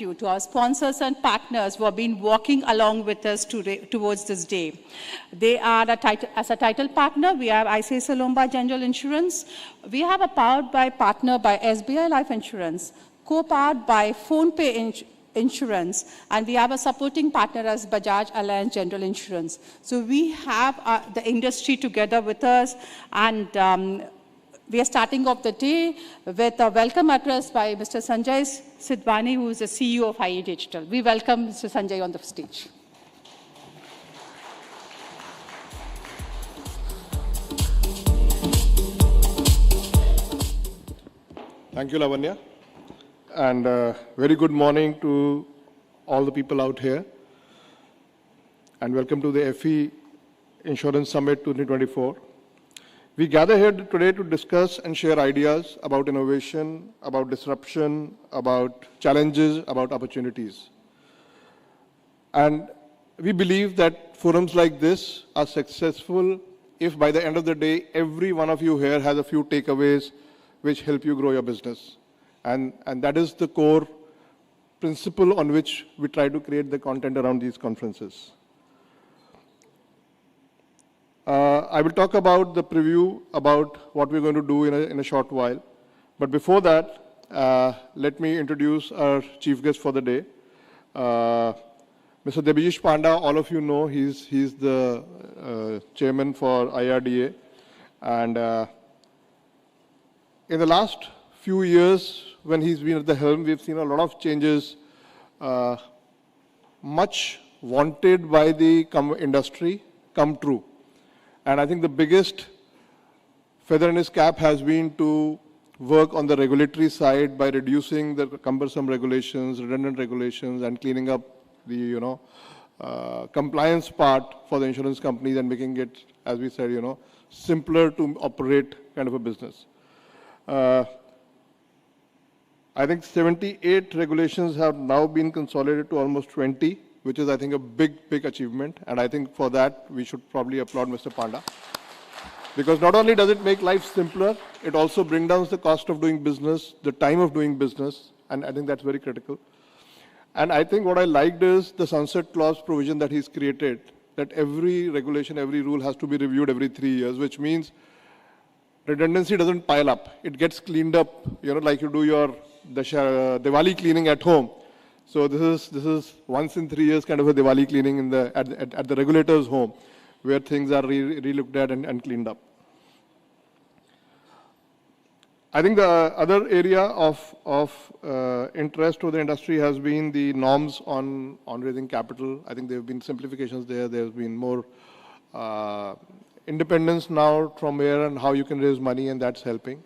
you to our sponsors and partners who have been working along with us towards this day. They are as a title partner, we have ICICI Lombard General Insurance. We have a powered by partner by SBI Life Insurance, co-powered by PhonePe Insurance, and we have a supporting partner as Bajaj Allianz General Insurance. So we have the industry together with us, and we are starting off the day with a welcome address by Mr. Sanjay Sidhwani, who is the CEO of IE Digital. We welcome Mr. Sanjay on the stage. Thank you, Lavanya. And very good morning to all the people out here. And welcome to the FE Insurance Summit 2024. We gather here today to discuss and share ideas about innovation, about disruption, about challenges, about opportunities. And we believe that forums like this are successful if by the end of the day, every one of you here has a few takeaways which help you grow your business. And that is the core principle on which we try to create the content around these conferences. I will talk about the preview, about what we're going to do in a short while. But before that, let me introduce our chief guest for the day. Mr. Debasish Panda, all of you know, he's the chairman for IRDAI. And in the last few years, when he's been at the helm, we've seen a lot of changes, much wanted by the industry come true. And I think the biggest feather in his cap has been to work on the regulatory side by reducing the cumbersome regulations, redundant regulations, and cleaning up the compliance part for the insurance companies and making it, as we said, simpler to operate kind of a business. I think 78 regulations have now been consolidated to almost 20. Which is, I think, a big achievement. And I think for that, we should probably applaud Mr. Panda. Because not only does it make life simpler, it also brings down the cost of doing business, the time of doing business, and I think that's very critical. And I think what I liked is the sunset clause provision that he's created, that every regulation, every rule has to be reviewed every 3 years, which means redundancy doesn't pile up. It gets cleaned up, like you do your Diwali cleaning at home. So this is once in 3 years kind of a Diwali cleaning at the regulator's home, where things are re-looked at and cleaned up. I think the other area of interest to the industry has been the norms on raising capital. I think there have been simplifications there. There's been more independence now from where and how you can raise money, and that's helping.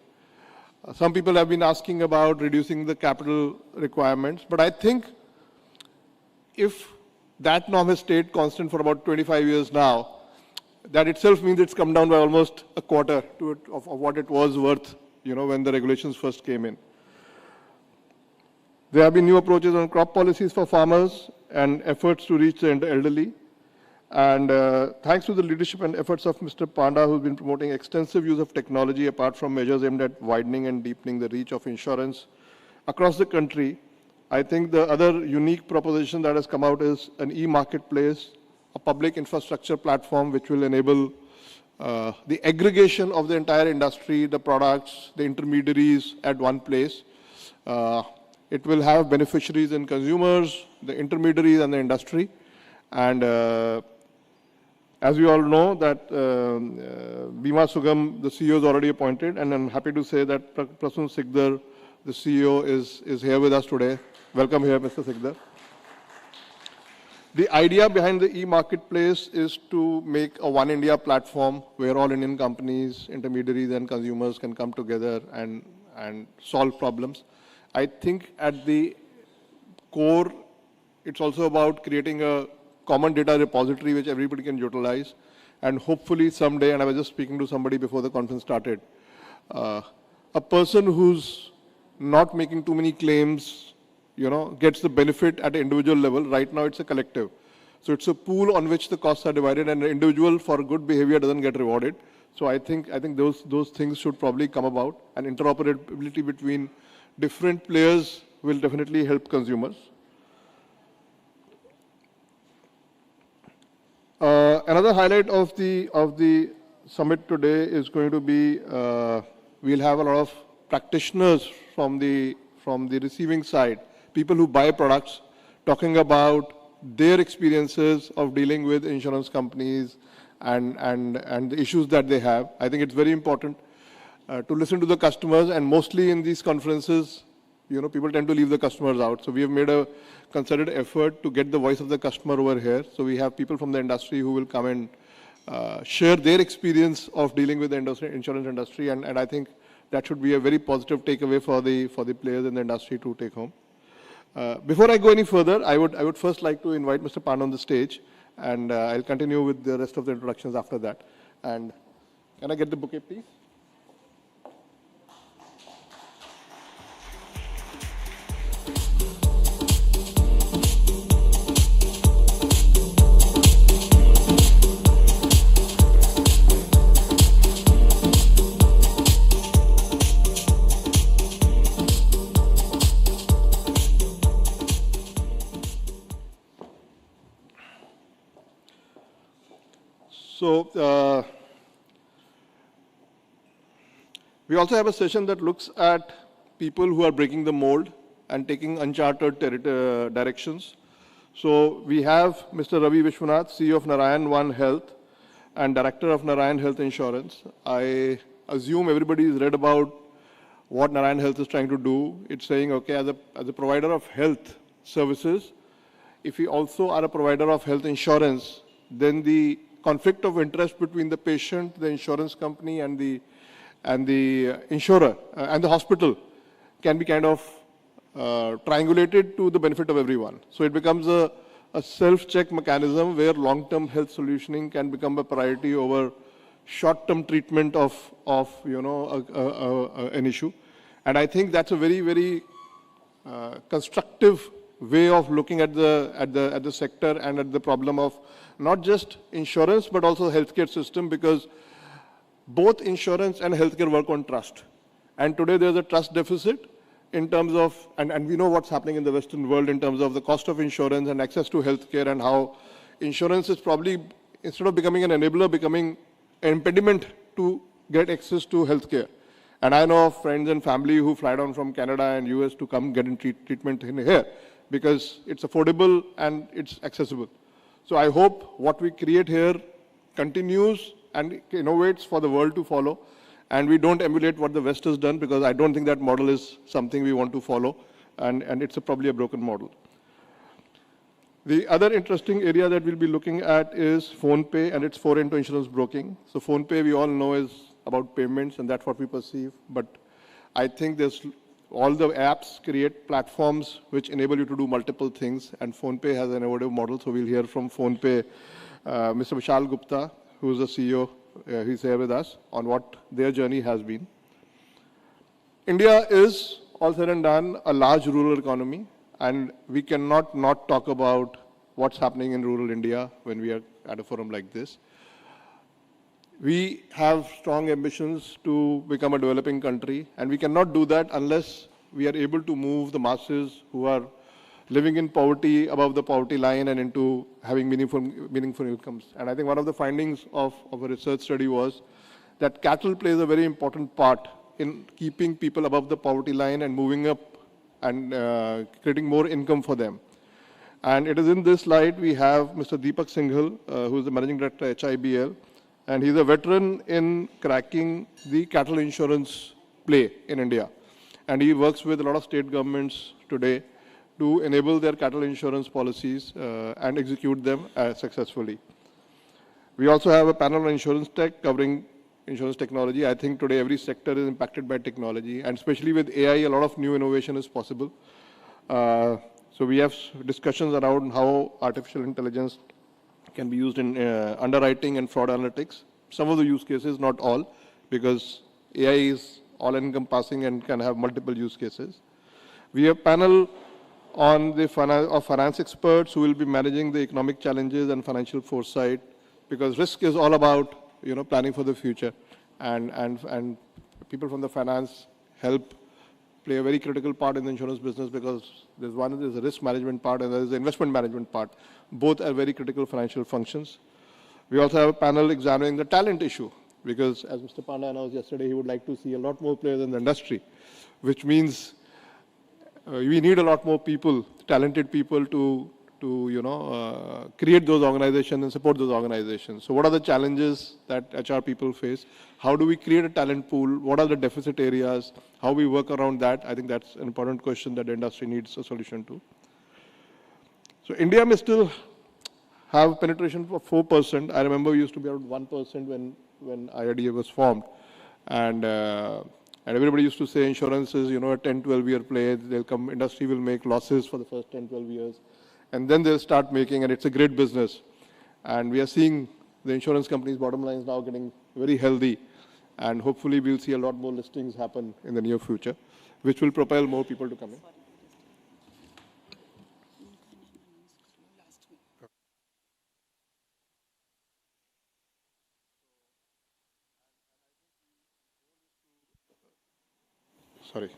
Some people have been asking about reducing the capital requirements, but I think if that norm has stayed constant for about 25 years now, that itself means it's come down by almost a quarter of what it was worth, when the regulations first came in. There have been new approaches on crop policies for farmers and efforts to reach the elderly. And thanks to the leadership and efforts of Mr. Panda, who's been promoting extensive use of technology apart from measures aimed at widening and deepening the reach of insurance across the country, I think the other unique proposition that has come out is an e-marketplace, a public infrastructure platform which will enable the aggregation of the entire industry, the products, the intermediaries at one place. It will have beneficiaries and consumers, the intermediaries and the industry. And as we all know that Bima Sugam, the CEO, is already appointed, and I'm happy to say that Prasun Sikdar, the CEO, is here with us today. Welcome here, Mr. Sikdar. The idea behind the e-marketplace is to make a One India platform where all Indian companies, intermediaries, and consumers can come together and solve problems. I think at the core, it's also about creating a common data repository which everybody can utilize, and hopefully someday, and I was just speaking to somebody before the conference started, a person who's not making too many claims, gets the benefit at an individual level. Right now it's a collective. So it's a pool on which the costs are divided, and the individual for good behavior doesn't get rewarded. So I think those things should probably come about, and interoperability between different players will definitely help consumers. Another highlight of the summit today is going to be we'll have a lot of practitioners from the receiving side, people who buy products, talking about their experiences of dealing with insurance companies and the issues that they have. I think it's very important to listen to the customers, and mostly in these conferences, people tend to leave the customers out. So we have made a concerted effort to get the voice of the customer over here. So we have people from the industry who will come and share their experience of dealing with the insurance industry, and I think that should be a very positive takeaway for the players in the industry to take home. Before I go any further, I would first like to invite Mr. Panda on the stage, and I'll continue with the rest of the introductions after that. And can I get the bouquet, please? So we also have a session that looks at people who are breaking the mold and taking uncharted directions. So we have Mr. Ravi Vishwanath, CEO of Narayan One Health and Director of Narayan Health Insurance. I assume everybody has read about what Narayan Health is trying to do. It's saying, okay, as a provider of health services, if we also are a provider of health insurance, then the conflict of interest between the patient, the insurance company, and the insurer and the hospital can be kind of triangulated to the benefit of everyone. So it becomes a self-check mechanism where long-term health solutioning can become a priority over short-term treatment of an issue. And I think that's a very, very constructive way of looking at the sector and at the problem of not just insurance but also the healthcare system, because both insurance and healthcare work on trust. And today there's a trust deficit in terms of, and we know what's happening in the Western world in terms of the cost of insurance and access to healthcare, and how insurance is probably, instead of becoming an enabler, becoming an impediment to get access to healthcare. And I know of friends and family who fly down from Canada and US to come get in treatment in here because it's affordable and it's accessible. So I hope what we create here continues and innovates for the world to follow, and we don't emulate what the West has done, because I don't think that model is something we want to follow, and it's probably a broken model. The other interesting area that we'll be looking at is PhonePe and its foray into insurance broking. So PhonePe, we all know, is about payments, and that's what we perceive. But I think all the apps create platforms which enable you to do multiple things, and PhonePe has an innovative model. So we'll hear from PhonePe, Mr. Vishal Gupta, who is the CEO. He's here with us on what their journey has been. India is, all said and done, a large rural economy, and we cannot not talk about what's happening in rural India when we are at a forum like this. We have strong ambitions to become a developing country, and we cannot do that unless we are able to move the masses who are living in poverty above the poverty line and into having meaningful incomes. And I think one of the findings of a research study was that cattle plays a very important part in keeping people above the poverty line and moving up and creating more income for them. And it is in this slide we have Mr. Deepak Singhal, who is the Managing Director at HIBL, and he's a veteran in cracking the cattle insurance play in India. And he works with a lot of state governments today to enable their cattle insurance policies and execute them successfully. We also have a panel on insurance tech covering insurance technology. I think today every sector is impacted by technology, and especially with AI, a lot of new innovation is possible. So we have discussions around how artificial intelligence can be used in underwriting and fraud analytics. Some of the use cases, not all, because AI is all-encompassing and can have multiple use cases. We have a panel on the finance experts who will be managing the economic challenges and financial foresight, because risk is all about planning for the future, and people from the finance help play a very critical part in the insurance business, because there's a risk management part and there's the investment management part. Both are very critical financial functions. We also have a panel examining the talent issue, because as Mr. Panda announced yesterday, he would like to see a lot more players in the industry, which means we need a lot more people, talented people to create those organizations and support those organizations. So what are the challenges that HR people face? How do we create a talent pool? What are the deficit areas? How we work around that? I think that's an important question that the industry needs a solution to. So India may still have penetration of 4%. I remember we used to be around 1% when IRDAI was formed. And everybody used to say insurance is, a 10, 12-year play. Industry will make losses for the first 10, 12 years. And then they'll start making, and it's a great business. And we are seeing the insurance companies' bottom lines now getting very healthy. And hopefully we'll see a lot more listings happen in the near future, which will propel more people to come in. Sorry.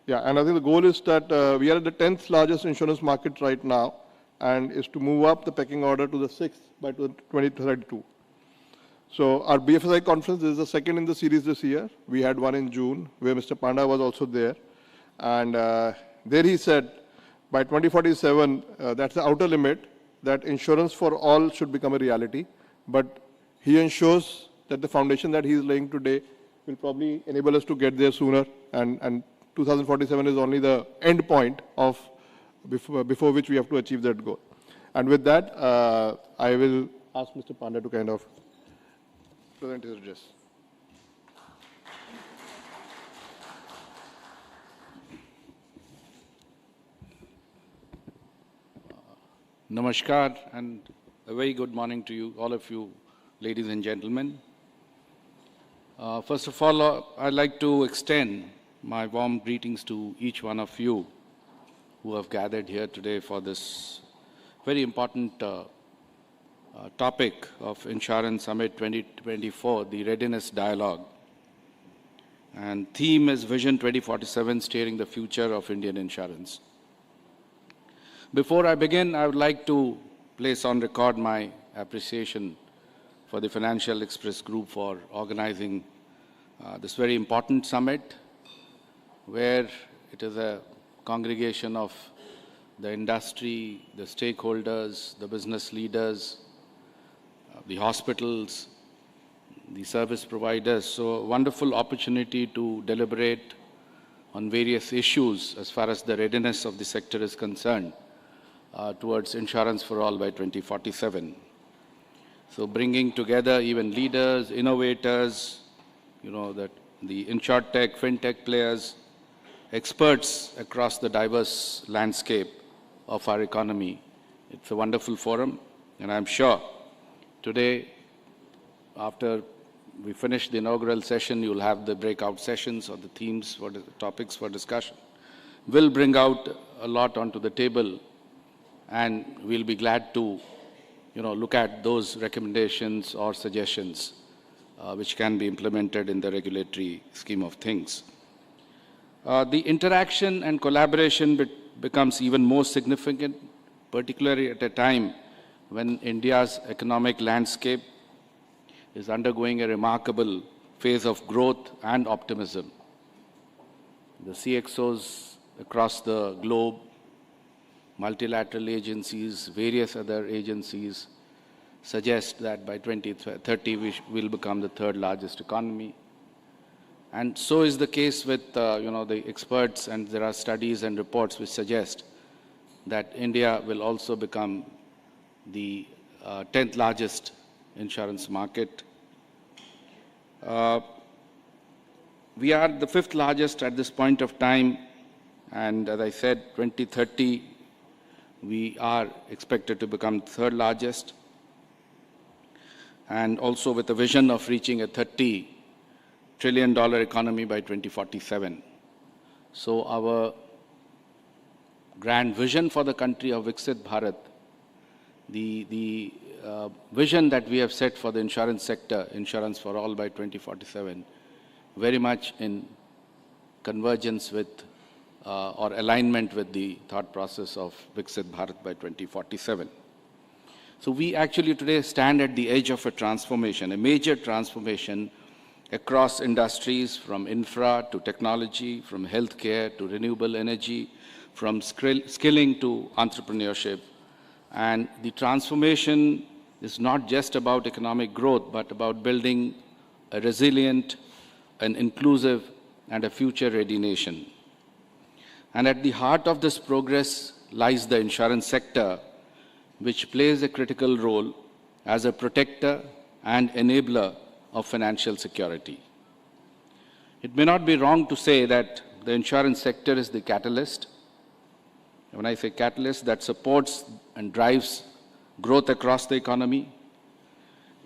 Yeah, and I think the goal is that we are at the 10th largest insurance market right now, and is to move up the pecking order to the 6th by 2032. So our BFSI conference is the second in the series this year. We had one in June, where Mr. Panda was also there. And there he said, by 2047, that's the outer limit, that insurance for all should become a reality. But he ensures that the foundation that he is laying today will probably enable us to get there sooner. And 2047 is only the end point of before which we have to achieve that goal. And with that, I will ask Mr. Panda to kind of present his address. Namaskar and a very good morning to you, all of you, ladies and gentlemen. First of all, I'd like to extend my warm greetings to each one of you who have gathered here today for this very important topic of Insurance Summit 2024, the Readiness Dialogue. And theme is Vision 2047, Steering the Future of Indian Insurance. Before I begin, I would like to place on record my appreciation for the Financial Express Group for organizing this very important summit, where it is a congregation of the industry, the stakeholders, the business leaders, the hospitals, the service providers. So a wonderful opportunity to deliberate on various issues as far as the readiness of the sector is concerned towards insurance for all by 2047. So bringing together even leaders, innovators, that the InsureTech, FinTech players, experts across the diverse landscape of our economy. It's a wonderful forum, and I'm sure today, after we finish the inaugural session, you'll have the breakout sessions or the themes for the topics for discussion. We'll bring out a lot onto the table, and we'll be glad to look at those recommendations or suggestions which can be implemented in the regulatory scheme of things. The interaction and collaboration becomes even more significant, particularly at a time when India's economic landscape is undergoing a remarkable phase of growth and optimism. The CXOs across the globe, multilateral agencies, various other agencies suggest that by 2030 we will become the third largest economy. And so is the case with the experts, and there are studies and reports which suggest that India will also become the 10th largest insurance market. We are the 5th largest at this point of time, and as I said, 2030 we are expected to become third largest, and also with a vision of reaching a $30 trillion economy by 2047. So our grand vision for the country of Viksit Bharat, the vision that we have set for the insurance sector, insurance for all by 2047, very much in convergence with or alignment with the thought process of Viksit Bharat by 2047. So we actually today stand at the edge of a transformation, a major transformation across industries, from infra to technology, from healthcare to renewable energy, from skilling to entrepreneurship. And the transformation is not just about economic growth, but about building a resilient, an inclusive, and a future-ready nation. And at the heart of this progress lies the insurance sector, which plays a critical role as a protector and enabler of financial security. It may not be wrong to say that the insurance sector is the catalyst. When I say catalyst, that supports and drives growth across the economy.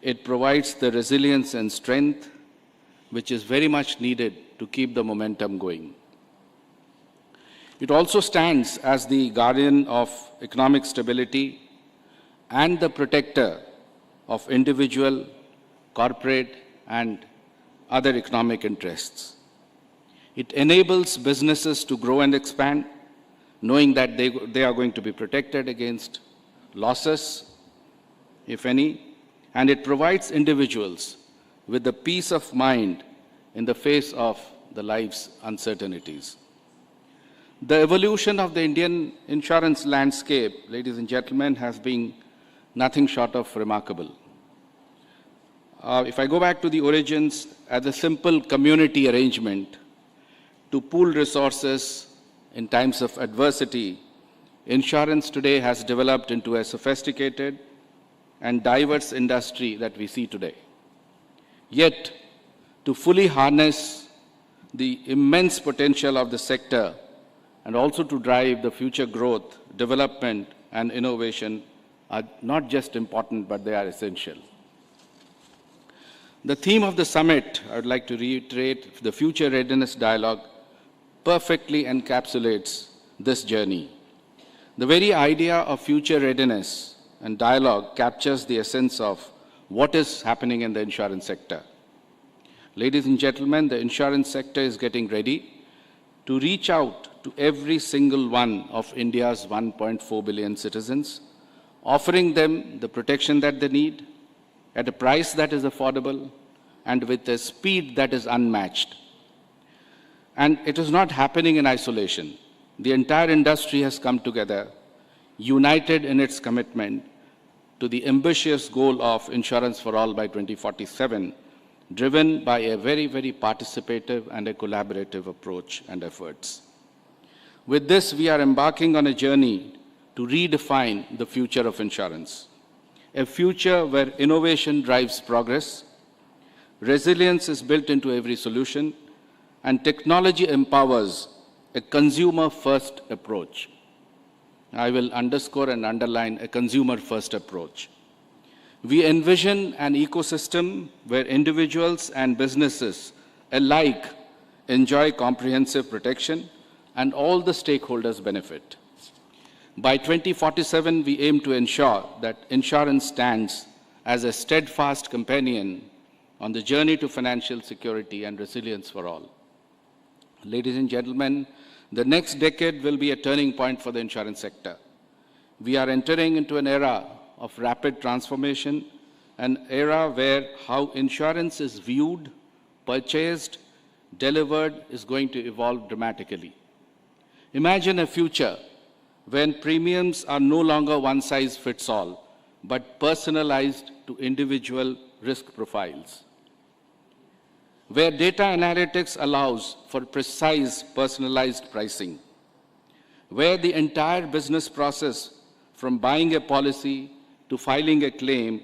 It provides the resilience and strength which is very much needed to keep the momentum going. It also stands as the guardian of economic stability and the protector of individual, corporate, and other economic interests. It enables businesses to grow and expand, knowing that they are going to be protected against losses, if any, and it provides individuals with the peace of mind in the face of the life's uncertainties. The evolution of the Indian insurance landscape, ladies and gentlemen, has been nothing short of remarkable. If I go back to the origins as a simple community arrangement to pool resources in times of adversity, insurance today has developed into a sophisticated and diverse industry that we see today. Yet, to fully harness the immense potential of the sector and also to drive the future growth, development, and innovation are not just important, but they are essential. The theme of the summit, I would like to reiterate, the Future Readiness Dialogue, perfectly encapsulates this journey. The very idea of future readiness and dialogue captures the essence of what is happening in the insurance sector. Ladies and gentlemen, the insurance sector is getting ready to reach out to every single one of India's 1.4 billion citizens, offering them the protection that they need at a price that is affordable and with a speed that is unmatched. And it is not happening in isolation. The entire industry has come together, united in its commitment to the ambitious goal of insurance for all by 2047, driven by a very, very participative and a collaborative approach and efforts. With this, we are embarking on a journey to redefine the future of insurance, a future where innovation drives progress, resilience is built into every solution, and technology empowers a consumer-first approach. I will underscore and underline a consumer-first approach. We envision an ecosystem where individuals and businesses alike enjoy comprehensive protection and all the stakeholders benefit. By 2047, we aim to ensure that insurance stands as a steadfast companion on the journey to financial security and resilience for all. Ladies and gentlemen, the next decade will be a turning point for the insurance sector. We are entering into an era of rapid transformation, an era where how insurance is viewed, purchased, delivered is going to evolve dramatically. Imagine a future when premiums are no longer one size fits all, but personalized to individual risk profiles, where data analytics allows for precise personalized pricing, where the entire business process from buying a policy to filing a claim,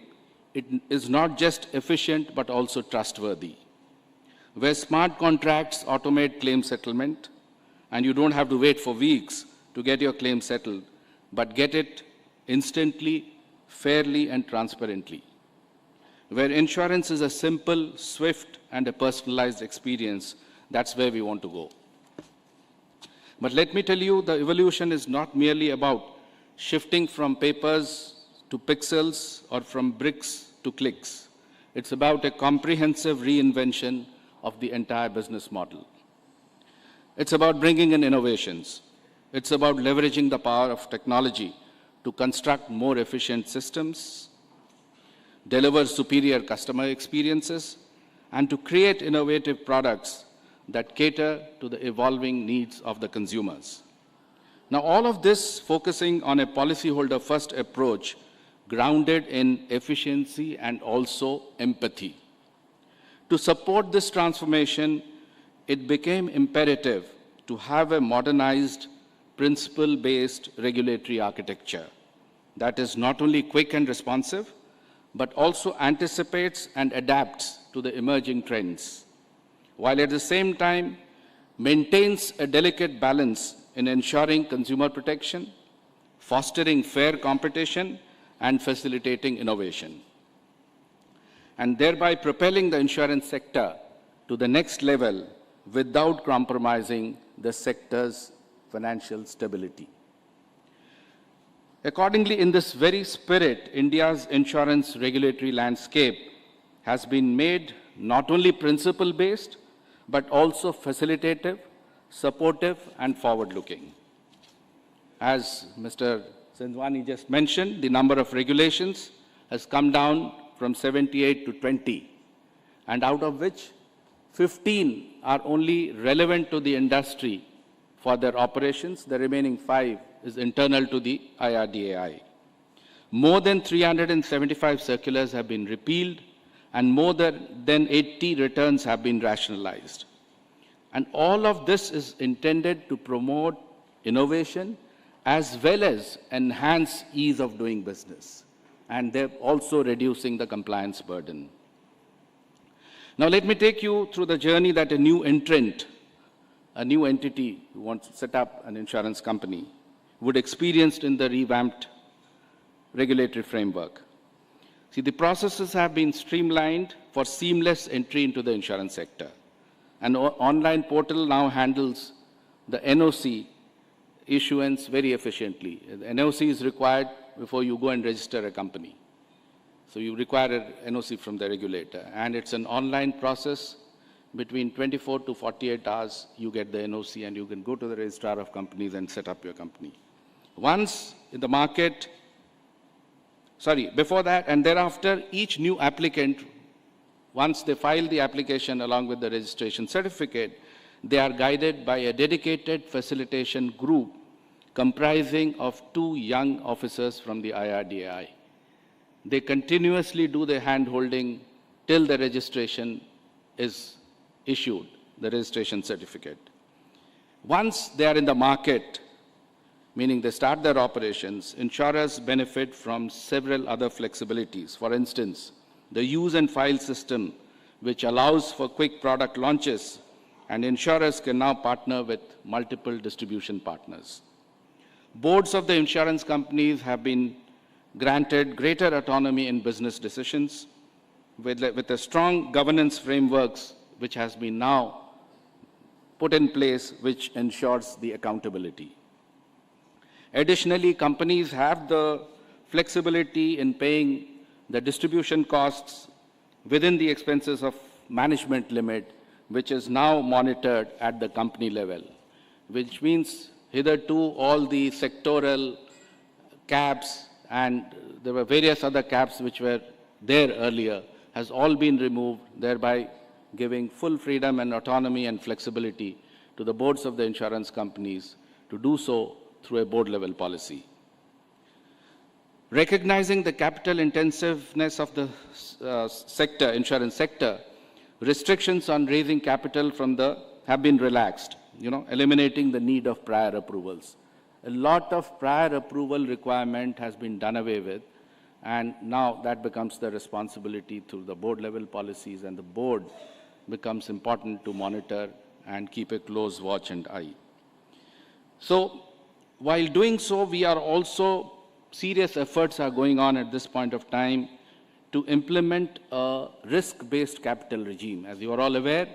it is not just efficient but also trustworthy, where smart contracts automate claim settlement and you don't have to wait for weeks to get your claim settled, but get it instantly, fairly, and transparently, where insurance is a simple, swift, and a personalized experience. That's where we want to go. But let me tell you, the evolution is not merely about shifting from papers to pixels or from bricks to clicks. It's about a comprehensive reinvention of the entire business model. It's about bringing in innovations. It's about leveraging the power of technology to construct more efficient systems, deliver superior customer experiences, and to create innovative products that cater to the evolving needs of the consumers. Now, all of this focusing on a policyholder-first approach grounded in efficiency and also empathy. To support this transformation, it became imperative to have a modernized, principle-based regulatory architecture that is not only quick and responsive, but also anticipates and adapts to the emerging trends, while at the same time maintains a delicate balance in ensuring consumer protection, fostering fair competition, and facilitating innovation, and thereby propelling the insurance sector to the next level without compromising the sector's financial stability. Accordingly, in this very spirit, India's insurance regulatory landscape has been made not only principle-based, but also facilitative, supportive, and forward-looking. As Mr. Sindwani just mentioned, the number of regulations has come down from 78 to 20, and out of which 15 are only relevant to the industry for their operations. The remaining 5 is internal to the IRDAI. More than 375 circulars have been repealed, and more than 80 returns have been rationalized. And all of this is intended to promote innovation as well as enhance ease of doing business. And they're also reducing the compliance burden. Now let me take you through the journey that a new entrant, a new entity who wants to set up an insurance company, would experience in the revamped regulatory framework. See, the processes have been streamlined for seamless entry into the insurance sector. An online portal now handles the NOC issuance very efficiently. The NOC is required before you go and register a company. So you require an NOC from the regulator. And it's an online process. Between 24 to 48 hours, you get the NOC and you can go to the registrar of companies and set up your company. Once in the market, before that and thereafter, each new applicant, once they file the application along with the registration certificate, they are guided by a dedicated facilitation group comprising of 2 young officers from the IRDAI. They continuously do the hand-holding till the registration is issued, the registration certificate. Once they are in the market, meaning they start their operations, insurers benefit from several other flexibilities. For instance, the use and file system, which allows for quick product launches, and insurers can now partner with multiple distribution partners. Boards of the insurance companies have been granted greater autonomy in business decisions with a strong governance frameworks which has been now put in place, which ensures the accountability. Additionally, companies have the flexibility in paying the distribution costs within the expenses of management limit, which is now monitored at the company level, which means hitherto all the sectoral caps, and there were various other caps which were there earlier, has all been removed, thereby giving full freedom and autonomy and flexibility to the boards of the insurance companies to do so through a board-level policy. Recognizing the capital intensiveness of the insurance sector, restrictions on raising capital have been relaxed, eliminating the need of prior approvals. A lot of prior approval requirement has been done away with, and now that becomes the responsibility through the board-level policies, and the board becomes important to monitor and keep a close watch and eye. So, while doing so, we are also serious efforts are going on at this point of time to implement a risk-based capital regime. As you are all aware,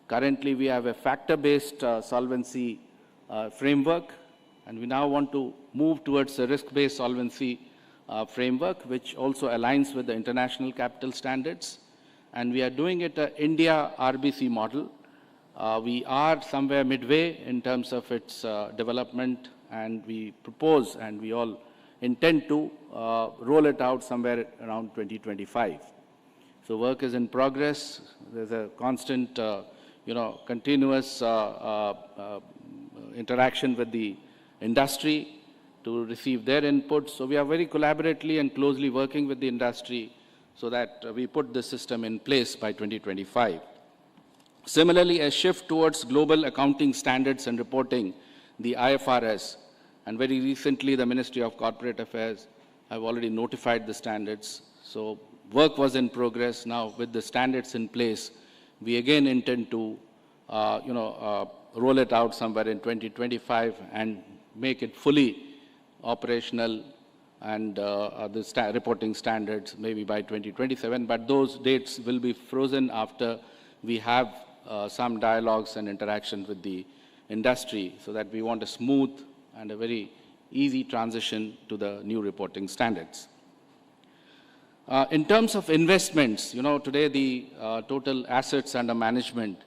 currently we have a factor-based solvency framework, and we now want to move towards a risk-based solvency framework, which also aligns with the international capital standards. And we are doing it an India RBC model. We are somewhere midway in terms of its development, and we propose, and we all intend to roll it out somewhere around 2025. So work is in progress. There's a constant, continuous interaction with the industry to receive their inputs. So we are very collaboratively and closely working with the industry so that we put the system in place by 2025. Similarly, a shift towards global accounting standards and reporting, the IFRS, and very recently the Ministry of Corporate Affairs have already notified the standards. So work was in progress. Now with the standards in place, we again intend to roll it out somewhere in 2025 and make it fully operational and the reporting standards maybe by 2027, but those dates will be frozen after we have some dialogues and interaction with the industry, so that we want a smooth and a very easy transition to the new reporting standards. In terms of investments, today the total assets under management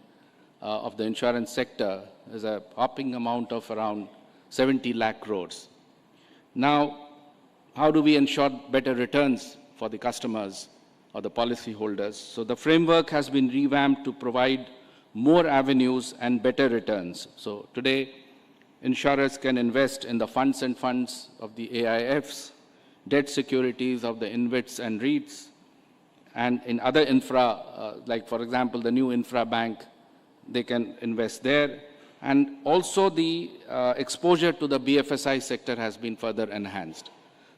of the insurance sector is a hopping amount of around 70 lakh crores. Now, how do we ensure better returns for the customers or the policyholders? So the framework has been revamped to provide more avenues and better returns. So today, insurers can invest in the funds and funds of the AIFs, debt securities of the InvITs and REITs, and in other infra, like for example, the new infra bank, they can invest there. And also the exposure to the BFSI sector has been further enhanced.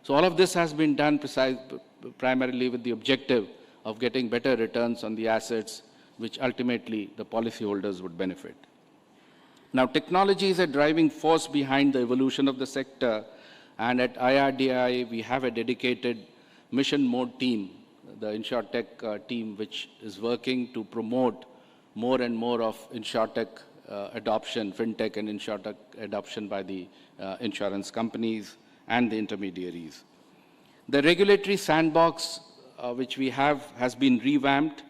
So all of this has been done primarily with the objective of getting better returns on the assets, which ultimately the policyholders would benefit. Now, technology is a driving force behind the evolution of the sector, and at IRDAI, we have a dedicated mission mode team, the InsureTech team, which is working to promote more and more of InsureTech adoption, fintech and InsureTech adoption by the insurance companies and the intermediaries. The regulatory sandbox which we have has been revamped,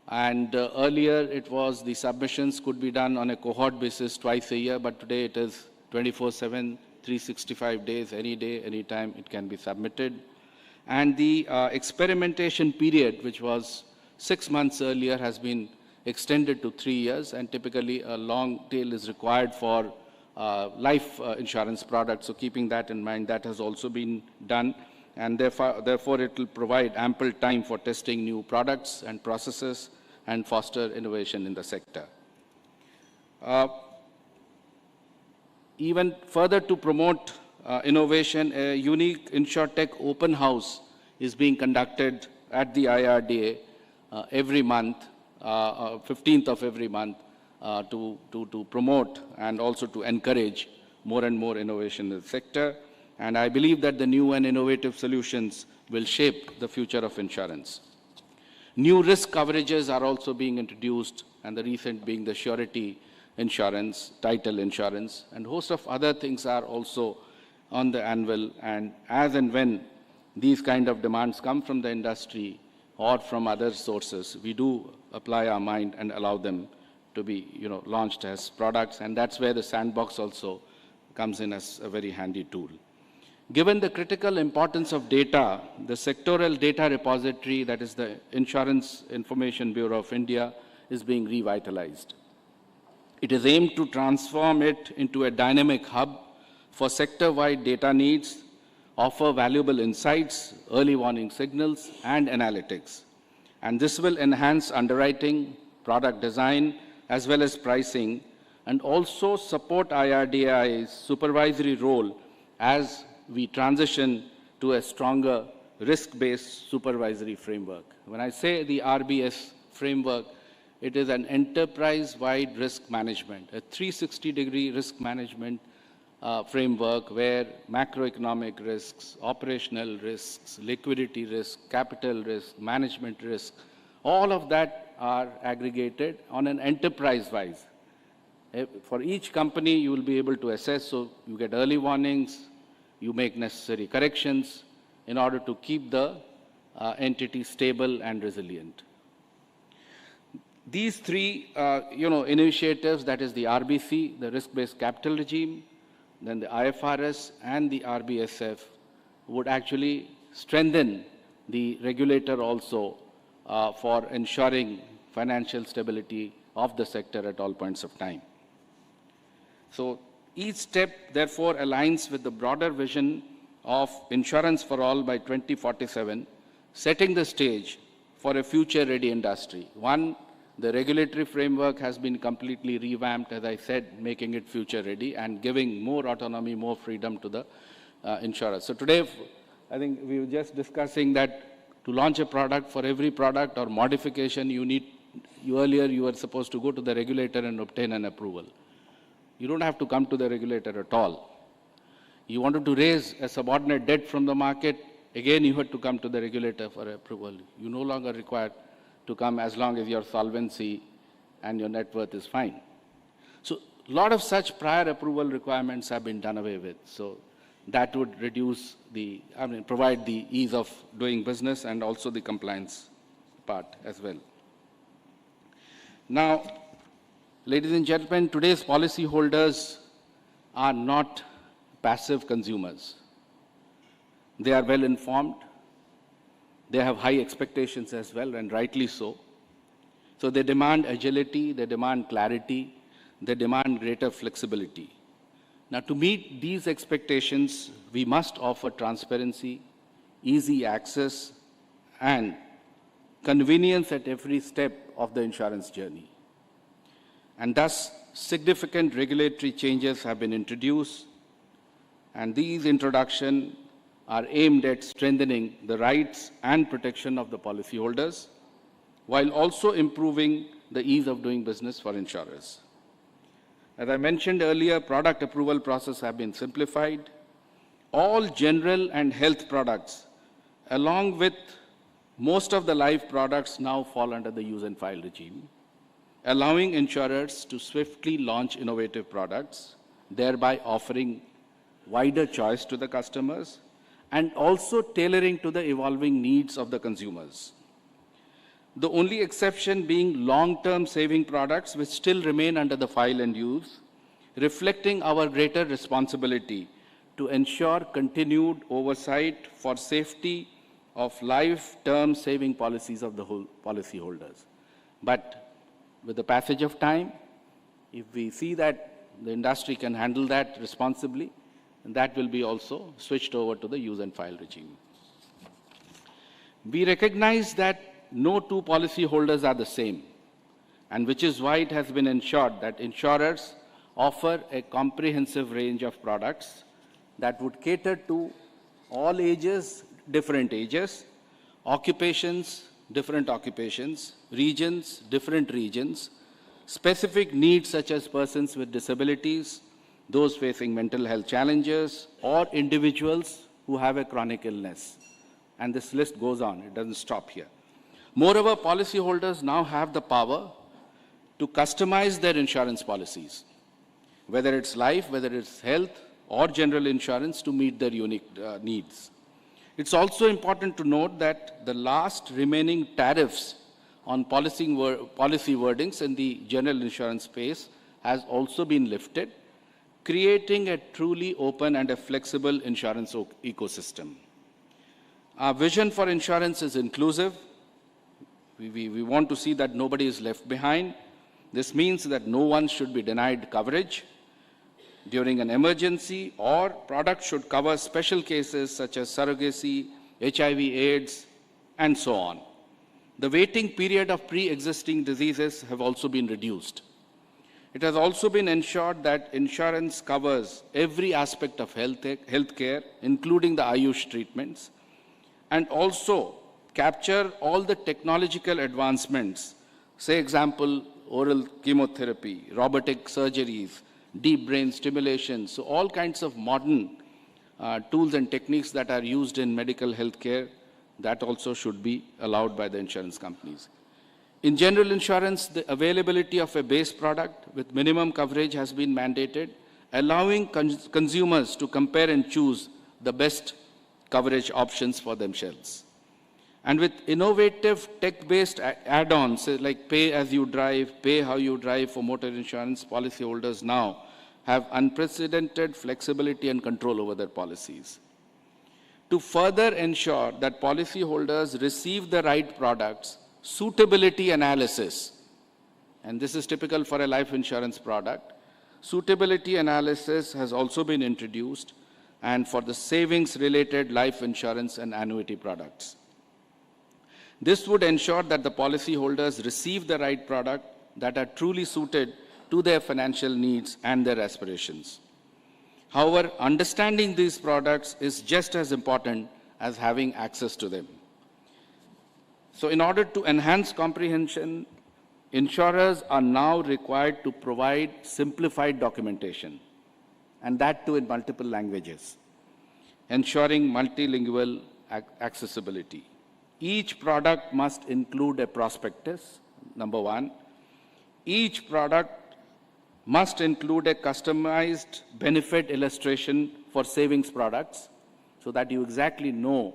and earlier it was the submissions could be done on a cohort basis twice a year, but today it is 24/7, 365 days, any day, any time it can be submitted. And the experimentation period, which was 6 months earlier, has been extended to 3 years, and typically a long tail is required for life insurance products. So keeping that in mind, that has also been done, and therefore it will provide ample time for testing new products and processes and foster innovation in the sector. Even further to promote innovation, a unique InsureTech open house is being conducted at the IRDA every month, 15th of every month, to promote and also to encourage more and more innovation in the sector. And I believe that the new and innovative solutions will shape the future of insurance. New risk coverages are also being introduced, and the recent being the surety insurance, title insurance, and a host of other things are also on the anvil. And as and when these kind of demands come from the industry or from other sources, we do apply our mind and allow them to be launched as products, and that's where the sandbox also comes in as a very handy tool. Given the critical importance of data, the sectoral data repository, that is the Insurance Information Bureau of India, is being revitalized. It is aimed to transform it into a dynamic hub for sector-wide data needs, offer valuable insights, early warning signals, and analytics. And this will enhance underwriting, product design, as well as pricing, and also support IRDAI's supervisory role as we transition to a stronger risk-based supervisory framework. When I say the RBS framework, it is an enterprise-wide risk management, a 360-degree risk management framework where macroeconomic risks, operational risks, liquidity risk, capital risk, management risk, all of that are aggregated on an enterprise-wise. For each company, you will be able to assess, so you get early warnings, you make necessary corrections in order to keep the entity stable and resilient. These three initiatives, that is the RBC, the risk-based capital regime, then the IFRS and the RBSF, would actually strengthen the regulator also for ensuring financial stability of the sector at all points of time. So each step, therefore, aligns with the broader vision of insurance for all by 2047, setting the stage for a future-ready industry. One, the regulatory framework has been completely revamped, as I said, making it future-ready and giving more autonomy, more freedom to the insurers. So today, I think we were just discussing that to launch a product, for every product or modification, earlier you were supposed to go to the regulator and obtain an approval. You don't have to come to the regulator at all. You wanted to raise a subordinate debt from the market, again you had to come to the regulator for approval. You no longer require to come as long as your solvency and your net worth is fine. So a lot of such prior approval requirements have been done away with. So that would reduce provide the ease of doing business and also the compliance part as well. Now, ladies and gentlemen, today's policyholders are not passive consumers. They are well informed. They have high expectations as well, and rightly so. So they demand agility, they demand clarity, they demand greater flexibility. Now, to meet these expectations, we must offer transparency, easy access, and convenience at every step of the insurance journey. And thus, significant regulatory changes have been introduced, and these introductions are aimed at strengthening the rights and protection of the policyholders, while also improving the ease of doing business for insurers. As I mentioned earlier, product approval process have been simplified. All general and health products, along with most of the life products, now fall under the use and file regime, allowing insurers to swiftly launch innovative products, thereby offering wider choice to the customers and also tailoring to the evolving needs of the consumers. The only exception being long-term saving products, which still remain under the file and use, reflecting our greater responsibility to ensure continued oversight for safety of life-term saving policies of the whole policyholders. But with the passage of time, if we see that the industry can handle that responsibly, that will be also switched over to the use and file regime. We recognize that no two policyholders are the same, and which is why it has been ensured that insurers offer a comprehensive range of products that would cater to all ages, different ages, occupations, different occupations, regions, different regions, specific needs such as persons with disabilities, those facing mental health challenges, or individuals who have a chronic illness. And this list goes on, it doesn't stop here. Moreover, policyholders now have the power to customize their insurance policies, whether it's life, whether it's health, or general insurance, to meet their unique needs. It's also important to note that the last remaining tariffs on policy wordings in the general insurance space has also been lifted, creating a truly open and a flexible insurance ecosystem. Our vision for insurance is inclusive. We want to see that nobody is left behind. This means that no one should be denied coverage during an emergency, or products should cover special cases such as surrogacy, HIV/AIDS, and so on. The waiting period of pre-existing diseases have also been reduced. It has also been ensured that insurance covers every aspect of healthcare, including the Ayush treatments, and also capture all the technological advancements, say example, oral chemotherapy, robotic surgeries, deep brain stimulation. So all kinds of modern tools and techniques that are used in medical healthcare, that also should be allowed by the insurance companies. In general insurance, the availability of a base product with minimum coverage has been mandated, allowing consumers to compare and choose the best coverage options for themselves. And with innovative tech-based add-ons like pay as you drive, pay how you drive for motor insurance, policyholders now have unprecedented flexibility and control over their policies. to further ensure that policyholders receive the right products, suitability analysis, and this is typical for a life insurance product, suitability analysis has also been introduced, and for the savings-related life insurance and annuity products. This would ensure that the policyholders receive the right product that are truly suited to their financial needs and their aspirations. However, understanding these products is just as important as having access to them. So in order to enhance comprehension, insurers are now required to provide simplified documentation, and that too in multiple languages, ensuring multilingual accessibility. Each product must include a prospectus, number one. Each product must include a customized benefit illustration for savings products so that you exactly know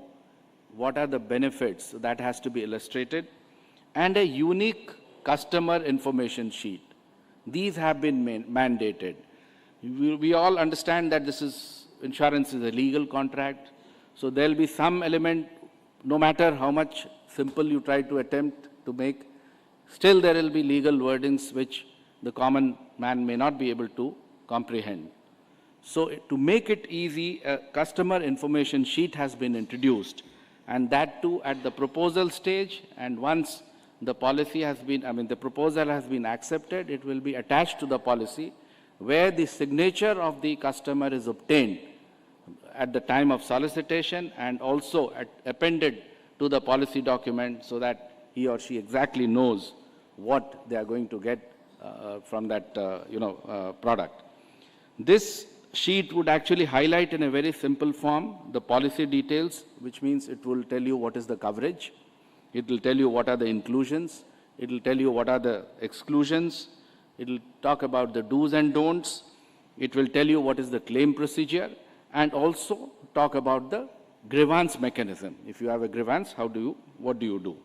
what are the benefits. So that has to be illustrated, and a unique customer information sheet. These have been mandated. We all understand that insurance is a legal contract, so there will be some element, no matter how much simple you try to attempt to make, still there will be legal wordings which the common man may not be able to comprehend. So to make it easy, a customer information sheet has been introduced, and that too at the proposal stage, and once the policy has been, the proposal has been accepted, it will be attached to the policy where the signature of the customer is obtained at the time of solicitation and also appended to the policy document so that he or she exactly knows what they are going to get from that product. This sheet would actually highlight in a very simple form the policy details, which means it will tell you what is the coverage, it will tell you what are the inclusions, it will tell you what are the exclusions, it will talk about the do's and don'ts, it will tell you what is the claim procedure, and also talk about the grievance mechanism. If you have a grievance, what do you do?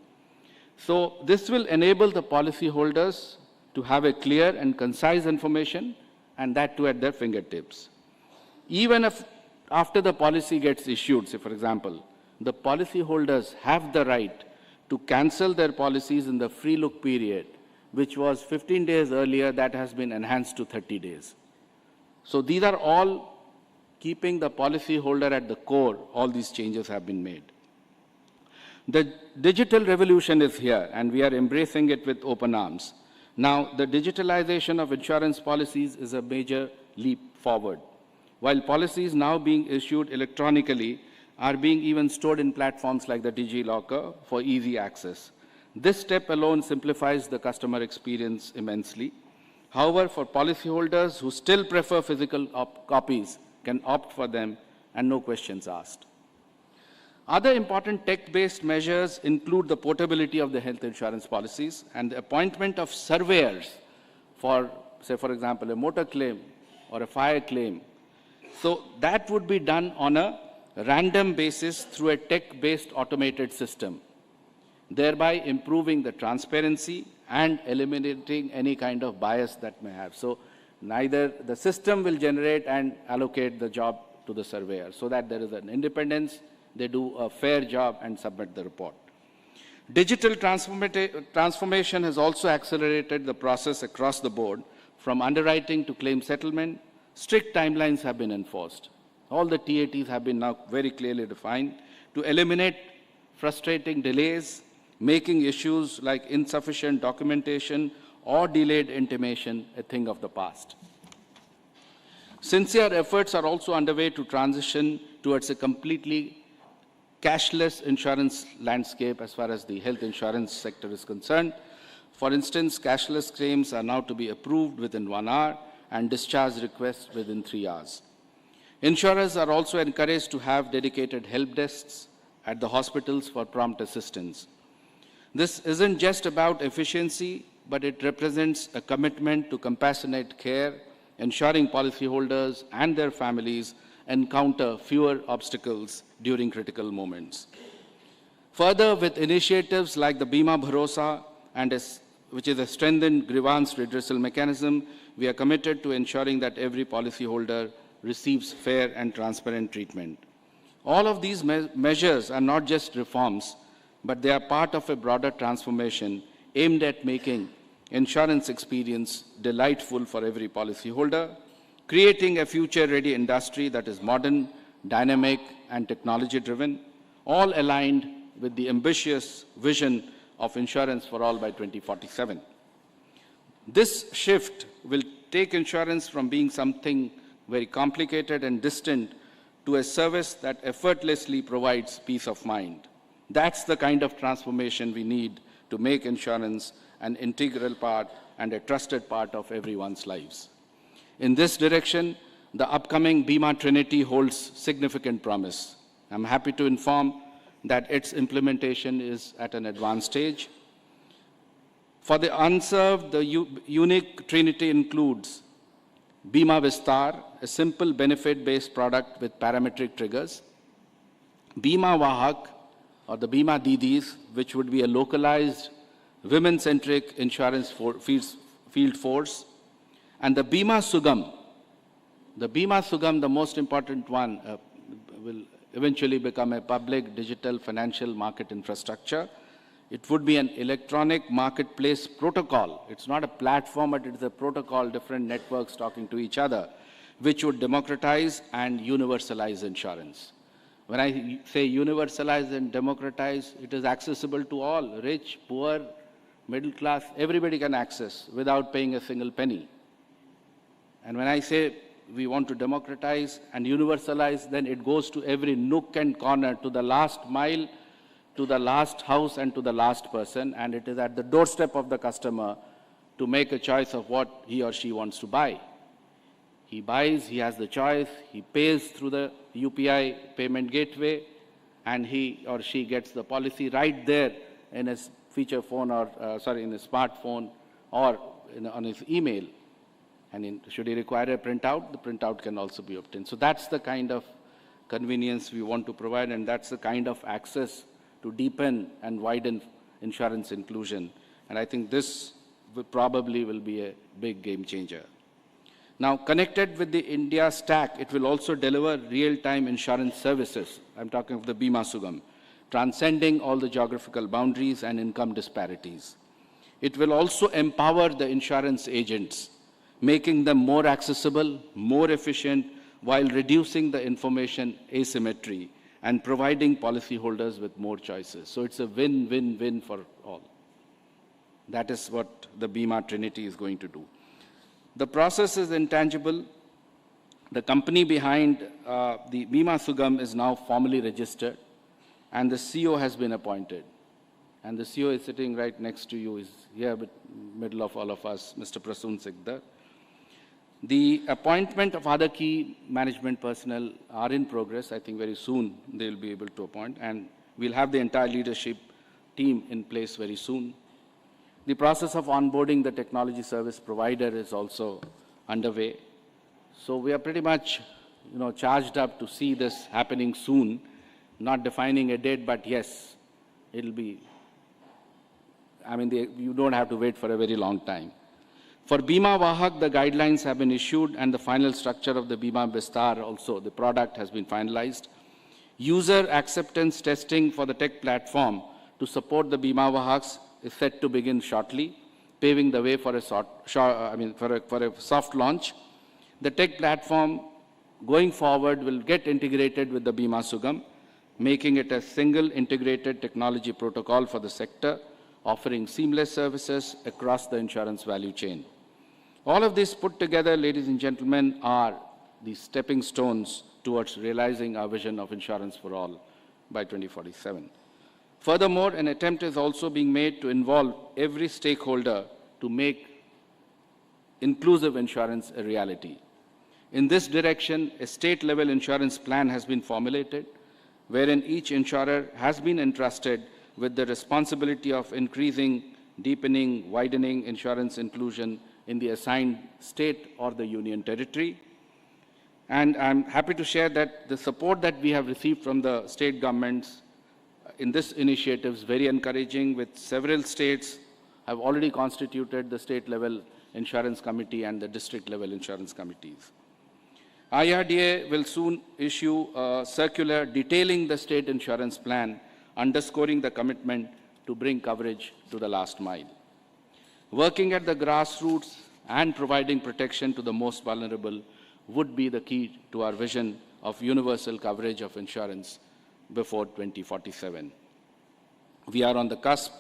So this will enable the policyholders to have a clear and concise information, and that too at their fingertips. Even if after the policy gets issued, say for example, the policyholders have the right to cancel their policies in the free look period, which was 15 days earlier, that has been enhanced to 30 days. So these are all keeping the policyholder at the core. All these changes have been made. The digital revolution is here, and we are embracing it with open arms. Now, the digitalization of insurance policies is a major leap forward. While policies now being issued electronically are being even stored in platforms like the DigiLocker for easy access. This step alone simplifies the customer experience immensely. However, for policyholders who still prefer physical copies can opt for them and no questions asked. Other important tech-based measures include the portability of the health insurance policies and the appointment of surveyors for, say, for example, a motor claim or a fire claim. So that would be done on a random basis through a tech-based automated system, thereby improving the transparency and eliminating any kind of bias that may have. So neither the system will generate and allocate the job to the surveyor, so that there is an independence, they do a fair job and submit the report. Digital transformation has also accelerated the process across the board. From underwriting to claim settlement, strict timelines have been enforced. All the TATs have been now very clearly defined to eliminate frustrating delays, making issues like insufficient documentation or delayed intimation a thing of the past. Sincere efforts are also underway to transition towards a completely cashless insurance landscape as far as the health insurance sector is concerned. For instance, cashless claims are now to be approved within 1 hour and discharge requests within 3 hours. Insurers are also encouraged to have dedicated help desks at the hospitals for prompt assistance. This isn't just about efficiency, but it represents a commitment to compassionate care, ensuring policyholders and their families encounter fewer obstacles during critical moments. Further, with initiatives like the Bima Bharosa, which is a strengthened grievance redressal mechanism, we are committed to ensuring that every policyholder receives fair and transparent treatment. All of these measures are not just reforms, but they are part of a broader transformation aimed at making insurance experience delightful for every policyholder, creating a future-ready industry that is modern, dynamic, and technology-driven, all aligned with the ambitious vision of insurance for all by 2047. This shift will take insurance from being something very complicated and distant to a service that effortlessly provides peace of mind. That's the kind of transformation we need to make insurance an integral part and a trusted part of everyone's lives. In this direction, the upcoming Bima Trinity holds significant promise. I'm happy to inform that its implementation is at an advanced stage. For the unserved, the unique Trinity includes Bima Vistar, a simple benefit-based product with parametric triggers, Bima Vahak, or the Bima Didis, which would be a localized, women-centric insurance field force, and the Bima Sugam. The Bima Sugam, the most important one, will eventually become a public digital financial market infrastructure. It would be an electronic marketplace protocol. It's not a platform, but it's a protocol, different networks talking to each other, which would democratize and universalize insurance. When I say universalize and democratize, it is accessible to all, rich, poor, middle class, everybody can access without paying a single penny. And when I say we want to democratize and universalize, then it goes to every nook and corner, to the last mile, to the last house, and to the last person, and it is at the doorstep of the customer to make a choice of what he or she wants to buy. He buys, he has the choice, he pays through the UPI payment gateway, and he or she gets the policy right there in his feature phone or, in his smartphone or on his email. And should he require a printout, the printout can also be obtained. So that's the kind of convenience we want to provide, and that's the kind of access to deepen and widen insurance inclusion. And I think this probably will be a big game changer. Now, connected with the India stack, it will also deliver real-time insurance services. I'm talking of the Bima Sugam, transcending all the geographical boundaries and income disparities. It will also empower the insurance agents, making them more accessible, more efficient, while reducing the information asymmetry and providing policyholders with more choices. So it's a win-win-win for all. That is what the Bima Trinity is going to do. The process is intangible. The company behind the Bima Sugam is now formally registered, and the CEO has been appointed. And the CEO is sitting right next to you, is here in the middle of all of us, Mr. Prasoon Sikdar. The appointment of other key management personnel are in progress. I think very soon they'll be able to appoint, and we'll have the entire leadership team in place very soon. The process of onboarding the technology service provider is also underway. So we are pretty much, charged up to see this happening soon, not defining a date, but yes, it'll be, you don't have to wait for a very long time. For Bima Vahak, the guidelines have been issued, and the final structure of the Bima Vistar also, the product has been finalized. User acceptance testing for the tech platform to support the Bima Vahaks is set to begin shortly, paving the way for a soft launch. The tech platform going forward will get integrated with the Bima Sugam, making it a single integrated technology protocol for the sector, offering seamless services across the insurance value chain. All of this put together, ladies and gentlemen, are the stepping stones towards realizing our vision of insurance for all by 2047. Furthermore, an attempt is also being made to involve every stakeholder to make inclusive insurance a reality. In this direction, a state-level insurance plan has been formulated, wherein each insurer has been entrusted with the responsibility of increasing, deepening, widening insurance inclusion in the assigned state or the union territory. And I'm happy to share that the support that we have received from the state governments in this initiative is very encouraging, with several states have already constituted the state-level insurance committee and the district-level insurance committees. IRDAI will soon issue a circular detailing the state insurance plan, underscoring the commitment to bring coverage to the last mile. Working at the grassroots and providing protection to the most vulnerable would be the key to our vision of universal coverage of insurance before 2047. We are on the cusp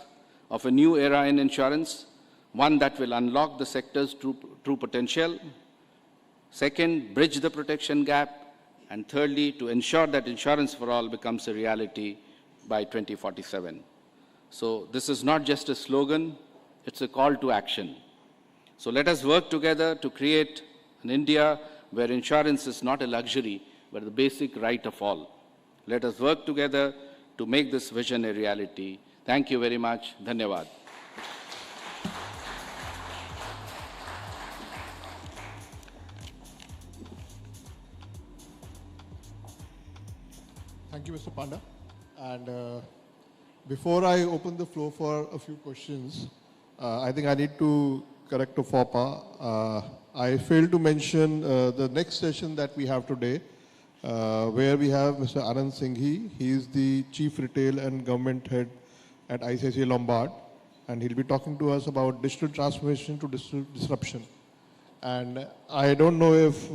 of a new era in insurance, one that will unlock the sector's true potential. Second, bridge the protection gap. And thirdly, to ensure that insurance for all becomes a reality by 2047. So this is not just a slogan, it's a call to action. So let us work together to create an India where insurance is not a luxury, but the basic right of all. Let us work together to make this vision a reality. Thank you very much. Dhanyavad. Thank you, Mr. Panda. And before I open the floor for a few questions, I think I need to correct a faux pas. I failed to mention the next session that we have today, where we have Mr. Anand Singhi. He is the Chief Retail and Government Head at ICICI Lombard, and he'll be talking to us about digital transformation to digital disruption. And I don't know if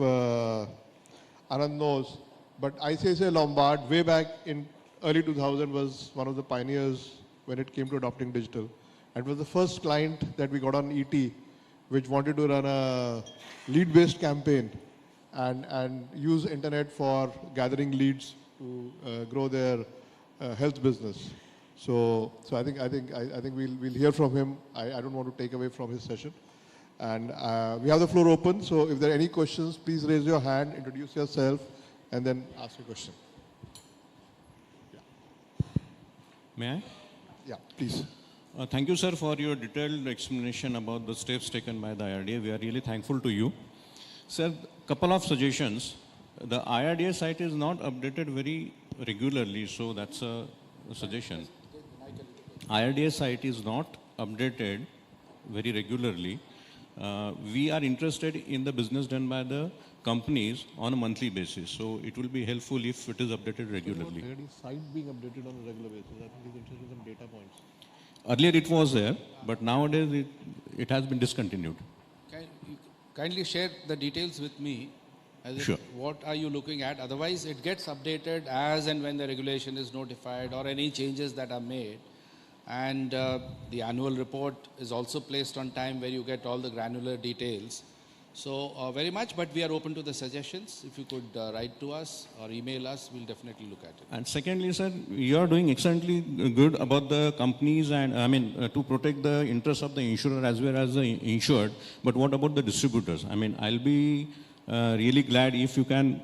Anand knows, but ICICI Lombard, way back in early 2000, was one of the pioneers when it came to adopting digital. And it was the first client that we got on ET, which wanted to run a lead-based campaign and use internet for gathering leads to grow their health business. So I think we'll hear from him. I don't want to take away from his session. And we have the floor open. So if there are any questions, please raise your hand, introduce yourself, and then ask your question. Yeah. May I? Yeah, please. Thank you, sir, for your detailed explanation about the steps taken by the IRDAI. We are really thankful to you. Sir, couple of suggestions. The IRDAI site is not updated very regularly, so that's a suggestion. IRDAI site is not updated very regularly. We are interested in the business done by the companies on a monthly basis, so it will be helpful if it is updated regularly. Site being updated on a regular basis. I think he's interested in some data points. Earlier it was there, but nowadays it has been discontinued. Can you kindly share the details with me? Sure. What are you looking at? Otherwise, it gets updated as and when the regulation is notified or any changes that are made. And the annual report is also placed on time where you get all the granular details. So very much, but we are open to the suggestions. If you could write to us or email us, we'll definitely look at it. And secondly, sir, you are doing excellently good about the companies and to protect the interests of the insurer as well as the insured. But what about the distributors? I'll be really glad if you can,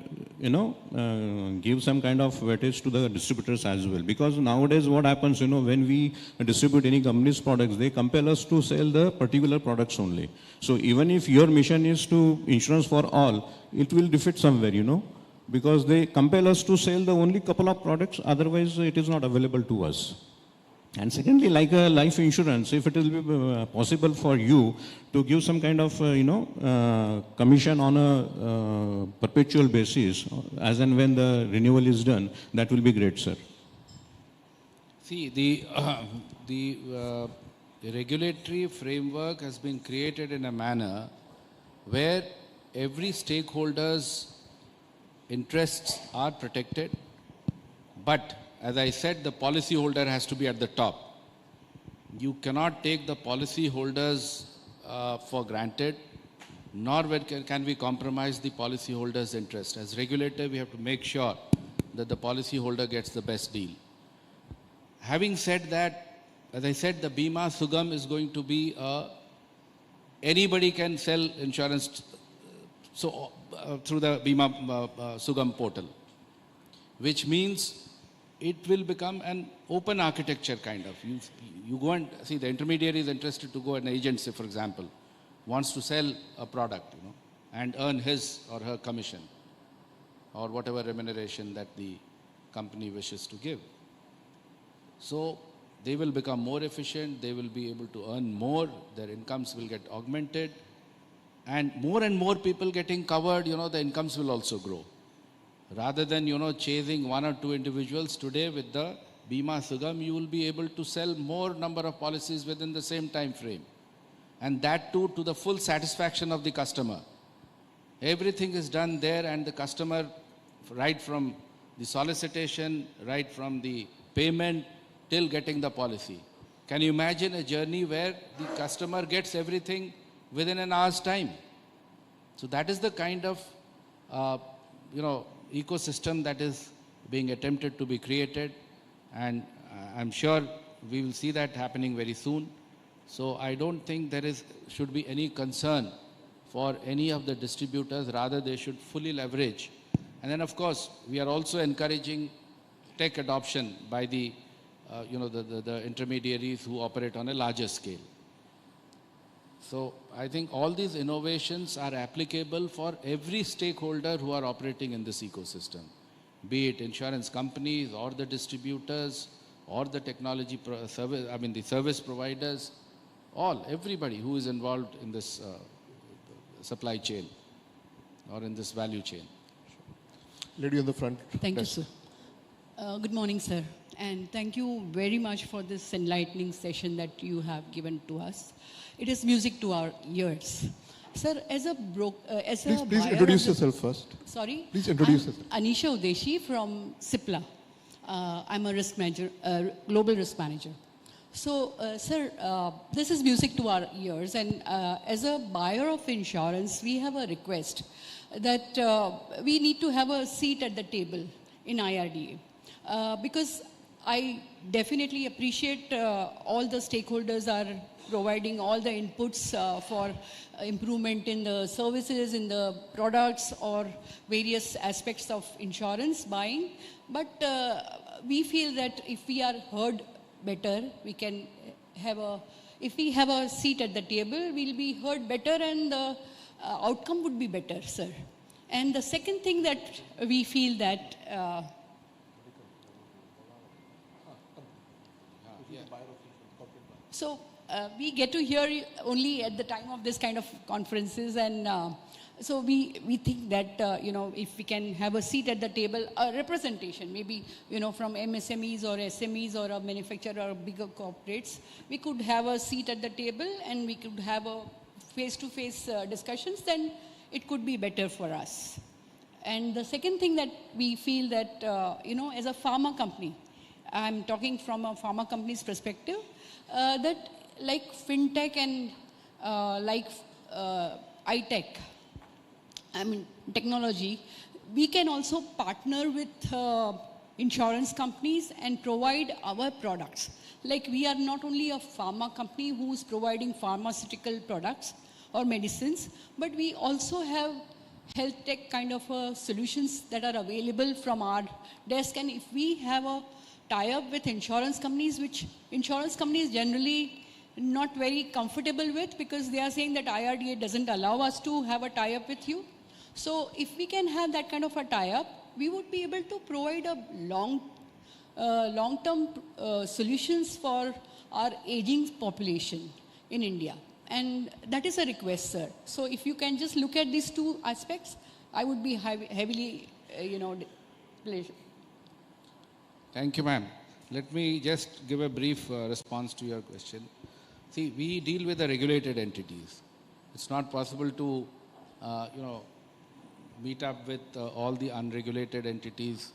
give some kind of weightage to the distributors as well. Because nowadays what happens, when we distribute any company's products, they compel us to sell the particular products only. So even if your mission is to insurance for all, it will defeat somewhere, because they compel us to sell the only couple of products, otherwise it is not available to us. And secondly, like a life insurance, if it will be possible for you to give some kind of, commission on a perpetual basis, as and when the renewal is done, that will be great, sir. See, the regulatory framework has been created in a manner where every stakeholder's interests are protected, but as I said, the policyholder has to be at the top. You cannot take the policyholders for granted, nor can we compromise the policyholder's interest. As regulator, we have to make sure that the policyholder gets the best deal. Having said that, as I said, the Bima Sugam is going to be anybody can sell insurance through the Bima Sugam portal, which means it will become an open architecture kind of. You go and see the intermediary is interested to go, an agency, for example, wants to sell a product, and earn his or her commission or whatever remuneration that the company wishes to give. So they will become more efficient, they will be able to earn more, their incomes will get augmented, and more people getting covered, the incomes will also grow. Rather than, chasing one or two individuals, today with the Bima Sugam, you will be able to sell more number of policies within the same time frame. And that too to the full satisfaction of the customer. Everything is done there, and the customer, right from the solicitation, right from the payment till getting the policy. Can you imagine a journey where the customer gets everything within an hour's time? So that is the kind of ecosystem that is being attempted to be created, and I'm sure we will see that happening very soon. So I don't think there should be any concern for any of the distributors. Rather, they should fully leverage. And then, of course, we are also encouraging tech adoption by the intermediaries who operate on a larger scale. So I think all these innovations are applicable for every stakeholder who are operating in this ecosystem, be it insurance companies or the distributors or the technology the service providers, everybody who is involved in this supply chain or in this value chain. Lady on the front. Thank you, sir. Good morning, sir. And thank you very much for this enlightening session that you have given to us. It is music to our ears. Sir, as a Please introduce yourself first. Sorry? Please introduce yourself. Anisha Udeshi from Cipla. I'm a risk manager, global risk manager. So, sir, this is music to our ears, and as a buyer of insurance, we have a request that we need to have a seat at the table in IRDAI, because I definitely appreciate all the stakeholders are providing all the inputs for improvement in the services, in the products, or various aspects of insurance buying. But we feel that if we are heard better, we can have if we have a seat at the table, we'll be heard better, and the outcome would be better, sir. And the second thing that we feel that so we get to hear only at the time of this kind of conferences, and so we think that if we can have a seat at the table, a representation, maybe from MSMEs or SMEs or a manufacturer or bigger corporates, we could have a seat at the table and we could have a face-to-face discussions, then it could be better for us. And the second thing that we feel that as a pharma company, I'm talking from a pharma company's perspective, that like fintech and like iTech, technology, we can also partner with insurance companies and provide our products. Like we are not only a pharma company who's providing pharmaceutical products or medicines, but we also have health tech kind of solutions that are available from our desk. And if we have a tie-up with insurance companies, which insurance companies generally not very comfortable with, because they are saying that IRDAI doesn't allow us to have a tie-up with you. So if we can have that kind of a tie-up, we would be able to provide a long-term solutions for our aging population in India. And that is a request, sir. So if you can just look at these two aspects, I would be heavily, pleasure. Thank you, ma'am. Let me just give a brief response to your question. See, we deal with the regulated entities. It's not possible to, meet up with all the unregulated entities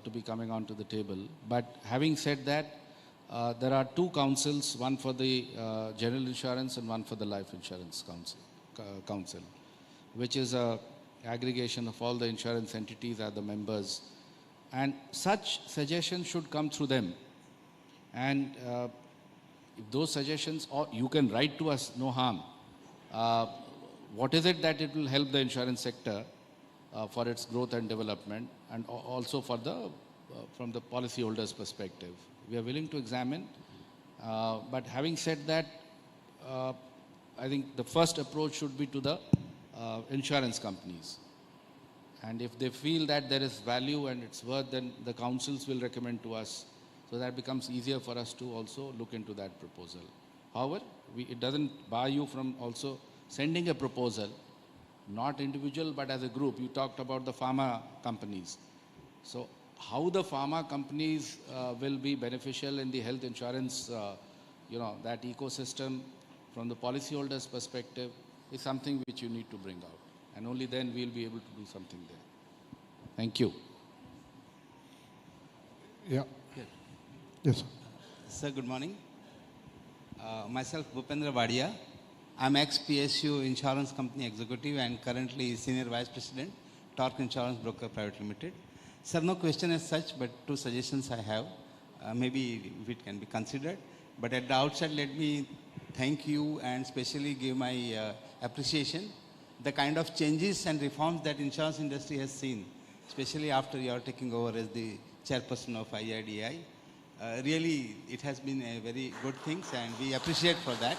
to be coming onto the table. But having said that, there are two councils, one for the general insurance and one for the life insurance council, which is a aggregation of all the insurance entities are the members. And such suggestions should come through them. And if those suggestions, or you can write to us, no harm. What is it that it will help the insurance sector for its growth and development, and also for from the policyholder's perspective? We are willing to examine. But having said that, I think the first approach should be to the insurance companies. And if they feel that there is value and it's worth, then the councils will recommend to us. So that becomes easier for us to also look into that proposal. However, it doesn't bar you from also sending a proposal, not individual but as a group. You talked about the pharma companies. So how the pharma companies will be beneficial in the health insurance, that ecosystem from the policyholder's perspective is something which you need to bring out. And only then we'll be able to do something there. Thank you. Yeah. Yes, sir. Sir, good morning. Myself, Bhupendra Vadia. I'm ex-PSU Insurance Company Executive and currently Senior Vice President, Torque Insurance Broker Private Limited. Sir, no question as such, but two suggestions I have. Maybe if it can be considered. But at the outset, let me thank you and especially give my appreciation. The kind of changes and reforms that insurance industry has seen, especially after you are taking over as the chairperson of IRDAI. Really, it has been a very good thing and we appreciate for that.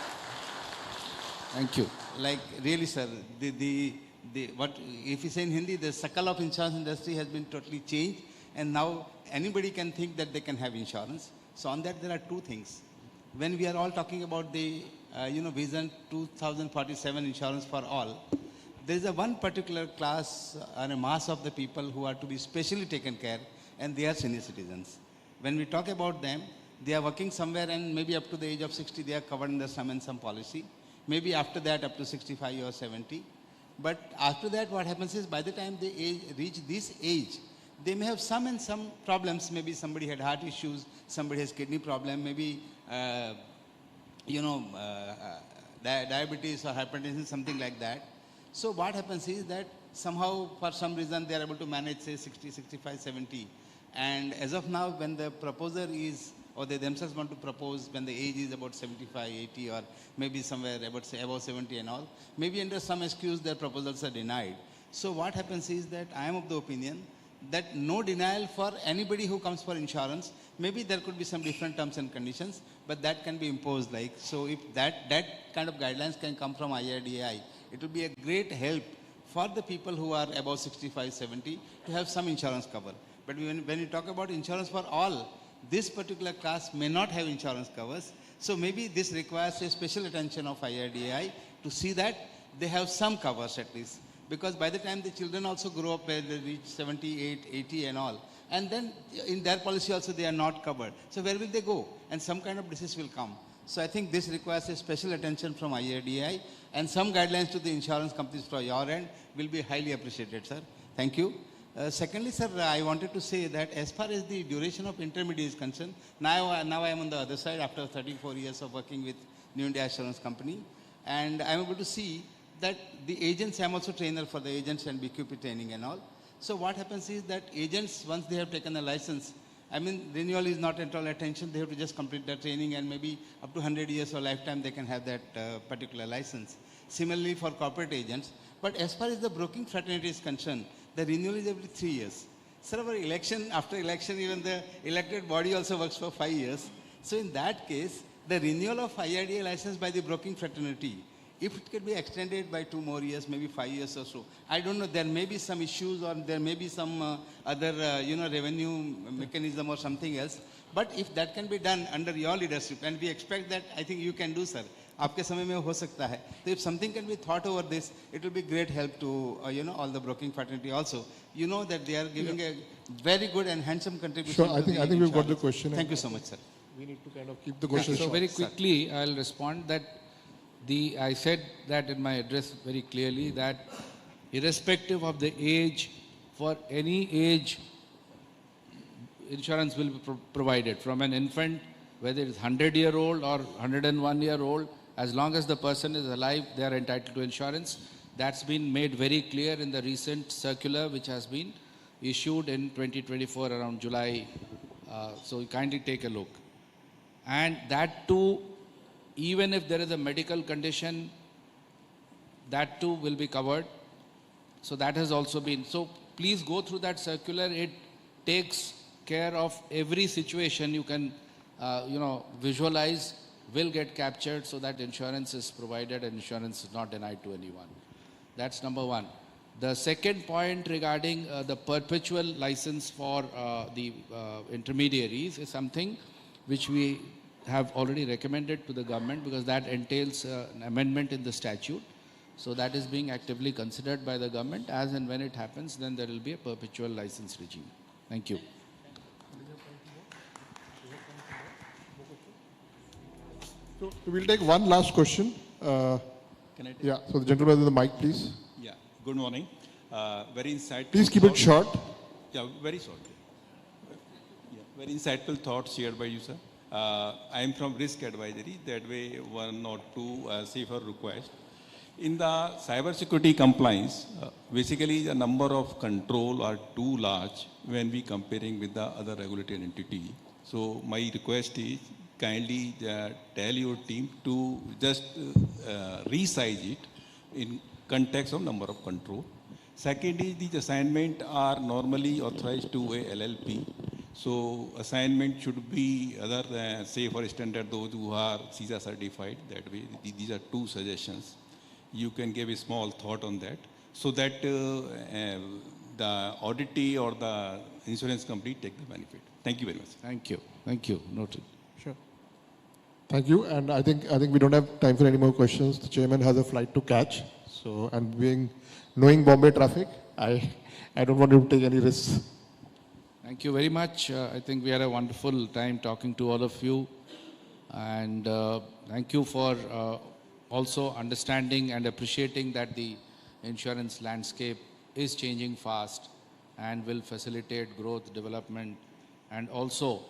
Thank you. Like really, sir, what if you say in Hindi, the circle of insurance industry has been totally changed, and now anybody can think that they can have insurance. So on that, there are two things. When we are all talking about the Vision 2047 insurance for all, there is a one particular class or a mass of the people who are to be specially taken care, and they are senior citizens. When we talk about them, they are working somewhere and maybe up to the age of 60, they are covered in the sum and sum policy. Maybe after that, up to 65 or 70. But after that, what happens is by the time they reach this age, they may have some and some problems. Maybe somebody had heart issues, somebody has kidney problem, maybe, diabetes or hypertension, something like that. So what happens is that somehow, for some reason, they are able to manage, say, 60, 65, 70. And as of now, when the proposer is, or they themselves want to propose when the age is about 75, 80, or maybe somewhere about, say, above 70 and all, maybe under some excuse their proposals are denied. So what happens is that I am of the opinion that no denial for anybody who comes for insurance. Maybe there could be some different terms and conditions, but that can be imposed like. So if that kind of guidelines can come from IRDAI, it will be a great help for the people who are above 65, 70 to have some insurance cover. But when you talk about insurance for all, this particular class may not have insurance covers. So maybe this requires a special attention of IRDAI to see that they have some covers at least. Because by the time the children also grow up, they reach 78, 80 and all. And then in their policy also they are not covered. So where will they go? And some kind of disease will come. So I think this requires a special attention from IRDAI, and some guidelines to the insurance companies from your end will be highly appreciated, sir. Thank you. Secondly, sir, I wanted to say that as far as the duration of intermediate is concerned, now I am on the other side after 34 years of working with New India Assurance Company, and I am able to see that the agents, I am also trainer for the agents and BQP training and all. So what happens is that agents, once they have taken a license, I mean, renewal is not at all attention, they have to just complete their training, and maybe up to 100 years or lifetime they can have that particular license. Similarly for corporate agents. But as far as the broking fraternity is concerned, the renewal is every 3 years. Sir, our election, after election, even the elected body also works for 5 years. So in that case, the renewal of IRDA license by the broking fraternity, if it could be extended by 2 more years, maybe 5 years or so, I don't know, there may be some issues or there may be some other, revenue mechanism or something else. But if that can be done under your leadership, and we expect that, I think you can do, sir. आपके समय में हो सकता है. So if something can be thought over this, it will be great help to all the broking fraternity also. You know that they are giving a very good and handsome contribution. Sure, I think we've got the question. Thank you so much, sir. We need to kind of keep the question So short. very quickly, I'll respond that I said that in my address very clearly that irrespective of the age, for any age, insurance will be provided from an infant, whether it's 100-year-old or 101-year-old. As long as the person is alive, they are entitled to insurance. That's been made very clear in the recent circular which has been issued in 2024 around July. So you kindly take a look. And that too, even if there is a medical condition, that too will be covered. So that has also been. So please go through that circular. It takes care of every situation you can, visualize, will get captured so that insurance is provided and insurance is not denied to anyone. That's number one. The second point regarding the perpetual license for the intermediaries is something which we have already recommended to the government because that entails an amendment in the statute. So that is being actively considered by the government. As and when it happens, then there will be a perpetual license regime. Thank you. So we'll take one last question. Can I take? Yeah, so the gentleman with the mic, please. Yeah, good morning. Very insightful. Please keep it short. Yeah, very short. Yeah, very insightful thoughts shared by you, sir. I am from Risk Advisory. That way, one or two safer requests. In the cybersecurity compliance, basically the number of control are too large when we comparing with the other regulated entity. So my request is kindly tell your team to just resize it in context of number of control. Second is the assignment are normally authorized to a LLP. So assignment should be other than, say for standard, those who are CISA certified. That way, these are two suggestions. You can give a small thought on that, so that the auditee or the insurance company take the benefit. Thank you very much. Thank you. Thank you. Noted. Sure. Thank you. And I think we don't have time for any more questions. The chairman has a flight to catch. So, and knowing Bombay traffic, I don't want to take any risks. Thank you very much. I think we had a wonderful time talking to all of you. And thank you for also understanding and appreciating that the insurance landscape is changing fast and will facilitate growth, development, and also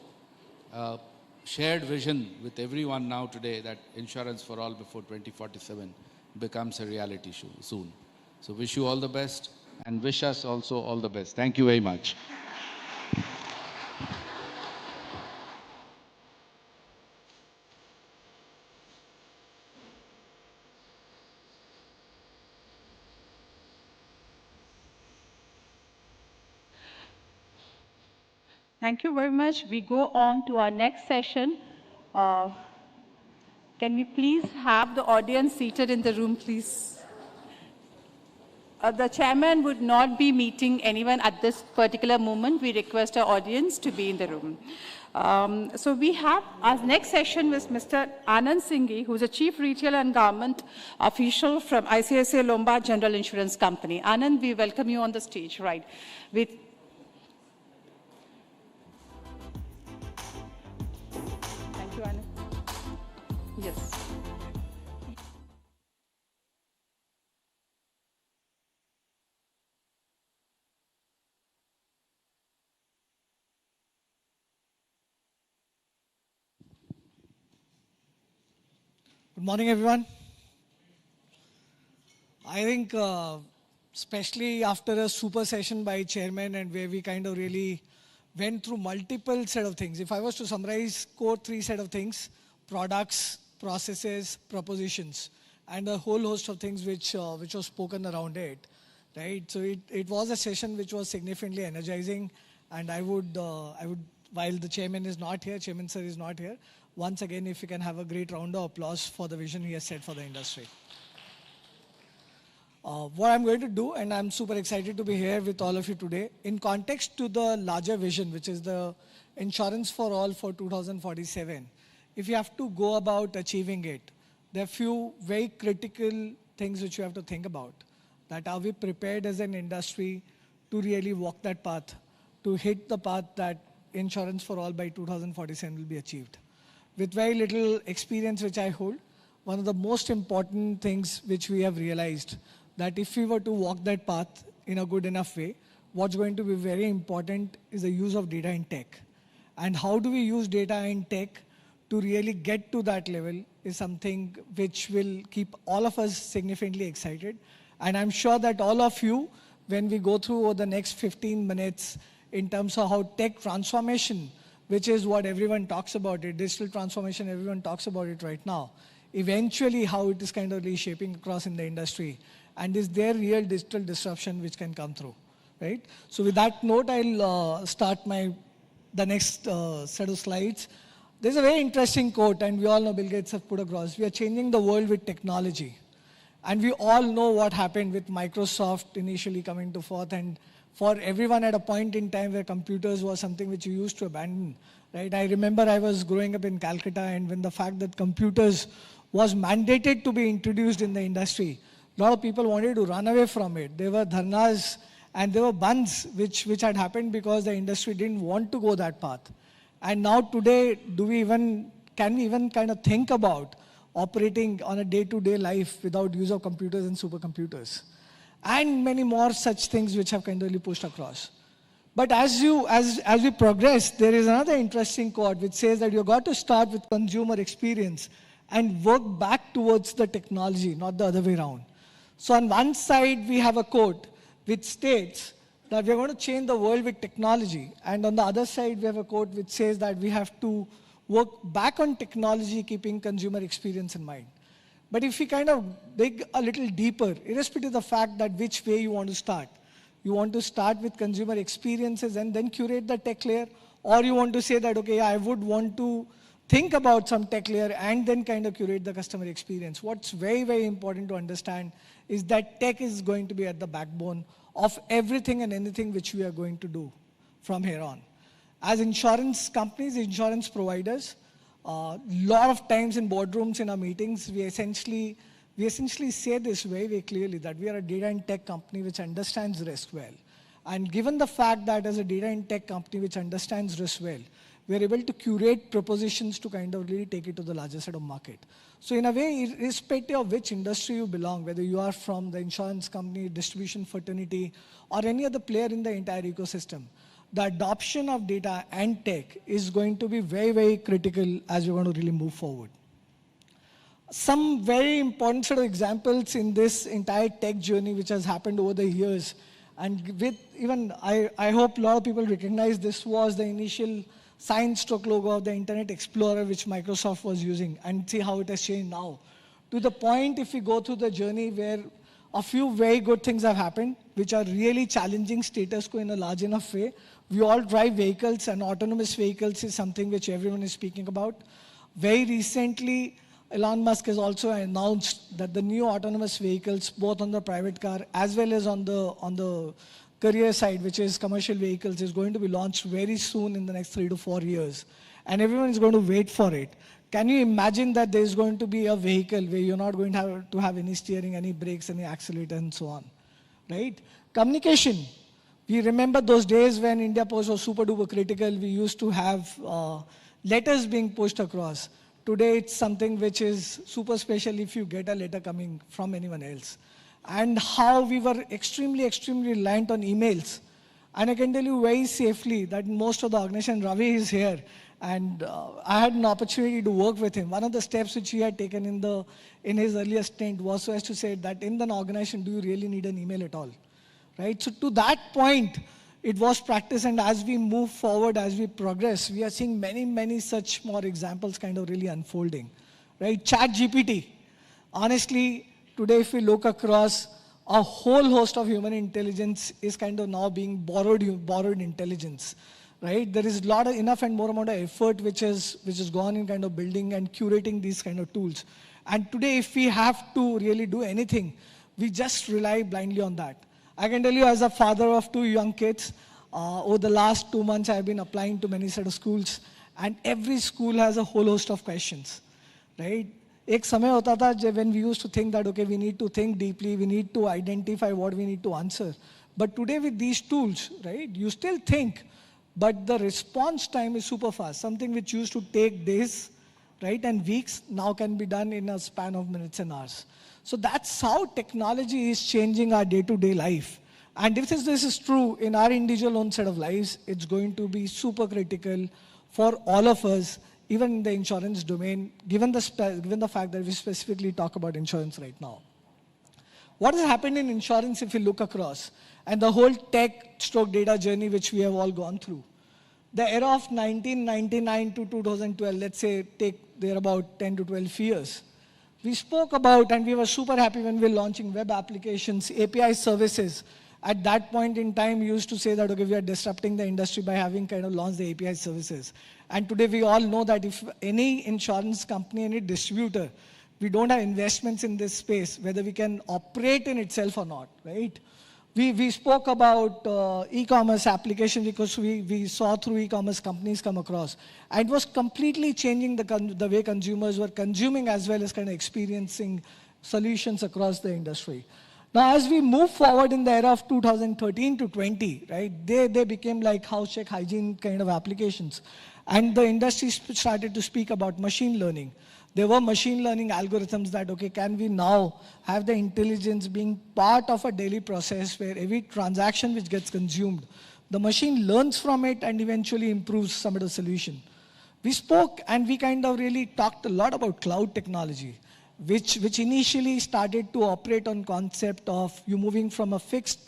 shared vision with everyone now today that insurance for all before 2047 becomes a reality soon. So wish you all the best and wish us also all the best. Thank you very much. Thank you very much. We go on to our next session. Can we please have the audience seated in the room, please? The chairman would not be meeting anyone at this particular moment. We request our audience to be in the room. So we have our next session with Mr. Anand Singhi, who is a Chief Retail and Government Official from ICICI Lombard General Insurance Company. Anand, we welcome you on the stage, right? Thank you, Anand. Yes. Good morning, everyone. I think, especially after a super session by chairman and where we kind of really went through multiple set of things. If I was to summarize core three set of things: products, processes, propositions, and a whole host of things which was spoken around it, right? So it was a session which was significantly energizing, and I would, while the chairman is not here, chairman sir is not here, once again, if you can have a great round of applause for the vision he has set for the industry. What I'm going to do, and I'm super excited to be here with all of you today, in context to the larger vision, which is the insurance for all for 2047. If you have to go about achieving it, there are few very critical things which you have to think about. That are we prepared as an industry to really walk that path, to hit the path that insurance for all by 2047 will be achieved. With very little experience which I hold, one of the most important things which we have realized, that if we were to walk that path in a good enough way, what's going to be very important is the use of data and tech. And how do we use data and tech to really get to that level is something which will keep all of us significantly excited. And I'm sure that all of you, when we go through over the next 15 minutes in terms of how tech transformation, which is what everyone talks about it, digital transformation, everyone talks about it right now, eventually how it is kind of reshaping across in the industry, and is there real digital disruption which can come through, right? So with that note, I'll start the next set of slides. There's a very interesting quote, and we all know Bill Gates have put across: we are changing the world with technology. And we all know what happened with Microsoft initially coming to forth, and for everyone at a point in time where computers was something which you used to abandon, right? I remember I was growing up in Calcutta, and when the fact that computers was mandated to be introduced in the industry, A lot of people wanted to run away from it. There were dharnas and there were bunds which had happened because the industry didn't want to go that path. And now today, can we even kind of think about operating on a day-to-day life without use of computers and supercomputers? And many more such things which have kind of really pushed across. But as we progress, there is another interesting quote which says that you've got to start with consumer experience and work back towards the technology, not the other way around. So on one side, we have a quote which states that we're going to change the world with technology. And on the other side, we have a quote which says that we have to work back on technology, keeping consumer experience in mind. But if we kind of dig a little deeper, irrespective of the fact that which way you want to start, you want to start with consumer experiences and then curate the tech layer, or you want to say that, okay, I would want to think about some tech layer and then kind of curate the customer experience. What's very, very important to understand is that tech is going to be at the backbone of everything and anything which we are going to do from here on. As insurance companies, insurance providers, a lot of times in boardrooms, in our meetings, we essentially say this very, very clearly, that we are a data and tech company which understands risk well. And given the fact that as a data and tech company which understands risk well, we are able to curate propositions to kind of really take it to the larger set of market. So in a way, irrespective of which industry you belong, whether you are from the insurance company, distribution fraternity, or any other player in the entire ecosystem, the adoption of data and tech is going to be very, very critical as we're going to really move forward. Some very important sort of examples in this entire tech journey which has happened over the years, and with even, I hope a lot of people recognize this was the initial sign-stroke logo of the Internet Explorer which Microsoft was using, and see how it has changed now. To the point, if we go through the journey where a few very good things have happened, which are really challenging status quo in a large enough way. We all drive vehicles, and autonomous vehicles is something which everyone is speaking about. Very recently, Elon Musk has also announced that the new autonomous vehicles, both on the private car as well as on the career side, which is commercial vehicles, is going to be launched very soon in the next 3 to 4 years. And everyone is going to wait for it. Can you imagine that there is going to be a vehicle where you're not going to have any steering, any brakes, any accelerator, and so on, right? Communication. We remember those days when India Post was super duper critical. We used to have letters being pushed across. Today, it's something which is super special if you get a letter coming from anyone else. And how we were extremely, extremely reliant on emails. And I can tell you very safely that most of the organization, Ravi is here, and I had an opportunity to work with him. One of the steps which he had taken in his earlier stint was so as to say that in the organization, do you really need an email at all? Right? So to that point, it was practice, and as we move forward, as we progress, we are seeing many, many such more examples kind of really unfolding. Right? ChatGPT. Honestly, today if we look across, a whole host of human intelligence is kind of now being borrowed intelligence. Right? There is enough and more amount of effort which has gone in kind of building and curating these kind of tools. And today, if we have to really do anything, we just rely blindly on that. I can tell you, as a father of 2 young kids, over the last 2 months, I've been applying to many set of schools, and every school has a whole host of questions, right? Ek samay hota tha when we used to think that, okay, we need to think deeply, we need to identify what we need to answer. But today with these tools, right, you still think, but the response time is super fast. Something which used to take days, right, and weeks, now can be done in a span of minutes and hours. So that's how technology is changing our day-to-day life. And if this is true in our individual own set of lives, it's going to be super critical for all of us, even in the insurance domain, given the fact that we specifically talk about insurance right now. What has happened in insurance if you look across, and the whole tech/data journey which we have all gone through? The era of 1999 to 2012, let's say, take there about 10 to 12 years. We spoke about, and we were super happy when we were launching web applications, API services. At that point in time, we used to say that, okay, we are disrupting the industry by having kind of launched the API services. And today we all know that if any insurance company, any distributor, we don't have investments in this space, whether we can operate in itself or not, right? We spoke about e-commerce application because we saw through e-commerce companies come across. And it was completely changing the way consumers were consuming as well as kind of experiencing solutions across the industry. Now, as we move forward in the era of 2013 to 20, right, they became like house check hygiene kind of applications. And the industry started to speak about machine learning. There were machine learning algorithms that, okay, can we now have the intelligence being part of a daily process where every transaction which gets consumed, the machine learns from it and eventually improves some of the solution. We spoke and we kind of really talked a lot about cloud technology, which initially started to operate on concept of you moving from a fixed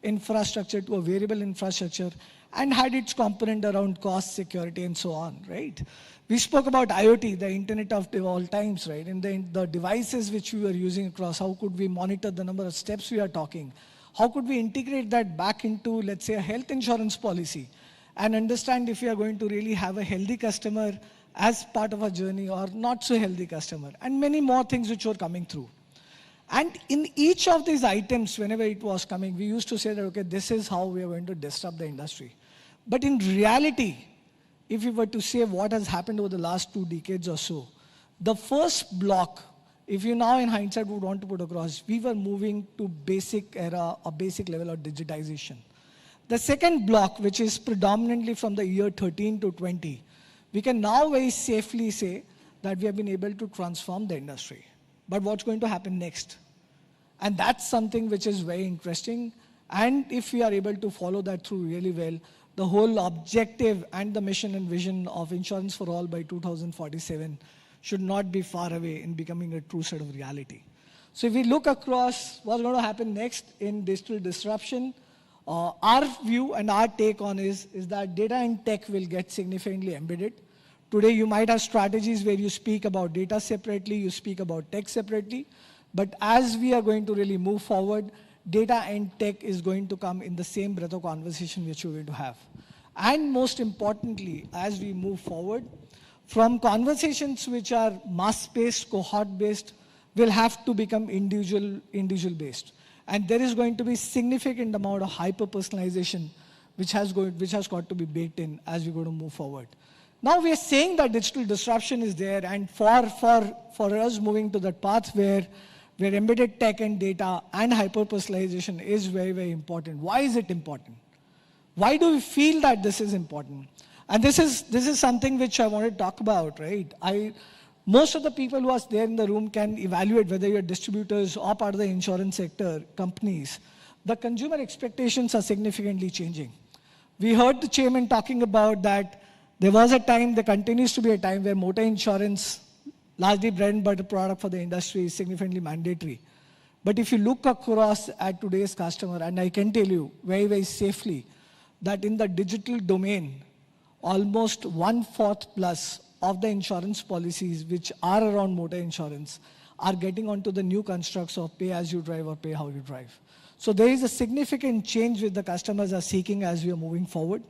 infrastructure to a variable infrastructure and had its component around cost, security, and so on, right? We spoke about IoT, the Internet of all times, right? And the devices which we were using across, how could we monitor the number of steps we are talking? How could we integrate that back into, let's say, a health insurance policy and understand if we are going to really have a healthy customer as part of our journey or not so healthy customer, and many more things which were coming through. And in each of these items, whenever it was coming, we used to say that, okay, this is how we are going to disrupt the industry. But in reality, if we were to say what has happened over the last 2 decades or so, the first block, if you now in hindsight would want to put across, we were moving to basic era or basic level of digitization. The second block, which is predominantly from the year 13 to 20, we can now very safely say that we have been able to transform the industry. But what's going to happen next? And that's something which is very interesting. And if we are able to follow that through really well, the whole objective and the mission and vision of insurance for all by 2047 should not be far away in becoming a true set of reality. So if we look across what's going to happen next in digital disruption, our view and our take on is that data and tech will get significantly embedded. Today you might have strategies where you speak about data separately, you speak about tech separately, but as we are going to really move forward, data and tech is going to come in the same breath of conversation which we're going to have. And most importantly, as we move forward, from conversations which are mass-based, cohort-based, will have to become individual-based. And there is going to be significant amount of hyper-personalization which has got to be baked in as we go to move forward. Now we are saying that digital disruption is there, and for us moving to that path where embedded tech and data and hyper-personalization is very, very important. Why is it important? Why do we feel that this is important? And this is something which I want to talk about, right? Most of the people who are there in the room can evaluate whether you're distributors or part of the insurance sector, companies. The consumer expectations are significantly changing. We heard the chairman talking about that there was a time, there continues to be a time where motor insurance, largely bread and butter product for the industry, is significantly mandatory. But if you look across at today's customer, and I can tell you very, very safely that in the digital domain, almost 1/4 plus of the insurance policies which are around motor insurance are getting onto the new constructs of pay as you drive or pay how you drive. So there is a significant change which the customers are seeking as we are moving forward.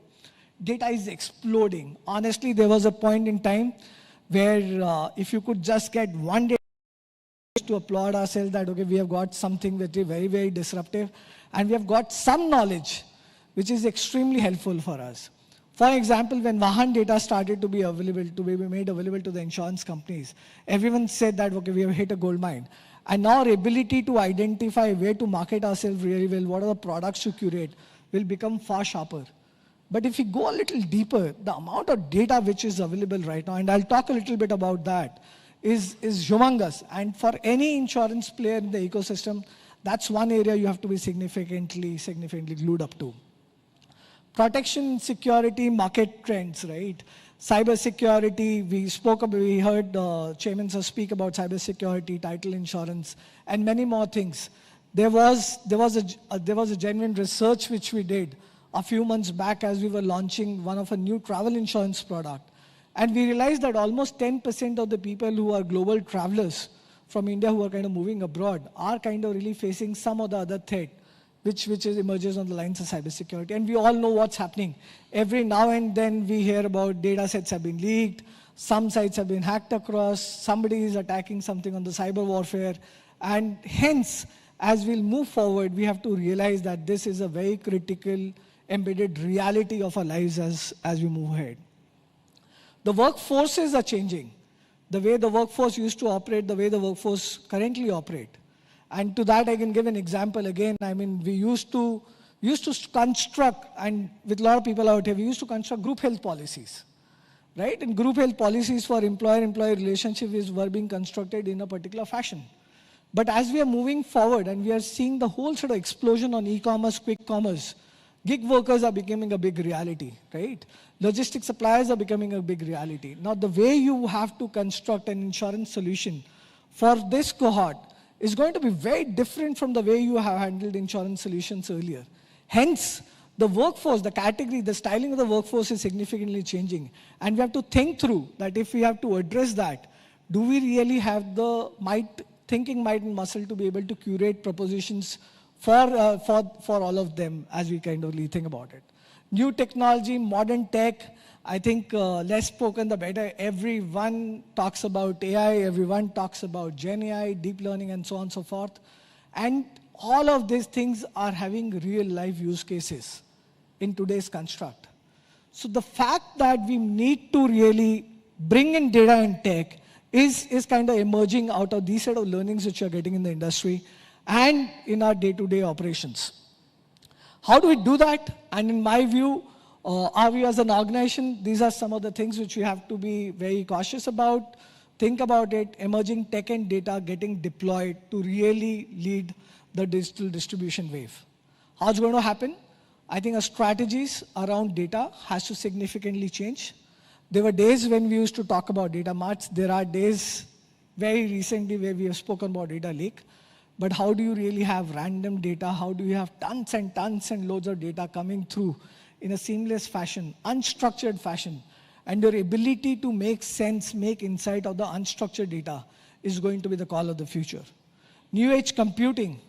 Data is exploding. Honestly, there was a point in time where if you could just get one data to applaud ourselves that, okay, we have got something that is very, very disruptive, and we have got some knowledge which is extremely helpful for us. For example, when Vahan data started to be made available to the insurance companies, everyone said that, okay, we have hit a gold mine. And now our ability to identify where to market ourselves really well, what are the products to curate, will become far sharper. But if we go a little deeper, the amount of data which is available right now, and I'll talk a little bit about that, is humongous. And for any insurance player in the ecosystem, that's one area you have to be significantly glued up to. Protection, security, market trends, right? Cyber security, we heard Chairman sir speak about cyber security, title insurance, and many more things. There was a genuine research which we did a few months back as we were launching one of a new travel insurance product. And we realized that almost 10% of the people who are global travelers from India who are kind of moving abroad are kind of really facing some or the other threat, which emerges on the lines of cybersecurity. And we all know what's happening. Every now and then we hear about data sets have been leaked, some sites have been hacked across, somebody is attacking something on the cyber warfare. And hence, as we'll move forward, we have to realize that this is a very critical embedded reality of our lives as we move ahead. The workforces are changing. the way the workforce used to operate, the way the workforce currently operate. And to that, I can give an example again. I mean, we used to construct, and with a lot of people out here, we used to construct group health policies, right? And group health policies for employer-employee relationships were being constructed in a particular fashion. But as we are moving forward and we are seeing the whole sort of explosion on e-commerce, quick commerce, gig workers are becoming a big reality, right? Logistics suppliers are becoming a big reality. Now, the way you have to construct an insurance solution for this cohort is going to be very different from the way you have handled insurance solutions earlier. Hence, the workforce, the category, the styling of the workforce is significantly changing. And we have to think through that if we have to address that, do we really have the thinking might and muscle to be able to curate propositions for all of them as we kind of really think about it. New technology, modern tech, I think less spoken the better. Everyone talks about AI, everyone talks about Gen AI, deep learning, and so on and so forth. And all of these things are having real life use cases in today's construct. So the fact that we need to really bring in data and tech is kind of emerging out of these set of learnings which are getting in the industry and in our day-to-day operations. How do we do that? And in my view, are we as an organization, these are some of the things which we have to be very cautious about, think about it, emerging tech and data getting deployed to really lead the digital distribution wave. How's it going to happen? I think our strategies around data has to significantly change. There were days when we used to talk about data marts. There are days very recently where we have spoken about data lake. But how do you really have random data? How do you have tons and loads of data coming through in a seamless fashion, unstructured fashion? And your ability to make sense, make insight of the unstructured data is going to be the call of the future. New age computing,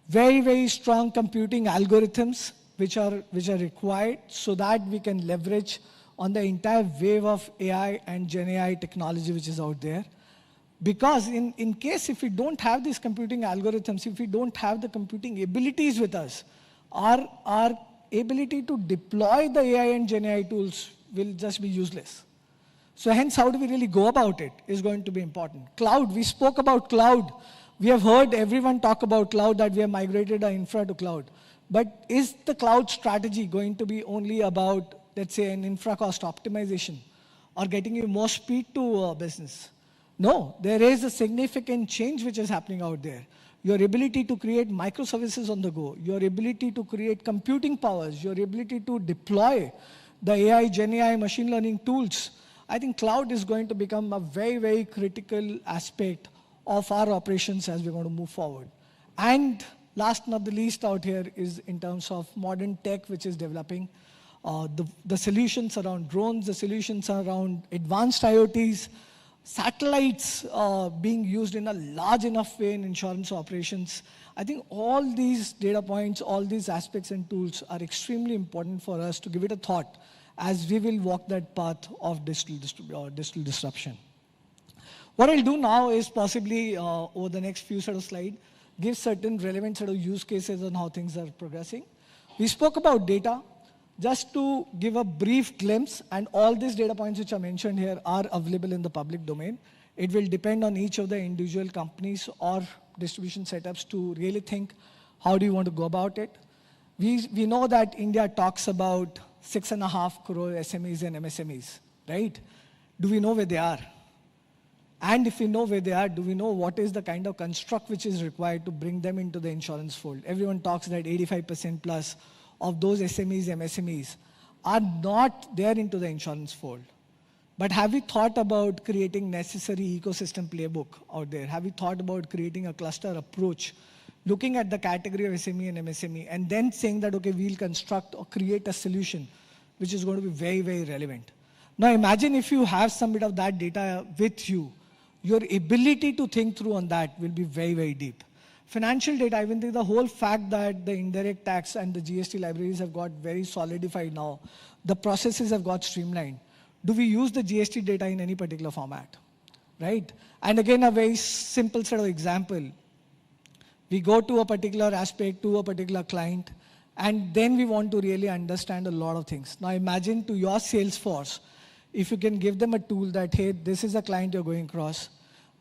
very, very strong computing algorithms which are required so that we can leverage on the entire wave of AI and Gen AI technology which is out there. Because in case if we don't have these computing algorithms, if we don't have the computing abilities with us, our ability to deploy the AI and Gen AI tools will just be useless. So hence, how do we really go about it is going to be important. Cloud, we spoke about cloud. We have heard everyone talk about cloud, that we have migrated our infra to cloud. But is the cloud strategy going to be only about, let's say, an infra cost optimization or getting you more speed to business? No, there is a significant change which is happening out there. Your ability to create microservices on the go, your ability to create computing powers, your ability to deploy the AI, Gen AI, machine learning tools. I think cloud is going to become a very, very critical aspect of our operations as we're going to move forward. And last not the least out here is in terms of modern tech which is developing. The solutions around drones, the solutions around advanced IoTs, satellites being used in a large enough way in insurance operations. I think all these data points, all these aspects and tools are extremely important for us to give it a thought as we will walk that path of digital disruption. What I'll do now is possibly over the next few sort of slides, give certain relevant sort of use cases on how things are progressing. We spoke about data. Just to give a brief glimpse, and all these data points which are mentioned here are available in the public domain. It will depend on each of the individual companies or distribution setups to really think, how do you want to go about it? We know that India talks about 6.5 crore SMEs and MSMEs, right? Do we know where they are? And if we know where they are, do we know what is the kind of construct which is required to bring them into the insurance fold? Everyone talks that 85% plus of those SMEs, MSMEs are not there into the insurance fold. But have we thought about creating necessary ecosystem playbook out there? Have we thought about creating a cluster approach, looking at the category of SME and MSME, and then saying that, okay, we'll construct or create a solution which is going to be very, very relevant. Now imagine if you have some bit of that data with you, your ability to think through on that will be very, very deep. Financial data, I even think the whole fact that the indirect tax and the GST libraries have got very solidified now, the processes have got streamlined. Do we use the GST data in any particular format, right? And again, a very simple sort of example. We go to a particular aspect, to a particular client, and then we want to really understand a lot of things. Now imagine to your sales force, if you can give them a tool that, hey, this is a client you're going across,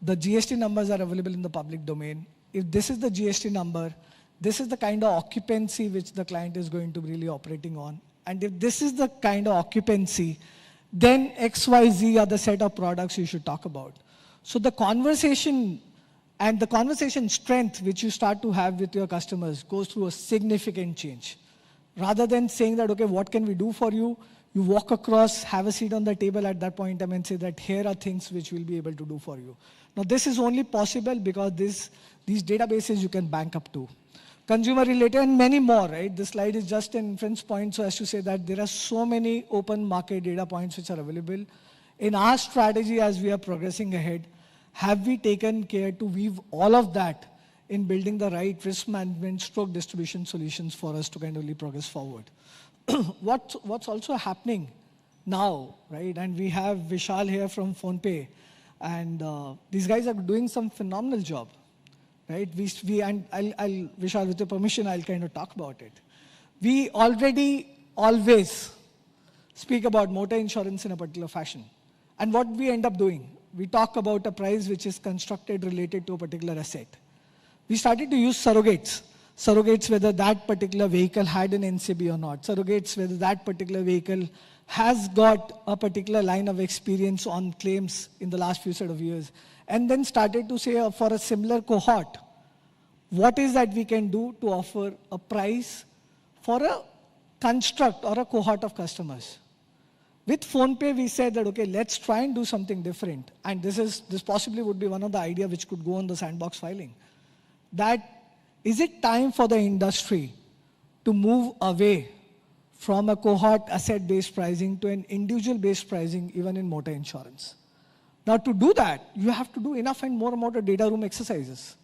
the GST numbers are available in the public domain. If this is the GST number, this is the kind of occupancy which the client is going to be really operating on. And if this is the kind of occupancy, then XYZ are the set of products you should talk about. So the conversation and the conversation strength which you start to have with your customers goes through a significant change. Rather than saying that, okay, what can we do for you? You walk across, have a seat on the table at that point in time and say that here are things which we'll be able to do for you. Now this is only possible because these databases you can bank up to. Consumer related and many more, right? This slide is just an inference point so as to say that there are so many open market data points which are available. In our strategy as we are progressing ahead, have we taken care to weave all of that in building the right risk management stroke distribution solutions for us to kind of really progress forward? What's also happening now, right? And we have Vishal here from PhonePe, and these guys are doing some phenomenal job, right? Vishal, with your permission, I'll kind of talk about it. We already always speak about motor insurance in a particular fashion. And what we end up doing, we talk about a price which is constructed related to a particular asset. We started to use surrogates. Surrogates whether that particular vehicle had an NCB or not. Surrogates whether that particular vehicle has got a particular line of experience on claims in the last few set of years. And then started to say for a similar cohort, what is that we can do to offer a price for a construct or a cohort of customers. With PhonePe, we said that, okay, let's try and do something different. And this possibly would be one of the ideas which could go on the sandbox filing. That is it time for the industry to move away from a cohort asset-based pricing to an individual-based pricing even in motor insurance? Now to do that, you have to do enough and more amount of data room exercises.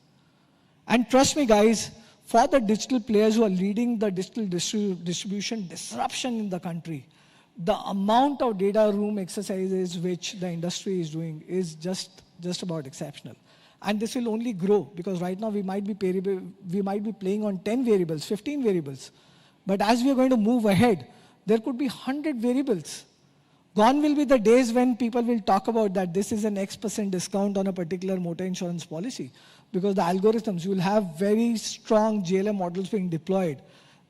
And trust me guys, for the digital players who are leading the digital distribution disruption in the country, the amount of data room exercises which the industry is doing is just about exceptional. And this will only grow because right now we might be playing on 10 variables, 15 variables. But as we are going to move ahead, there could be 100 variables. Gone will be the days when people will talk about that this is an X% discount on a particular motor insurance policy. Because the algorithms, you will have very strong JLM models being deployed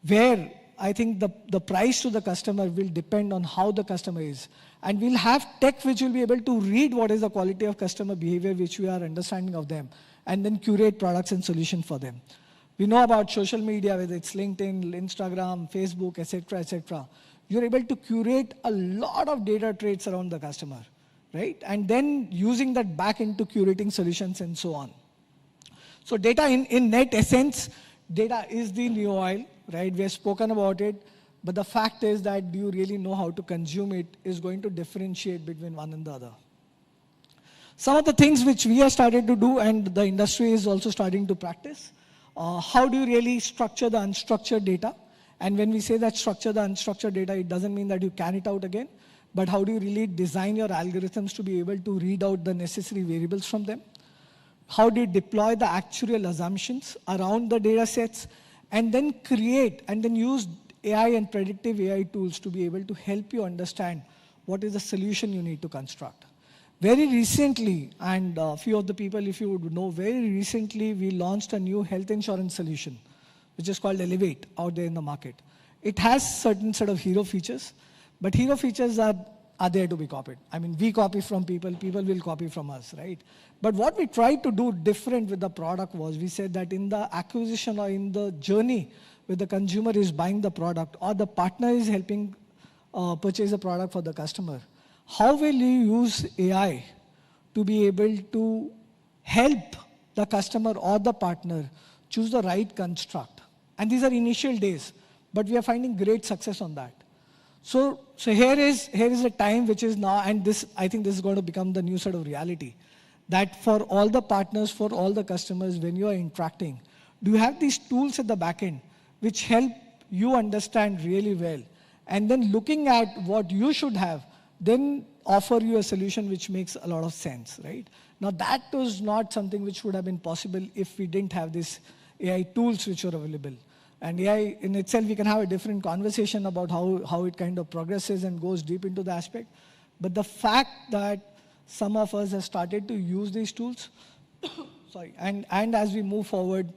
where I think the price to the customer will depend on how the customer is. And we'll have tech which will be able to read what is the quality of customer behavior which we are understanding of them and then curate products and solutions for them. We know about social media, whether it's LinkedIn, Instagram, Facebook, etc., etc. You're able to curate a lot of data traits around the customer, right? And then using that back into curating solutions and so on. So data in net essence, data is the new oil, right? We have spoken about it, but the fact is that do you really know how to consume it is going to differentiate between one and the other. Some of the things which we have started to do and the industry is also starting to practice, how do you really structure the unstructured data? And when we say that structure the unstructured data, it doesn't mean that you can it out again, but how do you really design your algorithms to be able to read out the necessary variables from them? How do you deploy the actuarial assumptions around the data sets and then create and then use AI and predictive AI tools to be able to help you understand what is the solution you need to construct. Very recently, and a few of the people, if you would know, very recently we launched a new health insurance solution, which is called Elevate out there in the market. It has certain set of hero features, but hero features are there to be copied. I mean, we copy from people, people will copy from us, right? But what we tried to do different with the product was, we said that in the acquisition or in the journey where the consumer is buying the product or the partner is helping purchase a product for the customer, how will you use AI to be able to help the customer or the partner choose the right construct? And these are initial days, but we are finding great success on that. So here is a time which is now, and this, I think this is going to become the new sort of reality, that for all the partners, for all the customers, when you are interacting, do you have these tools at the back end which help you understand really well, and then looking at what you should have, then offer you a solution which makes a lot of sense, right? Now that was not something which would have been possible if we didn't have these AI tools which are available. And AI in itself, we can have a different conversation about how it kind of progresses and goes deep into the aspect. But the fact that some of us have started to use these tools, sorry, and as we move forward,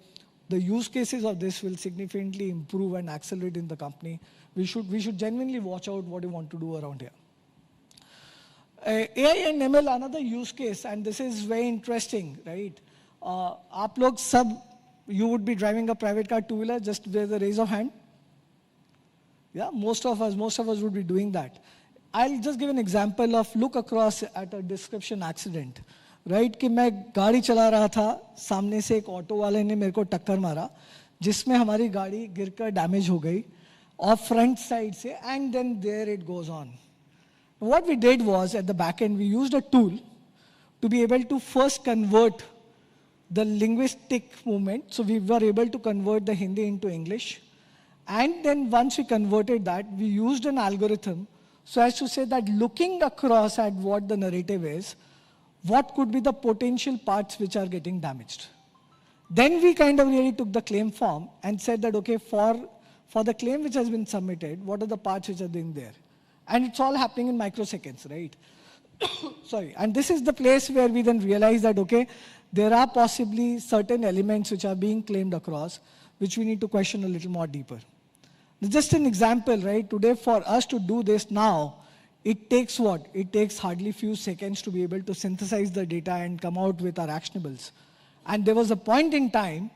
the use cases of this will significantly improve and accelerate in the company. We should genuinely watch out what we want to do around here. AI and ML, another use case, and this is very interesting, right? आप लोग सब, you would be driving a private car two-wheeler, just with a raise of hand. Yeah, most of us would be doing that. I'll just give an example of look across at a description accident. Right, कि मैं गाड़ी चला रहा था, सामने से एक auto वाले ने मेरे को टक्कर मारा, जिसमें हमारी गाड़ी गिरकर डैमेज हो गई, और फ्रंट साइड से, and then there it goes on. What we did was, at the back end, we used a tool to be able to first convert the linguistic movement. So we were able to convert the Hindi into English. And then once we converted that, we used an algorithm so as to say that looking across at what the narrative is, what could be the potential parts which are getting damaged. Then we kind of really took the claim form and said that, okay, for the claim which has been submitted, what are the parts which are being there? And it's all happening in microseconds, right? Sorry, and this is the place where we then realize that, okay, there are possibly certain elements which are being claimed across, which we need to question a little more deeper. Just an example, right? Today, for us to do this now, it takes what? It takes hardly few seconds to be able to synthesize the data and come out with our actionables. And there was a point in time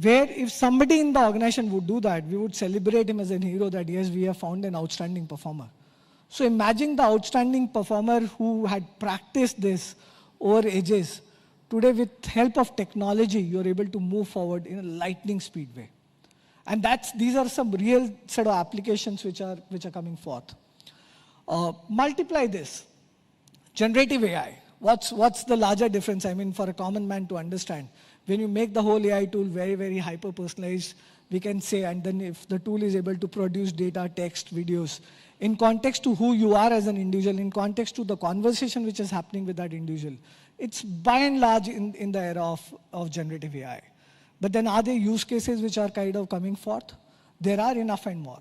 where if somebody in the organization would do that, we would celebrate him as a hero that, yes, we have found an outstanding performer. So imagine the outstanding performer who had practiced this over ages. Today, with help of technology, you're able to move forward in a lightning speed way. And these are some real set of applications which are coming forth. Multiply this. Generative AI. What's the larger difference? I mean, for a common man to understand. When you make the whole AI tool very, very hyper-personalized, we can say, and then if the tool is able to produce data, text, videos, in context to who you are as an individual, in context to the conversation which is happening with that individual, it's by and large in the era of generative AI. But then are there use cases which are kind of coming forth? There are enough and more.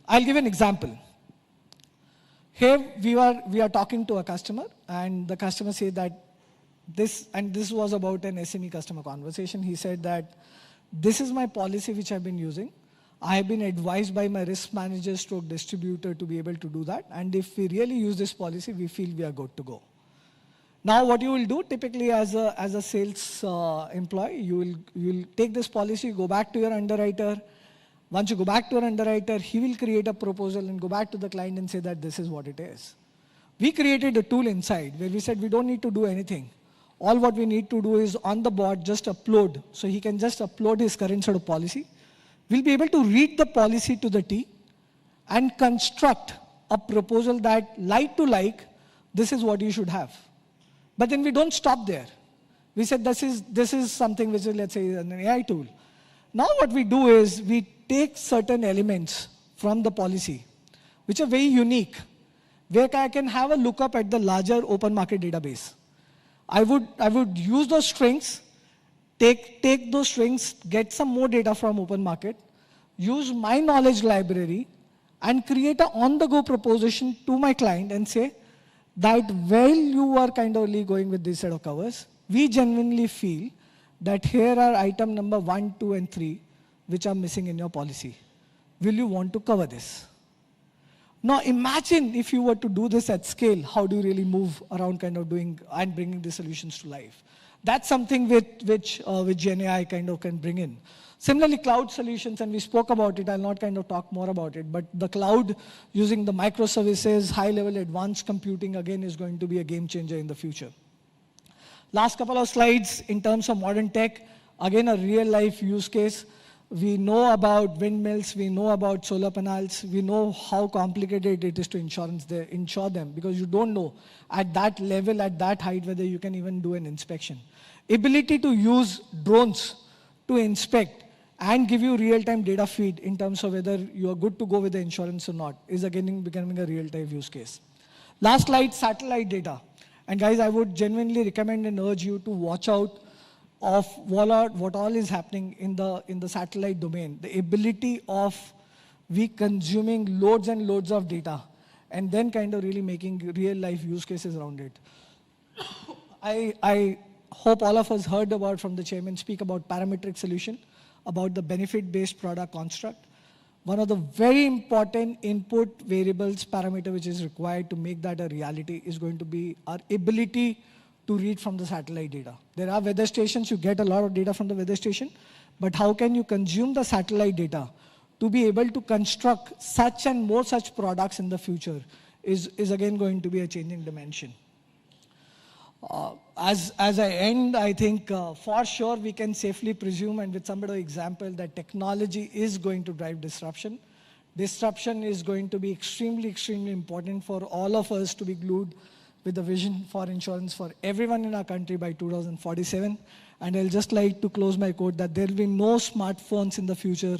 I'll give an example. Here we are talking to a customer, and the customer said that this was about an SME customer conversation. He said that this is my policy which I've been using. I have been advised by my risk manager stroke distributor to be able to do that. And if we really use this policy, we feel we are good to go. Now what you will do typically as a sales employee, you will take this policy, go back to your underwriter. Once you go back to your underwriter, he will create a proposal and go back to the client and say that this is what it is. We created a tool inside where we said we don't need to do anything. All what we need to do is on the board just upload. So he can just upload his current sort of policy. We'll be able to read the policy to the T and construct a proposal that like to like, this is what you should have. But then we don't stop there. We said this is something which is, let's say, an AI tool. Now what we do is we take certain elements from the policy, which are very unique, where I can have a lookup at the larger open market database. I would use those strings, take those strings, get some more data from open market, use my knowledge library, and create an on-the-go proposition to my client and say that while you are kind of going with this set of covers, we genuinely feel that here are item number 1, 2, and 3, which are missing in your policy. Will you want to cover this? Now imagine if you were to do this at scale, how do you really move around kind of doing and bringing the solutions to life? That's something which GenAI kind of can bring in. Similarly, cloud solutions, and we spoke about it, I'll not kind of talk more about it, but the cloud using the microservices, high-level advanced computing, again, is going to be a game changer in the future. Last couple of slides in terms of modern tech, again, a real-life use case. We know about windmills, we know about solar panels, we know how complicated it is to insure them, because you don't know at that level, at that height, whether you can even do an inspection. Ability to use drones to inspect and give you real-time data feed in terms of whether you are good to go with the insurance or not is again becoming a real-time use case. Last slide, satellite data. And guys, I would genuinely recommend and urge you to watch out of what all is happening in the satellite domain. The ability of we consuming loads and loads of data and then kind of really making real life use cases around it. I hope all of us heard about from the chairman speak about parametric solution, about the benefit-based product construct. One of the very important input variables parameter which is required to make that a reality is going to be our ability to read from the satellite data. There are weather stations, you get a lot of data from the weather station, but how can you consume the satellite data to be able to construct such and more such products in the future is again going to be a changing dimension. As I end, I think for sure we can safely presume, and with somebody's example, that technology is going to drive disruption. Disruption is going to be extremely, extremely important for all of us to be glued with the vision for insurance for everyone in our country by 2047. And I'll just like to close my quote that there will be no smartphones in the future,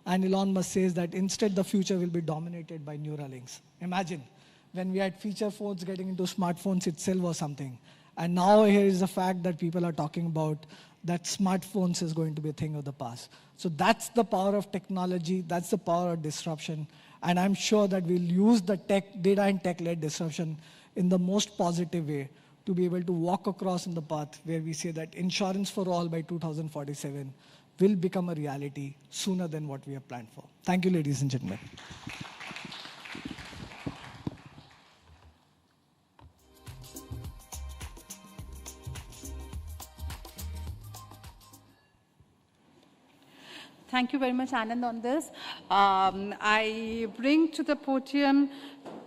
and Elon Musk says that instead the future will be dominated by neural links. Imagine when we had feature phones getting into smartphones itself or something. And now here is the fact that people are talking about that smartphones is going to be a thing of the past. So that's the power of technology, that's the power of disruption. And I'm sure that we'll use the data and tech-led disruption in the most positive way to be able to walk across in the path where we say that insurance for all by 2047 will become a reality sooner than what we have planned for. Thank you, ladies and gentlemen. Thank you very much, Anand, on this. I bring to the podium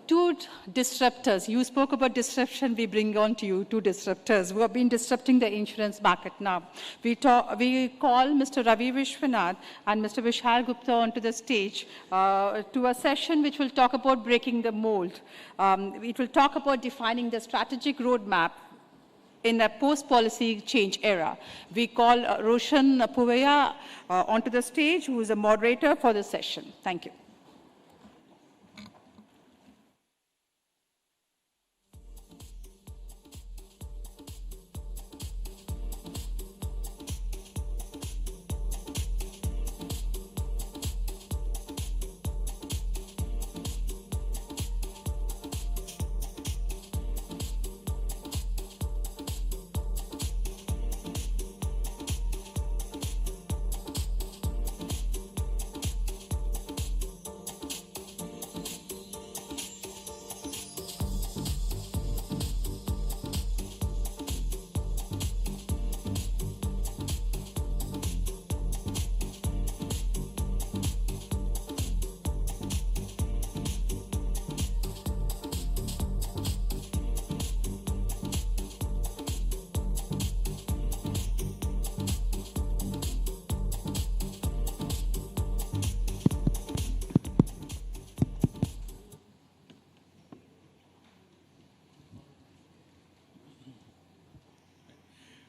two disruptors. You spoke about disruption. We bring on to you two disruptors who have been disrupting the insurance market now. We call Mr. Ravi Vishwanath and Mr. Vishal Gupta onto the stage to a session which will talk about breaking the mold. It will talk about defining the strategic roadmap in a post-policy change era. We call Roshan Puveya onto the stage, who is a moderator for the session. Thank you.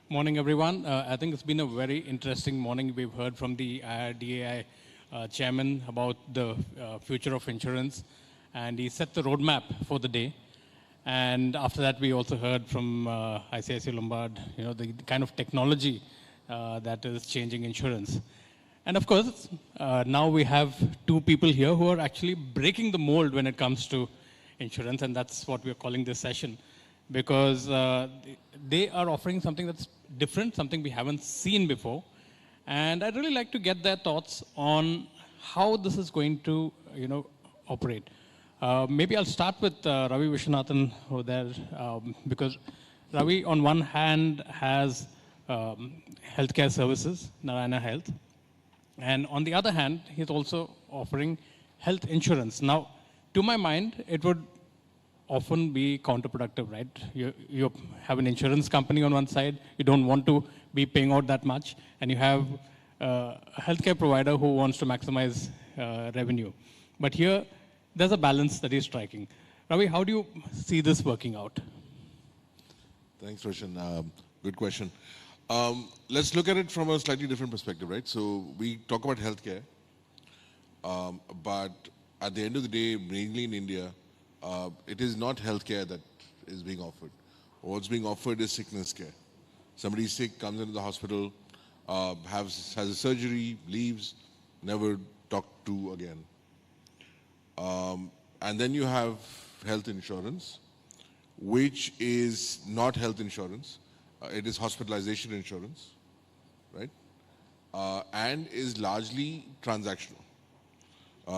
Morning, everyone. I think it's been a very interesting morning. We've heard from the IRDAI chairman about the future of insurance, and he set the roadmap for the day. And after that, we also heard from ICICI Lombard, the kind of technology that is changing insurance. And of course, now we have two people here who are actually breaking the mold when it comes to insurance, and that's what we're calling this session, because they are offering something that's different, something we haven't seen before. And I'd really like to get their thoughts on how this is going to, operate. Maybe I'll start with Ravi Vishwanathan over there, because Ravi, on one hand, has healthcare services, Narayana Health, and on the other hand, he's also offering health insurance. Now, to my mind, it would often be counterproductive, right? You have an insurance company on one side, you don't want to be paying out that much, and you have a healthcare provider who wants to maximize revenue. But here, there's a balance that is striking. Ravi, how do you see this working out? Thanks, Roshan. Good question. Let's look at it from a slightly different perspective, right? So we talk about healthcare, but at the end of the day, mainly in India, it is not healthcare that is being offered. What's being offered is sickness care. Somebody's sick, comes into the hospital, has a surgery, leaves, never talked to again. And then you have health insurance, which is not health insurance. It is hospitalization insurance, right? And is largely transactional.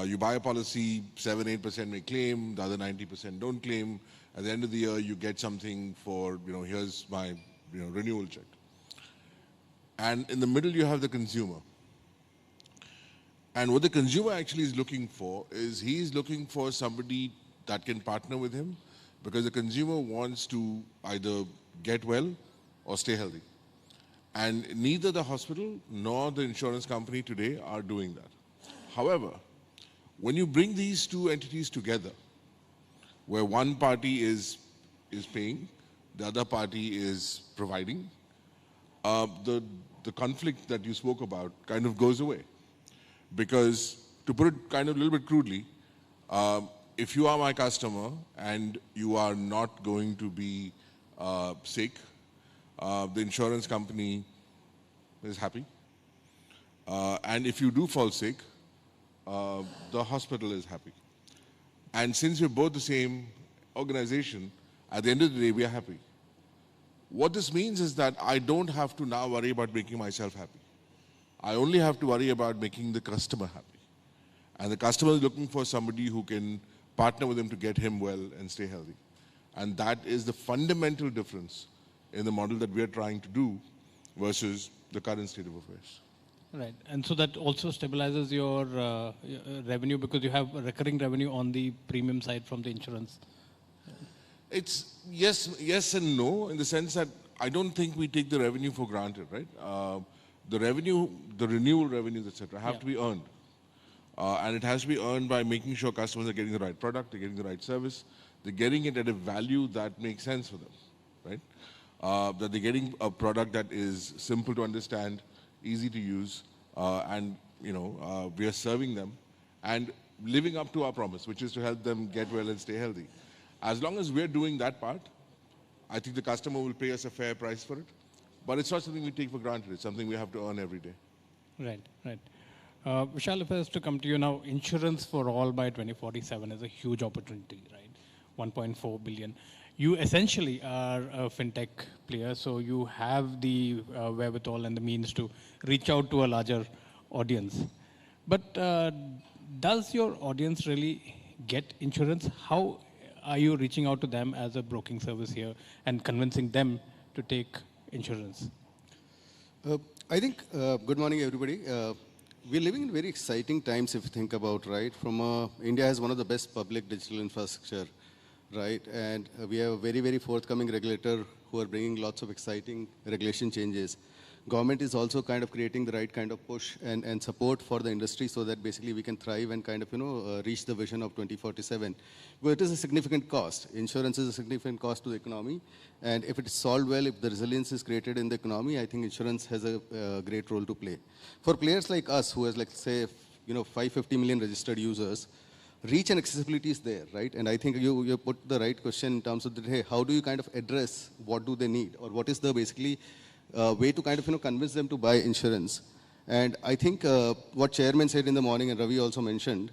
You buy a policy, 7-8% may claim, the other 90% don't claim. At the end of the year, you get something for, here's my renewal check. And in the middle, you have the consumer. And what the consumer actually is looking for is he's looking for somebody that can partner with him, because the consumer wants to either get well or stay healthy. And neither the hospital nor the insurance company today are doing that. However, when you bring these two entities together, where one party is paying, the other party is providing, the conflict that you spoke about kind of goes away. Because, to put it kind of a little bit crudely, if you are my customer and you are not going to be sick, the insurance company is happy. And if you do fall sick, the hospital is happy. And since we're both the same organization, at the end of the day, we are happy. What this means is that I don't have to now worry about making myself happy. I only have to worry about making the customer happy. And the customer is looking for somebody who can partner with him to get him well and stay healthy. And that is the fundamental difference in the model that we are trying to do versus the current state of affairs. Right, and so that also stabilizes your revenue, because you have recurring revenue on the premium side from the insurance. It's yes and no, in the sense that I don't think we take the revenue for granted, right? The revenue, the renewal revenues, etc., have to be earned. And it has to be earned by making sure customers are getting the right product, they're getting the right service, they're getting it at a value that makes sense for them, right? That they're getting a product that is simple to understand, easy to use, and we are serving them and living up to our promise, which is to help them get well and stay healthy. As long as we're doing that part, I think the customer will pay us a fair price for it. But it's not something we take for granted. It's something we have to earn every day. Right, right. Vishal, if I was to come to you now, insurance for all by 2047 is a huge opportunity, right? 1.4 billion. You essentially are a fintech player, so you have the wherewithal and the means to reach out to a larger audience. But does your audience really get insurance? How are you reaching out to them as a broking service here and convincing them to take insurance? I think, good morning everybody. We're living in very exciting times if you think about, right? India has one of the best public digital infrastructure, right? And we have a very, very forthcoming regulator who are bringing lots of exciting regulation changes. Government is also kind of creating the right kind of push and support for the industry so that basically we can thrive and kind of, reach the vision of 2047. But it is a significant cost. Insurance is a significant cost to the economy. And if it is solved well, if the resilience is created in the economy, I think insurance has a great role to play. For players like us, who has, like, say, 550 million registered users, reach and accessibility is there, right? And I think you put the right question in terms of that, hey, how do you kind of address what do they need? Or what is the basically way to kind of convince them to buy insurance? And I think what Chairman said in the morning and Ravi also mentioned,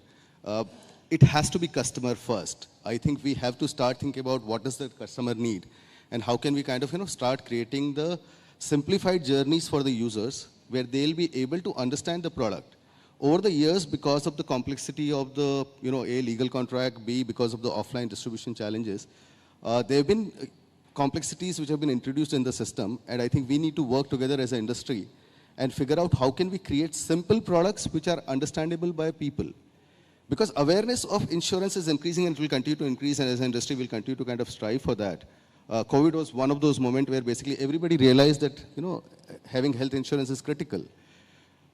it has to be customer first. I think we have to start thinking about what does the customer need and how can we kind of start creating the simplified journeys for the users where they'll be able to understand the product. Over the years, because of the complexity of the A, legal contract, B, because of the offline distribution challenges, there have been complexities which have been introduced in the system, and I think we need to work together as an industry and figure out how can we create simple products which are understandable by people. Because awareness of insurance is increasing and it will continue to increase, and as an industry we'll continue to kind of strive for that. COVID was one of those moments where basically everybody realized that having health insurance is critical.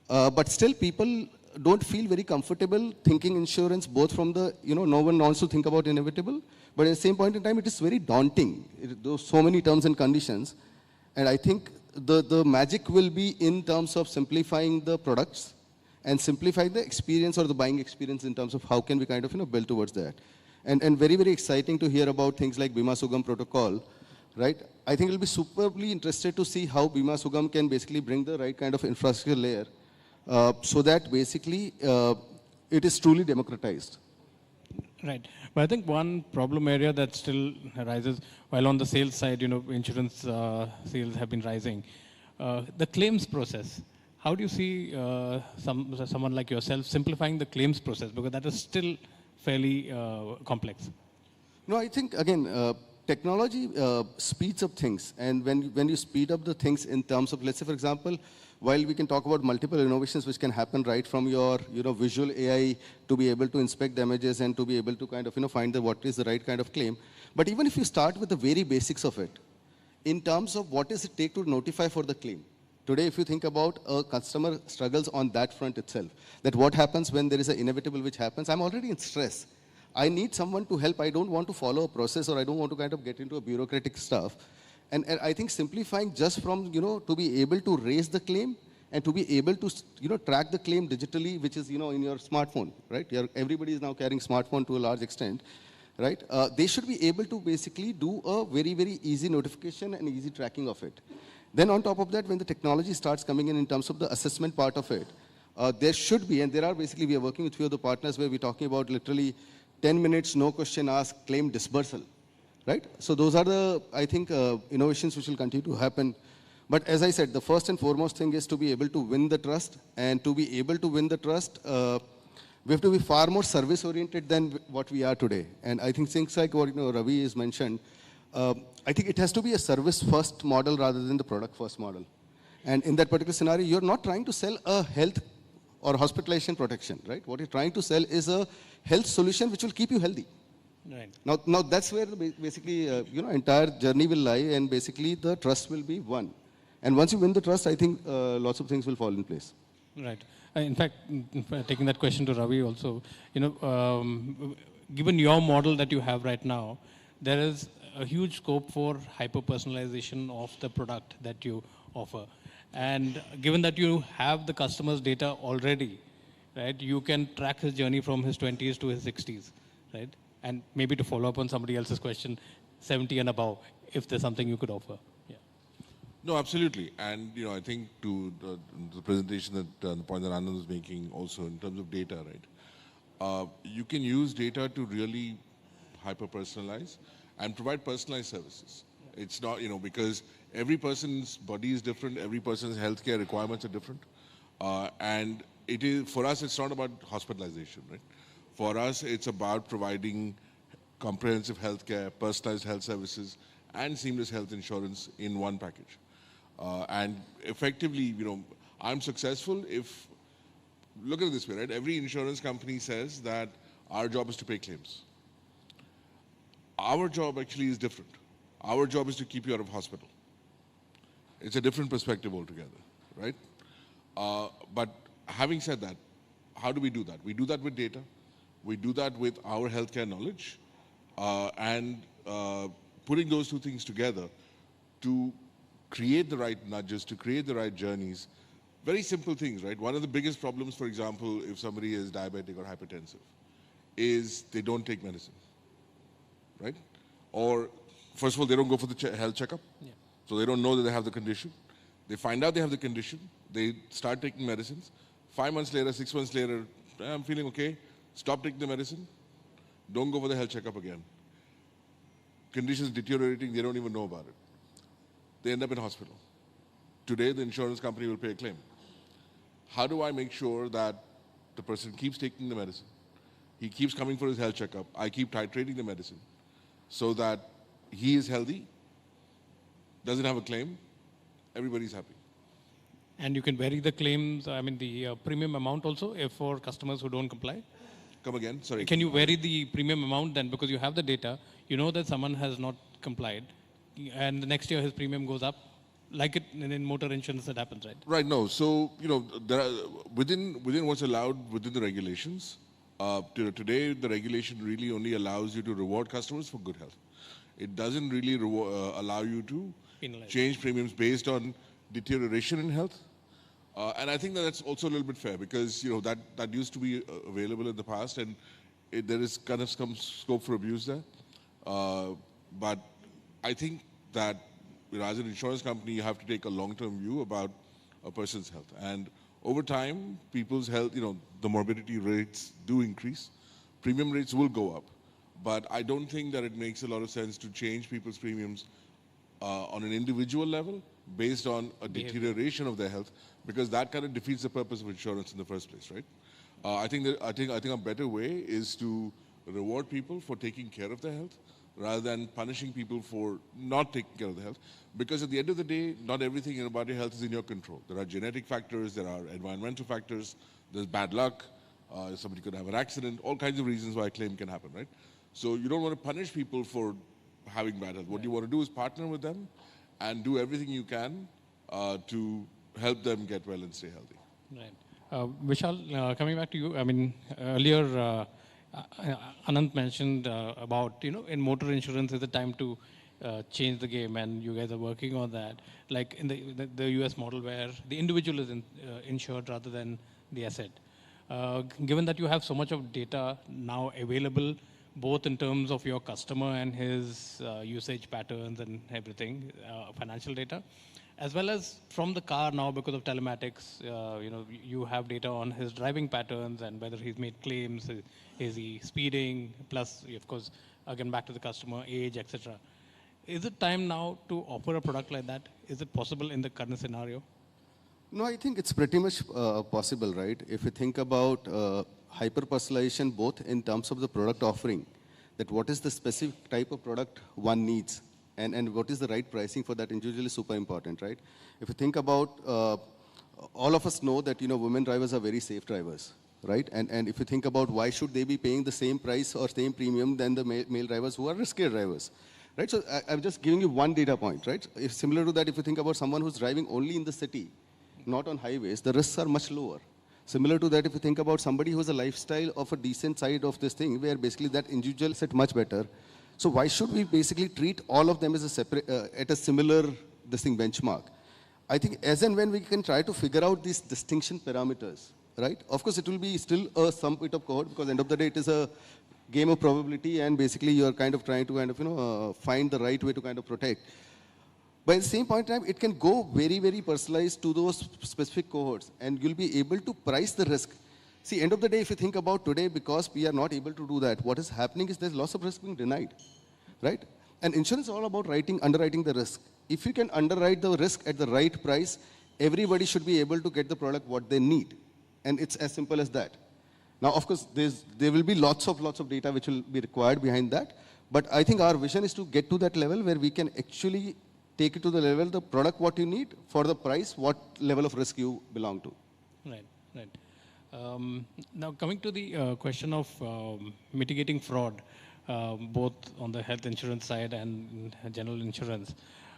But still people don't feel very comfortable thinking insurance, both from the, no one wants to think about inevitable, but at the same point in time, it is very daunting. There's so many terms and conditions. And I think the magic will be in terms of simplifying the products and simplify the experience or the buying experience in terms of how can we kind of build towards that. And very, very exciting to hear about things like Bima Sugam protocol, right? I think it'll be superbly interested to see how Bima Sugam can basically bring the right kind of infrastructure layer so that basically it is truly democratized. Right. But I think one problem area that still arises, while on the sales side, insurance sales have been rising, the claims process. How do you see someone like yourself simplifying the claims process? Because that is still fairly complex. No, I think, again, technology speeds up things. And when you speed up the things in terms of, let's say, for example, while we can talk about multiple innovations which can happen right from your visual AI to be able to inspect the images and to be able to kind of find what is the right kind of claim. But even if you start with the very basics of it, in terms of what does it take to notify for the claim. Today, if you think about a customer struggles on that front itself, that what happens when there is an inevitable which happens, I'm already in stress. I need someone to help. I don't want to follow a process, or I don't want to kind of get into a bureaucratic stuff. And I think simplifying just from, to be able to raise the claim and to be able to, track the claim digitally, which is, in your smartphone, right? Everybody is now carrying smartphone to a large extent, right? They should be able to basically do a very, very easy notification and easy tracking of it. Then on top of that, when the technology starts coming in terms of the assessment part of it, there should be, and there are basically, we are working with few of the partners where we're talking about literally 10 minutes, no question asked, claim dispersal. Right? So those are the, I think, innovations which will continue to happen. But as I said, the first and foremost thing is to be able to win the trust. And to be able to win the trust, we have to be far more service-oriented than what we are today. And I think things like what Ravi has mentioned, I think it has to be a service-first model rather than the product-first model. And in that particular scenario, you're not trying to sell a health or hospitalization protection, right? What you're trying to sell is a health solution which will keep you healthy. Right. Now that's where basically entire journey will lie, and basically the trust will be won. And once you win the trust, I think lots of things will fall in place. Right. In fact, taking that question to Ravi also, given your model that you have right now, there is a huge scope for hyper-personalization of the product that you offer. And given that you have the customer's data already, right, you can track his journey from his 20s to his 60s, right? And maybe to follow up on somebody else's question, 70 and above, if there's something you could offer. Yeah. No, absolutely. And, I think to the presentation that the point that Anand was making also in terms of data, right? You can use data to really hyper-personalize and provide personalized services. Yeah. It's not, because every person's body is different, every person's healthcare requirements are different. And it is, for us, it's not about hospitalization, right? For us, it's about providing comprehensive healthcare, personalized health services, and seamless health insurance in one package. And effectively, I'm successful if, look at it this way, right? Every insurance company says that our job is to pay claims. Our job actually is different. Our job is to keep you out of hospital. It's a different perspective altogether, right? But having said that, how do we do that? We do that with data. We do that with our healthcare knowledge and putting those two things together to create the right nudges, to create the right journeys. Very simple things, right? One of the biggest problems, for example, if somebody is diabetic or hypertensive, is they don't take medicine, right? Or, first of all, they don't go for the health checkup. Yeah. So they don't know that they have the condition. They find out they have the condition. They start taking medicines. 5 months later, 6 months later, I'm feeling okay. Stop taking the medicine. Don't go for the health checkup again. Conditions deteriorating, they don't even know about it. They end up in hospital. Today, the insurance company will pay a claim. How do I make sure that the person keeps taking the medicine? He keeps coming for his health checkup. I keep titrating the medicine so that he is healthy, doesn't have a claim, everybody's happy. And you can vary the claims, the premium amount also, if for customers who don't comply? Come again, sorry. Can you vary the premium amount then, because you have the data, you know that someone has not complied, and the next year his premium goes up, like it in motor insurance that happens, right? Right, no. So, there are, within what's allowed within the regulations, today the regulation really only allows you to reward customers for good health. It doesn't really allow you to change premiums based on deterioration in health. And I think that's also a little bit fair because, that used to be available in the past and there is kind of some scope for abuse there. But I think that, as an insurance company, you have to take a long-term view about a person's health. And over time, people's health, the morbidity rates do increase. premium rates will go up. But I don't think that it makes a lot of sense to change people's premiums on an individual level based on a deterioration of their health, because that kind of defeats the purpose of insurance in the first place, right? I think a better way is to reward people for taking care of their health rather than punishing people for not taking care of their health. Because at the end of the day, not everything about your health is in your control. There are genetic factors, there are environmental factors, there's bad luck, somebody could have an accident, all kinds of reasons why a claim can happen, right? So you don't want to punish people for having bad health. What you want to do is partner with them and do everything you can to help them get well and stay healthy. Right. Vishal, coming back to you, I mean, earlier Anant mentioned about, in motor insurance is the time to change the game, and you guys are working on that. Like in the US model where the individual is insured rather than the asset. Given that you have so much of data now available, both in terms of your customer and his usage patterns and everything, financial data, as well as from the car now because of telematics, you have data on his driving patterns and whether he's made claims, is he speeding, plus, of course, again, back to the customer, age, etc. Is it time now to offer a product like that? Is it possible in the current scenario? No, I think it's pretty much possible, right? If you think about hyper-personalization, both in terms of the product offering, that what is the specific type of product one needs, and what is the right pricing for that individual is super important, right? If you think about, all of us know that, women drivers are very safe drivers, right? And if you think about why should they be paying the same price or same premium than the male drivers who are riskier drivers, right? So I'm just giving you one data point, right? If similar to that, if you think about someone who's driving only in the city, not on highways, the risks are much lower. Similar to that, if you think about somebody who has a lifestyle of a decent side of this thing, where basically that individual is much better. So why should we basically treat all of them as a separate, at a similar benchmark? I think as and when we can try to figure out these distinction parameters, right? Of course, it will be still some bit of cohort, because end of the day, it is a game of probability, and basically you are kind of trying to find the right way to kind of protect. But at the same point in time, it can go very, very personalized to those specific cohorts, and you'll be able to price the risk. See, end of the day, if you think about today, because we are not able to do that, what is happening is there's lots of risk being denied, right? And insurance is all about underwriting the risk. If you can underwrite the risk at the right price, everybody should be able to get the product what they need. And it's as simple as that. Now, of course, there will be lots of data which will be required behind that. But I think our vision is to get to that level where we can actually take it to the level, the product what you need, for the price, what level of risk you belong to. Right, right. Now, coming to the question of mitigating fraud, both on the health insurance side and general insurance.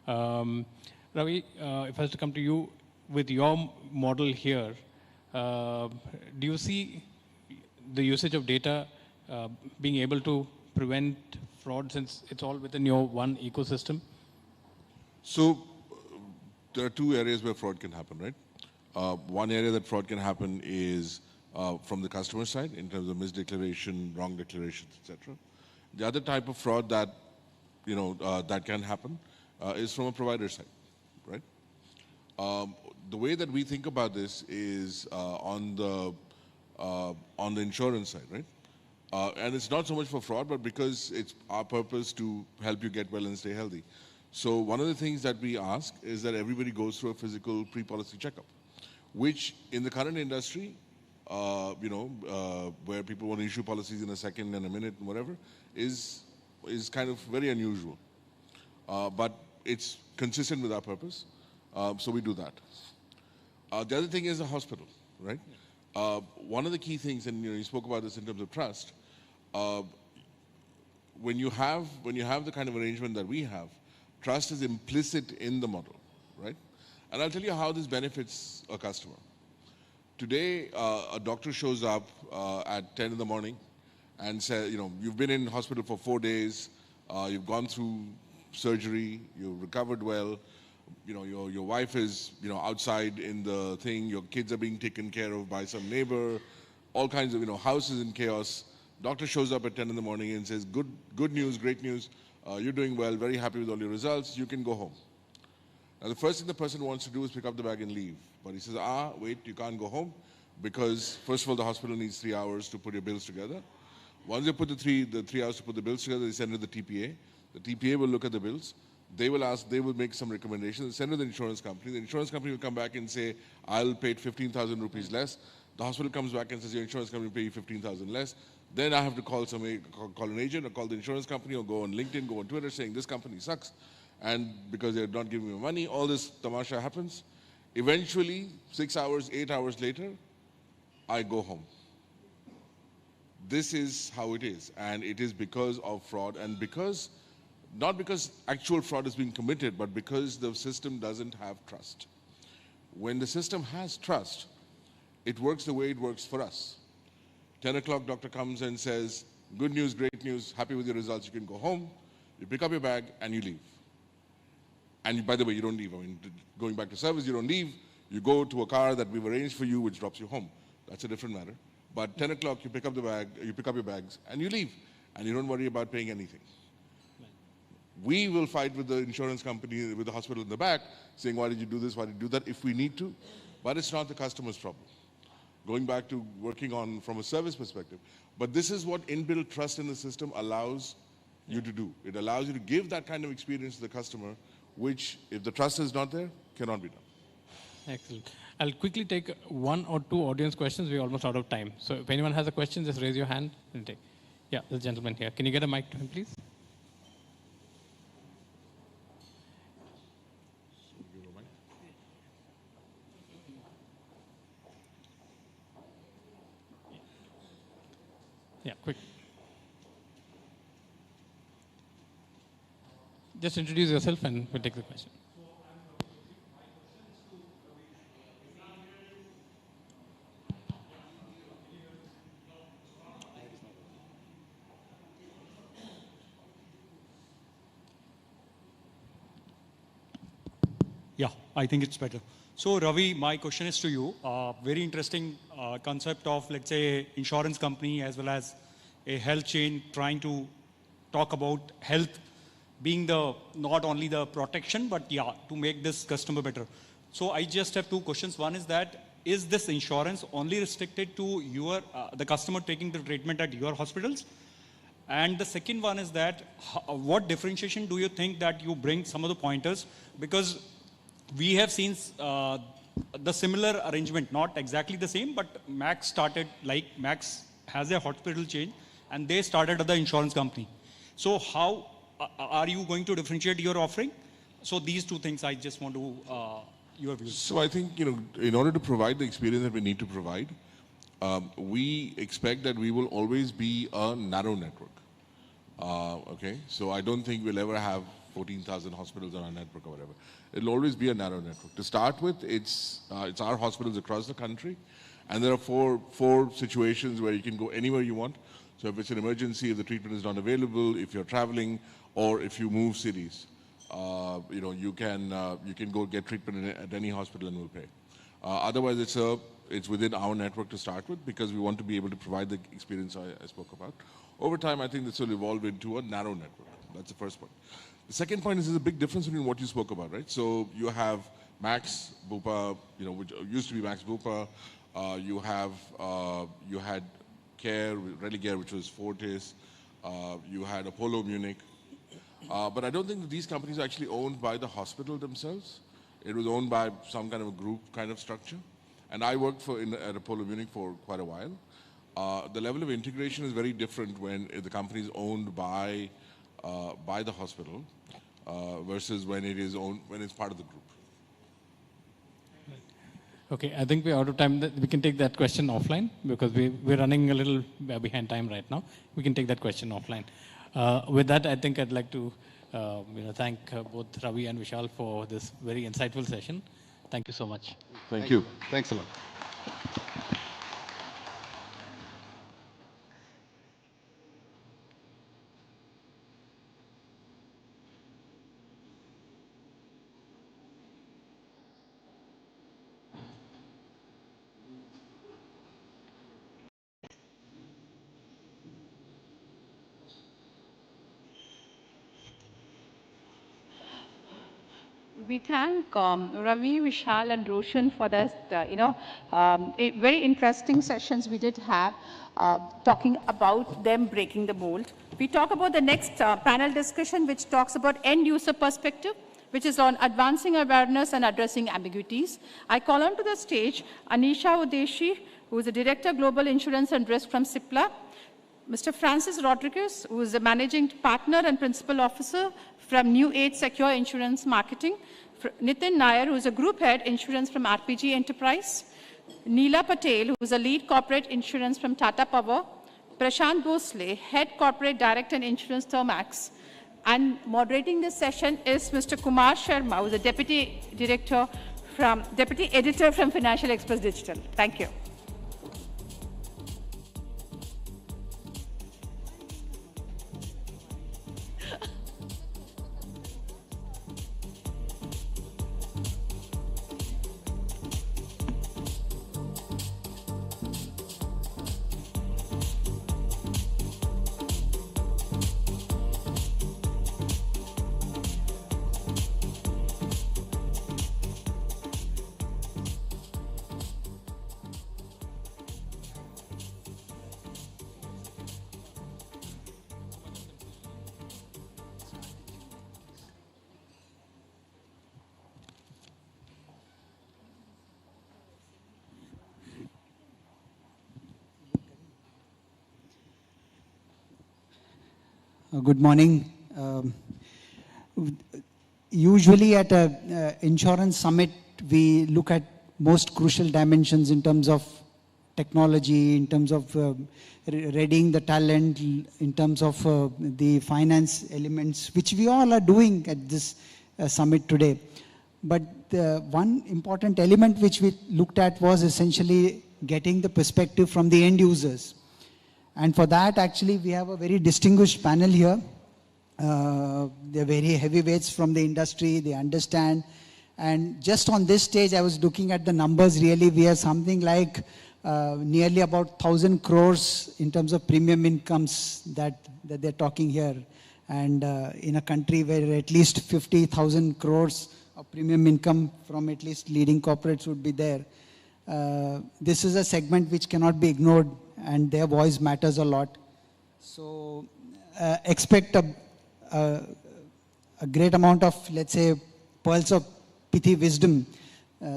Ravi, if I was to come to you with your model here, do you see the usage of data being able to prevent fraud, since it's all within your one ecosystem? So there are two areas where fraud can happen, right? One area that fraud can happen is from the customer side, in terms of misdeclaration, wrong declarations, etc. The other type of fraud that that can happen is from a provider side, right? The way that we think about this is on the insurance side, right? And it's not so much for fraud, but because it's our purpose to help you get well and stay healthy. So one of the things that we ask is that everybody goes through a physical pre-policy checkup, which in the current industry, where people want to issue policies in a second and a minute and whatever, is kind of very unusual. But it's consistent with our purpose, so we do that. The other thing is the hospital, right? One of the key things, and you spoke about this in terms of trust, when you have the kind of arrangement that we have, trust is implicit in the model, right? And I'll tell you how this benefits a customer. Today, a doctor shows up at 10 in the morning and says, you've been in hospital for 4 days, you've gone through surgery, you've recovered well, your wife is, outside in the thing, your kids are being taken care of by some neighbor, all kinds of, house is in chaos. Doctor shows up at 10 in the morning and says, good news, great news, you're doing well, very happy with all your results, you can go home. Now, the first thing the person wants to do is pick up the bag and leave. But he says, wait, you can't go home, because first of all, the hospital needs 3 hours to put your bills together. Once they put the three hours to put the bills together, they send it to the TPA. The TPA will look at the bills. They will make some recommendations, send it to the insurance company. The insurance company will come back and say, I'll pay 15,000 rupees less. The hospital comes back and says, your insurance company will pay you 15,000 less. Then I have to call an agent or call the insurance company or go on LinkedIn, go on Twitter saying this company sucks. And because they're not giving me money, all this tamasha happens. Eventually, 6 hours, 8 hours later, I go home. This is how it is. And it is because of fraud and not because actual fraud is being committed, but because the system doesn't have trust. When the system has trust, it works the way it works for us. 10 o'clock, doctor comes and says, good news, great news, happy with your results, you can go home. You pick up your bag and you leave. And by the way, you don't leave. I mean, going back to service, you don't leave. You go to a car that we've arranged for you, which drops you home. That's a different matter. But 10 o'clock, you pick up your bags and you leave. And you don't worry about paying anything. We will fight with the insurance company, with the hospital in the back, saying, why did you do this, why did you do that, if we need to. But it's not the customer's problem. Going back to working on from a service perspective. But this is what inbuilt trust in the system allows you to do. It allows you to give that kind of experience to the customer, which, if the trust is not there, cannot be done. Excellent. I'll quickly take one or two audience questions. We're almost out of time. So if anyone has a question, just raise your hand and take. Yeah, the gentleman here. Can you get a mic to him, please? Yeah, quick. Just introduce yourself and we'll take the question. Yeah, I think it's better. So Ravi, my question is to you. Very interesting concept of, let's say, insurance company as well as a health chain trying to talk about health being not only the protection, but yeah, to make this customer better. So I just have two questions. One is that, is this insurance only restricted to the customer taking the treatment at your hospitals? And the second one is that, what differentiation do you think that you bring some of the pointers? Because we have seen the similar arrangement, not exactly the same, but Max has a hospital chain and they started the insurance company. So how are you going to differentiate your offering? So these two things I just want to, your views. So I think, in order to provide the experience that we need to provide, we expect that we will always be a narrow network. Okay, so I don't think we'll ever have 14,000 hospitals on our network or whatever. It'll always be a narrow network. To start with, it's our hospitals across the country, and there are four situations where you can go anywhere you want. So if it's an emergency, if the treatment is not available, if you're traveling, or if you move cities, you can go get treatment at any hospital and we'll pay. Otherwise, it's within our network to start with because we want to be able to provide the experience I spoke about. Over time, I think this will evolve into a narrow network. That's the first point. The second point is there's a big difference between what you spoke about, right? So you have Max Bupa, which used to be Max Bupa. You had Care, Religare, which was Fortis. You had Apollo Munich. But I don't think that these companies are actually owned by the hospital themselves. It was owned by some kind of a group kind of structure. And I worked at Apollo Munich for quite a while. The level of integration is very different when the company is owned by the hospital versus when it's part of the group. Okay, I think we're out of time. We can take that question offline because we're running a little behind time right now. We can take that question offline. With that, I think I'd like to thank both Ravi and Vishal for this very insightful session. Thank you so much. Thank you. Thanks a lot. We thank Ravi, Vishal, and Roshan for this, very interesting sessions we did have, talking about them breaking the mold. We talk about the next panel discussion, which talks about end user perspective, which is on advancing awareness and addressing ambiguities. I call onto the stage Anisha Udeshi, who is the Director Global Insurance and Risk from CIPLA, Mr. Francis Rodriguez, who is the Managing Partner and Principal Officer from New Age Secure Insurance Marketing, Nitin Nair, who is a Group Head Insurance from RPG Enterprise, Neela Patel, who is a Lead Corporate Insurance from Tata Power, Prashant Bhosle, Head Corporate Direct and Insurance Thermax, and moderating this session is Mr. Kumar Sharma, who is a Deputy Editor from Financial Express Digital. Thank you. Good morning. Usually at an insurance summit, we look at most crucial dimensions in terms of technology, in terms of readying the talent, in terms of the finance elements, which we all are doing at this summit today. But one important element which we looked at was essentially getting the perspective from the end users. And for that, actually, we have a very distinguished panel here. They're very heavyweights from the industry, they understand. And just on this stage, I was looking at the numbers, really, we have something like nearly about 1,000 crores in terms of premium incomes that they're talking here. And in a country where at least 50,000 crores of premium income from at least leading corporates would be there. This is a segment which cannot be ignored, and their voice matters a lot. So expect a great amount of, let's say, pearls of pithy wisdom.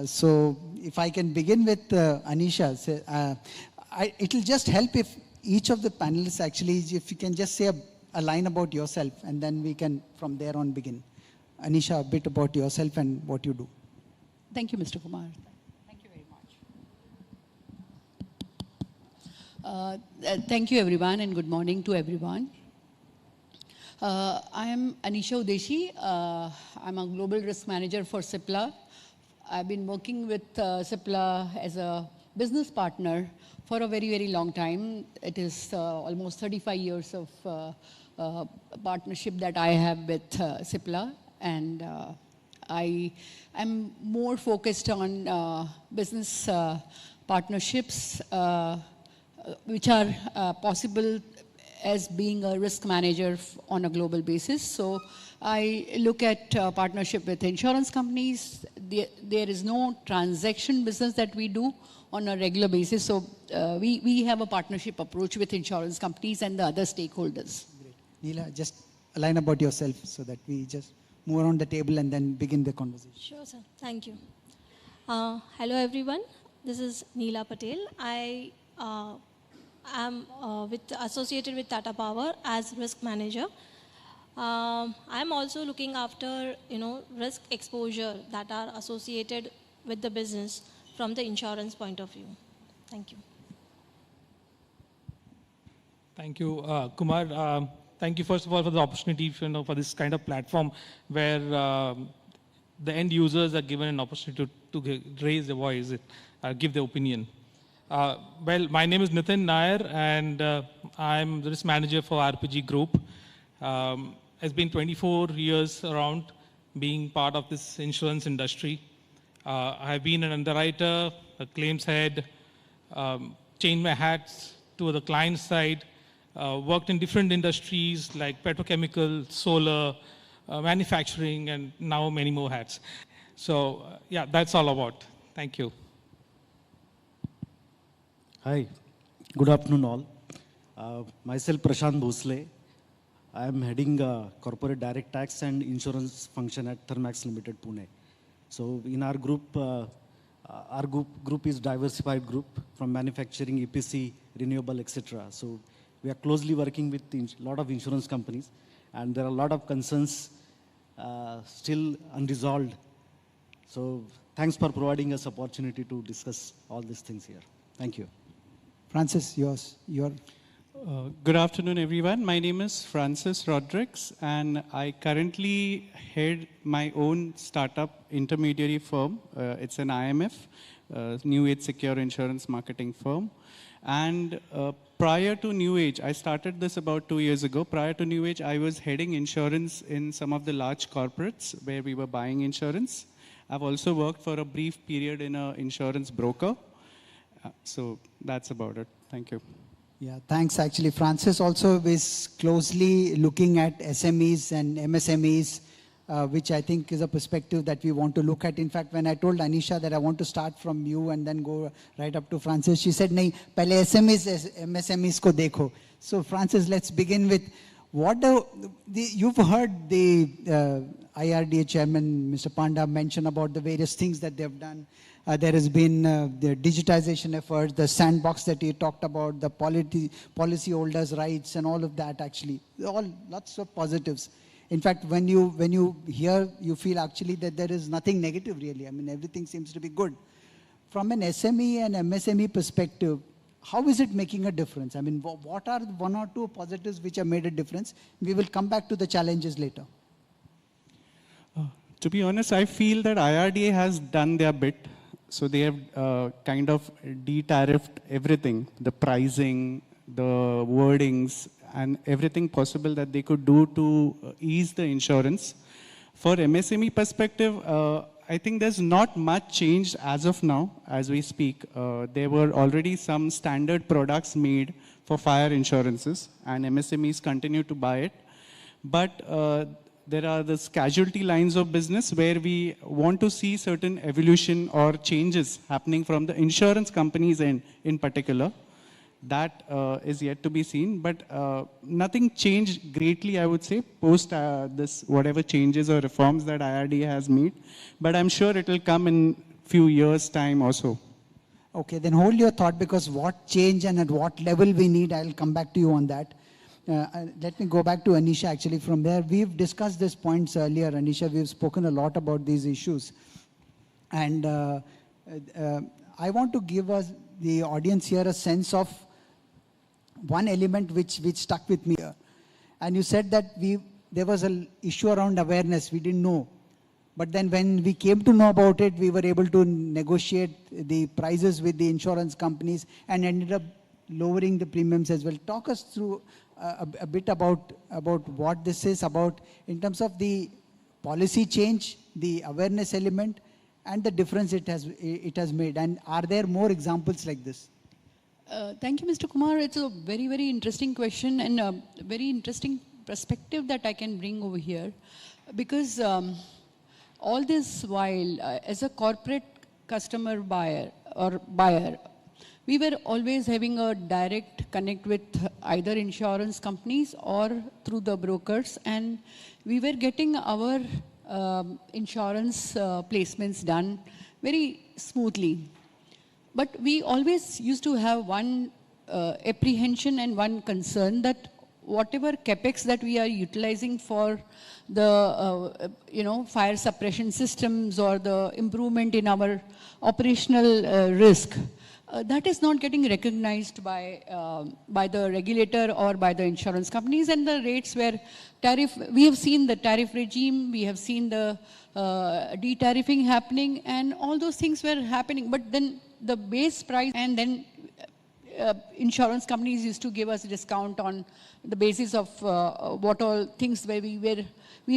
So if I can begin with Anisha, it will just help if each of the panelists actually, if you can just say a line about yourself, and then we can from there on begin. Anisha, a bit about yourself and what you do. Thank you, Mr. Kumar. Thank you, everyone, and good morning to everyone. I am Anisha Udeshi. I'm a Global Risk Manager for CIPLA. I've been working with CIPLA as a business partner for a very, very long time. It is almost 35 years of partnership that I have with CIPLA, and I am more focused on business partnerships which are possible as being a risk manager on a global basis. So I look at partnership with insurance companies. There is no transaction business that we do on a regular basis. So we have a partnership approach with insurance companies and the other stakeholders. Great. Neela, just a line about yourself so that we just move around the table and then begin the conversation. Sure, sir. Thank you. Hello, everyone. This is Neela Patel. I am associated with Tata Power as risk manager. I'm also looking after, risk exposure that are associated with the business from the insurance point of view. Thank you. Thank you, Kumar. Thank you, first of all, for the opportunity, for this kind of platform where the end users are given an opportunity to raise their voice, give their opinion. Well, my name is Nitin Nair, and I'm the risk manager for RPG Group. It's been 24 years around being part of this insurance industry. I've been an underwriter, a claims head, changed my hats to the client side, worked in different industries like petrochemical, solar, manufacturing, and now many more hats. So yeah, that's all about. Thank you. Hi, good afternoon all. Myself Prashant Bhosle. I am heading corporate direct tax and insurance function at Thermax Limited, Pune. So in our group is diversified group from manufacturing, EPC, renewable, etc. So we are closely working with a lot of insurance companies, and there are a lot of concerns still unresolved. So thanks for providing us opportunity to discuss all these things here. Thank you. Francis, your. Good afternoon, everyone. My name is Francis Rodrigues, and I currently head my own startup intermediary firm. It's an IMF, New Age Secure Insurance Marketing firm. And prior to New Age, I started this about 2 years ago. Prior to New Age, I was heading insurance in some of the large corporates where we were buying insurance. I've also worked for a brief period in an insurance broker. So that's about it. Thank you. Yeah, thanks. Actually, Francis also is closely looking at SMEs and MSMEs, which I think is a perspective that we want to look at. In fact, when I told Anisha that I want to start from you and then go right up to Francis, she said, "Nahi, pehle SMEs, MSMEs ko dekho." So, Francis, let's begin with what you've heard the IRDAI chairman, Mr. Panda, mention about the various things that they've done. There has been the digitization efforts, the sandbox that he talked about, the policy holders' rights, and all of that. Actually, all lots of positives. In fact, when you hear, you feel actually that there is nothing negative really. I mean, everything seems to be good. From an SME and MSME perspective, how is it making a difference? I mean, what are one or two positives which have made a difference? We will come back to the challenges later. To be honest, I feel that IRDAI has done their bit. So they have kind of de-tariffed everything, the pricing, the wordings, and everything possible that they could do to ease the insurance. For MSME perspective, I think there's not much change as of now, as we speak. There were already some standard products made for fire insurances, and MSMEs continue to buy it. But there are these casualty lines of business where we want to see certain evolution or changes happening from the insurance companies in particular. That is yet to be seen, but nothing changed greatly, I would say, post this whatever changes or reforms that IRDAI has made. But I'm sure it will come in few years' time also. Okay, then hold your thought, because what change and at what level we need, I'll come back to you on that. Let me go back to Anisha actually from there. We've discussed these points earlier, Anisha. We've spoken a lot about these issues. And I want to give us, the audience here, a sense of one element which stuck with me here. And you said that there was an issue around awareness. We didn't know. But then when we came to know about it, we were able to negotiate the prices with the insurance companies and ended up lowering the premiums as well. Talk us through a bit about what this is about in terms of the policy change, the awareness element, and the difference it has made. And are there more examples like this? Thank you, Mr. Kumar. It's a very, very interesting question and a very interesting perspective that I can bring over here. Because all this while, as a corporate customer buyer, we were always having a direct connect with either insurance companies or through the brokers, and we were getting our insurance placements done very smoothly. But we always used to have one apprehension and one concern, that whatever capex that we are utilizing for the fire suppression systems or the improvement in our operational risk, that is not getting recognized by the regulator or by the insurance companies, and the rates were we have seen the tariff regime, we have seen the de-tariffing happening, and all those things were happening. But then the base price, and then insurance companies used to give us a discount on the basis of what all things where we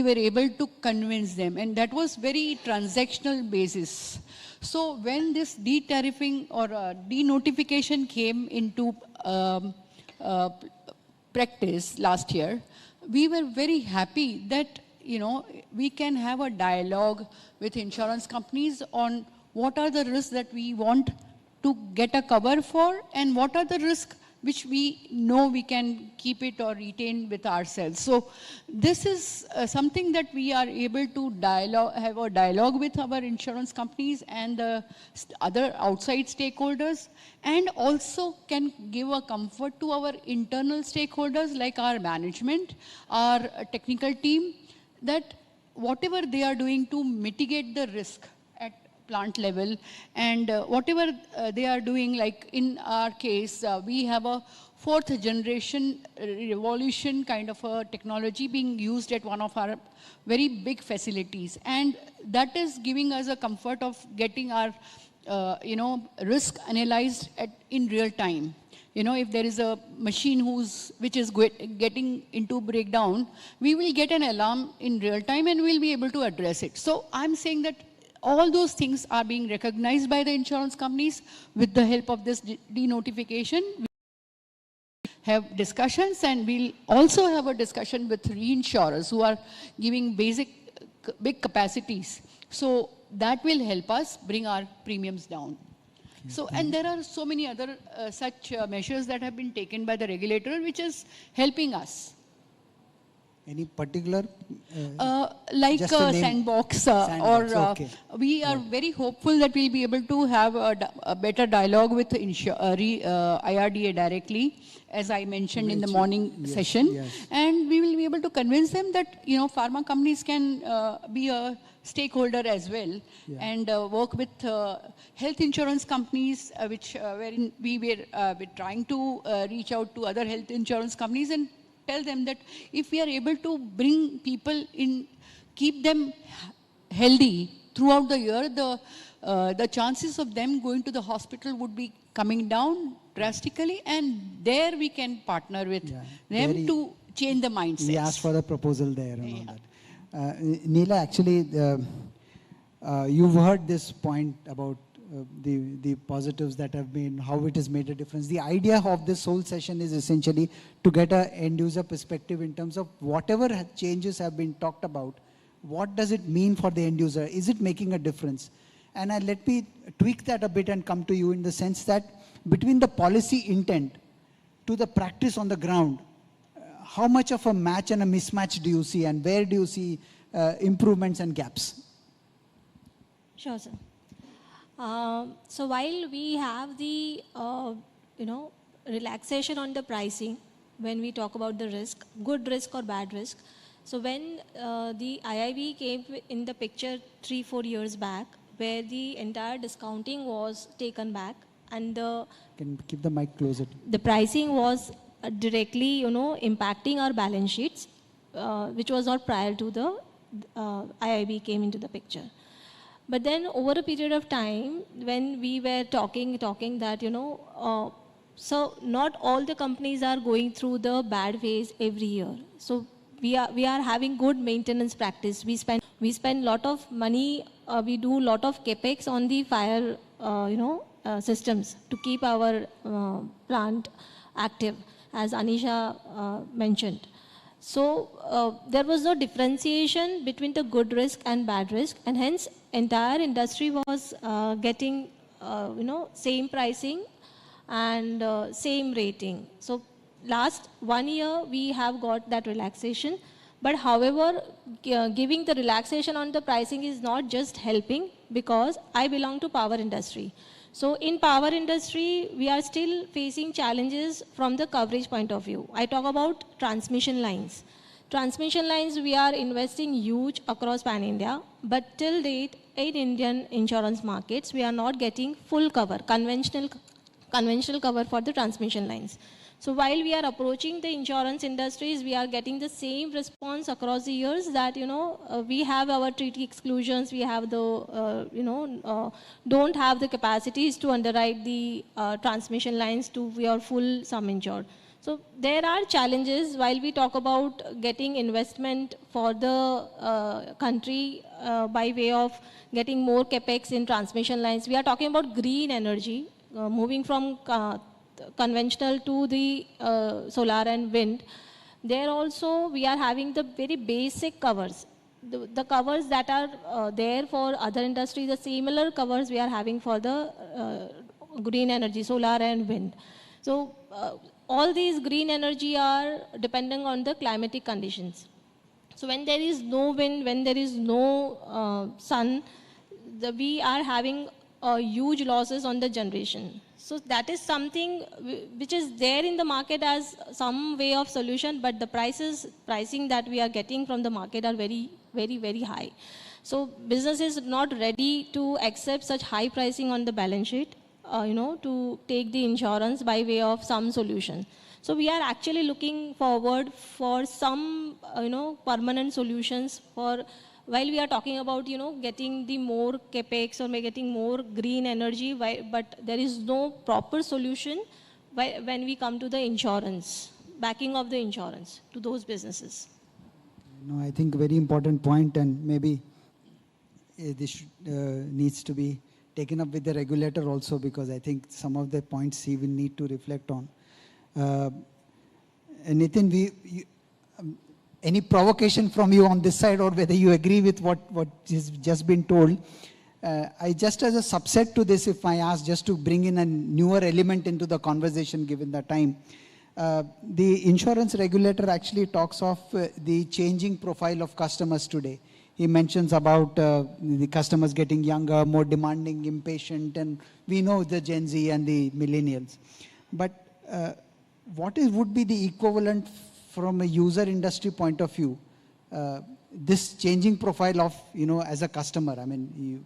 were able to convince them, and that was very transactional basis. So when this de-tariffing or de-notification came into practice last year, we were very happy that we can have a dialogue with insurance companies on what are the risks that we want to get a cover for and what are the risks which we know we can keep it or retain with ourselves. So this is something that we are able to have a dialogue with our insurance companies and the other outside stakeholders, and also can give a comfort to our internal stakeholders like our management, our technical team, that whatever they are doing to mitigate the risk at plant level, and whatever they are doing, like in our case, we have a 4th generation revolution kind of a technology being used at one of our very big facilities, and that is giving us a comfort of getting our risk analyzed in real time. If there is a machine which is getting into breakdown, we will get an alarm in real time and we'll be able to address it. So I'm saying that all those things are being recognized by the insurance companies with the help of this denotification. We have discussions, and we'll also have a discussion with reinsurers who are giving big capacities. So that will help us bring our premiums down. So, and there are so many other such measures that have been taken by the regulator, which is helping us. Any particular? Like sandbox, okay. We are very hopeful that we'll be able to have a better dialogue with IRDAI directly, as I mentioned in the morning session. Yes. And we will be able to convince them that, pharma companies can be a stakeholder as well, and work with health insurance companies, wherein we were trying to reach out to other health insurance companies and tell them that if we are able to bring people in, keep them healthy throughout the year, the chances of them going to the hospital would be coming down drastically, and there we can partner with them to change the mindset. We asked for a proposal there and all that. Neela, actually, you've heard this point about the positives that have been, how it has made a difference. The idea of this whole session is essentially to get an end user perspective in terms of whatever changes have been talked about, what does it mean for the end user? Is it making a difference? And let me tweak that a bit and come to you in the sense that between the policy intent to the practice on the ground, how much of a match and a mismatch do you see, and where do you see improvements and gaps? Sure, sir. So while we have the, relaxation on the pricing, when we talk about the risk, good risk or bad risk. So when the IIB came in the picture 3-4 years back, where the entire discounting was taken back, and Can you keep the mic closer? The pricing was directly, impacting our balance sheets, which was not prior to the IIB came into the picture. But then over a period of time, when we were talking that, so not all the companies are going through the bad phase every year. So we are having good maintenance practice. We spend lot of money. We do lot of capex on the fire, systems to keep our plant active, as Anisha mentioned. So there was no differentiation between the good risk and bad risk, and hence entire industry was getting same pricing and same rating. So last 1 year we have got that relaxation, but however giving the relaxation on the pricing is not just helping, because I belong to power industry. So in power industry, we are still facing challenges from the coverage point of view. I talk about transmission lines. Transmission lines, we are investing huge across pan-India, but till date, in Indian insurance markets, we are not getting full cover, conventional cover for the transmission lines. So while we are approaching the insurance industries, we are getting the same response across the years that, we have our treaty exclusions, we have the, don't have the capacities to underwrite the transmission lines to your full sum insured. So there are challenges while we talk about getting investment for the country by way of getting more capex in transmission lines. We are talking about green energy, moving from conventional to the solar and wind. There also we are having the very basic covers. the covers that are there for other industries, the similar covers we are having for the green energy, solar and wind. So all these green energy are depending on the climatic conditions. So when there is no wind, when there is no sun, we are having huge losses on the generation. So that is something which is there in the market as some way of solution, but the pricing that we are getting from the market are very, very, very high. So business is not ready to accept such high pricing on the balance sheet, to take the insurance by way of some solution. So we are actually looking forward for some, permanent solutions for, while we are talking about, getting the more capex or getting more green energy, but there is no proper solution when we come to the insurance, backing of the insurance to those businesses. No, I think very important point, and maybe this needs to be taken up with the regulator also, because I think some of the points he will need to reflect on. Nitin, any provocation from you on this side, or whether you agree with what has just been told? I just as a subset to this, if I ask just to bring in a newer element into the conversation given the time, the insurance regulator actually talks of the changing profile of customers today. He mentions about the customers getting younger, more demanding, impatient, and we know the Gen Z and the millennials. But what would be the equivalent from a user industry point of view, this changing profile of, as a customer? I mean,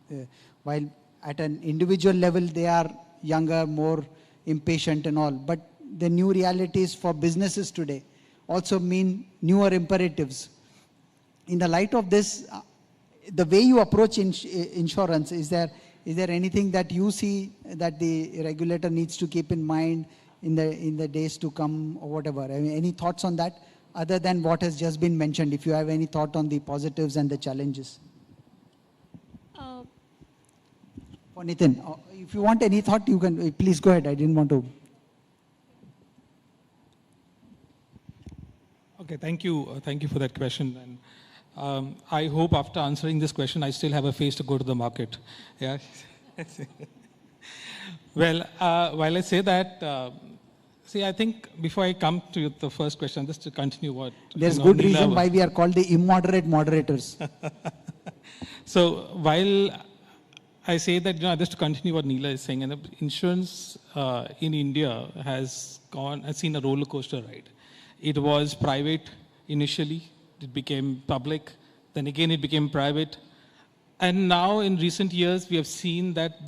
while at an individual level they are younger, more impatient and all, but the new realities for businesses today also mean newer imperatives. In the light of this, the way you approach insurance, is there anything that you see that the regulator needs to keep in mind in the days to come, or whatever? I mean, any thoughts on that other than what has just been mentioned? If you have any thought on the positives and the challenges. For Nitin, if you want any thought, you can please go ahead. I didn't want to. Okay, thank you for that question. And I hope after answering this question, I still have a face to go to the market. Yeah. Well, while I say that, see, I think before I come to the first question, just to continue what... There's good reason why we are called the immoderate moderators. So while I say that, just to continue what Neela is saying, and the insurance in India has seen a roller coaster ride. It was private initially, it became public, then again it became private. And now in recent years, we have seen that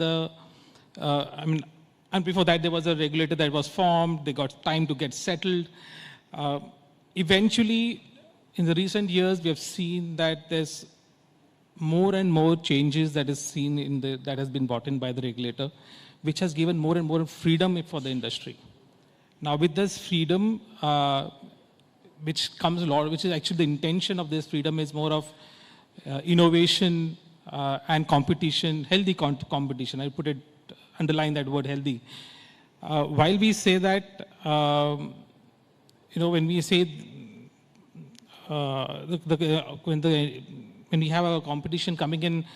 and before that there was a regulator that was formed, they got time to get settled. Eventually, in the recent years, we have seen that there's more and more changes that is seen that has been brought in by the regulator, which has given more and more freedom for the industry. Now with this freedom, which comes a lot, which is actually the intention of this freedom is more of innovation and competition, healthy competition. I underline that word healthy. While we say that, when we say when we have a competition coming in,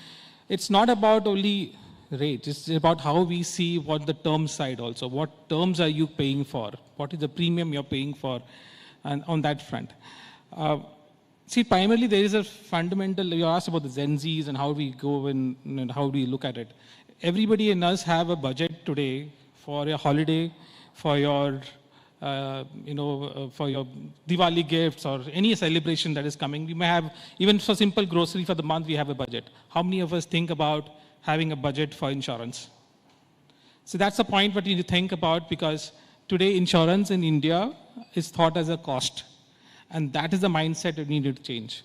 it's not about only rate. It's about how we see what the term side also. What terms are you paying for? What is the premium you're paying for? And on that front. See, primarily there is a fundamental, you asked about the Gen Zs and how we go and how we look at it. Everybody in us have a budget today for your holiday, for your, for your Diwali gifts or any celebration that is coming. We may have, even for simple grocery for the month, we have a budget. How many of us think about having a budget for insurance? So that's the point what you need to think about, because today insurance in India is thought as a cost. And that is the mindset that we need to change.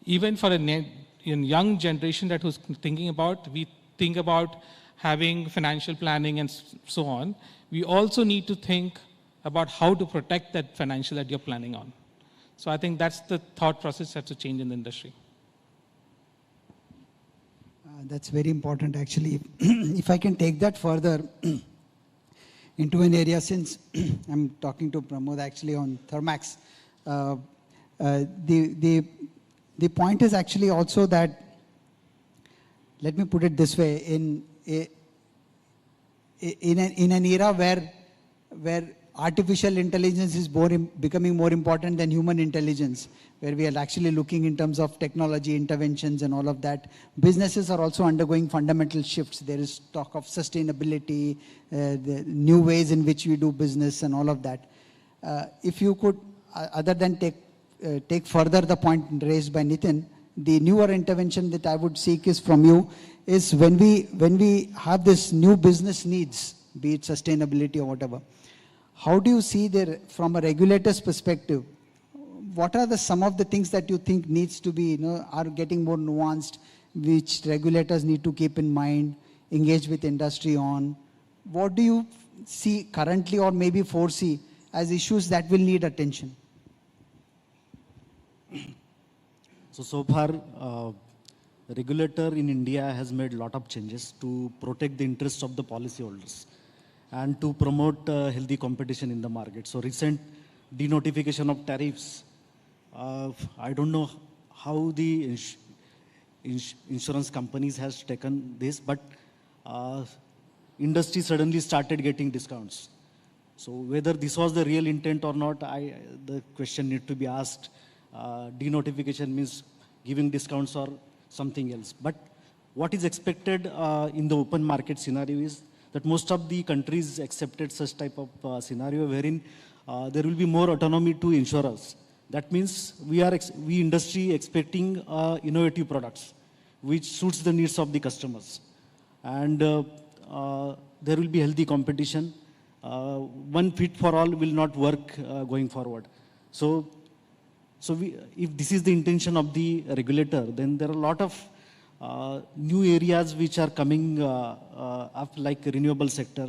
Even for a young generation that who's thinking about, we think about having financial planning and so on. We also need to think about how to protect that financial that you're planning on. So I think that's the thought process that has to change in the industry. That's very important, actually. If I can take that further into an area, since I'm talking to Pramod actually on Thermax, the The point is actually also that, let me put it this way, in an era where artificial intelligence is becoming more important than human intelligence, where we are actually looking in terms of technology interventions and all of that, businesses are also undergoing fundamental shifts. There is talk of sustainability, the new ways in which we do business and all of that. If you could, other than take further the point raised by Nitin, the newer intervention that I would seek is from you is when we have this new business needs, be it sustainability or whatever, how do you see there from a regulator's perspective? What are some of the things that you think needs to be, are getting more nuanced, which regulators need to keep in mind, engage with industry on? What do you see currently or maybe foresee as issues that will need attention? So far, regulator in India has made a lot of changes to protect the interests of the policyholders and to promote healthy competition in the market. So recent denotification of tariffs, I don't know how the insurance companies has taken this, but industry suddenly started getting discounts. So whether this was the real intent or not, the question need to be asked. Denotification means giving discounts or something else. But what is expected in the open market scenario is that most of the countries accepted such type of scenario wherein there will be more autonomy to insurers. That means we industry expecting innovative products which suits the needs of the customers. And there will be healthy competition. One fit for all will not work going forward. So if this is the intention of the regulator, then there are a lot of new areas which are coming up, like renewable sector,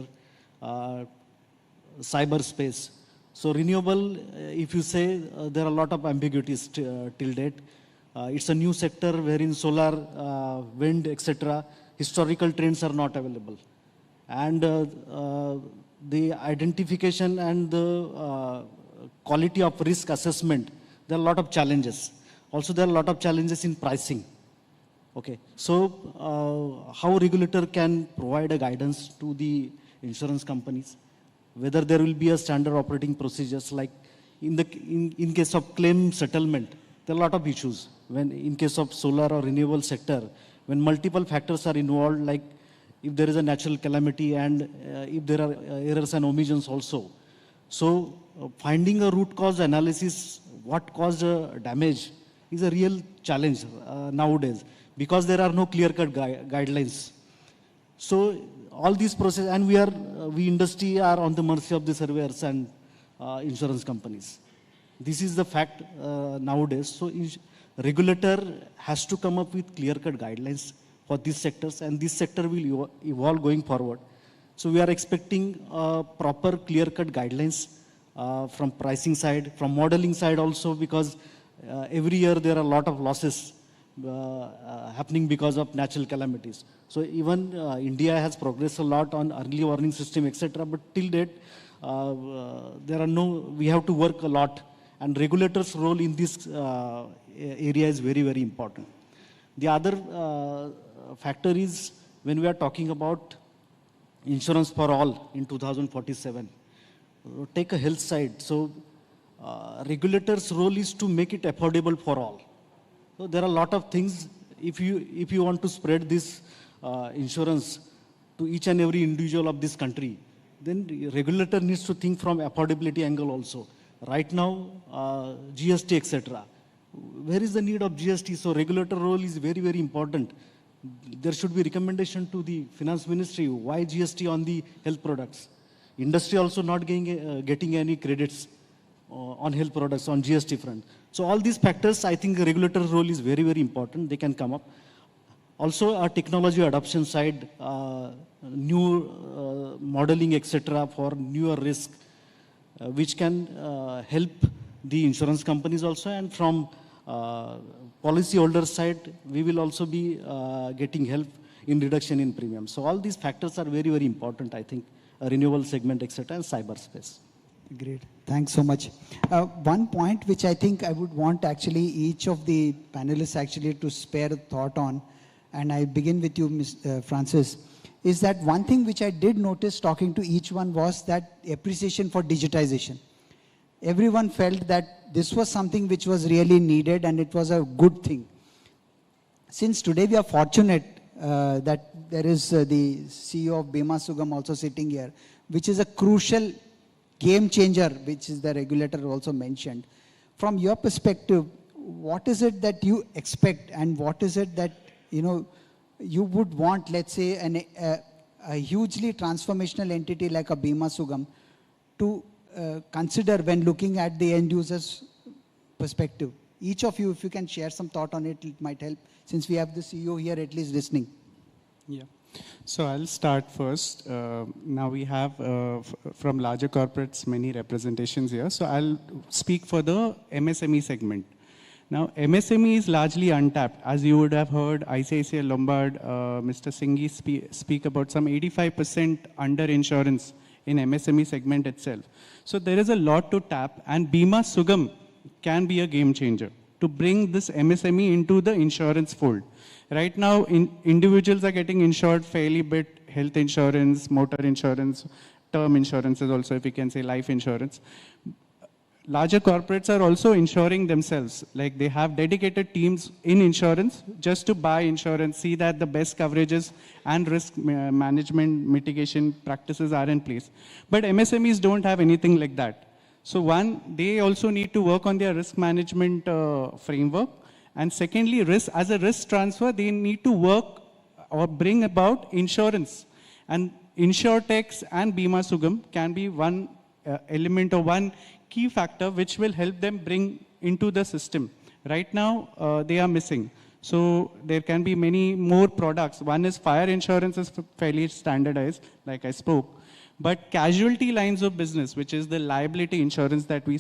cyberspace. So renewable, if you say, there are a lot of ambiguities till date. It's a new sector wherein solar, wind, etc. historical trends are not available. And the identification and the quality of risk assessment, there are a lot of challenges. Also, there are a lot of challenges in pricing. Okay, so how regulator can provide a guidance to the insurance companies, whether there will be a standard operating procedures, like in case of claim settlement, there are a lot of issues. When in case of solar or renewable sector, when multiple factors are involved, like if there is a natural calamity and if there are errors and omissions also. So finding a root cause analysis, what caused damage, is a real challenge nowadays, because there are no clear-cut guidelines. So all these processes, and we industry are on the mercy of the surveyors and insurance companies. This is the fact nowadays. So regulator has to come up with clear-cut guidelines for these sectors, and this sector will evolve going forward. So we are expecting proper clear-cut guidelines from pricing side, from modeling side also, because every year there are a lot of losses happening because of natural calamities. So even India has progressed a lot on early warning system, etc. But till date, we have to work a lot, and regulators' role in this area is very, very important. The other factor is when we are talking about insurance for all in 2047. Take a health side. So regulators' role is to make it affordable for all. So there are a lot of things. If you want to spread this insurance to each and every individual of this country, then the regulator needs to think from affordability angle also. Right now, GST, etc. Where is the need of GST? So regulator role is very, very important. There should be recommendation to the finance ministry. Why GST on the health products? Industry also not getting any credits on health products on GST front. So all these factors, I think the regulator role is very, very important. They can come up. Also, our technology adoption side, new modeling, etc. for newer risk, which can help the insurance companies also. And from policyholder side, we will also be getting help in reduction in premium. So all these factors are very, very important, I think, renewable segment, etc. and cyberspace. Great. Thanks so much. One point which I think I would want actually each of the panelists actually to spare a thought on, and I begin with you, Ms. Francis, is that one thing which I did notice talking to each one was that appreciation for digitization. Everyone felt that this was something which was really needed and it was a good thing. Since today we are fortunate that there is the CEO of Bima Sugam also sitting here, which is a crucial game changer, which is the regulator also mentioned. From your perspective, what is it that you expect and what is it that you would want, let's say, a hugely transformational entity like a Bima Sugam to consider when looking at the end user's perspective? Each of you, if you can share some thought on it, it might help, since we have the CEO here at least listening. Yeah. So I'll start first. Now we have from larger corporates many representations here. So I'll speak for the MSME segment. Now MSME is largely untapped. As you would have heard ICICI Lombard, Mr. Singhi speak about some 85% under insurance in MSME segment itself. So there is a lot to tap, and Bima Sugam can be a game changer to bring this MSME into the insurance fold. Right now, individuals are getting insured fairly bit, health insurance, motor insurance, term insurances also, if you can say life insurance. Larger corporates are also insuring themselves. Like they have dedicated teams in insurance just to buy insurance, see that the best coverages and risk management mitigation practices are in place. But MSMEs don't have anything like that. So one, they also need to work on their risk management framework. And secondly, as a risk transfer, they need to work or bring about insurance. And InsureTech and Bima Sugam can be one element or one key factor which will help them bring into the system. Right now, they are missing. So there can be many more products. One is fire insurance is fairly standardized, like I spoke. But casualty lines of business, which is the liability insurance that we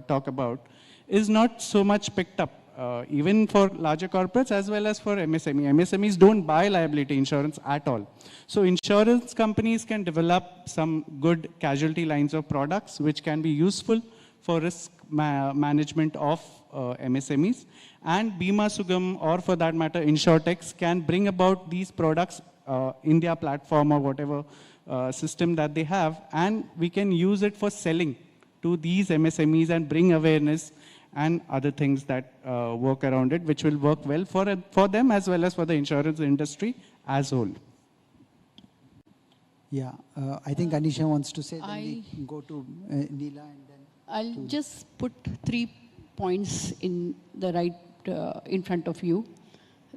talk about, is not so much picked up. Even for larger corporates as well as for MSME. MSMEs don't buy liability insurance at all. So insurance companies can develop some good casualty lines of products which can be useful for risk management of MSMEs. And Bima Sugam, or for that matter InsureTech, can bring about these products in their platform or whatever system that they have, and we can use it for selling to these MSMEs and bring awareness and other things that work around it, which will work well for them as well as for the insurance industry as a whole. Yeah, I think Anisha wants to say, then we go to Neela and then... I'll just put 3 points in front of you.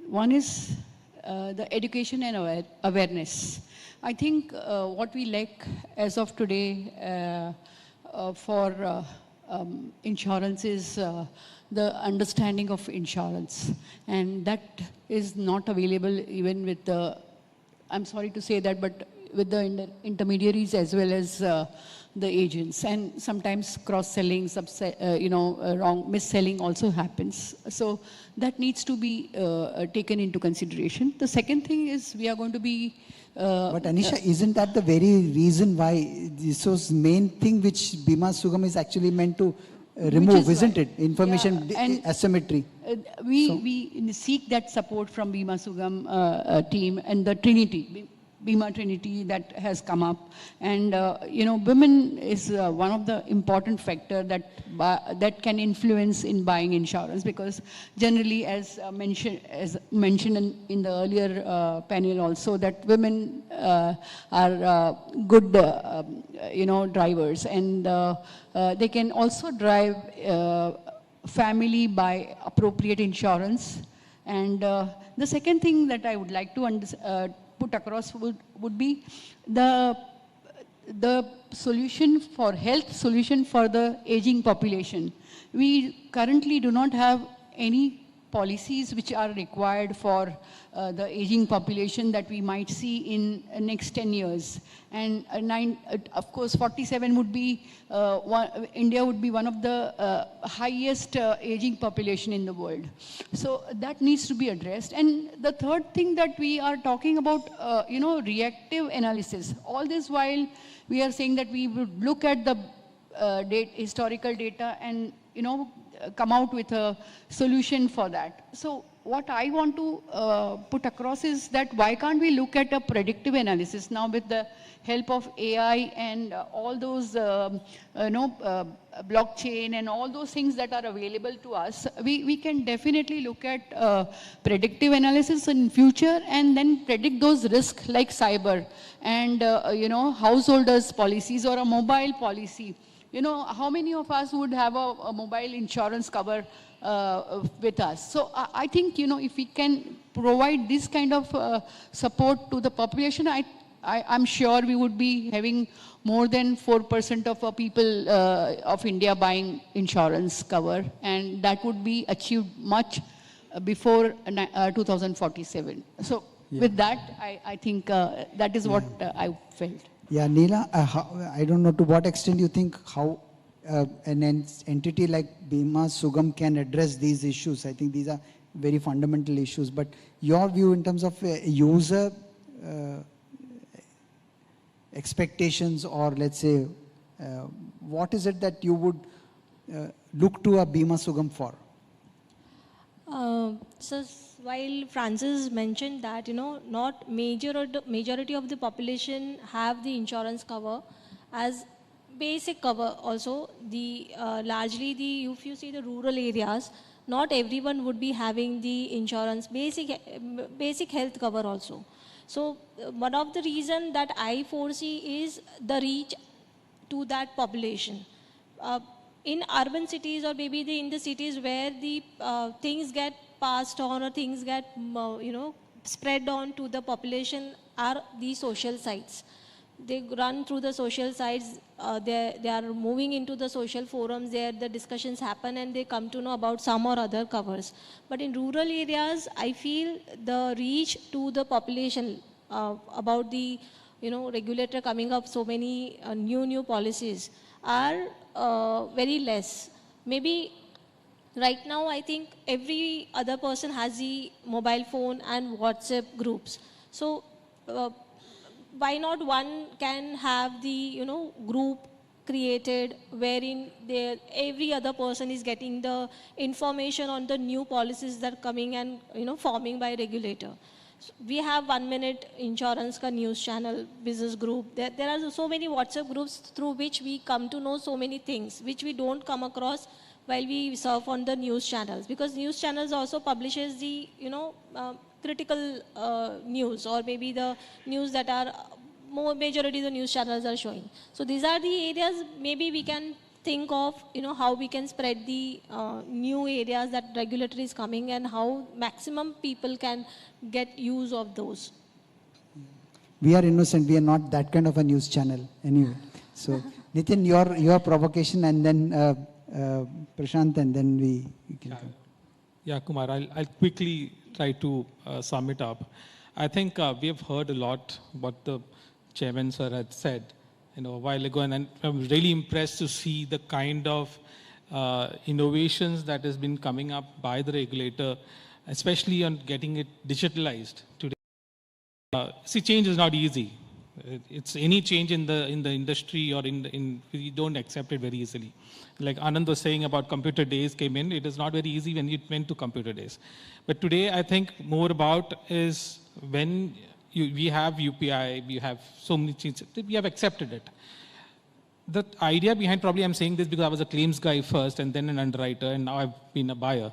One is the education and awareness. I think what we lack as of today for insurance is the understanding of insurance, and that is not available even with the, I'm sorry to say that, but with the intermediaries as well as the agents, and sometimes cross-selling, wrong mis-selling also happens. So that needs to be taken into consideration. The second thing is we are going to be but Anisha, isn't that the very reason why this was main thing which Bima Sugam is actually meant to remove, isn't it? Information asymmetry. We seek that support from Bima Sugam team and the Trinity, Bima Trinity that has come up. And, women is one of the important factor that can influence in buying insurance, because generally, as mentioned in the earlier panel also, that women are good, drivers, and they can also drive family by appropriate insurance. And the second thing that I would like to put across would be the solution for health solution for the aging population. We currently do not have any policies which are required for the aging population that we might see in next 10 years. And of course, 47 would be, India would be one of the highest aging population in the world. So that needs to be addressed. And the third thing that we are talking about, reactive analysis. All this while we are saying that we would look at the historical data and, come out with a solution for that. So what I want to put across is that why can't we look at a predictive analysis now with the help of AI and all those, blockchain and all those things that are available to us. We can definitely look at predictive analysis in future and then predict those risks like cyber and, householders policies or a mobile policy. How many of us would have a mobile insurance cover with us? So I think, if we can provide this kind of support to the population, I'm sure we would be having more than 4% of our people of India buying insurance cover, and that would be achieved much before 2047. So with that, I think that is what I felt. Yeah, Neela, I don't know to what extent you think how an entity like Bima Sugam can address these issues. I think these are very fundamental issues, but your view in terms of user expectations, or let's say, what is it that you would look to a Bima Sugam for? So while Francis mentioned that, not majority of the population have the insurance cover as basic cover also, largely if you see the rural areas, not everyone would be having the insurance, basic health cover also. So one of the reasons that I foresee is the reach to that population. In urban cities or maybe in the cities where the things get passed on or things get spread on to the population are the social sites. They run through the social sites, they are moving into the social forums, there the discussions happen and they come to know about some or other covers. But in rural areas, I feel the reach to the population about the regulator coming up so many new policies are very less. Maybe right now I think every other person has the mobile phone and WhatsApp groups. So why not one can have the group created wherein every other person is getting the information on the new policies that are coming and forming by regulator. So we have 1 Minute Insurance ka news channel, business group. There are so many WhatsApp groups through which we come to know so many things which we don't come across while we surf on the news channels, because news channels also publishes the critical news or maybe the news that are majority the news channels are showing. So these are the areas maybe we can think of how we can spread the new areas that regulatory is coming and how maximum people can get use of those. We are innocent, we are not that kind of a news channel anyway. So Nitin, your provocation, and then Prashant, and then we can come. Yeah, Kumar, I'll quickly try to sum it up. I think we have heard a lot what the chairman sir had said a while ago, and I'm really impressed to see the kind of innovations that has been coming up by the regulator, especially on getting it digitalized today. See, change is not easy. It's any change in the industry or we don't accept it very easily. Like Anand was saying about computer days came in, it is not very easy when you went to computer days. But today I think more about is when we have UPI, we have so many things, we have accepted it. The idea behind, probably I'm saying this because I was a claims guy first and then an underwriter, and now I've been a buyer.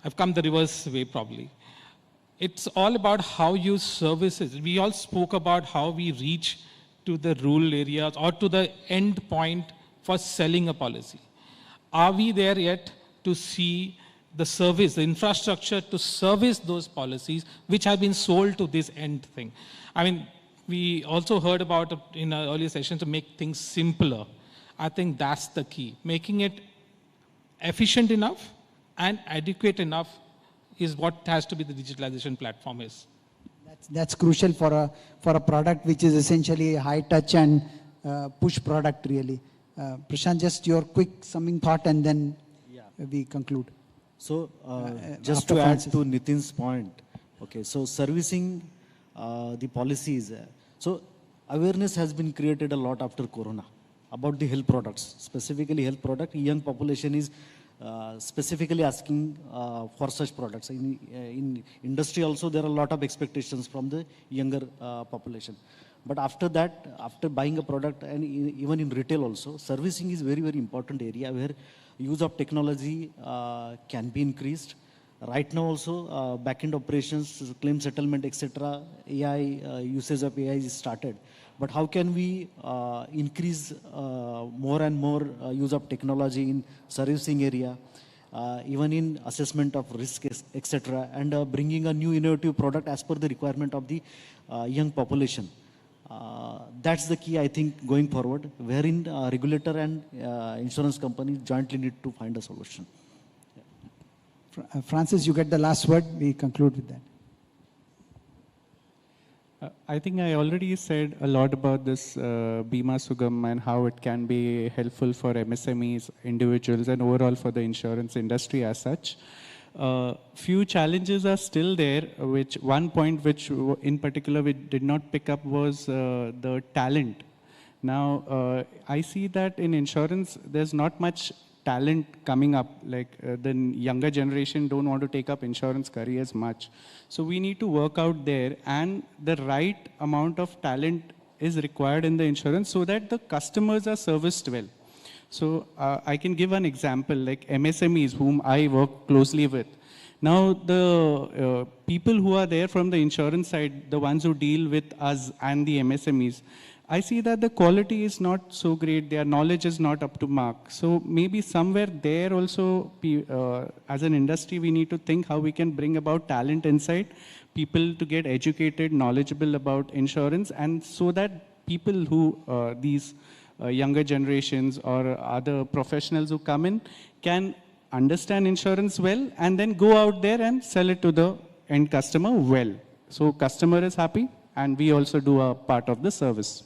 I've come the reverse way probably. It's all about how you services. We all spoke about how we reach to the rural areas or to the end point for selling a policy. Are we there yet to see the service, the infrastructure to service those policies which have been sold to this end thing? I mean, we also heard about in our earlier session to make things simpler. I think that's the key. Making it efficient enough and adequate enough is what has to be the digitalization platform is. That's crucial for a product which is essentially a high touch and push product really. Prashant, just your quick summing thought and then we conclude. So just to add to Nitin's point, okay, so servicing the policies. So awareness has been created a lot after Corona. about the health products, specifically health product. Young population is specifically asking for such products. In industry also, there are a lot of expectations from the younger population. But after that, after buying a product, and even in retail also, servicing is very, very important area where use of technology can be increased. Right now also, back-end operations, claim settlement, etc., AI, usage of AI is started. But how can we increase more and more use of technology in servicing area, even in assessment of risk, etc., and bringing a new innovative product as per the requirement of the young population. That's the key, I think, going forward, wherein regulator and insurance companies jointly need to find a solution. Francis, you get the last word. We conclude with that. I think I already said a lot about this Bima Sugam and how it can be helpful for MSMEs, individuals, and overall for the insurance industry as such. Few challenges are still there, which one point which in particular we did not pick up was the talent. Now, I see that in insurance, there's not much talent coming up, like the younger generation don't want to take up insurance careers much. So we need to work out there, and the right amount of talent is required in the insurance so that the customers are serviced well. So I can give an example, like MSMEs, whom I work closely with. Now the people who are there from the insurance side, the ones who deal with us and the MSMEs, I see that the quality is not so great, their knowledge is not up to mark. So maybe somewhere there also, as an industry, we need to think how we can bring about talent inside, people to get educated, knowledgeable about insurance, and so that people who, these younger generations or other professionals who come in can understand insurance well and then go out there and sell it to the end customer well. So customer is happy and we also do a part of the service.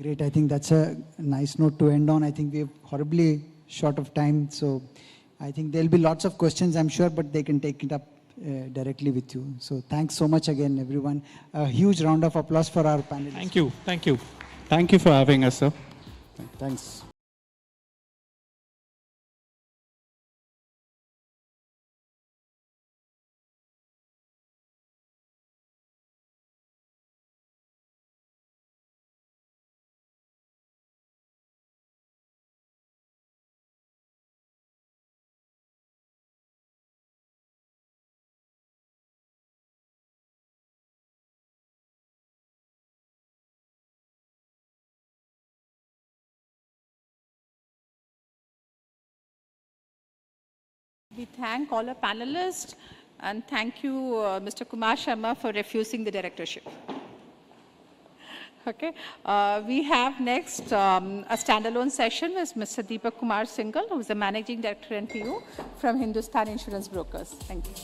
Great. I think that's a nice note to end on. I think we're horribly short of time. So I think there'll be lots of questions, I'm sure, but they can take it up directly with you. So thanks so much again, everyone. A huge round of applause for our panelists. Thank you. Thank you. Thank you for having us, sir. Thanks. We thank all our panelists and thank you, Mr. Kumar Sharma, for refusing the directorship. Okay, we have next a standalone session with Mr. Deepak Kumar Singhal, who is the Managing Director and PO from Hindustan Insurance Brokers. Thank you.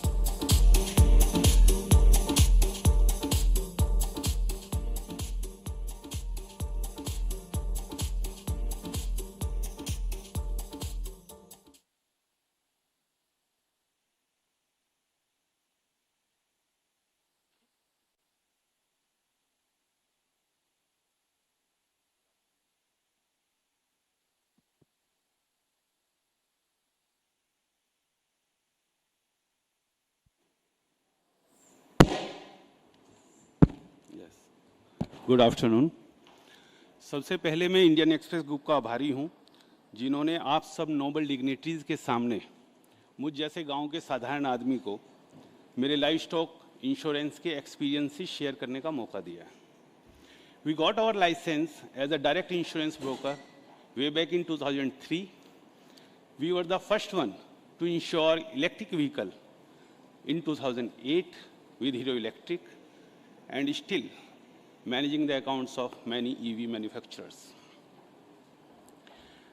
Good afternoon. सबसे पहले मैं Indian express group का आभारी हूं, जिन्होंने आप सब Nobel dignitaries के सामने मुझ जैसे गांव के साधारण आदमी को मेरे लाइव स्टॉक इंश्योरेंस के एक्सपीरियंसेस शेयर करने का मौका दिया। We got our license as a direct insurance broker way back in 2003. We were the first one to insure electric vehicle in 2008 with Hero Electric, and still managing the accounts of many EV manufacturers.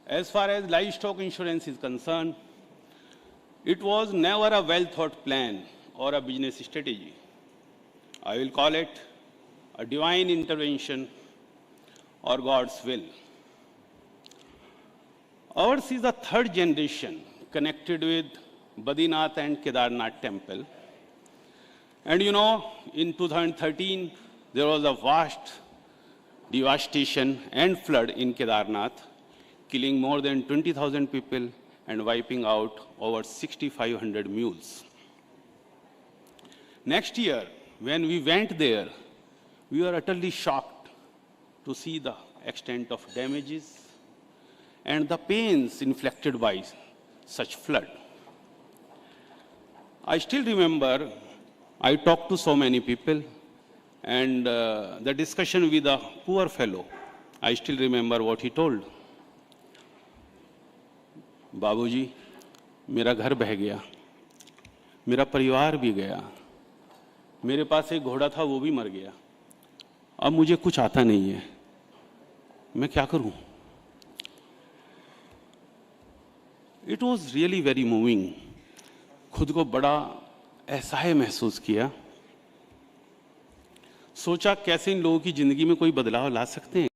As far as livestock insurance is concerned, it was never a well-thought plan or a business strategy. I will call it a divine intervention or God's will. Ours is the third generation connected with Badrinath and Kedarnath temple. And you know, in 2013, there was a vast devastation and flood in Kedarnath, killing more than 20,000 people and wiping out over 6,500 mules. Next year, when we went there, we were utterly shocked to see the extent of damages and the pains inflicted by such flood. I still remember I talked to so many people, and the discussion with a poor fellow, I still remember what he told. बाबूजी, मेरा घर बह गया, मेरा परिवार भी गया, मेरे पास एक घोड़ा था वो भी मर गया, अब मुझे कुछ आता नहीं है, मैं क्या करूं? It was really very moving. खुद को बड़ा असहाय महसूस किया, सोचा कैसे इन लोगों की जिंदगी में कोई बदलाव ला सकते हैं।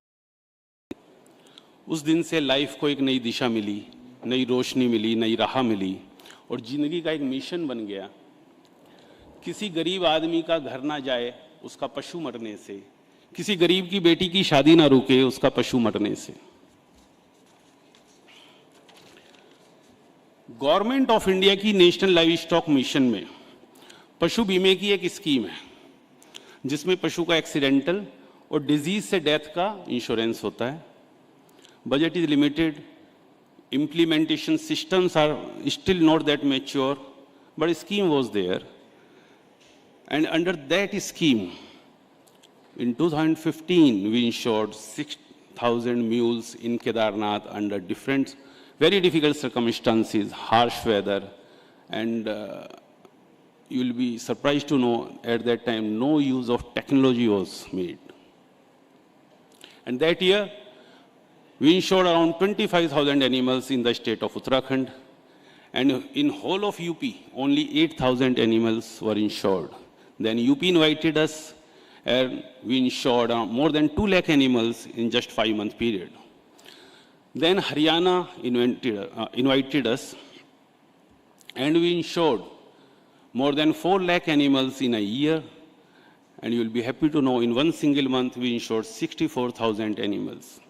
उस दिन से लाइफ को एक नई दिशा मिली, नई रोशनी मिली, नई राह मिली और जिंदगी का एक मिशन बन गया। किसी गरीब आदमी का घर ना जाए उसका पशु मरने से, किसी गरीब की बेटी की शादी ना रुके उसका पशु मरने से। गवर्नमेंट ऑफ इंडिया की नेशनल लाइव स्टॉक मिशन में पशु बीमे की एक स्कीम है जिसमें पशु का एक्सीडेंटल और डिजीज से डेथ का इंश्योरेंस होता है। Budget is limited, implementation systems are still not that mature, but a scheme was there. And under that scheme, in 2015, we insured 6,000 mules in Kedarnath under different, very difficult circumstances, harsh weather, and you will be surprised to know at that time no use of technology was made. And that year, we insured around 25,000 animals in the state of Uttarakhand, and in whole of UP, only 8,000 animals were insured. Then UP invited us, and we insured more than 2 lakh animals in just 5-month period. Then Haryana invited us, and we insured more than 4 lakh animals in a year, and you will be happy to know in one single month we insured 64,000 animals.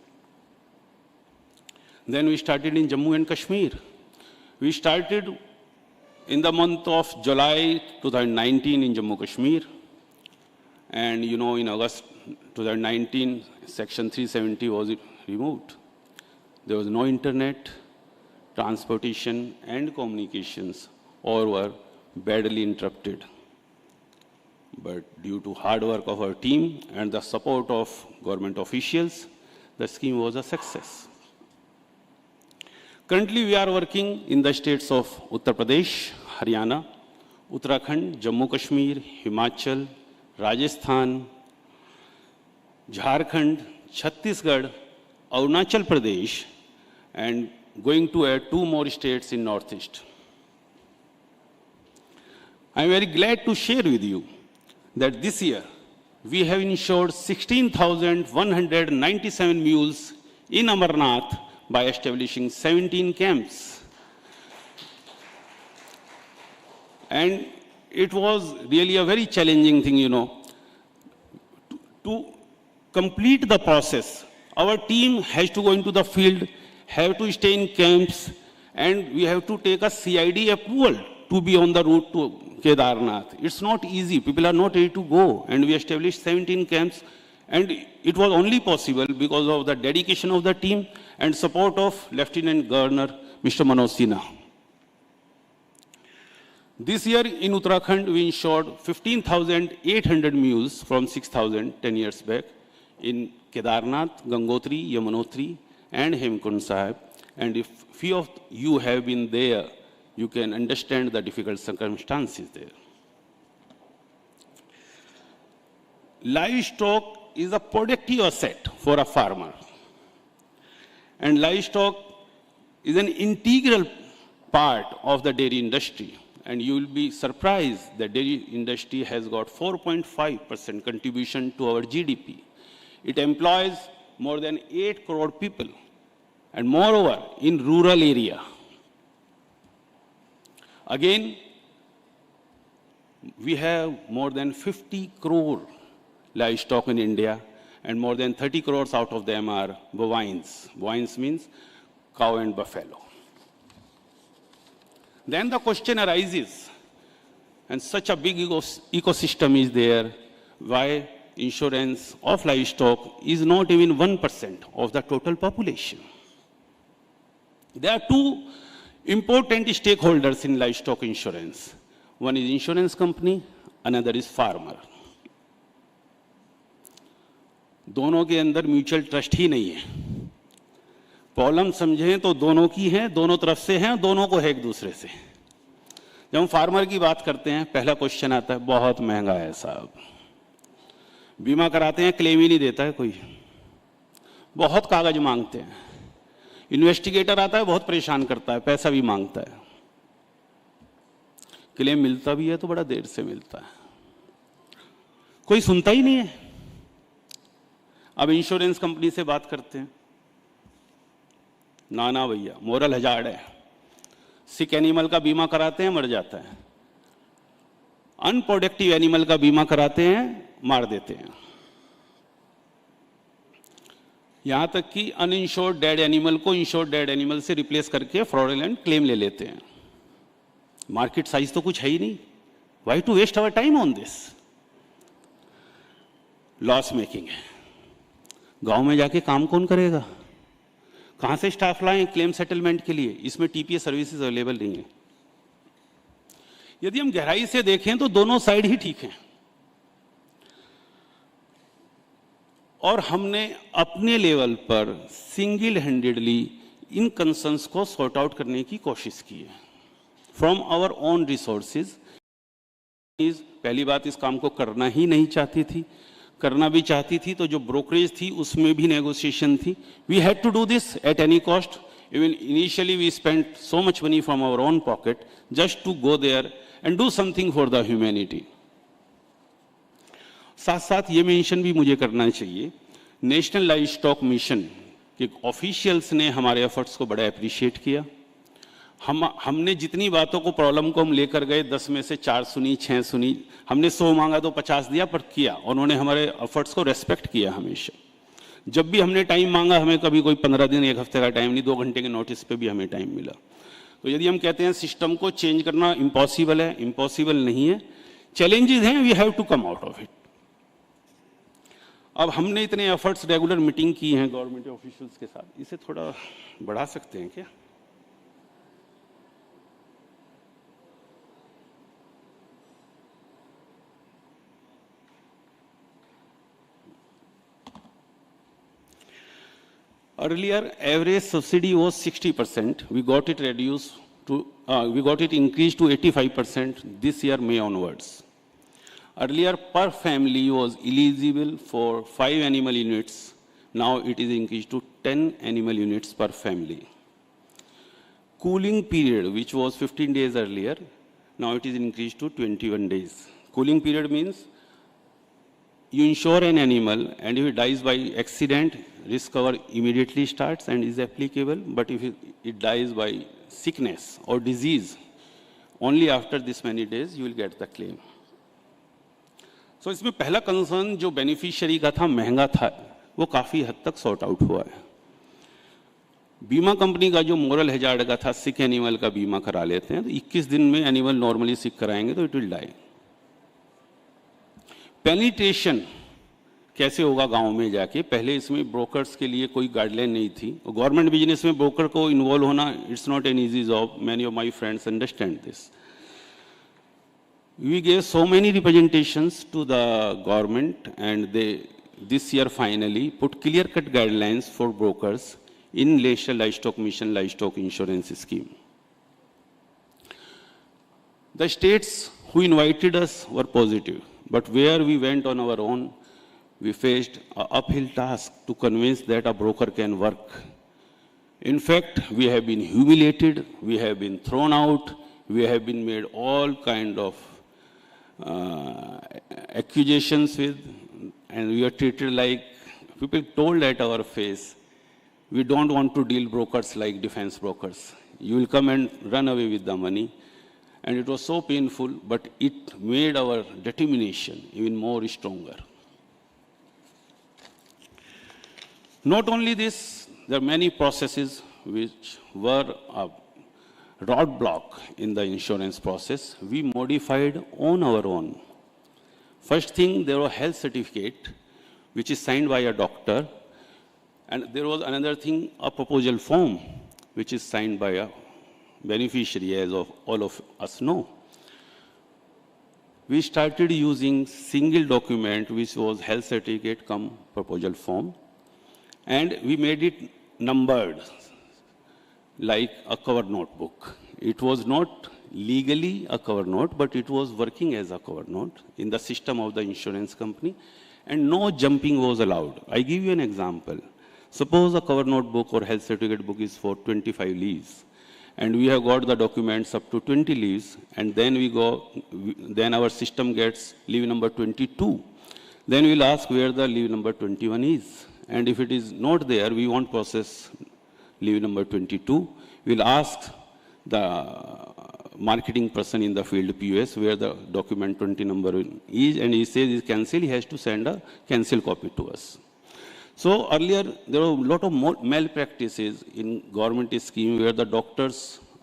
Then we started in Jammu and Kashmir. We started in the month of July 2019 in Jammu Kashmir. And you know, in August 2019, Section 370 was removed. There was no internet, transportation, and communications, all were badly interrupted. But due to hard work of our team and the support of government officials, the scheme was a success. Currently, we are working in the states of Uttar Pradesh, Haryana, Uttarakhand, Jammu Kashmir, Himachal, Rajasthan, Jharkhand, Chhattisgarh, Arunachal Pradesh, and going to add 2 more states in Northeast. I am very glad to share with you that this year we have insured 16,197 mules in Amarnath by establishing 17 camps. And it was really a very challenging thing, you know. To complete the process, our team has to go into the field, have to stay in camps, and we have to take a CID approval to be on the route to Kedarnath. It's not easy. People are not ready to go. And we established 17 camps. And it was only possible because of the dedication of the team and support of Lieutenant Governor, Mr. Manoj Sinha. This year in Uttarakhand, we insured 15,800 mules from 6,000 10 years back in Kedarnath, Gangotri, Yamunotri, and Hemkund Sahib. And if few of you have been there, you can understand the difficult circumstances there. Livestock is a productive asset for a farmer. And livestock is an integral part of the dairy industry. And you will be surprised that dairy industry has got 4.5% contribution to our GDP. It employs more than 8 crore people. And moreover, in rural area. Again, we have more than 50 crore livestock in India, and more than 30 crores out of them are bovines. Bovines means cow and buffalo. Then the question arises, and such a big ecosystem is there, why insurance of livestock is not even 1% of the total population. There are two important stakeholders in livestock insurance. One is insurance company, another is farmer. दोनों के अंदर mutual trust ही नहीं है. Problem समझें तो दोनों की है, दोनों तरफ से हैं, दोनों को है एक दूसरे से. जब हम फार्मर की बात करते हैं, पहला क्वेश्चन आता है, बहुत महंगा है साहब. बीमा कराते हैं, क्लेम ही नहीं देता है कोई. बहुत कागज मांगते हैं. इन्वेस्टिगेटर आता है, बहुत परेशान करता है, पैसा भी मांगता है. क्लेम मिलता भी है तो बड़ा देर से मिलता है. कोई सुनता ही नहीं है. अब इंश्योरेंस कंपनी से बात करते हैं. ना भैया, मोरल हजार्ड है. सिक एनिमल का बीमा कराते हैं, मर जाता है. अनप्रोडक्टिव एनिमल का बीमा कराते हैं, मार देते हैं. यहां तक कि अनइंश्योर्ड डेड एनिमल को इंश्योर्ड डेड एनिमल से रिप्लेस करके फ्रॉडुलेंट क्लेम ले लेते हैं. मार्केट साइज तो कुछ है ही नहीं. Why to waste our time on this? Loss making है. गांव में जाके काम कौन करेगा? कहां से स्टाफ लाएं क्लेम सेटलमेंट के लिए? इसमें टीपीए सर्विसेज अवेलेबल नहीं है. यदि हम गहराई से देखें तो दोनों साइड ही ठीक हैं. और हमने अपने लेवल पर सिंगल हैंडेडली इन कंसर्न्स को सॉर्ट आउट करने की कोशिश की है फ्रॉम आवर ओन रिसोर्सेज. पहली बात, इस काम को करना ही नहीं चाहती थी. करना भी चाहती थी तो जो ब्रोकरेज थी उसमें भी नेगोशिएशन थी. We had to do this at any cost. Even initially we spent so much money from our own pocket just to go there and do something for the humanity. साथ साथ ये mention भी मुझे करना चाहिए, national livestock mission के officials ने हमारे एफर्ट्स को बड़ा अप्रिशिएट किया. हमने जितनी बातों को, प्रॉब्लम को हम लेकर गए, 10 में से 4 सुनी, 6 सुनी. हमने 100 मांगा तो 50 दिया, पर किया. उन्होंने हमारे एफर्ट्स को रेस्पेक्ट किया हमेशा. जब भी हमने टाइम मांगा, हमें कभी कोई 15 दिन, 1 हफ्ते का टाइम नहीं, 2 घंटे के नोटिस पे भी हमें टाइम मिला. तो यदि हम कहते हैं सिस्टम को चेंज करना इम्पॉसिबल है, इम्पॉसिबल नहीं है. चैलेंजेस हैं, we have to come out of it. अब हमने इतने एफर्ट्स, रेगुलर मीटिंग की हैं गवर्नमेंट ऑफिशियल्स के साथ, इसे थोड़ा बढ़ा सकते हैं क्या? Earlier, average subsidy was 60%. We got it reduced to, we got it increased to 85% this year, May onwards. Earlier, per family was eligible for 5 animal units. Now it is increased to 10 animal units per family. Cooling period, which was 15 days earlier, now it is increased to 21 days. Cooling period means you insure an animal and if it dies by accident, risk cover immediately starts and is applicable. But if it dies by sickness or disease, only after this many days you will get the claim. So इसमें पहला concern जो beneficiary का था, महंगा था, वो काफ़ी हद तक सॉर्ट आउट हुआ है. बीमा कंपनी का जो मोरल हैजार्ड का था, सिक एनिमल का बीमा करा लेते हैं तो 21 दिन में एनिमल नॉर्मली सिक कराएंगे तो इट विल डाई. पेनिट्रेशन कैसे होगा गांव में जाके? पहले इसमें ब्रोकर्स के लिए कोई गाइडलाइन नहीं थी. गवर्नमेंट बिजनेस में ब्रोकर को इन्वॉल्व होना, it's not an easy job. Many of my friends understand this. We gave so many representations to the government and they this year finally put clear-cut guidelines for brokers in National Livestock Mission Livestock Insurance Scheme. The states who invited us were positive, but where we went on our own, we faced an uphill task to convince that a broker can work. In fact, we have been humiliated, we have been thrown out, we have been made all kind of accusations with, and we are treated like, people told at our face, we don't want to deal brokers like defense brokers. You will come and run away with the money. And it was so painful, but it made our determination even more stronger. Not only this, there are many processes which were a roadblock in the insurance process. We modified on our own. First thing, there was a health certificate, which is signed by a doctor. And there was another thing, a proposal form, which is signed by a beneficiary, as all of us know. We started using single document, which was health certificate cum proposal form. And we made it numbered, like a cover notebook. It was not legally a cover note, but it was working as a cover note in the system of the insurance company, and no jumping was allowed. I give you an example. Suppose a cover notebook or health certificate book is for 25 leaves, and we have got the documents up to 20 leaves, and then then our system gets leave number 22. Then we'll ask where the leave number 21 is. And if it is not there, we won't process leave number 22. We'll ask the marketing person in the field POS where the document 20 number is, and he says it's cancelled, he has to send a cancel copy to us. So earlier, there were a lot of malpractices in government scheme where the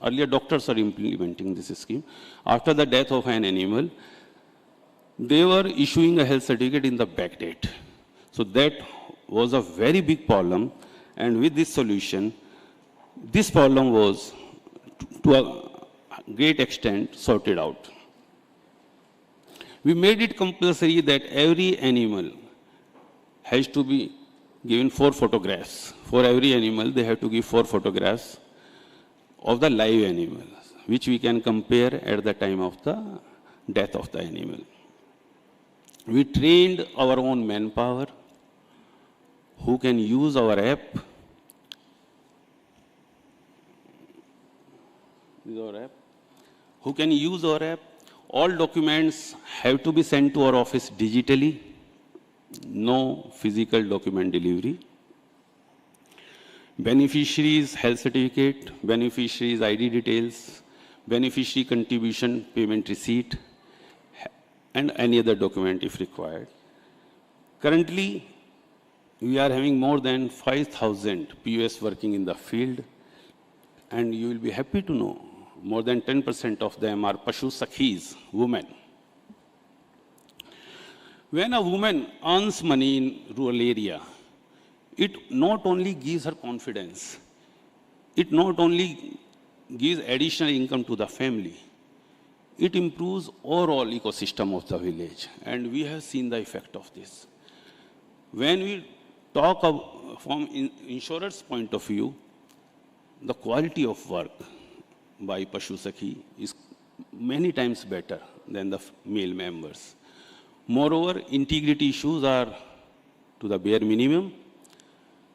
earlier doctors are implementing this scheme. After the death of an animal, they were issuing a health certificate in the back date. So that was a very big problem, and with this solution, this problem was to a great extent sorted out. We made it compulsory that every animal has to be given 4 photographs. For every animal, they have to give 4 photographs of the live animal, which we can compare at the time of the death of the animal. We trained our own manpower who can use our app. Who can use our app. All documents have to be sent to our office digitally. No physical document delivery. Beneficiaries' health certificate, beneficiaries' ID details, beneficiary contribution payment receipt, and any other document if required. Currently, we are having more than 5,000 POS working in the field, and you will be happy to know more than 10% of them are Pashu Sakhis, women. When a woman earns money in rural area, it not only gives her confidence, it not only gives additional income to the family, it improves overall ecosystem of the village, and we have seen the effect of this. When we talk from insurer's point of view, the quality of work by Pashu Sakhi is many times better than the male members. Moreover, integrity issues are to the bare minimum,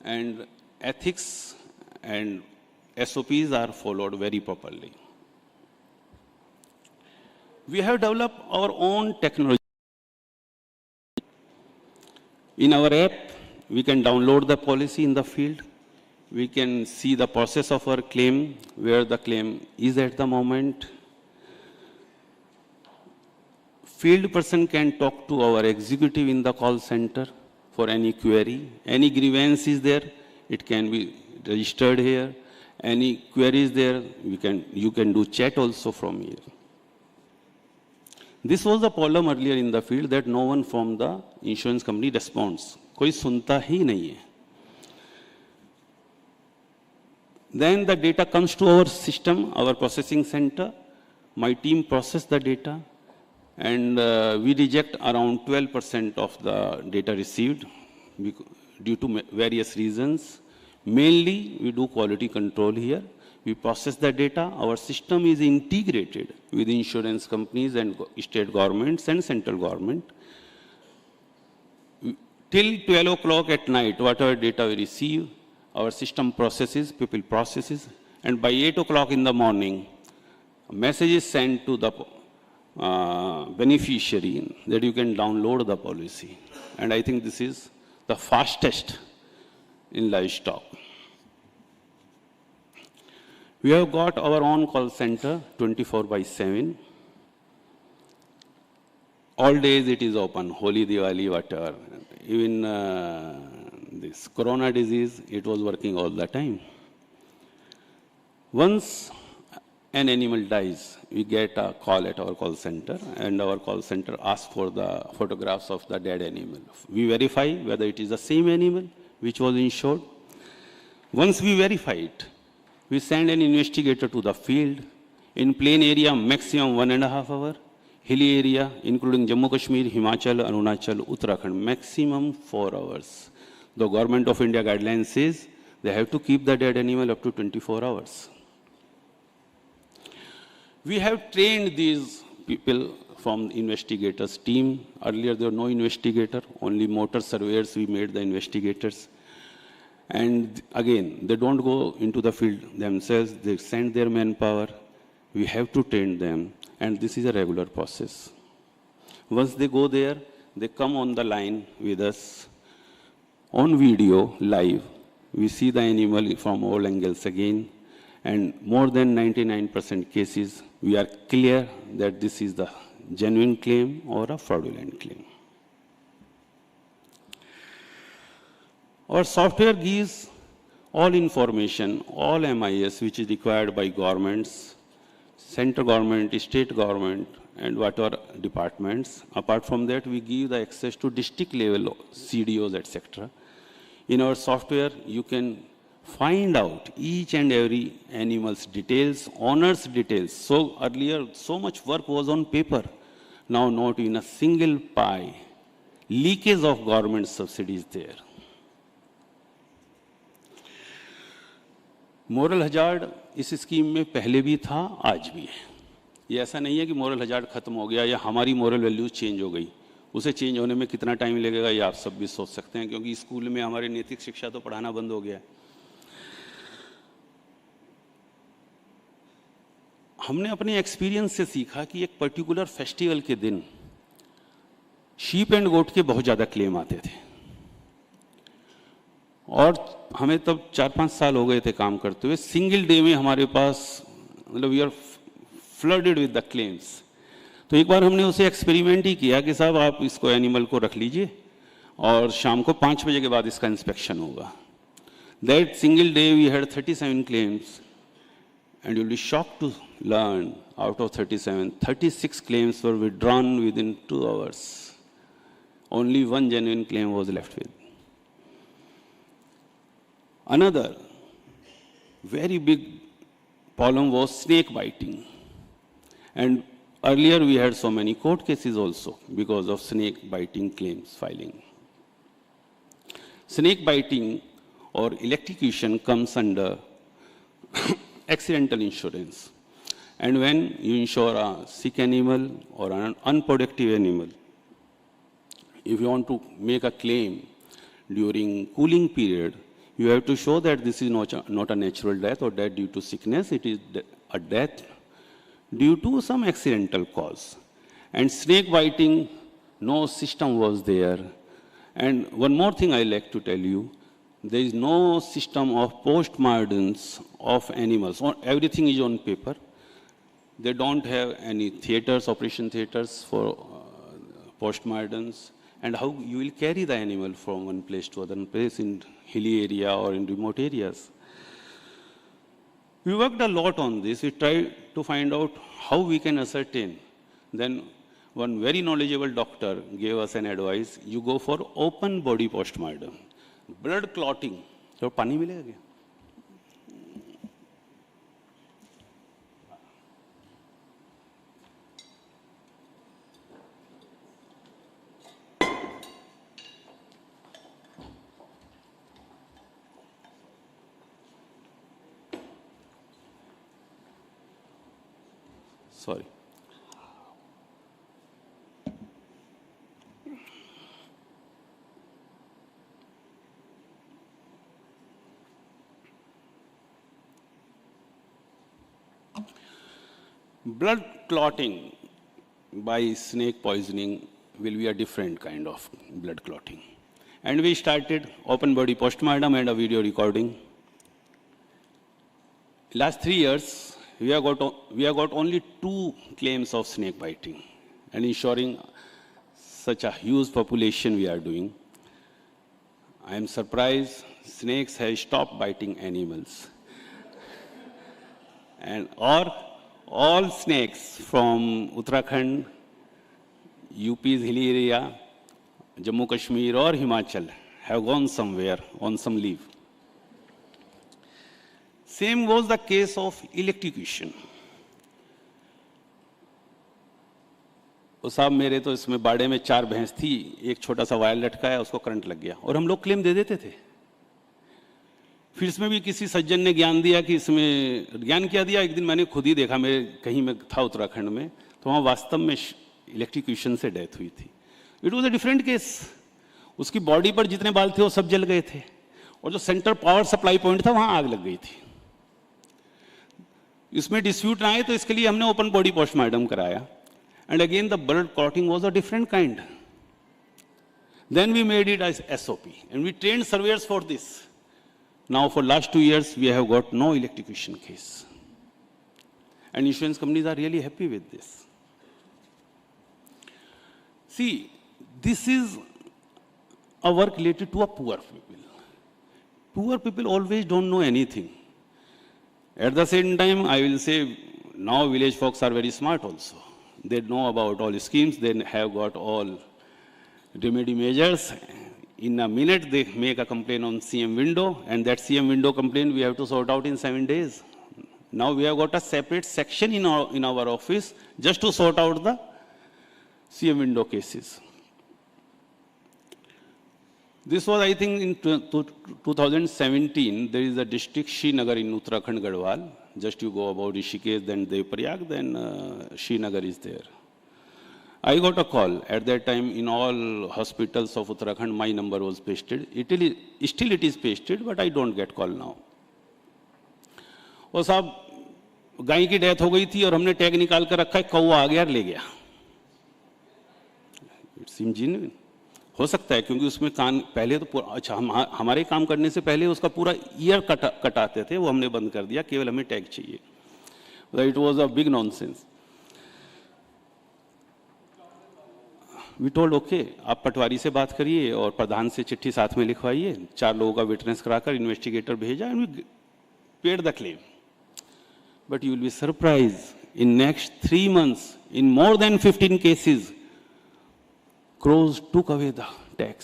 and ethics and SOPs are followed very properly. We have developed our own technology. In our app, we can download the policy in the field. We can see the process of our claim, where the claim is at the moment. Field person can talk to our executive in the call center for any query. Any grievance is there, it can be registered here. Any query is there, you can do chat also from here. This was the problem earlier in the field, that no one from the insurance company responds. कोई सुनता ही नहीं है. Then the data comes to our system, our processing center. My team process the data, and we reject around 12% of the data received due to various reasons. Mainly, we do quality control here. We process the data. Our system is integrated with insurance companies and state governments and central government. Till 12 o'clock at night, whatever data we receive, our system processes, people processes, and by 8 o'clock in the morning, a message is sent to the beneficiary that you can download the policy. And I think this is the fastest in Livestock. We have got our own call center 24/7. All days it is open, Holi, Diwali, whatever. Even this corona disease, it was working all the time. Once an animal dies, we get a call at our call center, and our call center asks for the photographs of the dead animal. We verify whether it is the same animal which was insured. Once we verify it, we send an investigator to the field. In plain area, maximum 1.5 hours. Hilly area, including Jammu Kashmir, Himachal, Arunachal, Uttarakhand, maximum 4 hours. The Government of India guidelines says they have to keep the dead animal up to 24 hours. We have trained these people from the investigators team. Earlier there were no investigator, only motor surveyors, we made the investigators. And again, they don't go into the field themselves, they send their manpower. We have to train them, and this is a regular process. Once they go there, they come on the line with us on video, live. We see the animal from all angles again, and more than 99% cases, we are clear that this is the genuine claim or a fraudulent claim. Our software gives all information, all MIS which is required by governments, central government, state government, and whatever departments. Apart from that, we give the access to district level CDOs, etc. In our software, you can find out each and every animal's details, owner's details. So earlier, so much work was on paper. Now not in a single pie. Leakage of government subsidies there. Moral hazard इस scheme में पहले भी था, आज भी है. ये ऐसा नहीं है कि मोरल हजार्ड खत्म हो गया या हमारी मोरल वैल्यूज चेंज हो गई. उसे चेंज होने में कितना टाइम लगेगा ये आप सब भी सोच सकते हैं, क्योंकि स्कूल में हमारी नैतिक शिक्षा तो पढ़ाना बंद हो गया है. हमने अपने एक्सपीरियंस से सीखा कि एक पर्टिकुलर फेस्टिवल के दिन शीप एंड गोट के बहुत ज़्यादा क्लेम आते थे, और हमें तब 4-5 साल हो गए थे काम करते हुए. सिंगल डे में हमारे पास मतलब we are flooded with the claims. तो एक बार हमने उसे एक्सपेरिमेंट ही किया कि साहब आप इसको एनिमल को रख लीजिए और शाम को 5 बजे के बाद इसका इंस्पेक्शन होगा. That single day we had 37 claims, and you'll be shocked to learn out of 37, 36 claims were withdrawn within 2 hours. Only one genuine claim was left with. Another very big problem was snake biting. And earlier we had so many court cases also because of snake biting claims filing. Snake biting or electrocution comes under accidental insurance. And when you insure a sick animal or an unproductive animal, if you want to make a claim during cooling period, you have to show that this is not a natural death or death due to sickness, it is a death due to some accidental cause. And snake biting, no system was there. And one more thing I like to tell you, there is no system of post-mortems of animals. Everything is on paper. They don't have any theaters, operation theaters for post-mortems. And how you will carry the animal from one place to another place in hilly area or in remote areas. We worked a lot on this. We tried to find out how we can ascertain. Then one very knowledgeable doctor gave us an advice, you go for open body postmortem. Blood clotting. तो पानी मिलेगा क्या? Sorry. Blood clotting by snake poisoning will be a different kind of blood clotting. And we started open body postmortem and a video recording. Last 3 years, we have got only 2 claims of snake biting, and ensuring such a huge population we are doing. I am surprised snakes have stopped biting animals. And all snakes from Uttarakhand, UP's hilly area, Jammu Kashmir or Himachal have gone somewhere on some leave. Same was the case of electrocution. वो साहब मेरे तो इसमें बाड़े में 4 भैंस थी, एक छोटा सा वायर लटकाया, उसको करंट लग गया और हम लोग क्लेम दे देते थे। फिर इसमें भी किसी सज्जन ने ज्ञान दिया कि इसमें ज्ञान क्या दिया, एक दिन मैंने खुद ही देखा, मैं कहीं में था उत्तराखंड में, तो वहाँ वास्तव में इलेक्ट्रोक्यूशन से डेथ हुई थी। It was a different case. उसकी बॉडी पर जितने बाल थे वो सब जल गए थे और जो सेंटर पावर सप्लाई पॉइंट था वहाँ आग लग गई थी। इसमें डिस्प्यूट ना आए तो इसके लिए हमने ओपन बॉडी पोस्टमार्टम कराया। And again, the blood clotting was a different kind. Then we made it as SOP, and we trained surveyors for this. Now, for last 2 years, we have got no electrocution case. And insurance companies are really happy with this. See, this is a work related to a poor people. Poor people always don't know anything. At the same time, I will say, now village folks are very smart also. They know about all schemes, they have got all remedy measures. In a minute, they make a complaint on CM window, and that CM window complaint we have to sort out in 7 days. Now we have got a separate section in our office just to sort out the CM window cases. This was, I think, in 2017. There is a district, Srinagar in Uttarakhand, Garhwal. Just you go about Rishikesh, then Devprayag, then Srinagar is there. I got a call. At that time, in all hospitals of Uttarakhand, my number was pasted. Still it is pasted, but I don't get call now. वो साहब गाय की death हो गई थी और हमने tag निकाल कर रखा है, कौवा आ गया और ले गया। इट सीम जेन्युइन हो सकता है, क्योंकि उसमें कान पहले तो अच्छा हमारे काम करने से पहले उसका पूरा ईयर कटाते थे, वो हमने बंद कर दिया, केवल हमें टैग चाहिए। It was a big nonsense. We told okay, आप पटवारी से बात करिए और प्रधान से चिट्ठी साथ में लिखवाइए। 4 लोगों का विटनेस कराकर इन्वेस्टिगेटर भेजा and we paid the claim. But you will be surprise, in next 3 months, in more than 15 cases, crows took away the tax.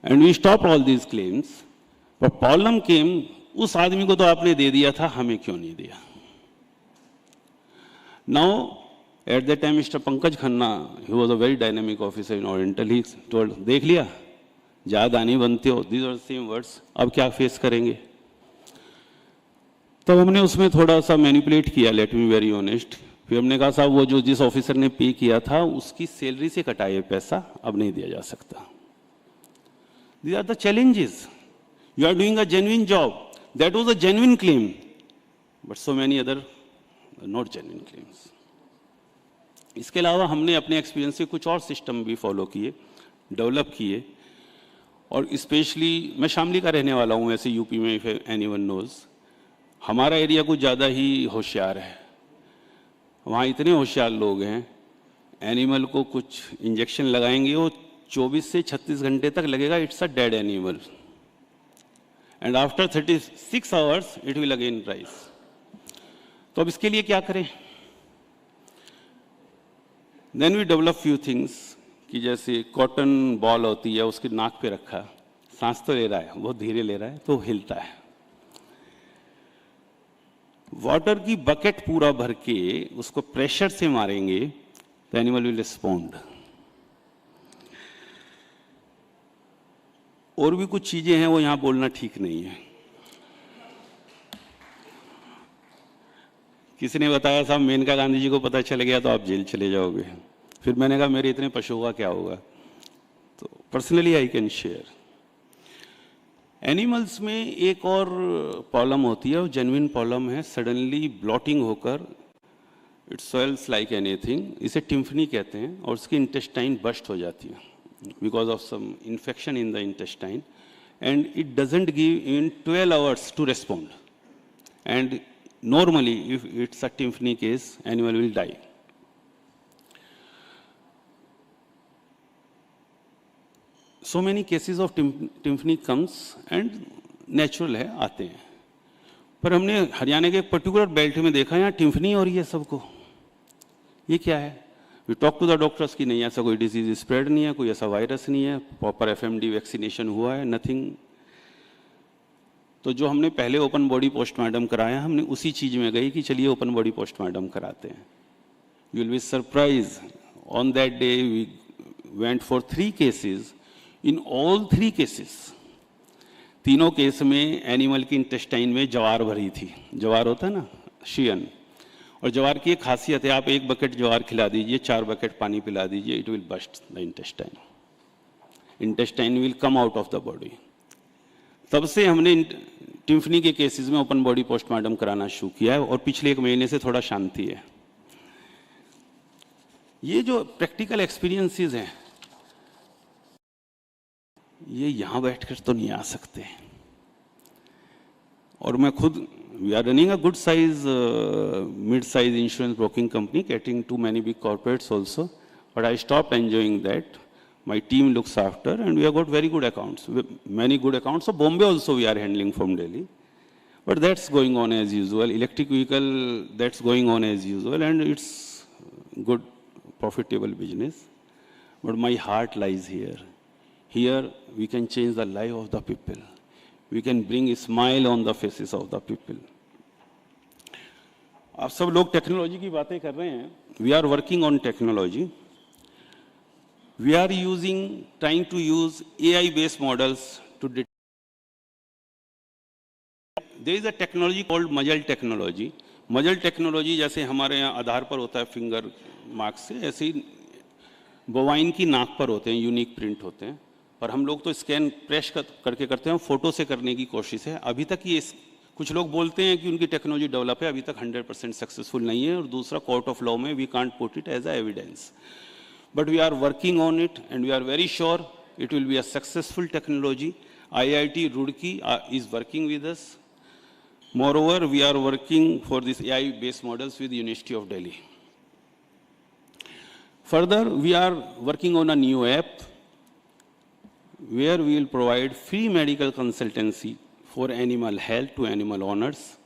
And we stopped all these claims. But problem came, उस आदमी को तो आपने दे दिया था, हमें क्यों नहीं दिया? Now, at that time, Mr. Pankaj Khanna, he was a very dynamic officer in Oriental. He told, देख लिया, ज़्यादा नहीं बनते हो. These are the same words. अब क्या फेस करेंगे? तब हमने उसमें थोड़ा सा मैनिपुलेट किया, लेट मी वेरी ऑनेस्ट। फिर हमने कहा साहब वो जो जिस ऑफिसर ने पे किया था उसकी सैलरी से कटाए पैसा, अब नहीं दिया जा सकता। These are the challenges. You are doing a genuine job. That was a genuine claim, but so many other not genuine claims. इसके अलावा हमने अपने एक्सपीरियंस से कुछ और सिस्टम भी फॉलो किए, डेवलप किए, और स्पेशली मैं शामली का रहने वाला हूँ, ऐसे यूपी में, इफ एनीवन नोज, हमारा एरिया कुछ ज़्यादा ही होशियार है। वहाँ इतने होशियार लोग हैं, एनिमल को कुछ इंजेक्शन लगाएंगे, वो 24 से 36 घंटे तक लगेगा, it's a dead animal, and after 36 hours it will again rise. तो अब इसके लिए क्या करें? Then we develop few things, कि जैसे कॉटन बॉल होती है, उसकी नाक पे रखा, सांस तो ले रहा है, बहुत धीरे ले रहा है, तो हिलता है। वाटर की बकेट पूरा भर के उसको प्रेशर से मारेंगे तो एनिमल विल रिस्पॉन्ड। और भी कुछ चीजें हैं, वो यहां बोलना ठीक नहीं है। किसी ने बताया साहब मेनका गांधी जी को पता चल गया तो आप जेल चले जाओगे। फिर मैंने कहा मेरे इतने पशुओं का क्या होगा? तो personally I can share. Animals में एक और प्रॉब्लम होती है, वो जेन्युइन प्रॉब्लम है, सडनली ब्लॉटिंग होकर इट स्वेल्स लाइक एनीथिंग, इसे टिम्फनी कहते हैं, और उसकी इंटेस्टाइन बस्ट हो जाती है because of some infection in the intestine, and it doesn't give in 12 hours to respond, and normally if it's a tympany case, animal will die. so many cases of tympany comes and natural है, आते हैं. पर हमने हरियाणा के एक particular belt में देखा यहाँ टिम्फनी हो रही है सबको. ये क्या है? We talk to the doctors कि नहीं ऐसा कोई डिजीज स्प्रेड नहीं है, कोई ऐसा वायरस नहीं है, प्रॉपर FMD वैक्सीनेशन हुआ है, नथिंग. तो जो हमने पहले ओपन बॉडी पोस्टमार्टम कराया, हमने उसी चीज में गई कि चलिए ओपन बॉडी पोस्टमार्टम कराते हैं. You will be surprise, on that day we went for 3 cases. In all 3 cases, तीनों केस में एनिमल की इंटेस्टाइन में जवार भरी थी. जवार होता है ना, शियन. और जवार की एक खासियत है, आप 1 बकेट जवार खिला दीजिए, 4 बकेट पानी पिला दीजिए, it will bust the intestine. Intestine will come out of the body. तब से हमने टिम्फनी के केसेस में ओपन बॉडी पोस्टमार्टम कराना शुरू किया है और पिछले 1 महीने से थोड़ा शांति है. ये जो प्रैक्टिकल एक्सपीरियंसेस हैं, ये यहाँ बैठकर तो नहीं आ सकते. और मैं खुद, we are running a good size, mid-size insurance broking company, catering to many big corporates also. But I stopped enjoying that. My team looks after, and we have got very good accounts, many good accounts. So Bombay also we are handling from Delhi. But that's going on as usual. Electric vehicle, that's going on as usual, and it's good, profitable business. But my heart lies here. Here we can change the life of the people. We can bring a smile on the faces of the people. आप सब लोग technology की बातें कर रहे हैं. We are working on technology. We are trying to use AI-based models to detect. There is a technology called muzzle technology. Muzzle technology जैसे हमारे यहाँ आधार पर होता है फिंगर मार्क से, ऐसे ही बोवाइन की नाक पर होते हैं, यूनिक प्रिंट होते हैं. पर हम लोग तो स्कैन प्रेस करके करते हैं, फोटो से करने की कोशिश है. अभी तक ये कुछ लोग बोलते हैं कि उनकी टेक्नोलॉजी डेवलप है, अभी तक 100% सक्सेसफुल नहीं है. और दूसरा, कोर्ट ऑफ लॉ में we can't put it as a evidence. But we are working on it, and we are very sure it will be a successful technology. IIT Roorkee is working with us. Moreover, we are working for these AI-based models with the University of Delhi. Further, we are working on a new app where we will provide free medical consultancy for animal health to animal owners.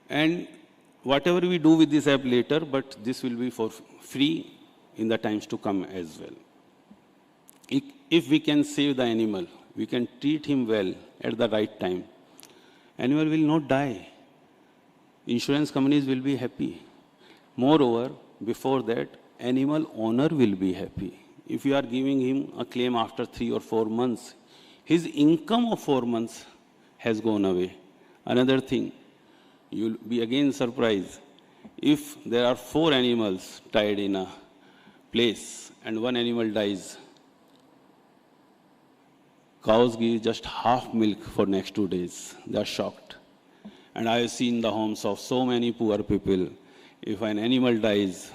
And whatever we do with this app later, but this will be for free in the times to come as well. If we can save the animal, we can treat him well at the right time, animal will not die. Insurance companies will be happy. Moreover, before that, animal owner will be happy. If you are giving him a claim after 3 or 4 months, his income of 4 months has gone away. Another thing, you'll be again surprised if there are 4 animals tied in a place and 1 animal dies. Cows give just half milk for next 2 days. They are shocked. And I have seen the homes of so many poor people. If an animal dies,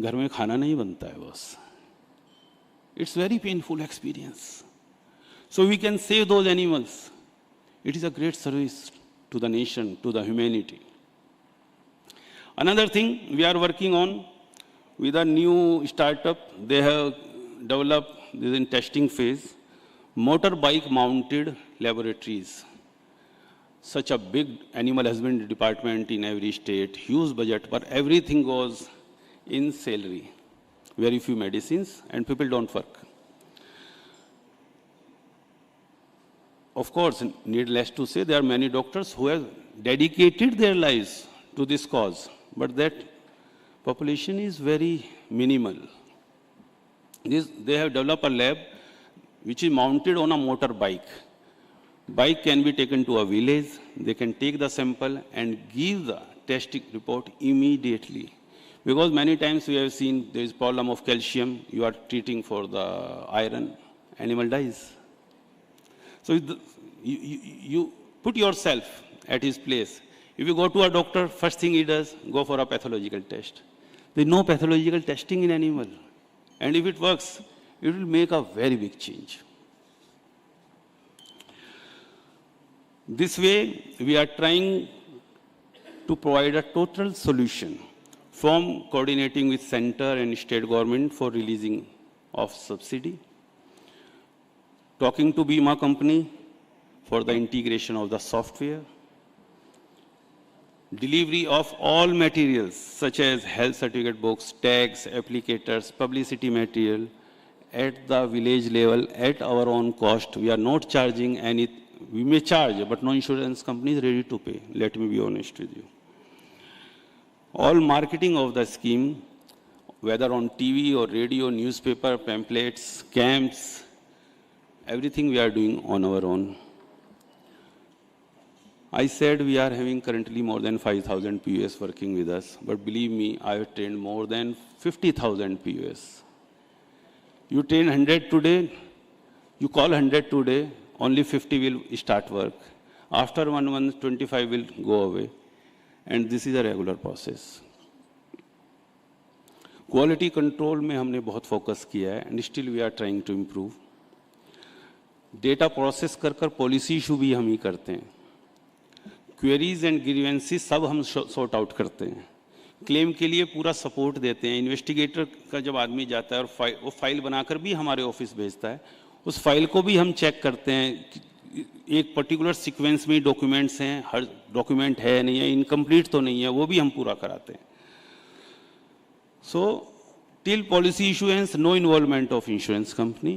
घर में खाना नहीं बनता है बस. It's very painful experience. So we can save those animals. It is a great service to the nation, to the humanity. Another thing we are working on with a new startup, they have developed, this is in testing phase, motorbike mounted laboratories. Such a big animal husbandry department in every state, huge budget, but everything goes in salary. Very few medicines and people don't work. Of course, needless to say, there are many doctors who have dedicated their lives to this cause, but that population is very minimal. They have developed a lab which is mounted on a motorbike. Bike can be taken to a village, they can take the sample and give the testing report immediately. Because many times we have seen there is problem of calcium, you are treating for the iron, animal dies. So you put yourself at his place. If you go to a doctor, first thing he does, go for a pathological test. There is no pathological testing in animal. And if it works, it will make a very big change. This way, we are trying to provide a total solution from coordinating with center and state government for releasing of subsidy. Talking to Bima company for the integration of the software. Delivery of all materials such as health certificate books, tags, applicators, publicity material at the village level at our own cost. We are not charging any, we may charge, but no insurance company is ready to pay. Let me be honest with you. All marketing of the scheme, whether on TV or radio, newspaper, pamphlets, camps, everything we are doing on our own. I said we are having currently more than 5,000 POS working with us, but believe me, I have trained more than 50,000 POS. You train 100 today, you call 100 today, only 50 will start work. After 1 month, 25 will go away. And this is a regular process. Quality control में हमने बहुत focus किया है, and still we are trying to improve. Data process कर policy issue भी हम ही करते हैं. क्वेरीज एंड ग्रीवेंसीज सब हम सॉर्ट आउट करते हैं. क्लेम के लिए पूरा सपोर्ट देते हैं. इन्वेस्टिगेटर का जब आदमी जाता है और वो फाइल बनाकर भी हमारे ऑफिस भेजता है, उस फाइल को भी हम चेक करते हैं. एक पर्टिकुलर सीक्वेंस में डॉक्यूमेंट्स हैं, हर डॉक्यूमेंट है नहीं है, इनकम्प्लीट तो नहीं है, वो भी हम पूरा कराते हैं. So till policy issuance, no involvement of insurance company.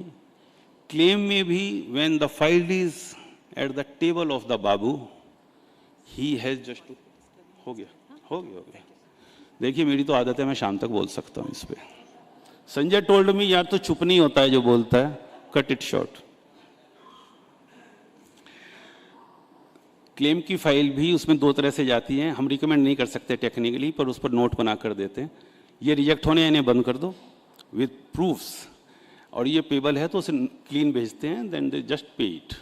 Claim में भी when the file is at the table of the babu, he has just हो गया. देखिए मेरी तो आदत है, मैं शाम तक बोल सकता हूँ इस पे. संजय टोल्ड मी, यार तो चुप नहीं होता है जो बोलता है, कट इट शॉर्ट. क्लेम की फाइल भी उसमें दो तरह से जाती है. हम रिकमेंड नहीं कर सकते टेक्निकली, पर उस पर नोट बना कर देते हैं. ये रिजेक्ट होने इन्हें बंद कर दो विद प्रूफ्स, और ये पेबल है तो उसे क्लीन भेजते हैं, then they just pay it.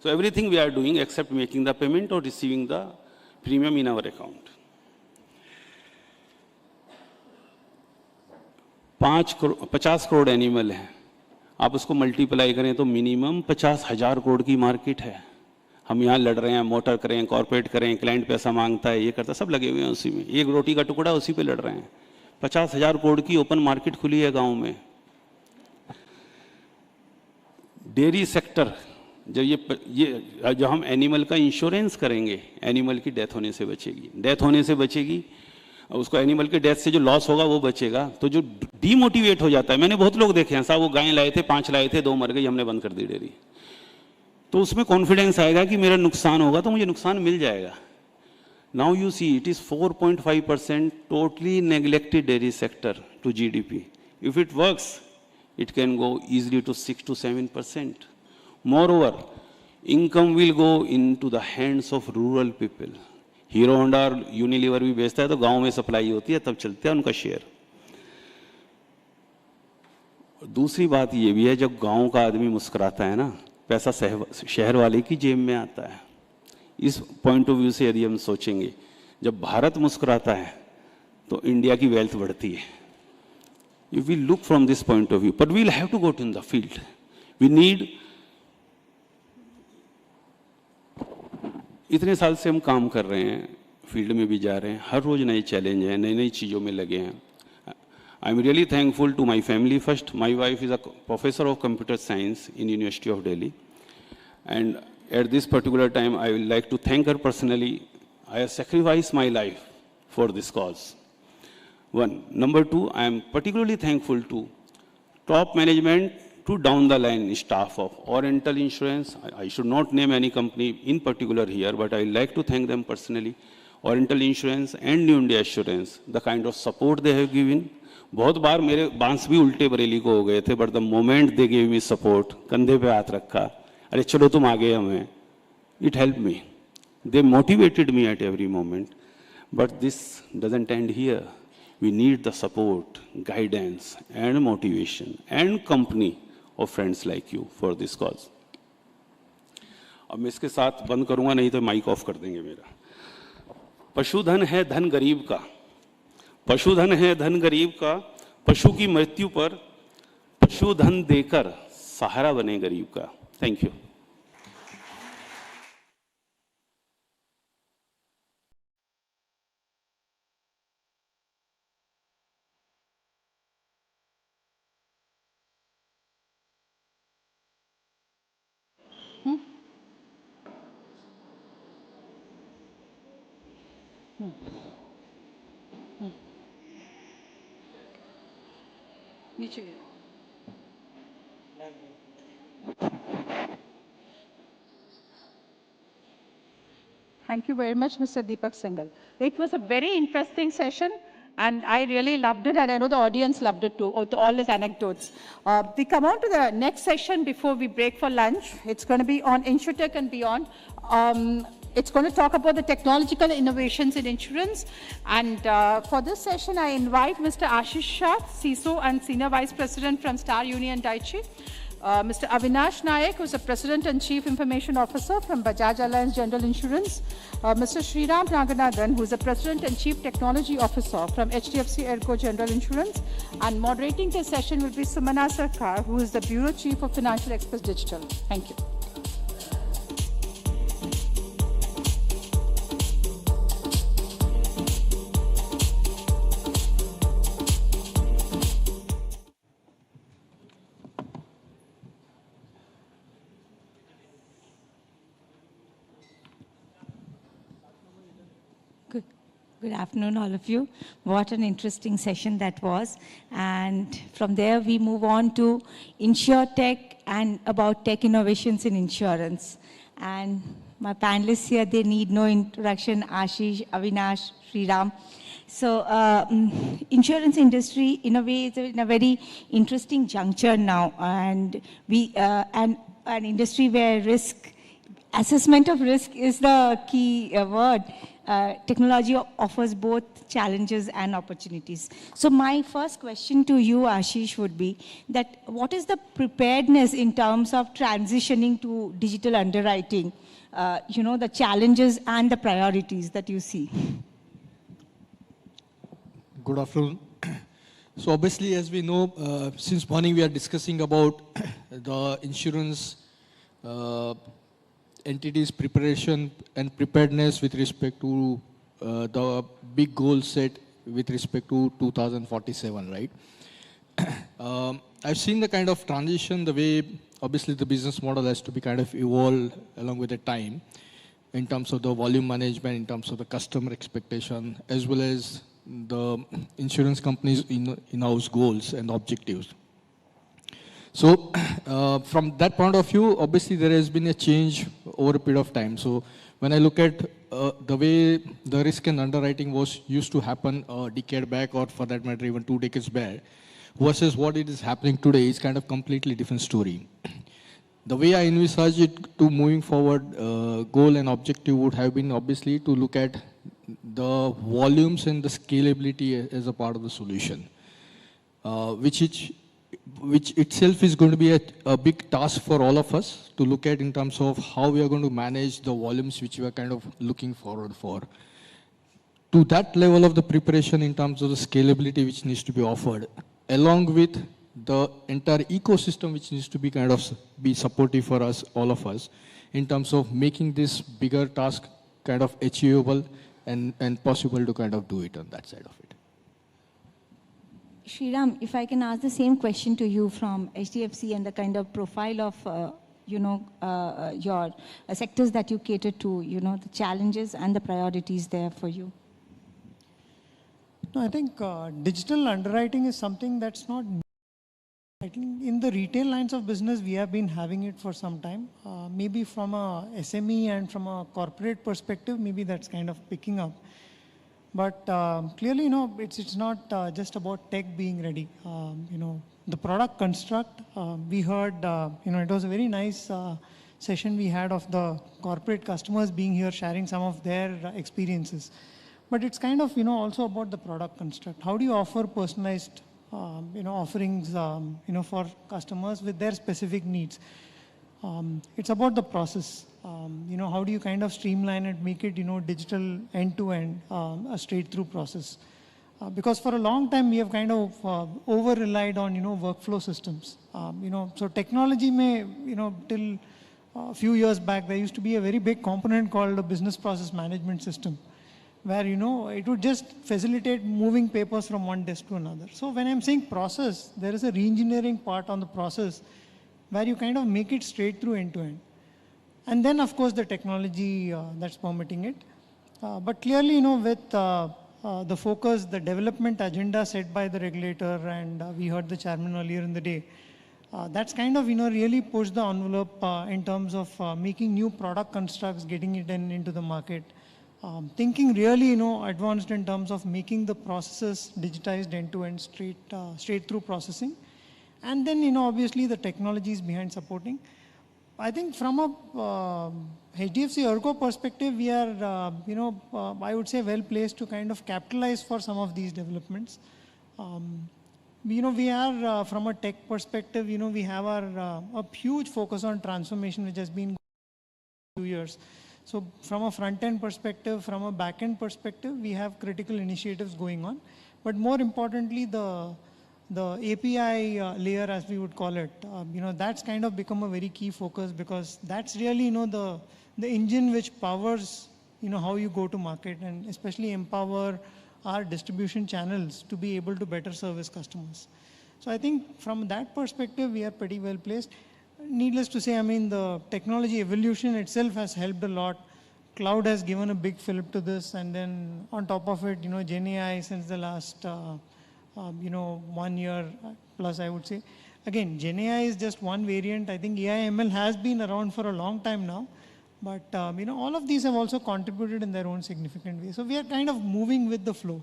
So everything we are doing except making the payment or receiving the premium in our account. 50 crore animal है, आप उसको मल्टीप्लाई करें तो मिनिमम 50,000 करोड़ की मार्केट है. हम यहाँ लड़ रहे हैं, मोटर करें, कॉर्पोरेट करें, क्लाइंट पैसा मांगता है, ये करता है, सब लगे हुए हैं उसी में. एक रोटी का टुकड़ा उसी पे लड़ रहे हैं. 50,000 करोड़ की ओपन मार्केट खुली है गाँव में. डेयरी सेक्टर, जब ये जो हम एनिमल का इंश्योरेंस करेंगे, एनिमल की डेथ होने से बचेगी, उसको एनिमल के डेथ से जो लॉस होगा वो बचेगा. तो जो डीमोटिवेट हो जाता है, मैंने बहुत लोग देखे हैं साहब, वो गाय लाए थे, 5 लाए थे, 2 मर गई, हमने बंद कर दी डेयरी. तो उसमें कॉन्फिडेंस आएगा कि मेरा नुकसान होगा तो मुझे नुकसान मिल जाएगा. Now you see it is 4.5% totally neglected dairy sector to GDP. If it works, it can go easily to 6 to 7%. Moreover, income will go into the hands of rural people. Hero Honda और Unilever भी बेचता है तो गांव में supply होती है, तब चलते हैं उनका शेयर. दूसरी बात ये भी है, जब गांव का आदमी मुस्कुराता है ना, पैसा शहर वाले की जेब में आता है. इस पॉइंट ऑफ व्यू से यदि हम सोचेंगे, जब भारत मुस्कुराता है तो इंडिया की वेल्थ बढ़ती है. If we look from this point of view, but we'll have to go to in the field. We need. इतने साल से हम काम कर रहे हैं, फील्ड में भी जा रहे हैं, हर रोज नए चैलेंज हैं, नई नई चीज़ों में लगे हैं. I am really thankful to my family. First, my wife is a professor of computer science in university of Delhi, and at this particular time I will like to thank her personally. I have sacrifice my life for this cause. 1. Number 2, I am particularly thankful to top management to down the line staff of Oriental Insurance. I should not name any company in particular here, but I like to thank them personally. Oriental Insurance and New India Assurance, the kind of support they have given. बहुत बार मेरे बांस भी उल्टे बरेली को हो गए थे, but the moment they gave me support, कंधे पे हाथ रखा, अरे चलो तुम आगे हमें, it helped me. They motivated me at every moment. But this doesn't end here. We need the support, guidance and motivation and company of friends like you for this cause. अब मैं इसके साथ बंद करूंगा, नहीं तो माइक ऑफ कर देंगे मेरा. पशुधन है धन गरीब का, पशुधन है धन गरीब का, पशु की मृत्यु पर पशुधन देकर सहारा बने गरीब का. Thank you. Thank you very much, Mr. Deepak Singhal. It was a very interesting session, and I really loved it, and I know the audience loved it too, all his anecdotes. We come on to the next session before we break for lunch. It's going to be on InsureTech and beyond. It's going to talk about the technological innovations in insurance. And for this session, I invite Mr. Ashish Shah, CISO and Senior Vice President from Star Union Daiichi. Mr. Avinash Nayak, who is the President and Chief Information Officer from Bajaj Allianz General Insurance. Mr. Shri Naganathan, who is the President and Chief Technology Officer from HDFC ERGO General Insurance. And moderating the session will be Sumana Sarkar, who is the Bureau Chief of Financial Express Digital. Thank you. Good afternoon, all of you. What an interesting session that was. And from there, we move on to InsureTech and about tech innovations in insurance. And my panelists here, they need no introduction, Ashish, Avinash, Sriram. So insurance industry, in a way, is in a very interesting juncture now. And an industry where assessment of risk is the key word. Technology offers both challenges and opportunities. So my first question to you, Ashish, would be that what is the preparedness in terms of transitioning to digital underwriting, the challenges and the priorities that you see? Good afternoon. So obviously, as we know, since morning we are discussing about the insurance entities preparation and preparedness with respect to the big goal set with respect to 2047, right? I've seen the kind of transition, the way obviously the business model has to be kind of evolved along with the time in terms of the volume management, in terms of the customer expectation, as well as the insurance companies' in-house goals and objectives. So from that point of view, obviously there has been a change over a period of time. So when I look at the way the risk and underwriting was used to happen a decade back, or for that matter even 2 decades back, versus what it is happening today is kind of completely different story. The way I envisage it to moving forward, goal and objective would have been obviously to look at the volumes and the scalability as a part of the solution, which itself is going to be a big task for all of us to look at in terms of how we are going to manage the volumes which we are kind of looking forward for. To that level of the preparation in terms of the scalability which needs to be offered, along with the entire ecosystem which needs to be kind of be supportive for us, all of us, in terms of making this bigger task kind of achievable and possible to kind of do it on that side of it. Sriram, if I can ask the same question to you from HDFC and the kind of profile of, your sectors that you cater to, the challenges and the priorities there for you. No, I think digital underwriting is something that's not, I think in the retail lines of business, we have been having it for some time. Maybe from a SME and from a corporate perspective, maybe that's kind of picking up. But clearly, it's not just about tech being ready. The product construct, we heard, it was a very nice session we had of the corporate customers being here, sharing some of their experiences. But it's kind of, also about the product construct. How do you offer personalized, offerings, for customers with their specific needs? It's about the process. How do you kind of streamline it, make it, digital end-to-end, a straight-through process? Because for a long time, we have kind of over-relied on, workflow systems. So technology may, till a few years back, there used to be a very big component called a business process management system, where, it would just facilitate moving papers from one desk to another. So when I'm saying process, there is a re-engineering part on the process where you kind of make it straight through end-to-end. And then, of course, the technology that's permitting it. But clearly, with the focus, the development agenda set by the regulator, and we heard the chairman earlier in the day, that's kind of, really pushed the envelope in terms of making new product constructs, getting it into the market. Thinking really, advanced in terms of making the processes digitized end-to-end, straight through processing. And then, obviously the technologies behind supporting. I think from a HDFC ERGO perspective, we are, I would say well placed to kind of capitalize for some of these developments. We are, from a tech perspective, we have a huge focus on transformation, which has been 2 years. So from a front-end perspective, from a back-end perspective, we have critical initiatives going on. But more importantly, the API layer, as we would call it, that's kind of become a very key focus, because that's really, the engine which powers, how you go to market, and especially empower our distribution channels to be able to better service customers. So I think from that perspective, we are pretty well placed. Needless to say, the technology evolution itself has helped a lot. Cloud has given a big fillip to this, and then on top of it, GenAI since the last 1 year plus, I would say. Again, GenAI is just one variant. I think AI/ML has been around for a long time now, but all of these have also contributed in their own significant way. So we are kind of moving with the flow.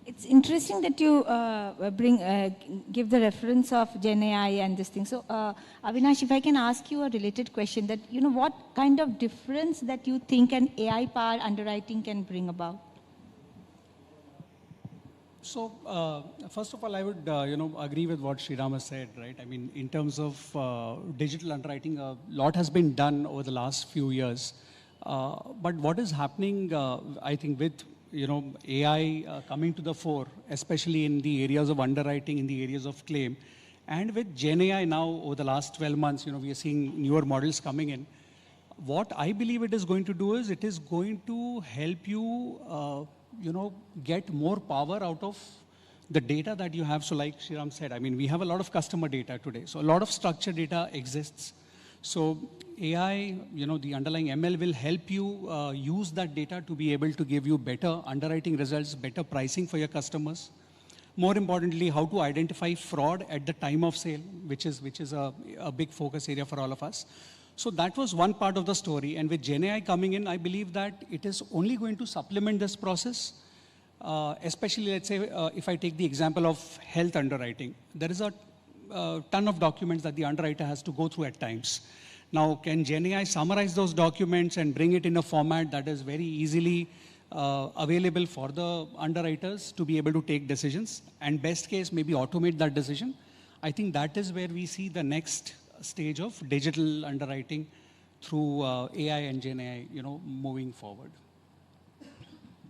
It's interesting that you give the reference of GenAI and this thing. So, Avinash, if I can ask you a related question, that what kind of difference that you think an AI-powered underwriting can bring about? So, first of all, I would agree with what Sriram has said, right? In terms of digital underwriting, a lot has been done over the last few years. But what is happening, I think, with AI coming to the fore, especially in the areas of underwriting, in the areas of claim, and with GenAI now over the last 12 months, we are seeing newer models coming in. What I believe it is going to do is it is going to help you, get more power out of the data that you have. So like Sriram said, we have a lot of customer data today. So a lot of structured data exists. So AI, the underlying ML will help you use that data to be able to give you better underwriting results, better pricing for your customers. More importantly, how to identify fraud at the time of sale, which is a big focus area for all of us. So that was one part of the story. And with GenAI coming in, I believe that it is only going to supplement this process. Especially, let's say, if I take the example of health underwriting, there is a ton of documents that the underwriter has to go through at times. Now, can GenAI summarize those documents and bring it in a format that is very easily available for the underwriters to be able to take decisions, and best case, maybe automate that decision? I think that is where we see the next stage of digital underwriting through AI and GenAI, moving forward.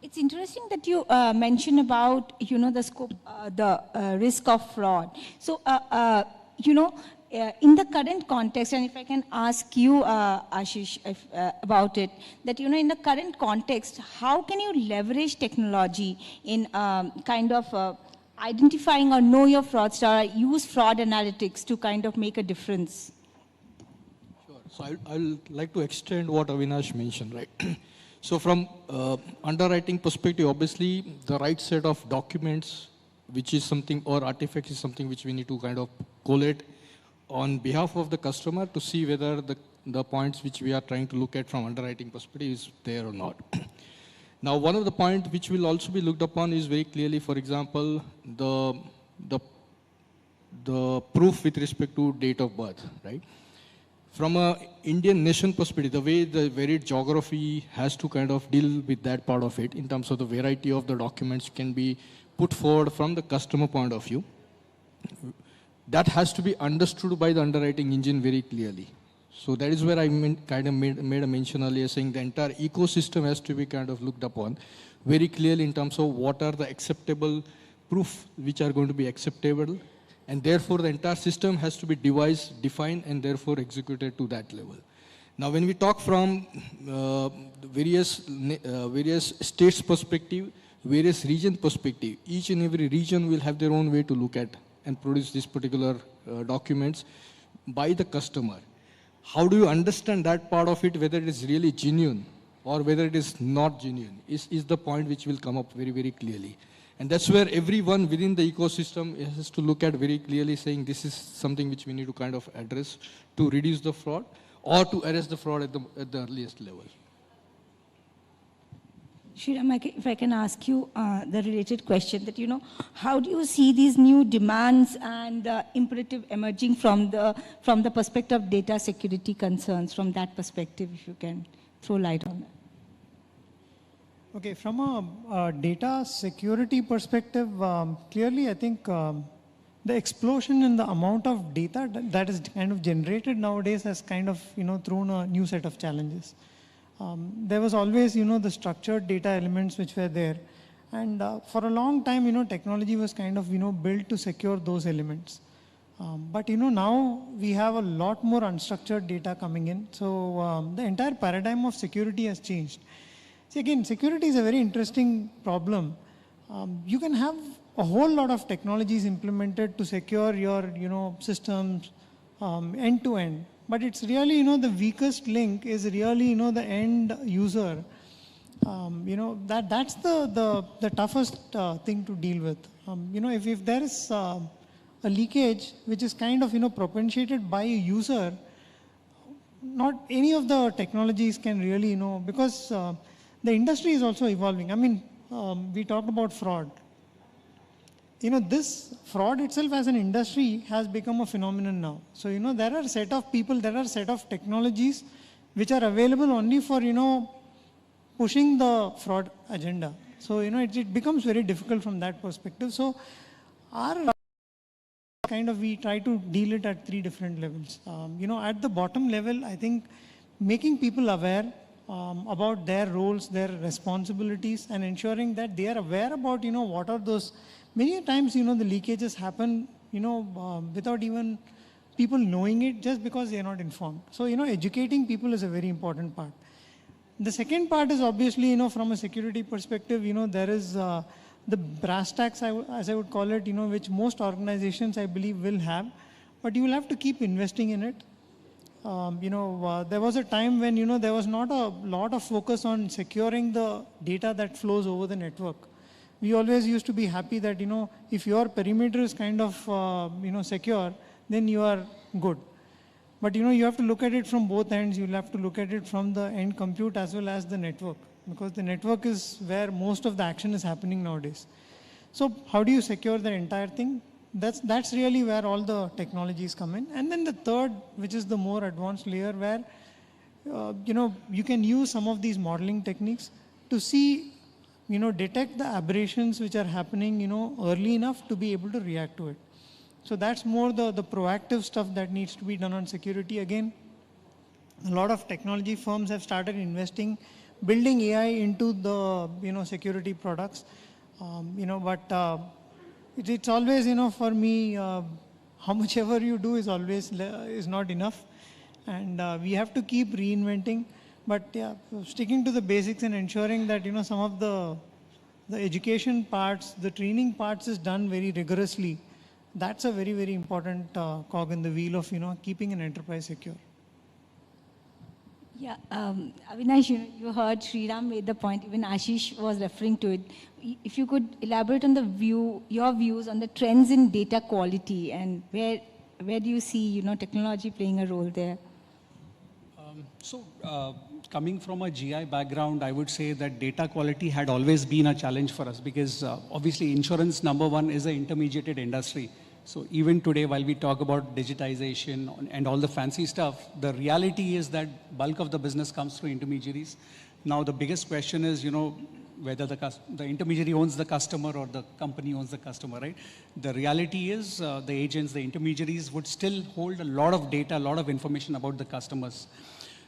It's interesting that you mention about, the scope, the risk of fraud. So, in the current context, and if I can ask you, Ashish, about it, that, in the current context, how can you leverage technology in kind of identifying or know your fraudster, use fraud analytics to kind of make a difference? Sure. So I'll like to extend what Avinash mentioned, right? So from underwriting perspective, obviously the right set of documents, which is something, or artifacts is something which we need to kind of collate on behalf of the customer to see whether the points which we are trying to look at from underwriting perspective is there or not. Now, one of the points which will also be looked upon is very clearly, for example, the proof with respect to date of birth, right? From a Indian nation perspective, the way the varied geography has to kind of deal with that part of it in terms of the variety of the documents can be put forward from the customer point of view, that has to be understood by the underwriting engine very clearly. So that is where I kind of made a mention earlier, saying the entire ecosystem has to be kind of looked upon very clearly in terms of what are the acceptable proof which are going to be acceptable, and therefore the entire system has to be devised, defined, and therefore executed to that level. Now, when we talk from various states perspective, various region perspective, each and every region will have their own way to look at and produce these particular documents by the customer. How do you understand that part of it, whether it is really genuine or whether it is not genuine is the point which will come up very, very clearly. And that's where everyone within the ecosystem has to look at very clearly, saying this is something which we need to kind of address to reduce the fraud or to arrest the fraud at the earliest level. Shri, if I can ask you the related question that, how do you see these new demands and imperative emerging from the perspective of data security concerns, from that perspective, if you can throw light on that? Okay, from a data security perspective, clearly I think the explosion in the amount of data that is kind of generated nowadays has kind of, thrown a new set of challenges. There was always, the structured data elements which were there. And for a long time, technology was kind of, built to secure those elements. But, now we have a lot more unstructured data coming in. So the entire paradigm of security has changed. See, again, security is a very interesting problem. You can have a whole lot of technologies implemented to secure your, systems end to end. But it's really, the weakest link is really, the end user. That's the toughest thing to deal with. If there is a leakage which is kind of, propitiated by a user, not any of the technologies can really, because the industry is also evolving. I mean, we talked about fraud. This fraud itself as an industry has become a phenomenon now. So, there are a set of people, there are a set of technologies which are available only for, pushing the fraud agenda. So, it becomes very difficult from that perspective. So, our we try to deal it at 3 different levels. At the bottom level, I think making people aware about their roles, their responsibilities, and ensuring that they are aware about, what are those. Many times, the leakages happen, without even people knowing it, just because they are not informed. So, educating people is a very important part. The second part is obviously, from a security perspective, there is the brass tacks, as I would call it, which most organizations, I believe, will have, but you will have to keep investing in it. There was a time when, there was not a lot of focus on securing the data that flows over the network. We always used to be happy that, if your perimeter is kind of, secure, then you are good. But, you have to look at it from both ends. You'll have to look at it from the end compute as well as the network, because the network is where most of the action is happening nowadays. So how do you secure the entire thing? That's really where all the technologies come in. And then the third, which is the more advanced layer, where, you can use some of these modeling techniques to see, detect the aberrations which are happening, early enough to be able to react to it. So that's more the proactive stuff that needs to be done on security. Again, a lot of technology firms have started investing, building AI into the, security products. But it's always, for me, how much ever you do is always is not enough. And we have to keep reinventing. But yeah, sticking to the basics and ensuring that, some of the education parts, the training parts is done very rigorously. That's a very, very important cog in the wheel of, keeping an enterprise secure. Yeah, Avinash, you heard Sriram made the point, even Ashish was referring to it. If you could elaborate on your views on the trends in data quality, and where do you see, technology playing a role there? Coming from a GI background, I would say that data quality had always been a challenge for us, because obviously insurance, number one, is an intermediated industry. So even today, while we talk about digitization and all the fancy stuff, the reality is that bulk of the business comes through intermediaries. Now, the biggest question is, whether the intermediary owns the customer or the company owns the customer, right? The reality is the agents, the intermediaries would still hold a lot of data, a lot of information about the customers.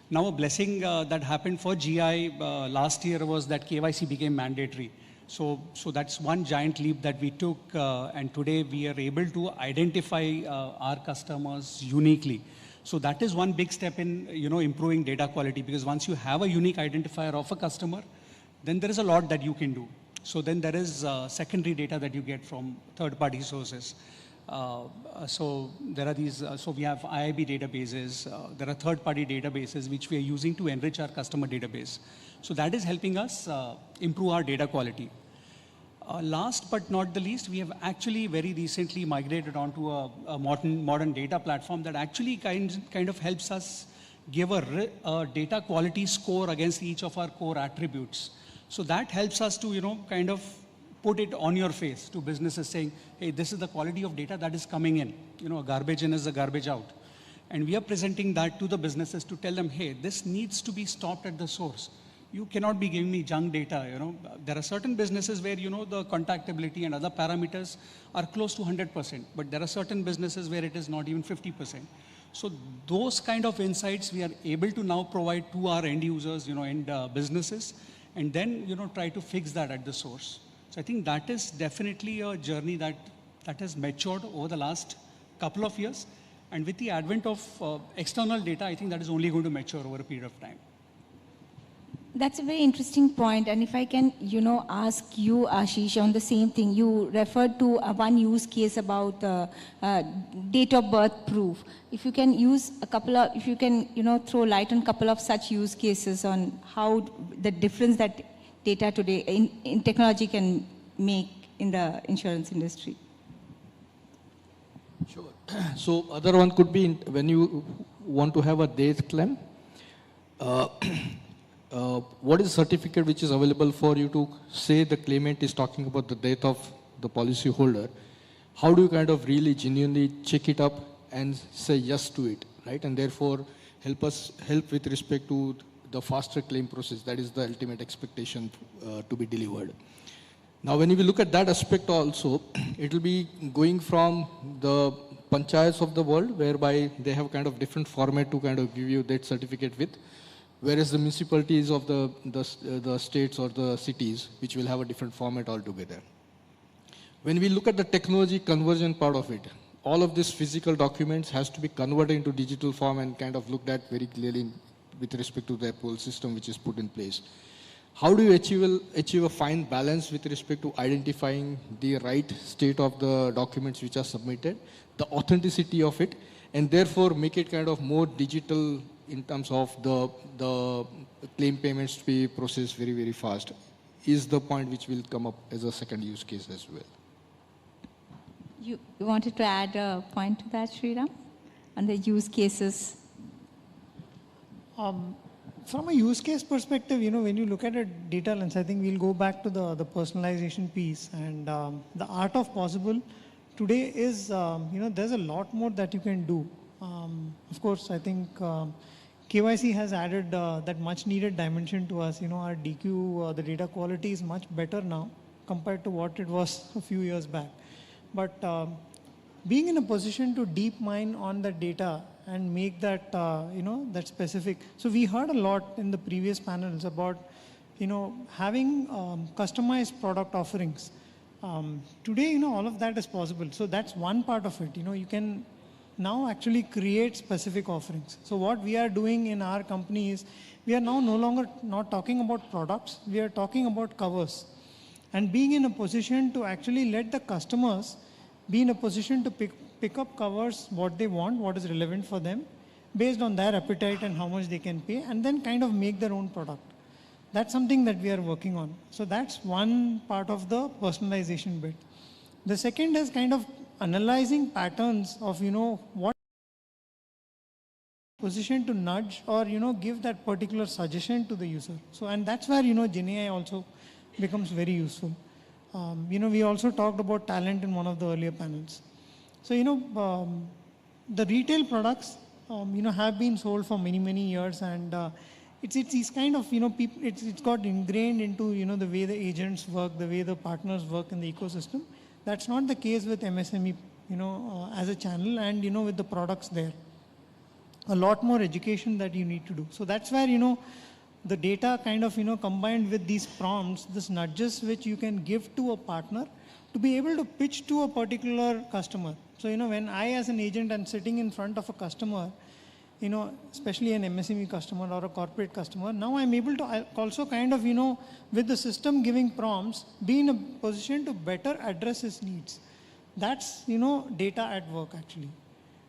Now, a blessing that happened for GI last year was that KYC became mandatory. So that's one giant leap that we took, and today we are able to identify our customers uniquely. So that is one big step in, improving data quality, because once you have a unique identifier of a customer, then there is a lot that you can do. So then there is secondary data that you get from third-party sources. So there are these, so we have IIB databases, there are third-party databases which we are using to enrich our customer database. So that is helping us improve our data quality. Last but not the least, we have actually very recently migrated onto a modern data platform that actually kind of helps us give a data quality score against each of our core attributes. So that helps us to, kind of put it on your face to businesses saying, hey, this is the quality of data that is coming in. Garbage in is a garbage out. And we are presenting that to the businesses to tell them, hey, this needs to be stopped at the source. You cannot be giving me junk data. There are certain businesses where, the contactability and other parameters are close to 100%, but there are certain businesses where it is not even 50%. So those kind of insights we are able to now provide to our end users, and businesses, and then, try to fix that at the source. So I think that is definitely a journey that has matured over the last couple of years. And with the advent of external data, I think that is only going to mature over a period of time. That's a very interesting point. And if I can, ask you, Ashish, on the same thing, you referred to one use case about date of birth proof. If you can use a couple of, if you can, throw light on a couple of such use cases on how the difference that data today in technology can make in the insurance industry. Sure. So other one could be when you want to have a death claim. What is the certificate which is available for you to say the claimant is talking about the death of the policy holder? How do you kind of really genuinely check it up and say yes to it, right? And therefore help with respect to the faster claim process. That is the ultimate expectation to be delivered. Now, when you look at that aspect also, it will be going from the panchayats of the world, whereby they have kind of different format to kind of give you that certificate with, whereas the municipalities of the states or the cities, which will have a different format altogether. When we look at the technology conversion part of it, all of these physical documents has to be converted into digital form and kind of looked at very clearly with respect to the approval system which is put in place. How do you achieve a fine balance with respect to identifying the right state of the documents which are submitted, the authenticity of it, and therefore make it kind of more digital in terms of the claim payments to be processed very, very fast, is the point which will come up as a second use case as well. You wanted to add a point to that, Shriram, on the use cases? From a use case perspective, when you look at a data lens, I think we'll go back to the personalization piece, and the art of possible today is, there's a lot more that you can do. Of course, I think KYC has added that much needed dimension to us. Our DQ, the data quality is much better now compared to what it was a few years back. But being in a position to deep mine on the data and make that, that specific. So we heard a lot in the previous panels about, having customized product offerings. Today, all of that is possible. So that's one part of it. You can now actually create specific offerings. So what we are doing in our company is, we are now no longer not talking about products, we are talking about covers. And being in a position to actually let the customers be in a position to pick up covers, what they want, what is relevant for them, based on their appetite and how much they can pay, and then kind of make their own product. That's something that we are working on. So that's one part of the personalization bit. The second is kind of analyzing patterns of, what position to nudge or, give that particular suggestion to the user. So, and that's where, GenAI also becomes very useful. We also talked about talent in one of the earlier panels. So, the retail products, have been sold for many, many years, and it's kind of, people, it's got ingrained into, the way the agents work, the way the partners work in the ecosystem. That's not the case with MSME, as a channel, and, with the products there. A lot more education that you need to do. So that's where, the data kind of, combined with these prompts, this nudges which you can give to a partner to be able to pitch to a particular customer. So, when I as an agent am sitting in front of a customer, especially an MSME customer or a corporate customer, now I'm able to also kind of, with the system giving prompts, be in a position to better address his needs. That's, data at work actually.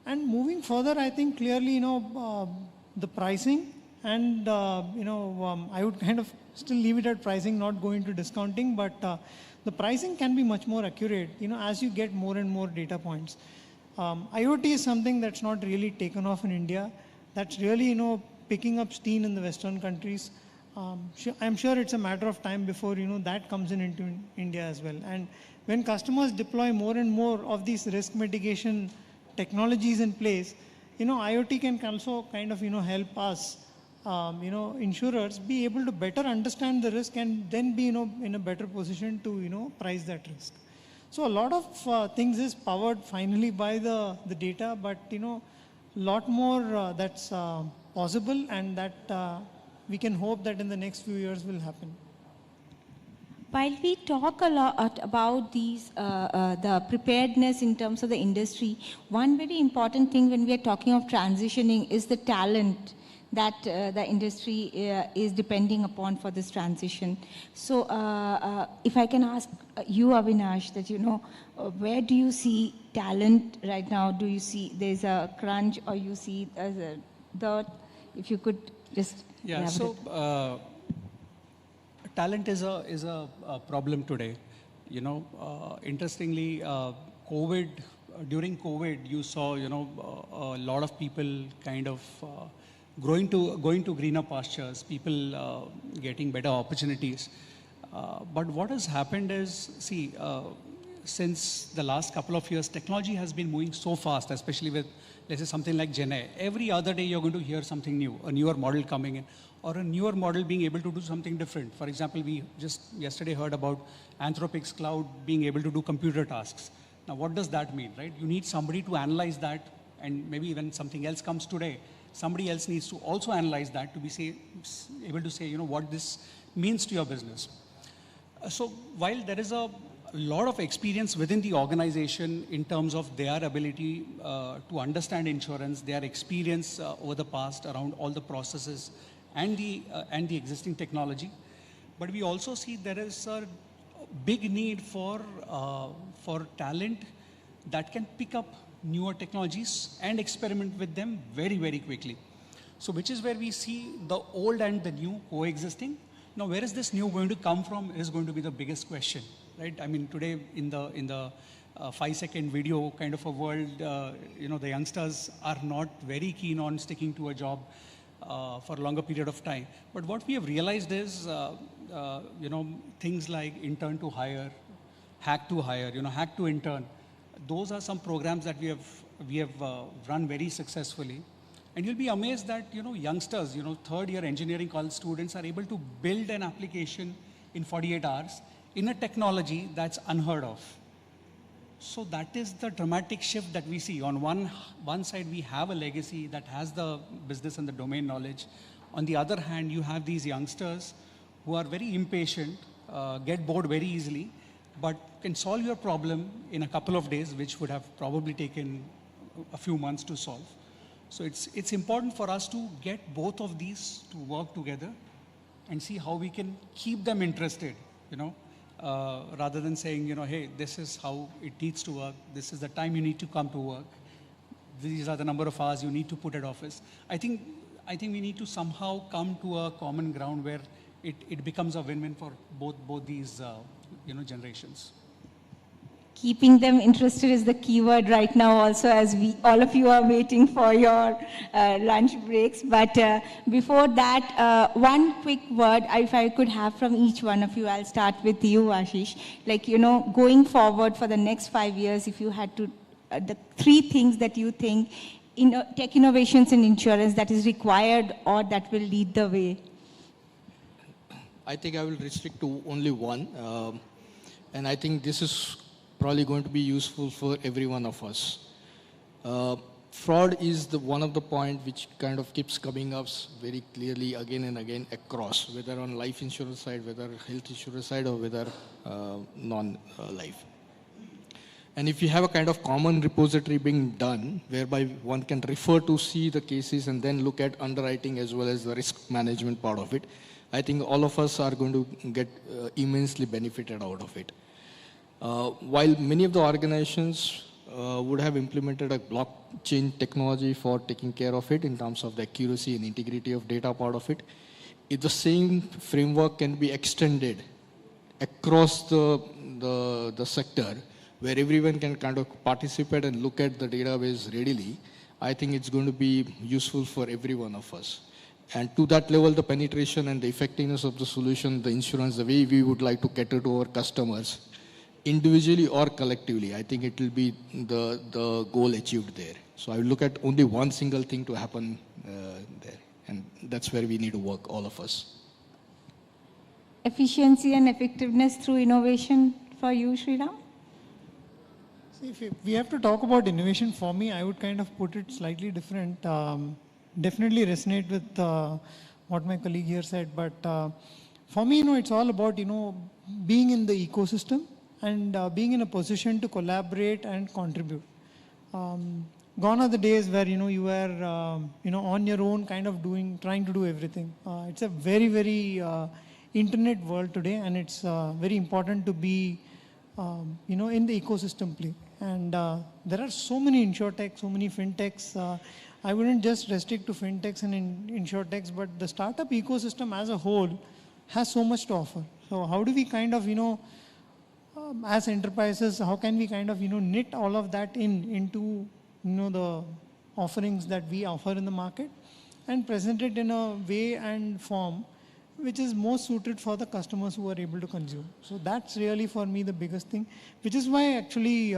And moving further, I think clearly, the pricing and, I would kind of still leave it at pricing, not go into discounting, but the pricing can be much more accurate, as you get more and more data points. IoT is something that's not really taken off in India. That's really, picking up steam in the Western countries. I'm sure it's a matter of time before, that comes into India as well. And when customers deploy more and more of these risk mitigation technologies in place, IoT can also kind of, help us, insurers be able to better understand the risk and then be, in a better position to, price that risk. So a lot of things is powered finally by the data, but, lot more that's possible, and that we can hope that in the next few years will happen. While we talk a lot about these, the preparedness in terms of the industry, one very important thing when we are talking of transitioning is the talent that the industry is depending upon for this transition. So if I can ask you, Avinash, that, where do you see talent right now? Do you see there's a crunch, or you see as a dirt? If you could just elaborate. So talent is a problem today. Interestingly, during COVID, you saw, a lot of people kind of going to greener pastures, people getting better opportunities. But what has happened is, see, since the last couple of years, technology has been moving so fast, especially with, let's say, something like Gen AI. Every other day, you're going to hear something new, a newer model coming in, or a newer model being able to do something different. For example, we just yesterday heard about Anthropic's cloud being able to do computer tasks. Now, what does that mean, right? You need somebody to analyze that, and maybe when something else comes today, somebody else needs to also analyze that to be able to say, what this means to your business. So while there is a lot of experience within the organization in terms of their ability to understand insurance, their experience over the past around all the processes and the existing technology, but we also see there is a big need for talent that can pick up newer technologies and experiment with them very, very quickly. So which is where we see the old and the new coexisting. Now, where is this new going to come from is going to be the biggest question, right? I mean, today in the 5-second video kind of a world, the youngsters are not very keen on sticking to a job for a longer period of time. But what we have realized is, things like intern to hire, hack to hire, hack to intern. Those are some programs that we have run very successfully. And you'll be amazed that, youngsters, third-year engineering college students are able to build an application in 48 hours in a technology that's unheard of. So that is the dramatic shift that we see. On one side, we have a legacy that has the business and the domain knowledge. On the other hand, you have these youngsters who are very impatient, get bored very easily, but can solve your problem in a couple of days, which would have probably taken a few months to solve. So it's important for us to get both of these to work together and see how we can keep them interested, rather than saying, hey, this is how it needs to work. This is the time you need to come to work. These are the number of hours you need to put at office. I think we need to somehow come to a common ground where it becomes a win-win for both these generations. Keeping them interested is the keyword right now also, as all of you are waiting for your lunch breaks. But before that, one quick word, if I could have from each one of you. I'll start with you, Ashish. Like, going forward for the next 5 years, if you had to, the 3 things that you think tech innovations in insurance that is required or that will lead the way. I think I will restrict to only one. And I think this is probably going to be useful for every one of us. Fraud is one of the point which kind of keeps coming up very clearly again and again across, whether on life insurance side, whether health insurance side, or whether non-life. And if you have a kind of common repository being done, whereby one can refer to see the cases and then look at underwriting as well as the risk management part of it, I think all of us are going to get immensely benefited out of it. While many of the organizations would have implemented a blockchain technology for taking care of it in terms of the accuracy and integrity of data part of it, if the same framework can be extended across the sector, where everyone can kind of participate and look at the database readily, I think it's going to be useful for every one of us. And to that level, the penetration and the effectiveness of the solution, the insurance, the way we would like to cater to our customers, individually or collectively, I think it will be the goal achieved there. So I would look at only one single thing to happen there. And that's where we need to work, all of us. Efficiency and effectiveness through innovation for you, Sriram? See, if we have to talk about innovation, for me, I would kind of put it slightly different. Definitely resonate with what my colleague here said, but for me, it's all about, being in the ecosystem and being in a position to collaborate and contribute. Gone are the days where, you were, on your own kind of trying to do everything. It's a very, very internet world today, and it's very important to be, in the ecosystem play. And there are so many InsureTech, so many FinTechs. I wouldn't just restrict to FinTechs and InsureTechs, but the startup ecosystem as a whole has so much to offer. So how do we kind of, as enterprises, how can we kind of, knit all of that into, the offerings that we offer in the market and present it in a way and form which is most suited for the customers who are able to consume. So that's really for me the biggest thing, which is why actually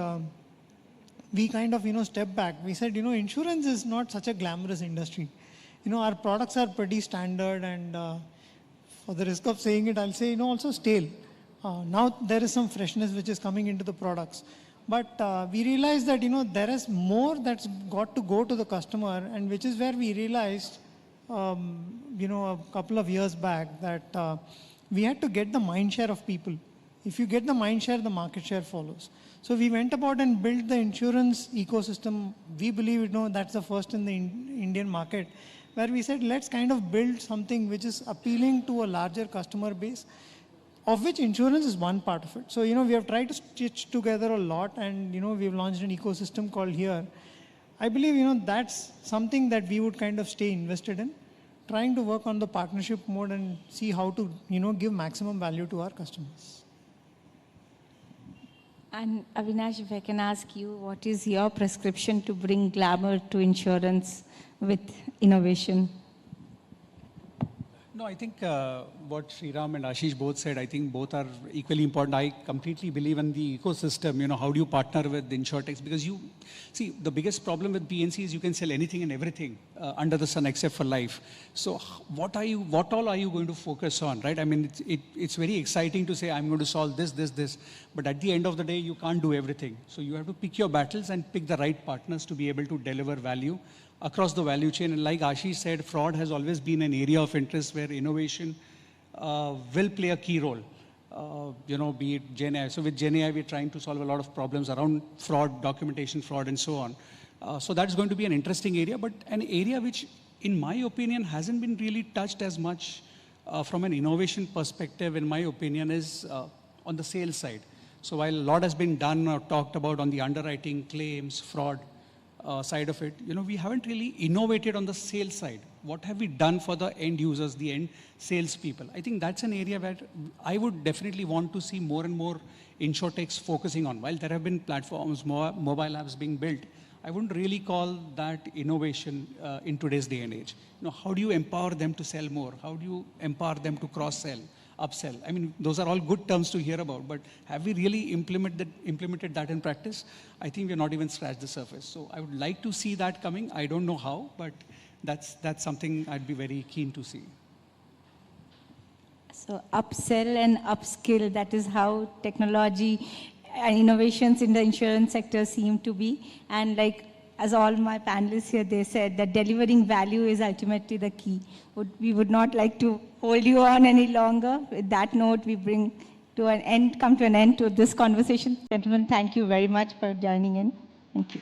we kind of, step back. We said, insurance is not such a glamorous industry. Our products are pretty standard, and for the risk of saying it, I'll say, also stale. Now there is some freshness which is coming into the products. But we realized that, there is more that's got to go to the customer, and which is where we realized, a couple of years back that we had to get the mind share of people. If you get the mind share, the market share follows. So we went about and built the insurance ecosystem. We believe, that's the first in the Indian market, where we said, let's kind of build something which is appealing to a larger customer base, of which insurance is one part of it. So, we have tried to stitch together a lot, and, we've launched an ecosystem called Here. I believe, that's something that we would kind of stay invested in, trying to work on the partnership mode and see how to, give maximum value to our customers. And Avinash, if I can ask you, what is your prescription to bring glamour to insurance with innovation? No, I think what Sriram and Ashish both said, I think both are equally important. I completely believe in the ecosystem. How do you partner with InsureTech? Because see, the biggest problem with PNC is you can sell anything and everything under the sun except for life. So what all are you going to focus on, right? I mean, it's very exciting to say, I'm going to solve this, but at the end of the day, you can't do everything. So you have to pick your battles and pick the right partners to be able to deliver value across the value chain. And like Ashish said, fraud has always been an area of interest where innovation will play a key role. Be it GenAI. So with GenAI, we're trying to solve a lot of problems around fraud, documentation fraud, and so on. So that's going to be an interesting area, but an area which, in my opinion, hasn't been really touched as much from an innovation perspective, in my opinion, is on the sales side. So while a lot has been done or talked about on the underwriting, claims, fraud, side of it, we haven't really innovated on the sales side. What have we done for the end users, the end salespeople? I think that's an area where I would definitely want to see more and more InsureTechs focusing on. While there have been platforms, more mobile apps being built, I wouldn't really call that innovation in today's day and age. How do you empower them to sell more? How do you empower them to cross-sell, upsell? I mean, those are all good terms to hear about, but have we really implemented that in practice? I think we're not even scratched the surface. So I would like to see that coming. I don't know how, but that's something I'd be very keen to see. So upsell and upskill, that is how technology and innovations in the insurance sector seem to be. And like, as all my panelists here, they said that delivering value is ultimately the key. We would not like to hold you on any longer. With that note, we come to an end to this conversation. Gentlemen, thank you very much for joining in. Thank you.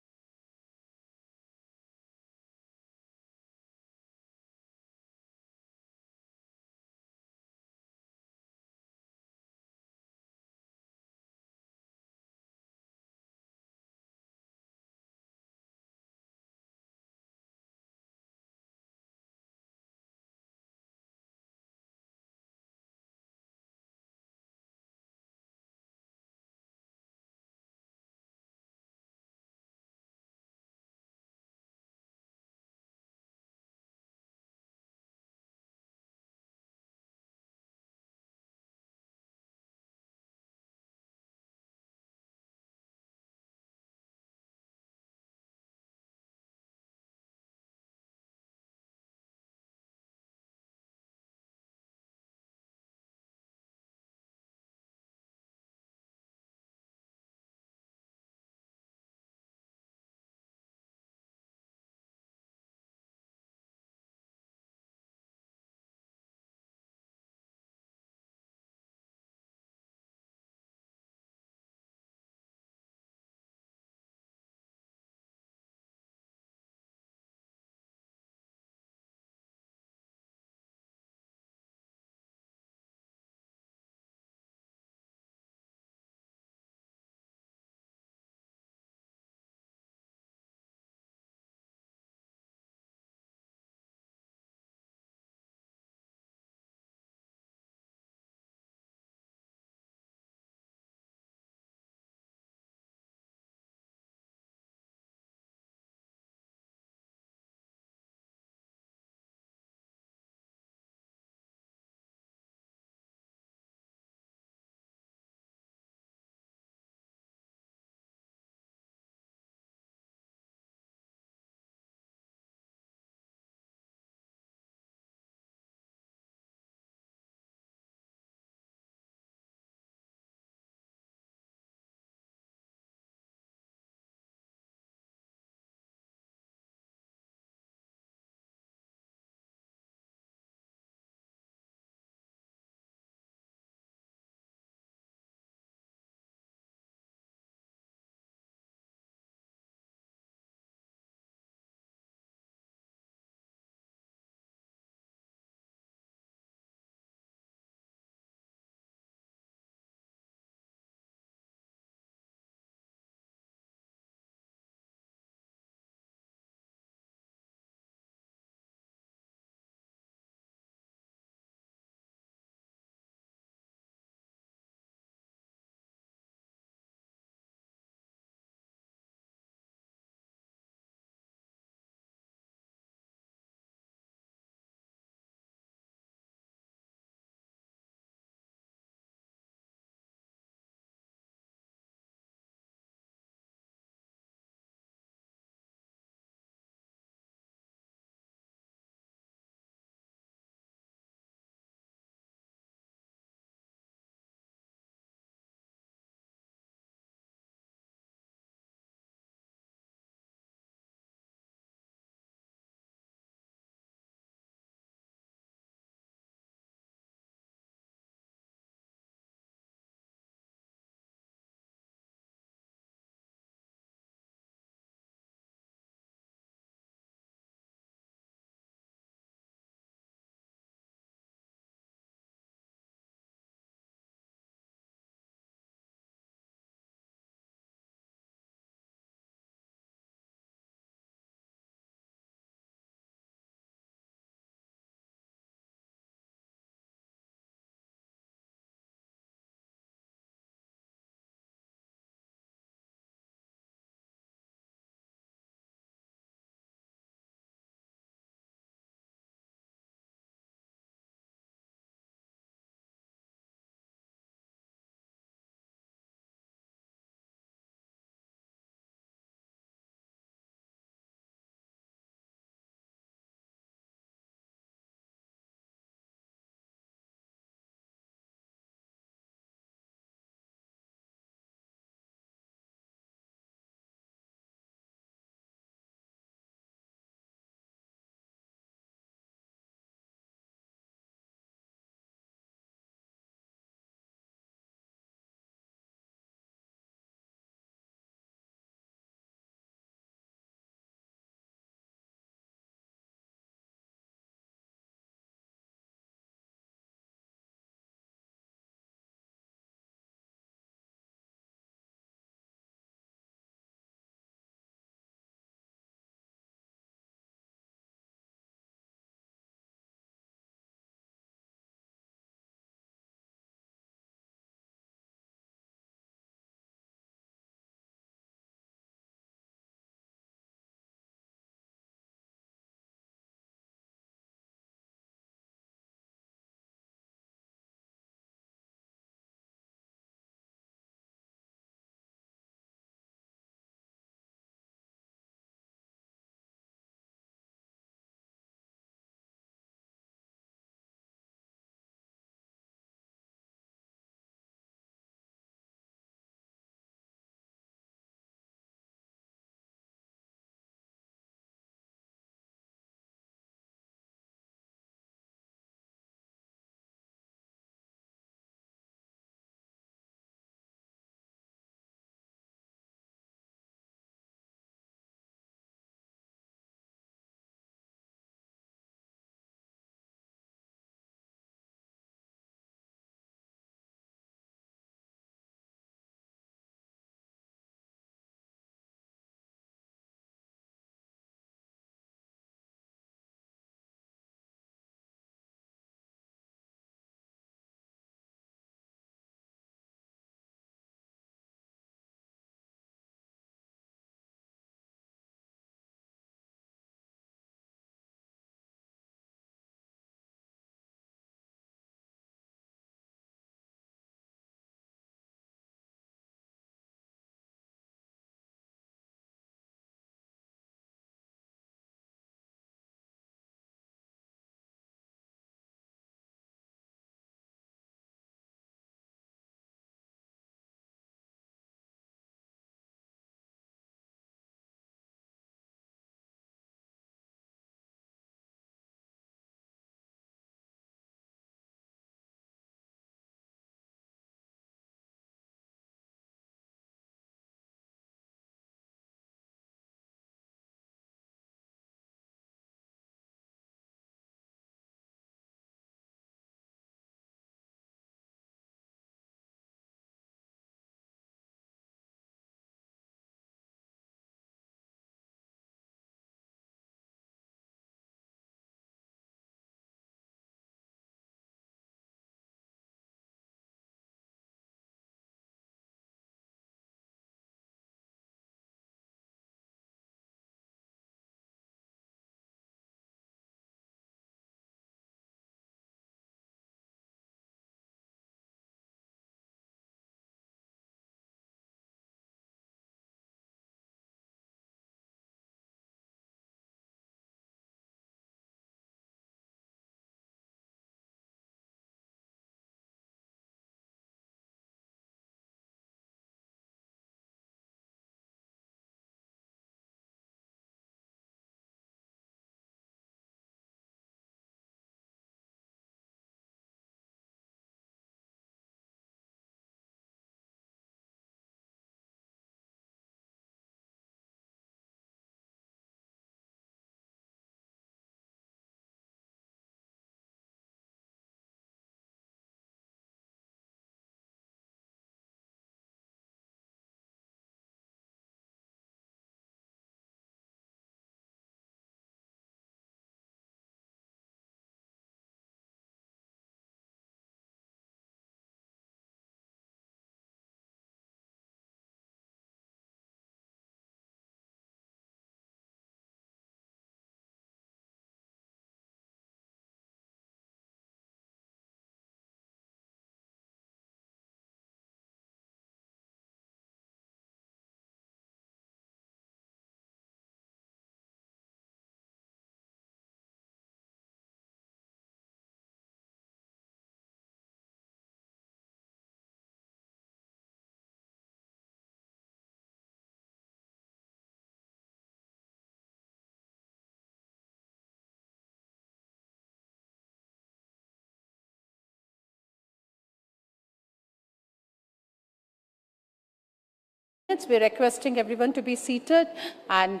We're requesting everyone to be seated and,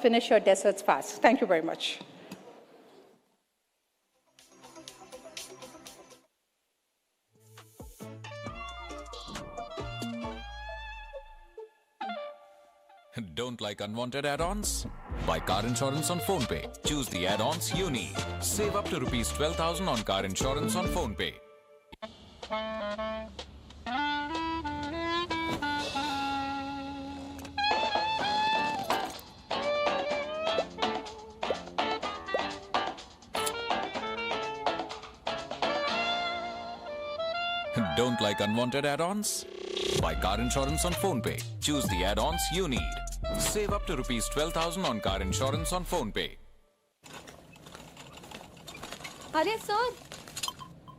finish your desserts fast. Thank you very much. Don't like unwanted add-ons? Buy car insurance on PhonePe. Choose the add-ons you need. Save up to rupees 12,000 on car insurance on PhonePe. Don't like unwanted add-ons? Buy car insurance on PhonePe. Choose the add-ons you need. Save up to rupees 12,000 on car insurance on PhonePe. अरे sir,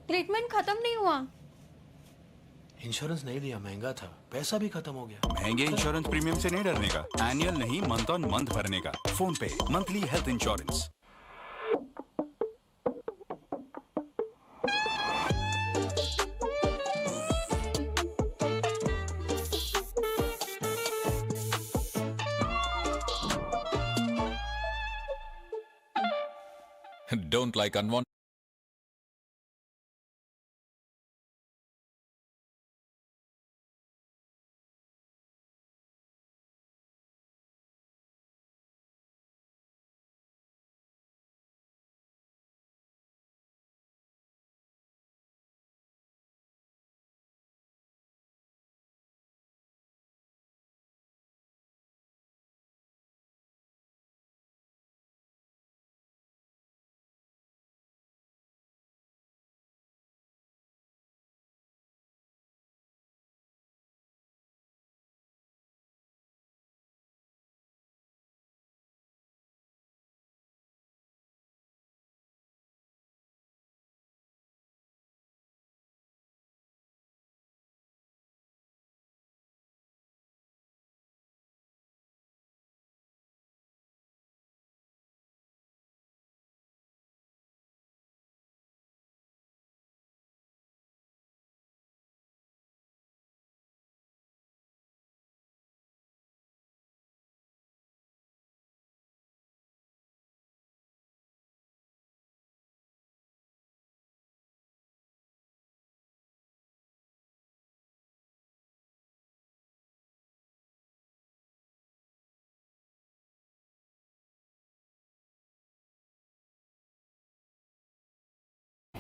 treatment खत्म नहीं हुआ। Insurance नहीं लिया, महंगा था, पैसा भी खत्म हो गया। महंगे इंश्योरेंस प्रीमियम से नहीं डरने का, एनुअल नहीं मंथ ऑन मंथ भरने का। फोन पे monthly health insurance. Don't like unwanted.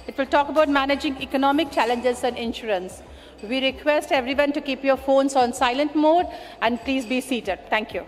It will talk about managing economic challenges and insurance. We request everyone to keep your phones on silent mode and please be seated. Thank you.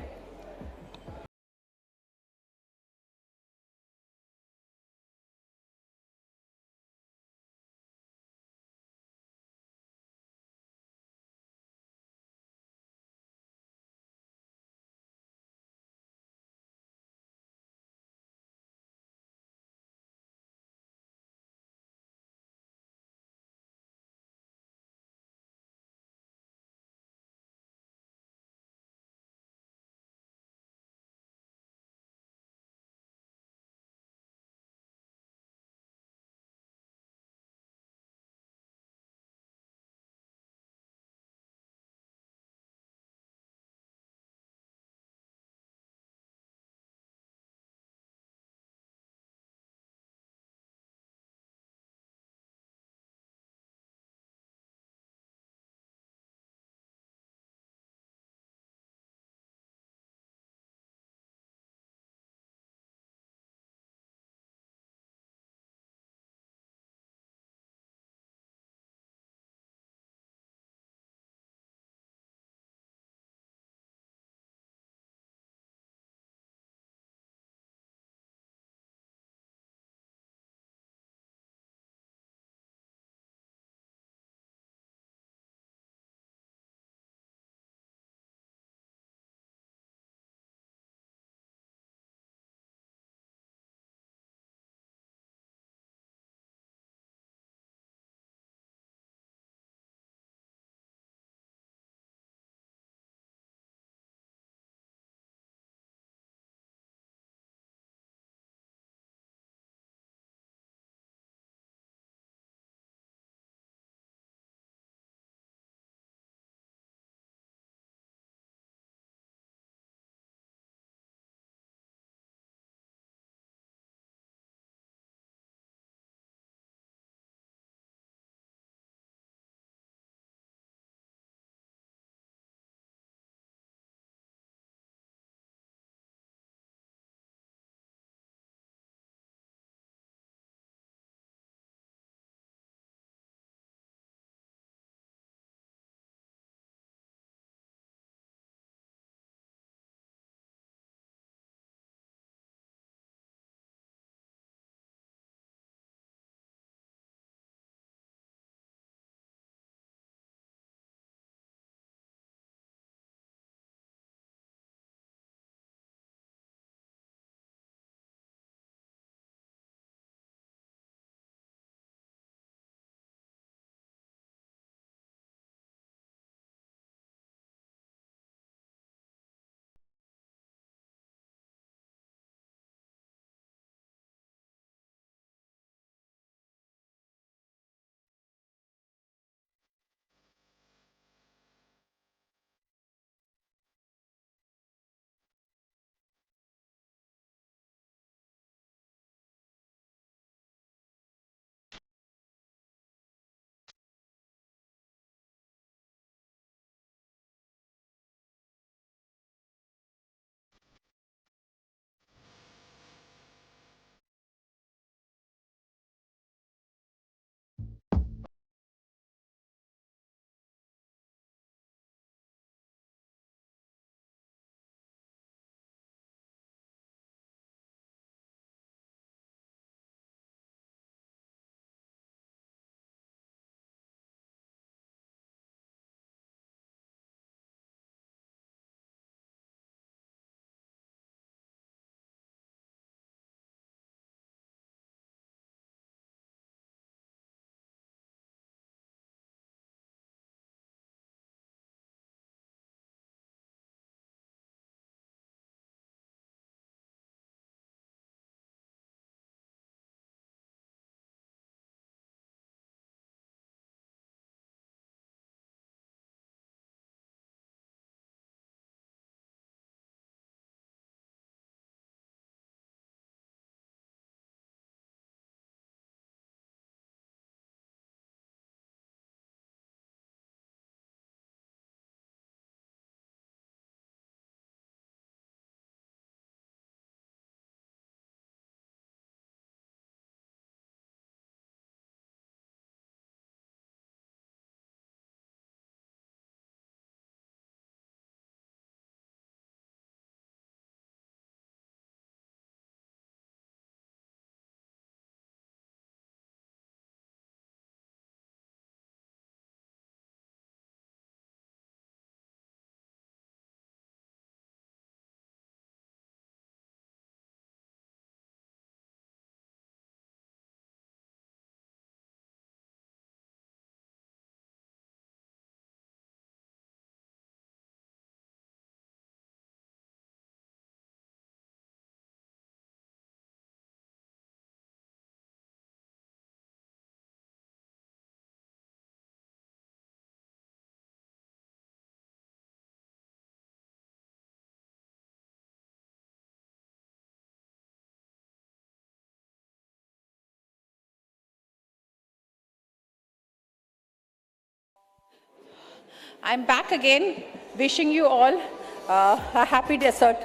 I'm back again, wishing you all a happy dessert.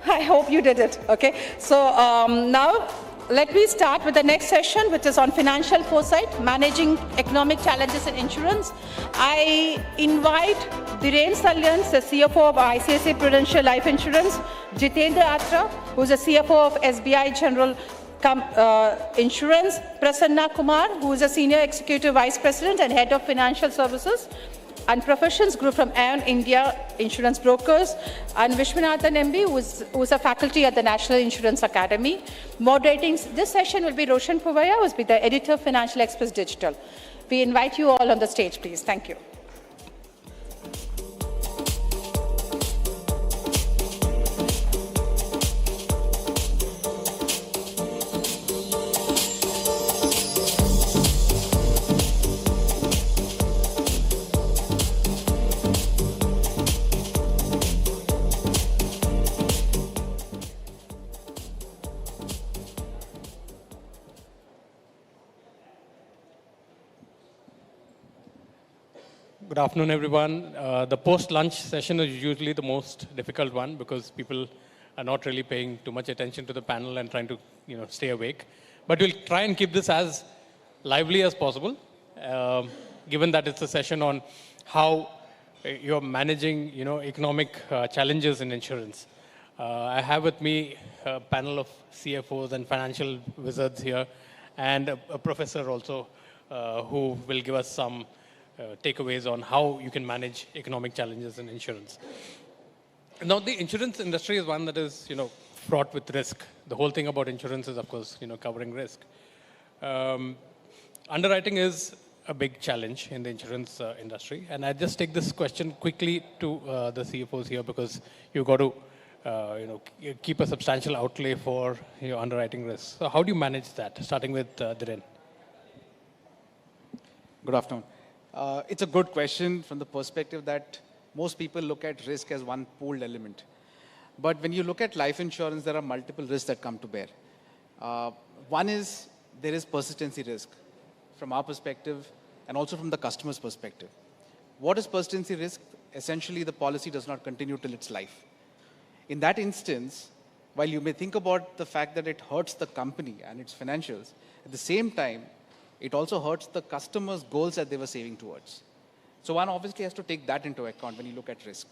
I hope you did it, okay? So now, let me start with the next session, which is on financial foresight, managing economic challenges in insurance. I invite Dhiren Salyans, the CFO of ICICI Prudential Life Insurance, Jitendra Atra, who is the CFO of SBI General Insurance, Prasanna Kumar, who is a Senior Executive Vice President and Head of Financial Services and Professions Group from Aon India Insurance Brokers, and Vishwanathan MB, who is a faculty at the National Insurance Academy. Moderating this session will be Roshan Puvaya, who will be the editor of Financial Express Digital. We invite you all on the stage, please. Thank you. Good afternoon, everyone. The post-lunch session is usually the most difficult one because people are not really paying too much attention to the panel and trying to, stay awake. But we'll try and keep this as lively as possible, given that it's a session on how you're managing, economic challenges in insurance. I have with me a panel of CFOs and financial wizards here, and a professor also who will give us some takeaways on how you can manage economic challenges in insurance. Now, the insurance industry is one that is, fraught with risk. The whole thing about insurance is, of course, covering risk. Underwriting is a big challenge in the insurance industry. And I just take this question quickly to the CFOs here because you've got to, keep a substantial outlay for your underwriting risk. So how do you manage that? Starting with Dhiren. Good afternoon. It's a good question from the perspective that most people look at risk as one pooled element. But when you look at life insurance, there are multiple risks that come to bear. One is there is persistency risk from our perspective and also from the customer's perspective. What is persistency risk? Essentially, the policy does not continue till its life. In that instance, while you may think about the fact that it hurts the company and its financials, at the same time, it also hurts the customer's goals that they were saving towards. So one obviously has to take that into account when you look at risk.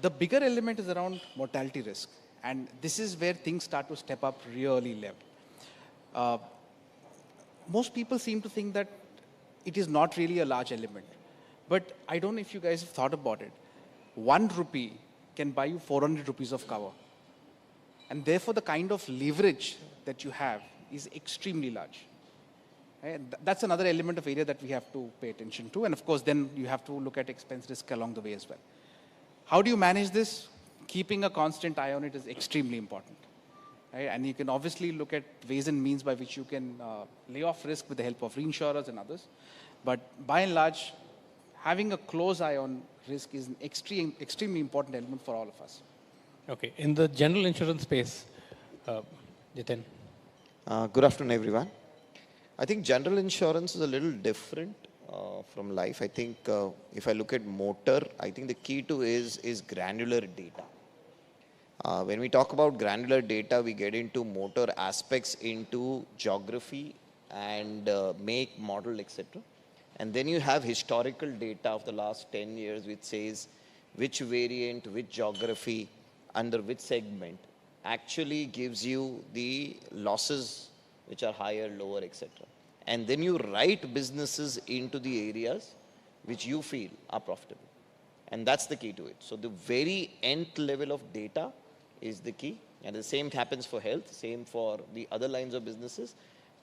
The bigger element is around mortality risk. And this is where things start to step up really level. Most people seem to think that it is not really a large element. But I don't know if you guys have thought about it. 1 rupee can buy you 400 rupees of cover. And therefore, the kind of leverage that you have is extremely large. And that's another element of area that we have to pay attention to. And of course, then you have to look at expense risk along the way as well. How do you manage this? Keeping a constant eye on it is extremely important. Right? And you can obviously look at ways and means by which you can lay off risk with the help of reinsurers and others. But by and large, having a close eye on risk is an extremely important element for all of us. Okay. In the general insurance space, Jiten. Good afternoon, everyone. I think general insurance is a little different from life. I think if I look at motor, I think the key to is granular data. When we talk about granular data, we get into motor aspects into geography and make, model, etc. And then you have historical data of the last 10 years which says which variant, which geography, under which segment actually gives you the losses which are higher, lower, etc. And then you write businesses into the areas which you feel are profitable. And that's the key to it. So the very nth level of data is the key. And the same happens for health, same for the other lines of businesses.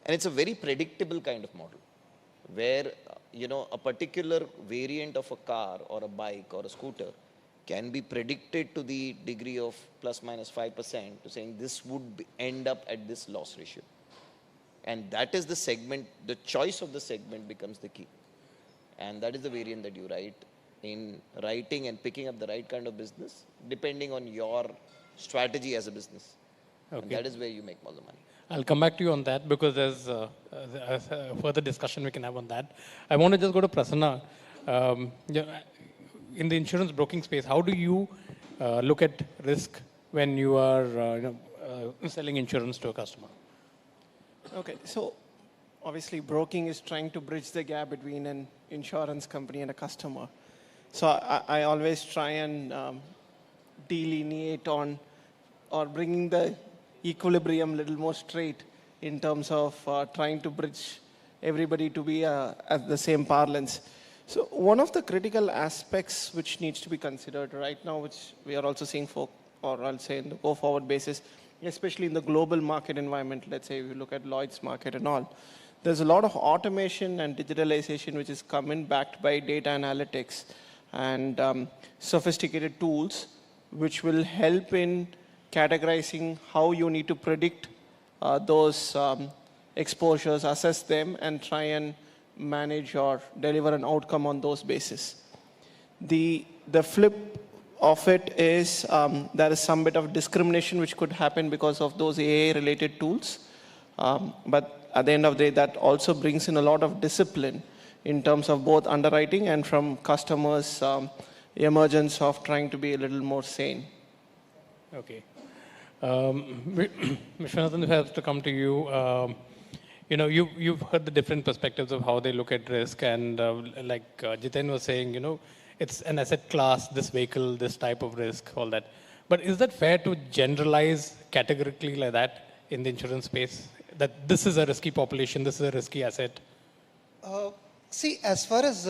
And it's a very predictable kind of model where, a particular variant of a car or a bike or a scooter can be predicted to the degree of plus minus 5% to saying this would end up at this loss ratio. And that is the segment, the choice of the segment becomes the key. And that is the variant that you write in writing and picking up the right kind of business, depending on your strategy as a business. Okay. And that is where you make all the money. I'll come back to you on that because there's further discussion we can have on that. I want to just go to Prasanna. in the insurance broking space, how do you look at risk when you are selling insurance to a customer? Okay, so obviously broking is trying to bridge the gap between an insurance company and a customer. So I always try and delineate on or bringing the equilibrium a little more straight in terms of trying to bridge everybody to be at the same parlance. So one of the critical aspects which needs to be considered right now, which we are also seeing for, or I'll say in the go-forward basis, especially in the global market environment, let's say if you look at Lloyd's market and all, there's a lot of automation and digitalization which is coming backed by data analytics and sophisticated tools which will help in categorizing how you need to predict those exposures, assess them, and try and manage or deliver an outcome on those basis. The flip of it is there is some bit of discrimination which could happen because of those AI-related tools. But at the end of the day, that also brings in a lot of discipline in terms of both underwriting and from customers' emergence of trying to be a little more sane. Okay. Vishwanathan, if I have to come to you, you've heard the different perspectives of how they look at risk, and like Jiten was saying, it's an asset class, this vehicle, this type of risk, all that. But is that fair to generalize categorically like that in the insurance space? That this is a risky population, this is a risky asset? See, as far as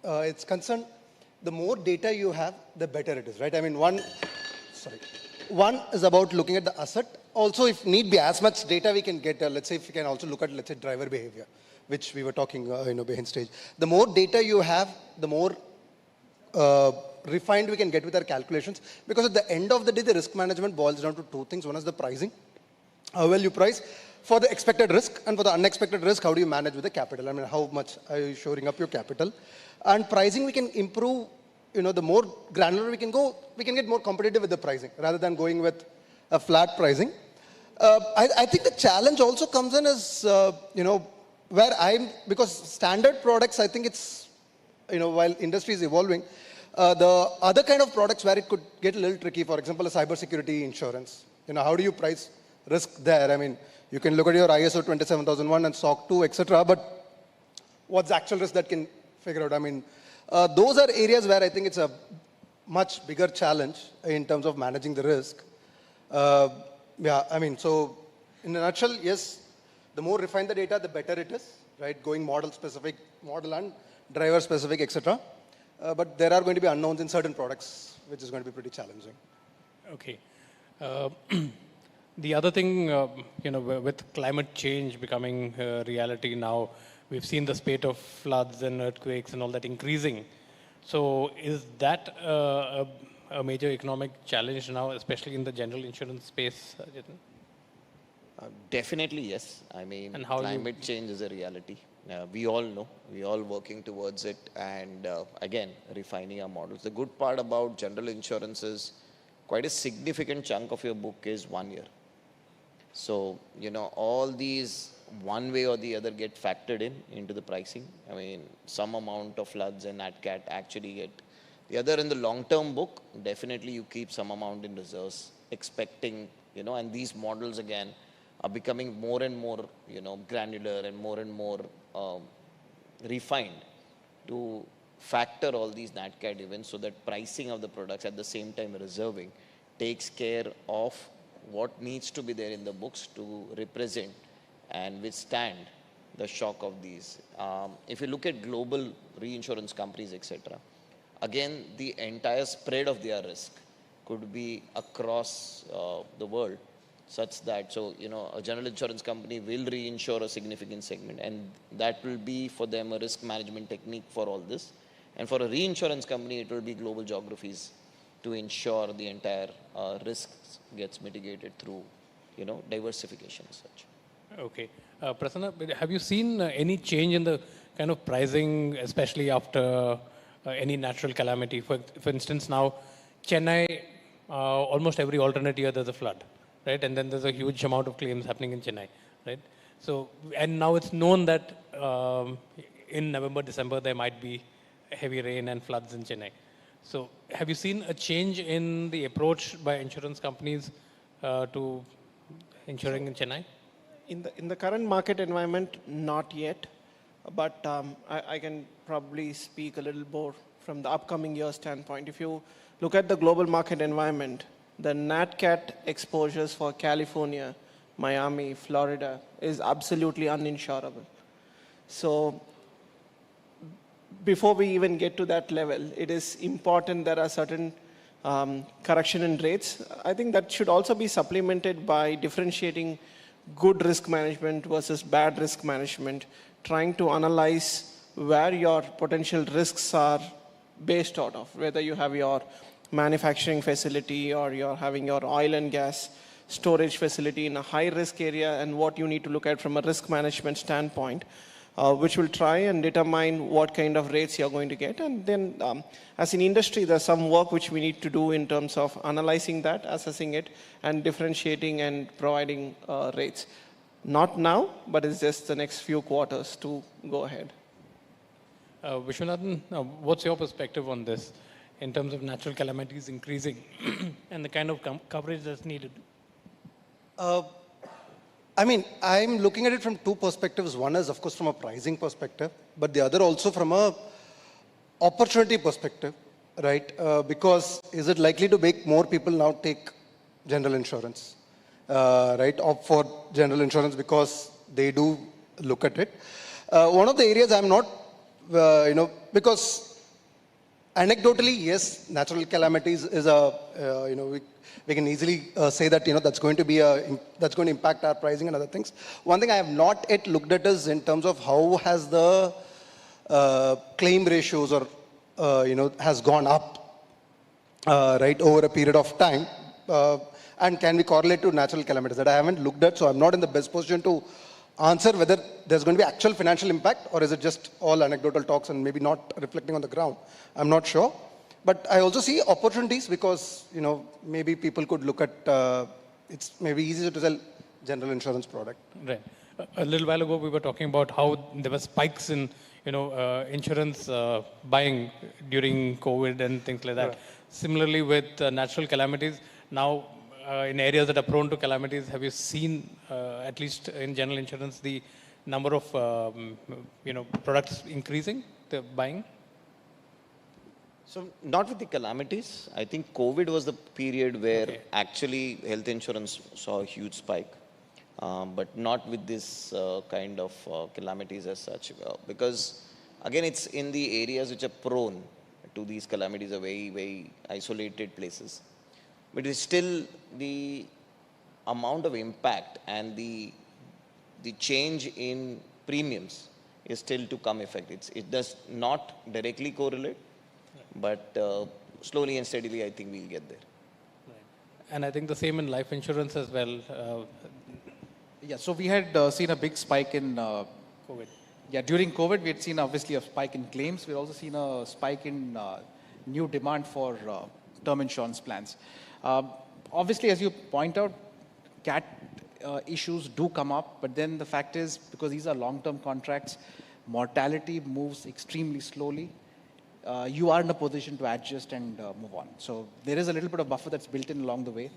it's concerned, the more data you have, the better it is, right? I mean, one is about looking at the asset. Also, if need be, as much data we can get, let's say if we can also look at, let's say, driver behavior, which we were talking, behind stage. The more data you have, the more refined we can get with our calculations. Because at the end of the day, the risk management boils down to two things. One is the pricing. How well you price for the expected risk, and for the unexpected risk, how do you manage with the capital? I mean, how much are you shoring up your capital? And pricing, we can improve, the more granular we can go, we can get more competitive with the pricing rather than going with a flat pricing. I think the challenge also comes in as, because standard products, I think it's, while industry is evolving, the other kind of products where it could get a little tricky, for example, a cybersecurity insurance. How do you price risk there? I mean, you can look at your ISO 27001 and SOC 2, etc. But what's the actual risk that can figure out? I mean, those are areas where I think it's a much bigger challenge in terms of managing the risk. So in a nutshell, yes, the more refined the data, the better it is, right? Going model specific, model and driver specific, etc. But there are going to be unknowns in certain products, which is going to be pretty challenging. Okay. The other thing, with climate change becoming a reality now, we've seen the spate of floods and earthquakes and all that increasing. So is that a major economic challenge now, especially in the general insurance space, Jiten? Definitely, yes. I mean, climate change is a reality. We all know, we all working towards it, and again, refining our models. The good part about general insurance is quite a significant chunk of your book is 1 year. So, all these one way or the other get factored into the pricing. I mean, some amount of floods and NatCat actually get. The other, in the long-term book, definitely you keep some amount in reserves, expecting, and these models again are becoming more and more, granular and more refined to factor all these NatCat events, so that pricing of the products at the same time reserving takes care of what needs to be there in the books to represent and withstand the shock of these. If you look at global reinsurance companies, etc., again, the entire spread of their risk could be across the world, such that, a general insurance company will reinsure a significant segment, and that will be for them a risk management technique for all this. And for a reinsurance company, it will be global geographies to ensure the entire risk gets mitigated through, diversification as such. Okay. Prasanna, have you seen any change in the kind of pricing, especially after any natural calamity? For instance, now, Chennai, almost every alternate year there's a flood, right? And then there's a huge amount of claims happening in Chennai, right? So, and now it's known that in November, December, there might be heavy rain and floods in Chennai. So have you seen a change in the approach by insurance companies to insuring in Chennai? In the current market environment, not yet. But I can probably speak a little more from the upcoming year standpoint. If you look at the global market environment, the NatCat exposures for California, Miami, Florida is absolutely uninsurable. So before we even get to that level, it is important there are certain correction in rates. I think that should also be supplemented by differentiating good risk management versus bad risk management, trying to analyze where your potential risks are based out of, whether you have your manufacturing facility or you're having your oil and gas storage facility in a high risk area, and what you need to look at from a risk management standpoint, which will try and determine what kind of rates you're going to get. And then as an industry, there's some work which we need to do in terms of analyzing that, assessing it, and differentiating and providing rates. Not now, but it's just the next few quarters to go ahead. Vishwanathan, what's your perspective on this in terms of natural calamities increasing and the kind of coverage that's needed? I mean, I'm looking at it from two perspectives. One is, of course, from a pricing perspective, but the other also from a opportunity perspective, right? Because is it likely to make more people now take general insurance, right? Opt for general insurance because they do look at it. One of the areas I'm not, because anecdotally, yes, natural calamities is a, we can easily say that, that's going to impact our pricing and other things. One thing I have not yet looked at is in terms of how has the claim ratios or, has gone up, right, over a period of time. And can we correlate to natural calamities? That I haven't looked at, so I'm not in the best position to answer whether there's going to be actual financial impact or is it just all anecdotal talks and maybe not reflecting on the ground. I'm not sure. But I also see opportunities because, maybe people could look at, it's maybe easier to sell general insurance product. Right. A little while ago, we were talking about how there were spikes in, insurance buying during COVID and things like that. Right. Similarly, with natural calamities, now in areas that are prone to calamities, have you seen, at least in general insurance, the number of, products increasing, the buying? So not with the calamities. I think COVID was the period where actually health insurance saw a huge spike, but not with this kind of calamities as such. Because again, it's in the areas which are prone to these calamities, are very, very isolated places. But it's still the amount of impact and the change in premiums is still to come effect. It does not directly correlate. But slowly and steadily, I think we'll get there. Right. And I think the same in life insurance as well. Yeah, so we had seen a big spike in COVID. Yeah, during COVID, we had seen obviously a spike in claims. We've also seen a spike in new demand for term insurance plans. Obviously, as you point out, CAT issues do come up. But then the fact is, because these are long-term contracts, mortality moves extremely slowly. You are in a position to adjust and move on. So there is a little bit of buffer that's built in along the way.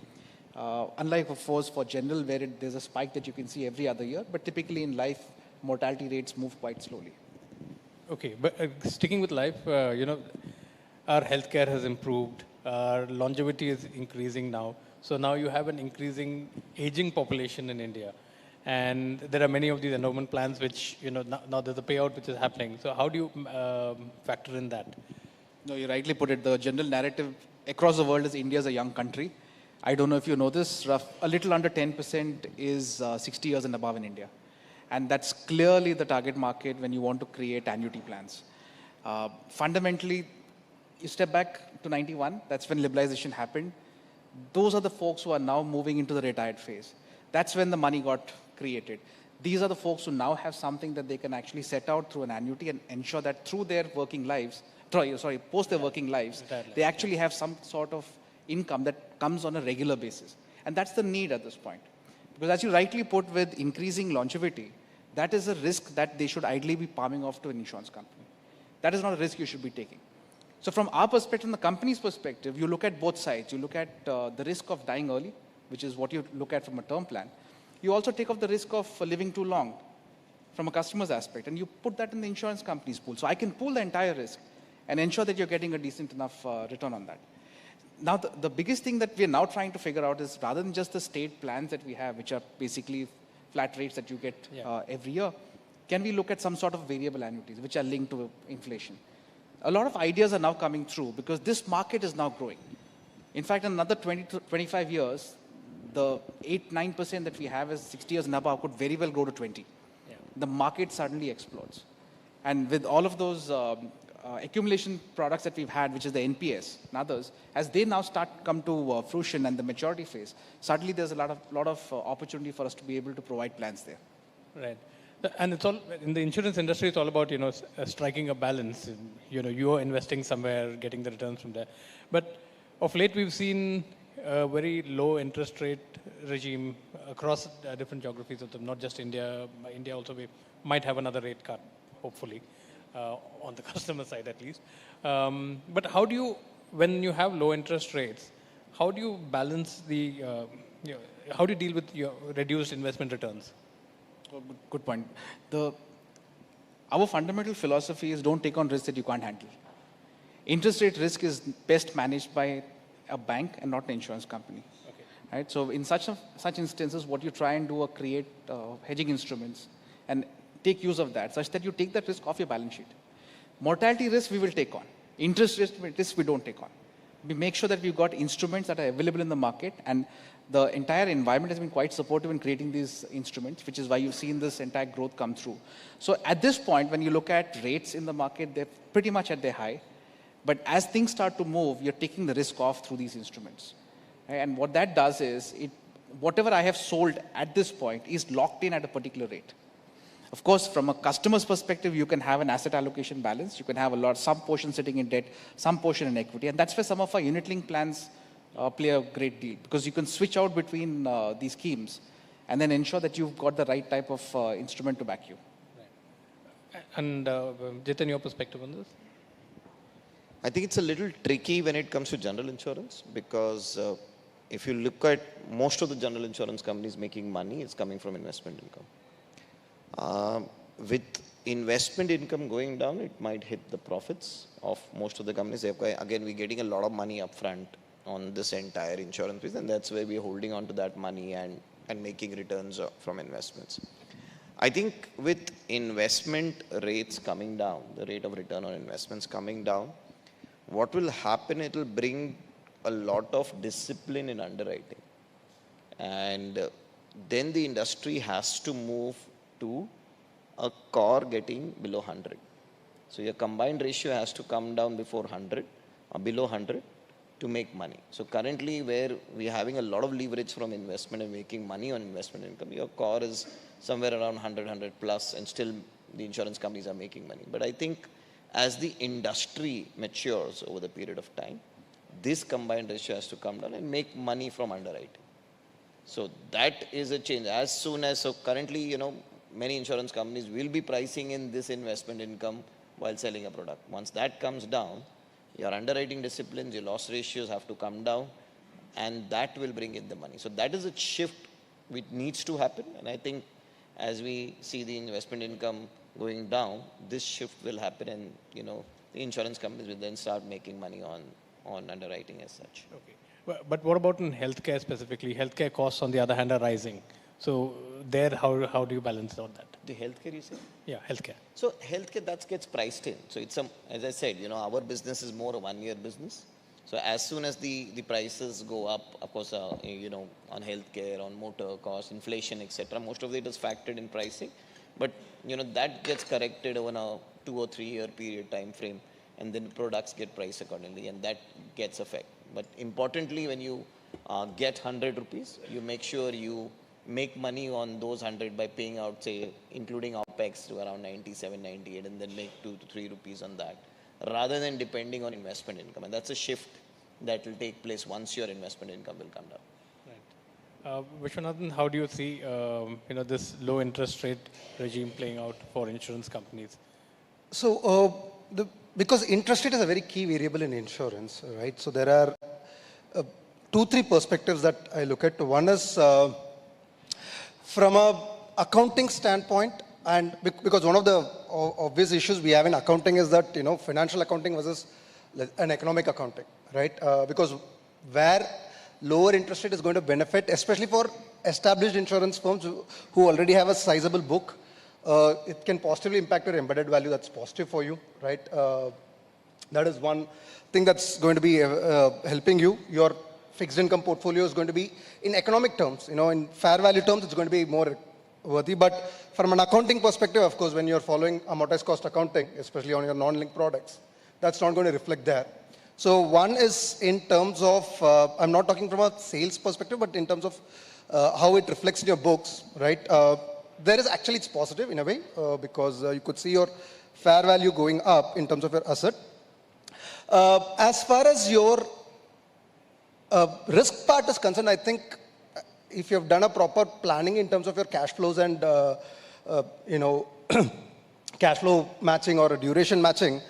Unlike, of course, for general, where there's a spike that you can see every other year, but typically in life, mortality rates move quite slowly. Okay, but sticking with life, our healthcare has improved, our longevity is increasing now. So now you have an increasing aging population in India. And there are many of these endowment plans which, now there's a payout which is happening. So how do you factor in that? No, you rightly put it. The general narrative across the world is India is a young country. I don't know if you know this, a little under 10% is 60 years and above in India. And that's clearly the target market when you want to create annuity plans. Fundamentally, you step back to 91, that's when liberalization happened. Those are the folks who are now moving into the retired phase. That's when the money got created. These are the folks who now have something that they can actually set out through an annuity and ensure that through their working lives, post their working lives, they actually have some sort of income that comes on a regular basis. And that's the need at this point. Because as you rightly put, with increasing longevity, that is a risk that they should ideally be palming off to an insurance company. that is not a risk you should be taking. So from our perspective, from the company's perspective, you look at both sides. You look at the risk of dying early, which is what you look at from a term plan. You also take off the risk of living too long from a customer's aspect, and you put that in the insurance company's pool. So I can pool the entire risk and ensure that you're getting a decent enough return on that. Now, the biggest thing that we're now trying to figure out is, rather than just the state plans that we have, which are basically flat rates that you get every year, can we look at some sort of variable annuities, which are linked to inflation? A lot of ideas are now coming through because this market is now growing. In fact, in another 20 to 25 years, the 8-9% that we have as 60 years and above could very well go to 20. Yeah. The market suddenly explodes. And with all of those accumulation products that we've had, which is the NPS and others, as they now come to fruition and the maturity phase, suddenly there's a lot of opportunity for us to be able to provide plans there. Right. And it's all, in the insurance industry, it's all about, striking a balance. You're investing somewhere, getting the returns from there. But of late, we've seen a very low interest rate regime across different geographies of them, not just India. India also might have another rate cut, hopefully, on the customer side at least. But how do you, when you have low interest rates, how do you balance how do you deal with your reduced investment returns? Good point. Our fundamental philosophy is don't take on risks that you can't handle. Interest rate risk is best managed by a bank and not an insurance company. Okay. Right? So in such instances, what you try and do are create hedging instruments and take use of that, such that you take that risk off your balance sheet. Mortality risk we will take on. Interest risk we don't take on. We make sure that we've got instruments that are available in the market, and the entire environment has been quite supportive in creating these instruments, which is why you've seen this entire growth come through. So at this point, when you look at rates in the market, they're pretty much at their high. But as things start to move, you're taking the risk off through these instruments. Right? And what that does is, whatever I have sold at this point is locked in at a particular rate. Of course, from a customer's perspective, you can have an asset allocation balance. You can have some portion sitting in debt, some portion in equity. And that's where some of our unit-linked plans play a great deal, because you can switch out between these schemes and then ensure that you've got the right type of instrument to back you. Right. And Jitin, your perspective on this? I think it's a little tricky when it comes to general insurance, because if you look at most of the general insurance companies making money, it's coming from investment income. With investment income going down, it might hit the profits of most of the companies. Again, we're getting a lot of money upfront on this entire insurance business, and that's where we're holding on to that money and making returns from investments. I think with investment rates coming down, the rate of return on investments coming down, what will happen, it will bring a lot of discipline in underwriting. And then the industry has to move to a core getting below 100. So your combined ratio has to come down before 100 or below 100 to make money. So currently, where we're having a lot of leverage from investment and making money on investment income, your core is somewhere around 100 plus, and still the insurance companies are making money. But I think as the industry matures over the period of time, this combined ratio has to come down and make money from underwriting. So that is a change. As soon as, so currently, many insurance companies will be pricing in this investment income while selling a product. Once that comes down, your underwriting disciplines, your loss ratios have to come down, and that will bring in the money. So that is a shift which needs to happen. And I think as we see the investment income going down, this shift will happen, and the insurance companies will then start making money on underwriting as such. Okay. But what about in healthcare specifically? Healthcare costs, on the other hand, are rising. So there, how do you balance on that? The healthcare, you say? Yeah, healthcare. So healthcare, that gets priced in. So it's as I said, our business is more a one-year business. So as soon as the prices go up, of course, on healthcare, on motor costs, inflation, etc., most of it is factored in pricing. But that gets corrected over a 2 or 3 year period time frame, and then products get priced accordingly, and that gets affected. But importantly, when you get 100 rupees, you make sure you make money on those 100 by paying out, say, including OPEX, to around 97, 98, and then make 2 to 3 rupees on that, rather than depending on investment income. And that's a shift that will take place once your investment income will come down. Vishwanathan, how do you see this low interest rate regime playing out for insurance companies? So because interest rate is a very key variable in insurance, right? So there are 2-3 perspectives that I look at. One is from a accounting standpoint, and because one of the obvious issues we have in accounting is that, financial accounting versus an economic accounting, right? Because where lower interest rate is going to benefit, especially for established insurance firms who already have a sizable book, it can positively impact your embedded value. That's positive for you, right? That is one thing that's going to be helping you. Your fixed income portfolio is going to be, in economic terms, in fair value terms, it's going to be more worthy. But from an accounting perspective, of course, when you're following amortized cost accounting, especially on your non-linked products, that's not going to reflect there. So one is in terms of, I'm not talking from a sales perspective, but in terms of how it reflects in your books, right? There is actually, it's positive in a way, because you could see your fair value going up in terms of your asset. As far as your risk part is concerned, I think if you have done a proper planning in terms of your cash flows and, cash flow matching or duration matching,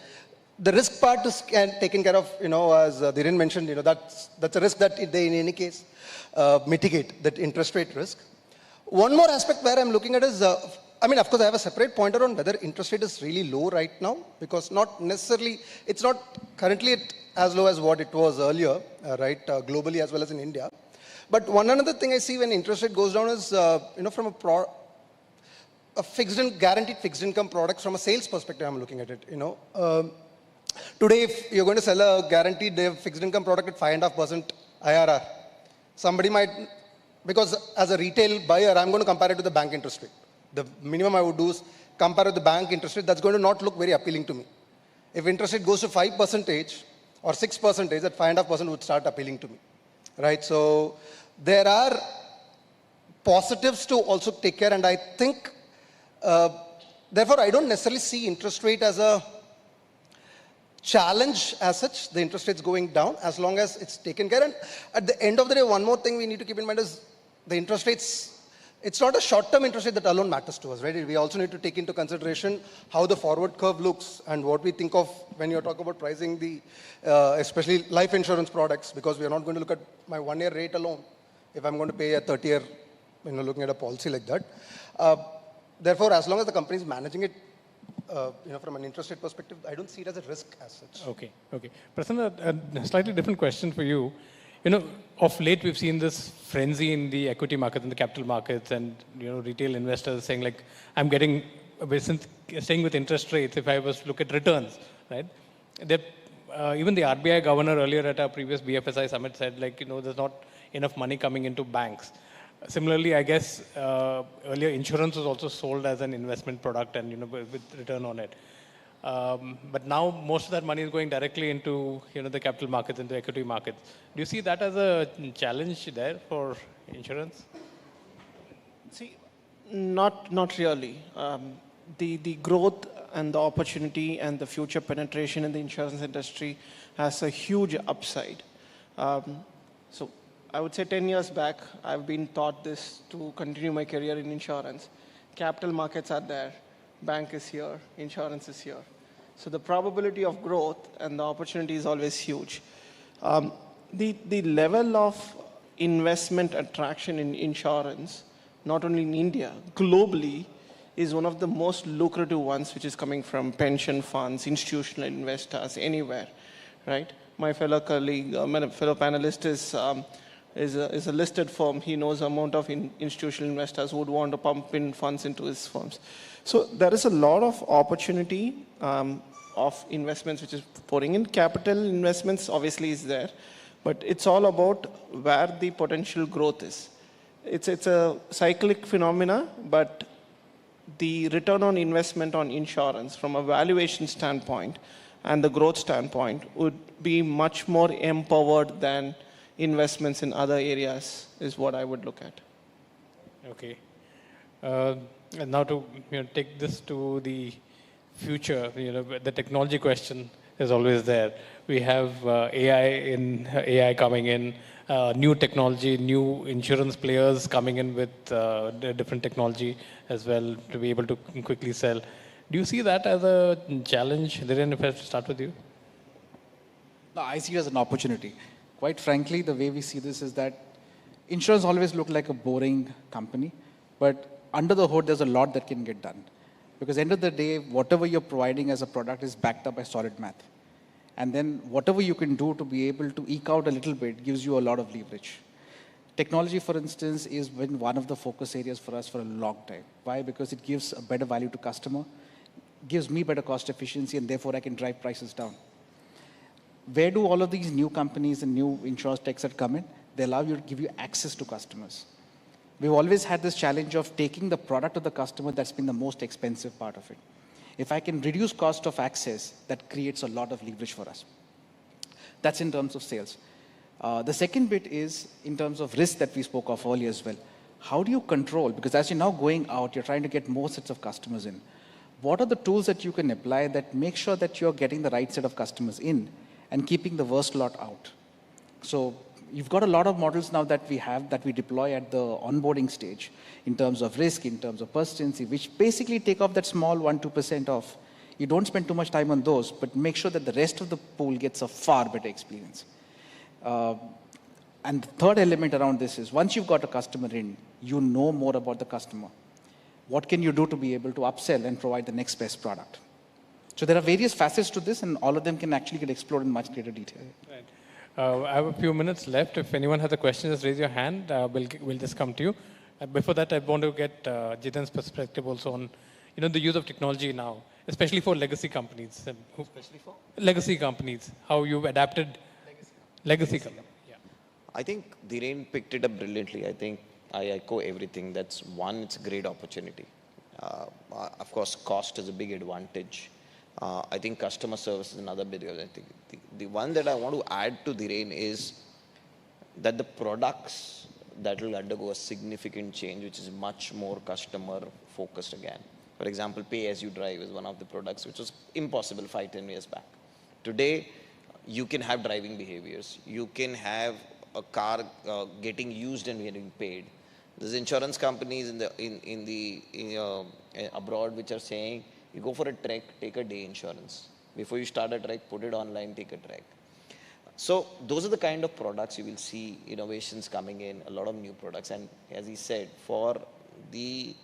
the risk part is taken care of, as Dhiren mentioned, that's a risk that they in any case mitigate, that interest rate risk. One more aspect where I'm looking at is, of course, I have a separate pointer on whether interest rate is really low right now, because not necessarily, it's not currently as low as what it was earlier, right, globally as well as in India. But one another thing I see when interest rate goes down is, from a guaranteed fixed income products, from a sales perspective, I'm looking at it, Today, if you're going to sell a guaranteed fixed income product at 5.5% IRR, somebody might, because as a retail buyer, I'm going to compare it to the bank interest rate. The minimum I would do is compare with the bank interest rate. That's going to not look very appealing to me. If interest rate goes to 5% or 6%, at 5.5% would start appealing to me, right? So there are positives to also take care, and I think, therefore, I don't necessarily see interest rate as a challenge as such, the interest rates going down, as long as it's taken care. And at the end of the day, one more thing we need to keep in mind is the interest rates, it's not a short-term interest rate that alone matters to us, right? We also need to take into consideration how the forward curve looks and what we think of when you're talking about pricing the, especially life insurance products, because we are not going to look at my 1-year rate alone if I'm going to pay a 30-year, looking at a policy like that. Therefore, as long as the company is managing it, from an interest rate perspective, I don't see it as a risk as such. Okay. Prasanna, a slightly different question for you. Of late we've seen this frenzy in the equity market and the capital markets, and retail investors saying like, I'm getting, staying with interest rates if I was to look at returns, right? Even the RBI governor earlier at our previous BFSI summit said like, there's not enough money coming into banks. Similarly, I guess earlier insurance was also sold as an investment product and with return on it. But now most of that money is going directly into the capital markets, into equity markets. Do you see that as a challenge there for insurance? See, not really. The growth and the opportunity and the future penetration in the insurance industry has a huge upside. So I would say 10 years back, I've been taught this to continue my career in insurance. Capital markets are there, bank is here, insurance is here. So the probability of growth and the opportunity is always huge. The level of investment attraction in insurance, not only in India, globally, is one of the most lucrative ones, which is coming from pension funds, institutional investors, anywhere, right? My fellow colleague, fellow panelist is a listed firm. He knows the amount of institutional investors who would want to pump in funds into his firms. So there is a lot of opportunity of investments which is pouring in. Capital investments obviously is there, but it's all about where the potential growth is. It's a cyclic phenomena, but the return on investment on insurance from a valuation standpoint and the growth standpoint would be much more empowered than investments in other areas is what I would look at. Okay. And now to take this to the future, the technology question is always there. We have AI coming in, new technology, new insurance players coming in with different technology as well to be able to quickly sell. Do you see that as a challenge? Dhiren, if I start with you. No, I see it as an opportunity. Quite frankly, the way we see this is that insurance always looked like a boring company, but under the hood, there's a lot that can get done. Because end of the day, whatever you're providing as a product is backed up by solid math. And then whatever you can do to be able to eke out a little bit gives you a lot of leverage. Technology, for instance, is been one of the focus areas for us for a long time. Why? Because it gives a better value to customer, gives me better cost efficiency, and therefore I can drive prices down. Where do all of these new companies and new insurance techs that come in? They allow you to give you access to customers. We've always had this challenge of taking the product of the customer that's been the most expensive part of it. If I can reduce cost of access, that creates a lot of leverage for us. That's in terms of sales. The second bit is in terms of risk that we spoke of earlier as well. How do you control? Because as you're now going out, you're trying to get more sets of customers in. What are the tools that you can apply that make sure that you're getting the right set of customers in and keeping the worst lot out? So you've got a lot of models now that we have, that we deploy at the onboarding stage in terms of risk, in terms of persistency, which basically take off that small 1-2% off. You don't spend too much time on those, but make sure that the rest of the pool gets a far better experience. And the third element around this is once you've got a customer in, you know more about the customer. What can you do to be able to upsell and provide the next best product? So there are various facets to this, and all of them can actually get explored in much greater detail. Right. I have a few minutes left. If anyone has a question, just raise your hand. We'll just come to you. Before that, I want to get Jitan's perspective also on, the use of technology now, especially for legacy companies. Especially for legacy companies, how you've adapted legacy companies. Yeah. I think Dhiren picked it up brilliantly. I think I echo everything. That's one, it's a great opportunity. Of course, cost is a big advantage. I think customer service is another big. I think the one that I want to add to Dhiren is that the products that will undergo a significant change, which is much more customer focused again. For example, pay as you drive is one of the products which was impossible 5-10 years back. Today, you can have driving behaviors. You can have a car getting used and getting paid. There's insurance companies abroad which are saying, you go for a trek, take a day insurance. Before you start a trek, put it online, take a trek. So those are the kind of products you will see innovations coming in, a lot of new products. And as he said, for the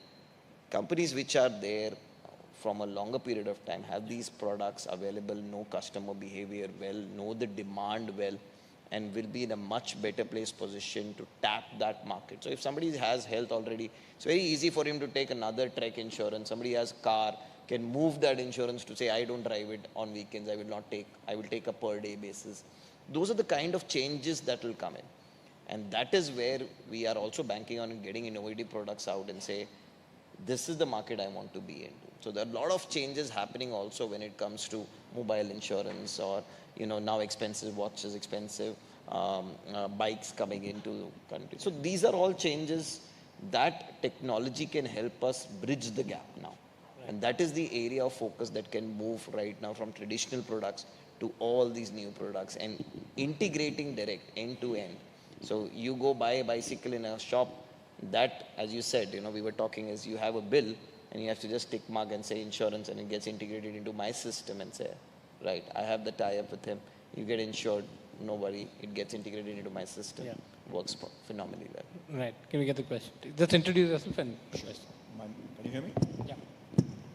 companies which are there from a longer period of time, have these products available, know customer behavior well, know the demand well, and will be in a much better position to tap that market. So if somebody has health already, it's very easy for him to take another trek insurance. Somebody has car, can move that insurance to say, I don't drive it on weekends, I will take a per day basis. Those are the kind of changes that will come in. And that is where we are also banking on getting innovative products out and say, this is the market I want to be into. So there are a lot of changes happening also when it comes to mobile insurance or, now expensive watches, expensive bikes coming into country. So these are all changes that technology can help us bridge the gap now. Right. And that is the area of focus that can move right now from traditional products to all these new products and integrating direct end to end. So you go buy a bicycle in a shop, that, as you said, we were talking is you have a bill and you have to just tick mark and say insurance, and it gets integrated into my system and say, right, I have the tie-up with him, you get insured, no worry, it gets integrated into my system. Yeah. Works phenomenally well. Right. Can we get the question? Just introduce yourself and question. Can you hear me? Yeah.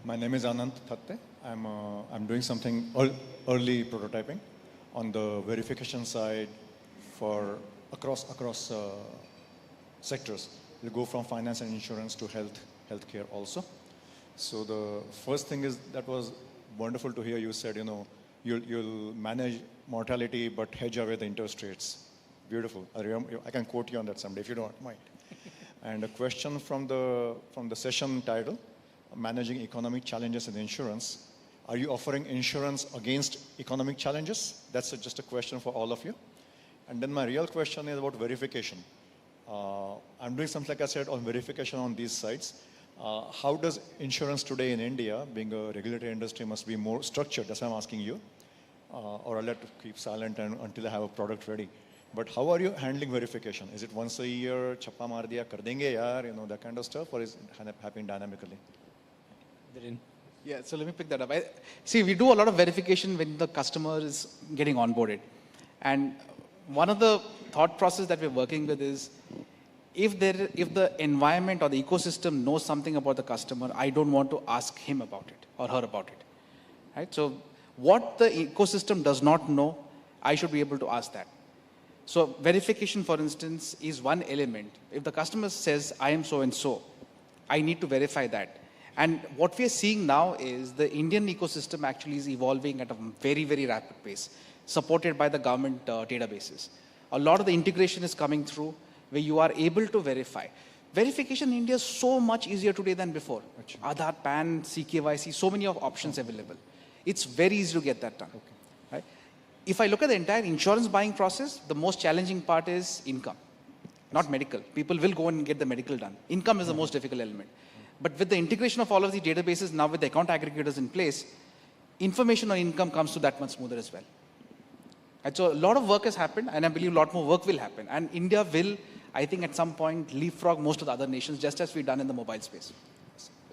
My name is Anant Thatte. I'm doing something early prototyping on the verification side for across sectors. We'll go from finance and insurance to healthcare also. So the first thing is, that was wonderful to hear you said, you'll manage mortality but hedge away the interest rates. Beautiful. I can quote you on that someday if you don't mind. And a question from the session title, Managing Economic Challenges in Insurance. Are you offering insurance against economic challenges? That's just a question for all of you. And then my real question is about verification. I'm doing something, like I said, on verification on these sites. How does insurance today in India, being a regulated industry, must be more structured? That's why I'm asking you. Or I'll have to keep silent until I have a product ready. But how are you handling verification? Is it once a year, chappa maar diya, kar denge yaar, that kind of stuff, or is it happening dynamically? Yeah, so let me pick that up. See, we do a lot of verification when the customer is getting onboarded. And one of the thought process that we're working with is, if the environment or the ecosystem knows something about the customer, I don't want to ask him about it or her about it. Right? So what the ecosystem does not know, I should be able to ask that. So verification, for instance, is one element. If the customer says, I am so and so, I need to verify that. And what we are seeing now is the Indian ecosystem actually is evolving at a very, very rapid pace, supported by the government databases. A lot of the integration is coming through where you are able to verify. Verification in India is so much easier today than before. Aadhaar, PAN, CKYC, so many of options available. It's very easy to get that done. Right? If I look at the entire insurance buying process, the most challenging part is income, not medical. People will go and get the medical done. Income is the most difficult element. But with the integration of all of the databases, now with the account aggregators in place, information on income comes to that much smoother as well. And so a lot of work has happened, and I believe a lot more work will happen. And India will, I think, at some point, leapfrog most of the other nations, just as we've done in the mobile space.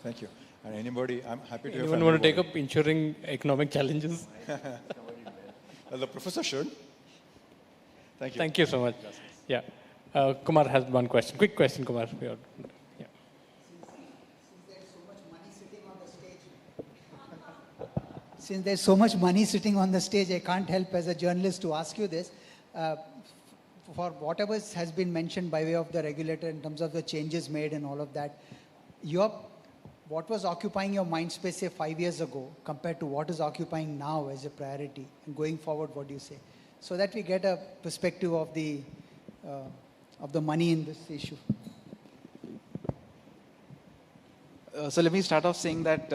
Thank you. And anybody, I'm happy to Anyone want to take up ensuring economic challenges? Well, the professor should. Thank you. Thank you so much. Yeah. Kumar has one question. Quick question, Kumar. Since there's so much money sitting on the stage, I can't help as a journalist to ask you this. For whatever has been mentioned by way of the regulator in terms of the changes made and all of that, what was occupying your mind space, say, 5 years ago, compared to what is occupying now as a priority? And going forward, what do you say? So that we get a perspective of the money in this issue. So let me start off saying that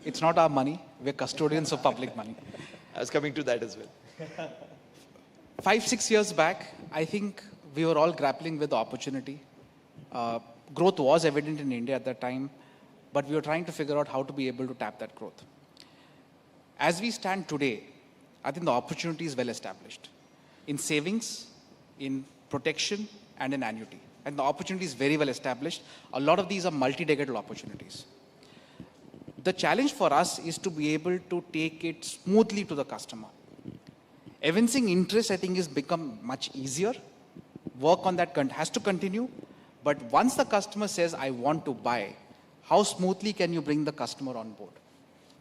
it's not our money. We're custodians of public money. I was coming to that as well. 5-6 years back, I think we were all grappling with the opportunity. Growth was evident in India at that time, but we were trying to figure out how to be able to tap that growth. As we stand today, I think the opportunity is well established in savings, in protection, and in annuity. And the opportunity is very well established. A lot of these are multi-decadal opportunities. The challenge for us is to be able to take it smoothly to the customer. Evincing interest, I think, has become much easier. Work on that has to continue. But once the customer says, I want to buy, how smoothly can you bring the customer on board?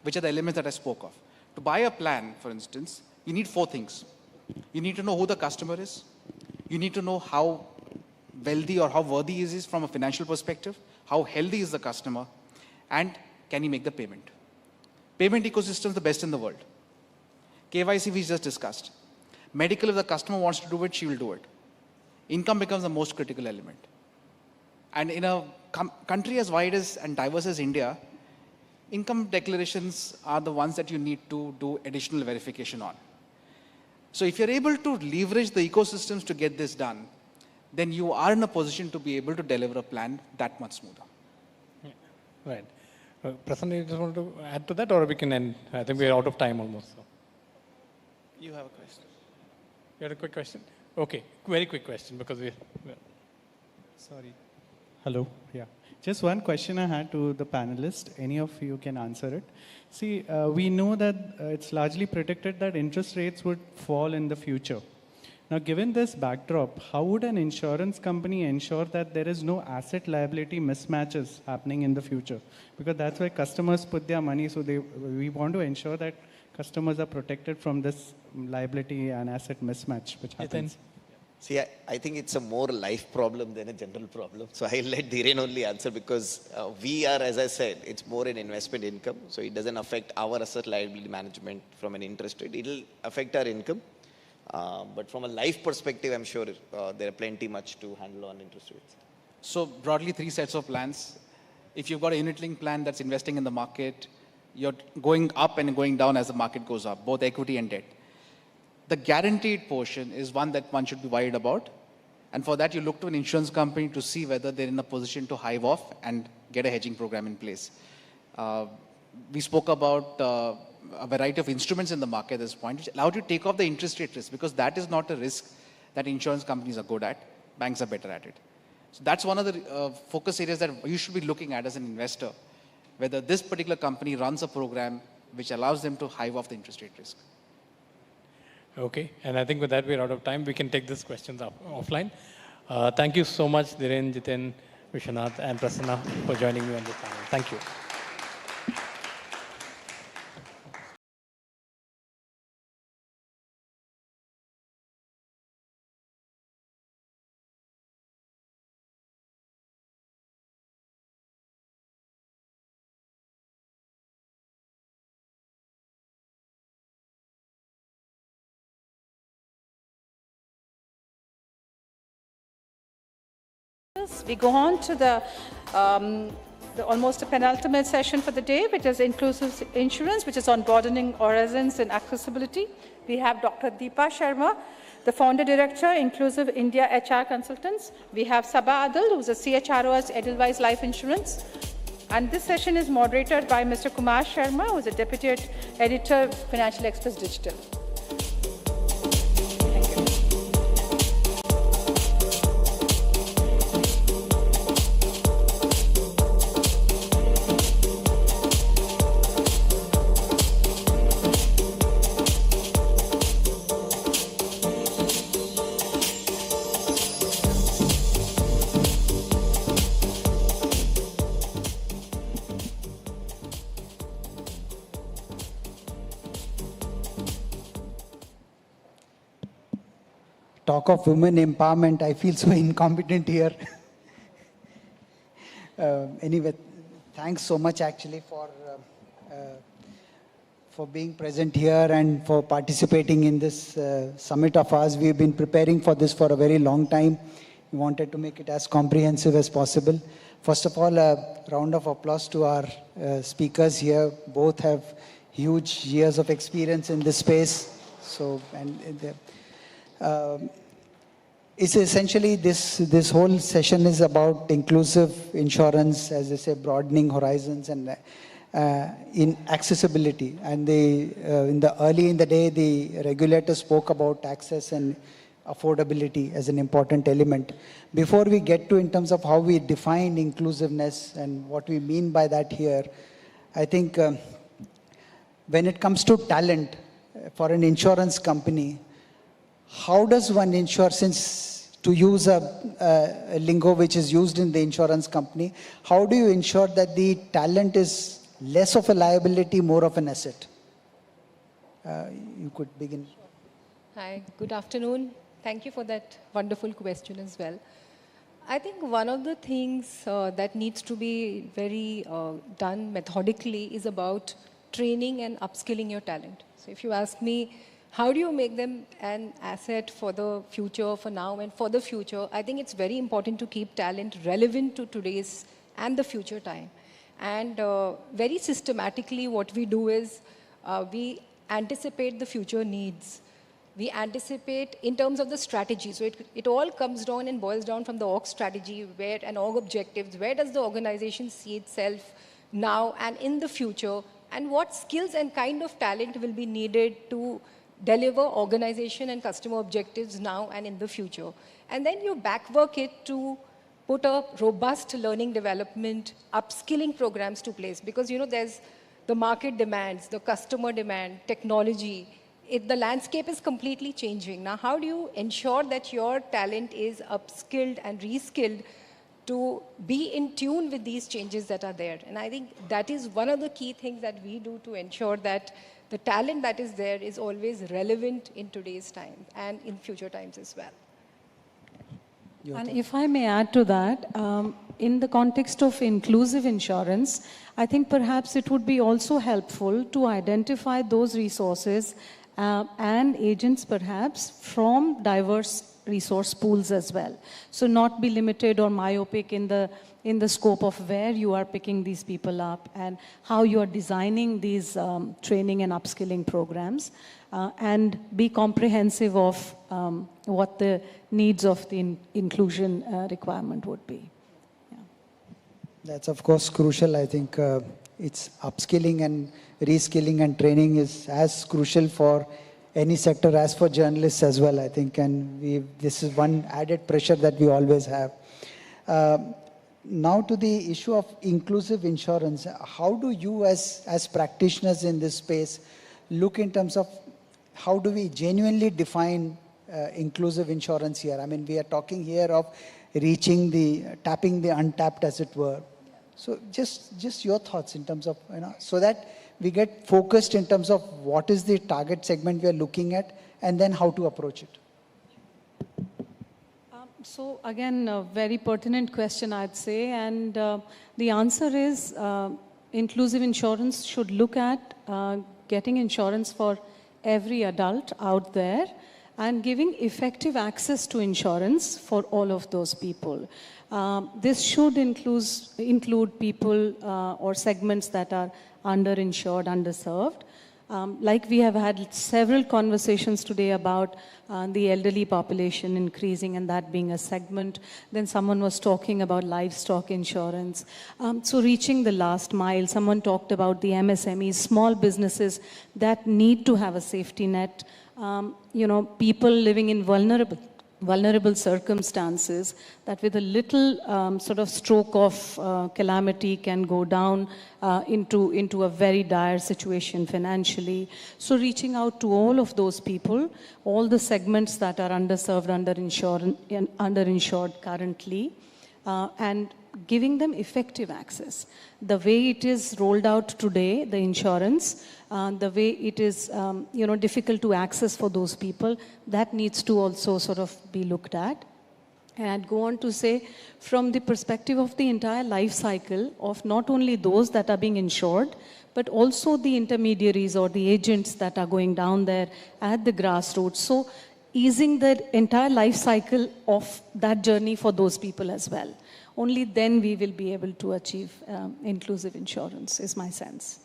Which are the elements that I spoke of. To buy a plan, for instance, you need 4 things. You need to know who the customer is. You need to know how wealthy or how worthy is he from a financial perspective. How healthy is the customer. And can he make the payment? Payment ecosystem is the best in the world. KYC we just discussed. Medical, if the customer wants to do it, she will do it. Income becomes the most critical element. And in a country as wide as and diverse as India, income declarations are the ones that you need to do additional verification on. So if you're able to leverage the ecosystems to get this done, then you are in a position to be able to deliver a plan that much smoother. Yeah. Right. Prasanna, you just want to add to that, or we can end? I think we're out of time almost. So. You have a question. You had a quick question? Okay, very quick question because we're... Sorry. Hello. Yeah. Just one question I had to the panelists. Any of you can answer it. See, we know that it's largely predicted that interest rates would fall in the future. Now, given this backdrop, how would an insurance company ensure that there is no asset liability mismatches happening in the future? Because that's where customers put their money. So we want to ensure that customers are protected from this liability and asset mismatch, which happens. See, I think it's a more life problem than a general problem. So I'll let Dhiren only answer because we are, as I said, it's more an investment income. So it doesn't affect our asset liability management from an interest rate. It'll affect our income. But from a life perspective, I'm sure there are plenty much to handle on interest rates. So broadly 3 sets of plans. If you've got a unit-linked plan that's investing in the market, you're going up and going down as the market goes up, both equity and debt. The guaranteed portion is one that one should be worried about. And for that, you look to an insurance company to see whether they're in a position to hive off and get a hedging program in place. We spoke about a variety of instruments in the market at this point, which allowed you to take off the interest rate risk because that is not a risk that insurance companies are good at. Banks are better at it. So that's one of the focus areas that you should be looking at as an investor whether this particular company runs a program which allows them to hive off the interest rate risk. Okay, and I think with that we're out of time. We can take these questions offline. Thank you so much, Dhiren, Jitin, Vishwanath, and Prasanna for joining me on this panel. Thank you. We go on to the almost a penultimate session for the day, which is inclusive insurance, which is on broadening horizons and accessibility. We have Dr. Deepa Sharma, the founder director, Inclusive India HR Consultants. We have Sabah Adil, who's a CHRO at Edelweiss Life Insurance. And this session is moderated by Mr. Kumar Sharma, who is a deputy editor, Financial Express Digital. Talk of women empowerment, I feel so incompetent here. Anyway, thanks so much actually for being present here and for participating in this summit of ours. We've been preparing for this for a very long time. We wanted to make it as comprehensive as possible. First of all, a round of applause to our speakers here. Both have huge years of experience in this space. So, it's essentially this whole session is about inclusive insurance, as they say, broadening horizons and in accessibility. And early in the day, the regulator spoke about access and affordability as an important element. Before we get to in terms of how we define inclusiveness and what we mean by that here, I think when it comes to talent for an insurance company, how does one ensure, since to use a lingo which is used in the insurance company, how do you ensure that the talent is less of a liability, more of an asset? You could begin. Hi, good afternoon. Thank you for that wonderful question as well. I think one of the things that needs to be very done methodically is about training and upskilling your talent. So if you ask me, how do you make them an asset for the future, for now and for the future? I think it's very important to keep talent relevant to today's and the future time. And very systematically what we do is we anticipate the future needs. We anticipate in terms of the strategy. So it all comes down and boils down from the org strategy and org objectives. Where does the organization see itself now and in the future? And what skills and kind of talent will be needed to deliver organization and customer objectives now and in the future. And then you backwork it to put a robust learning development, upskilling programs to place. Because, you know, there's the market demands, the customer demand, technology. The landscape is completely changing. Now, how do you ensure that your talent is upskilled and reskilled to be in tune with these changes that are there? And I think that is one of the key things that we do to ensure that the talent that is there is always relevant in today's time and in future times as well. And if I may add to that, in the context of inclusive insurance, I think perhaps it would be also helpful to identify those resources and agents perhaps from diverse resource pools as well. So not be limited or myopic in the scope of where you are picking these people up and how you are designing these training and upskilling programs, and be comprehensive of what the needs of the inclusion requirement would be. Yeah. That's of course crucial. I think it's upskilling and reskilling and training is as crucial for any sector as for journalists as well, I think. And this is one added pressure that we always have. now to the issue of inclusive insurance. How do you as practitioners in this space look in terms of how do we genuinely define inclusive insurance here? I mean, we are talking here of tapping the untapped, as it were. So just your thoughts in terms of, so that we get focused in terms of what is the target segment we are looking at and then how to approach it. So again, a very pertinent question, I'd say. And the answer is inclusive insurance should look at getting insurance for every adult out there and giving effective access to insurance for all of those people. This should include people or segments that are underinsured, underserved. Like we have had several conversations today about the elderly population increasing and that being a segment. Then someone was talking about livestock insurance. So reaching the last mile, someone talked about the MSMEs, small businesses that need to have a safety net. People living in vulnerable circumstances that with a little sort of stroke of calamity can go down into a very dire situation financially. So reaching out to all of those people, all the segments that are underserved, underinsured currently, and giving them effective access. The way it is rolled out today, the insurance, the way it is difficult to access for those people, that needs to also sort of be looked at. And I'd go on to say, from the perspective of the entire life cycle of not only those that are being insured, but also the intermediaries or the agents that are going down there at the grassroots. So easing the entire life cycle of that journey for those people as well. Only then we will be able to achieve inclusive insurance, is my sense.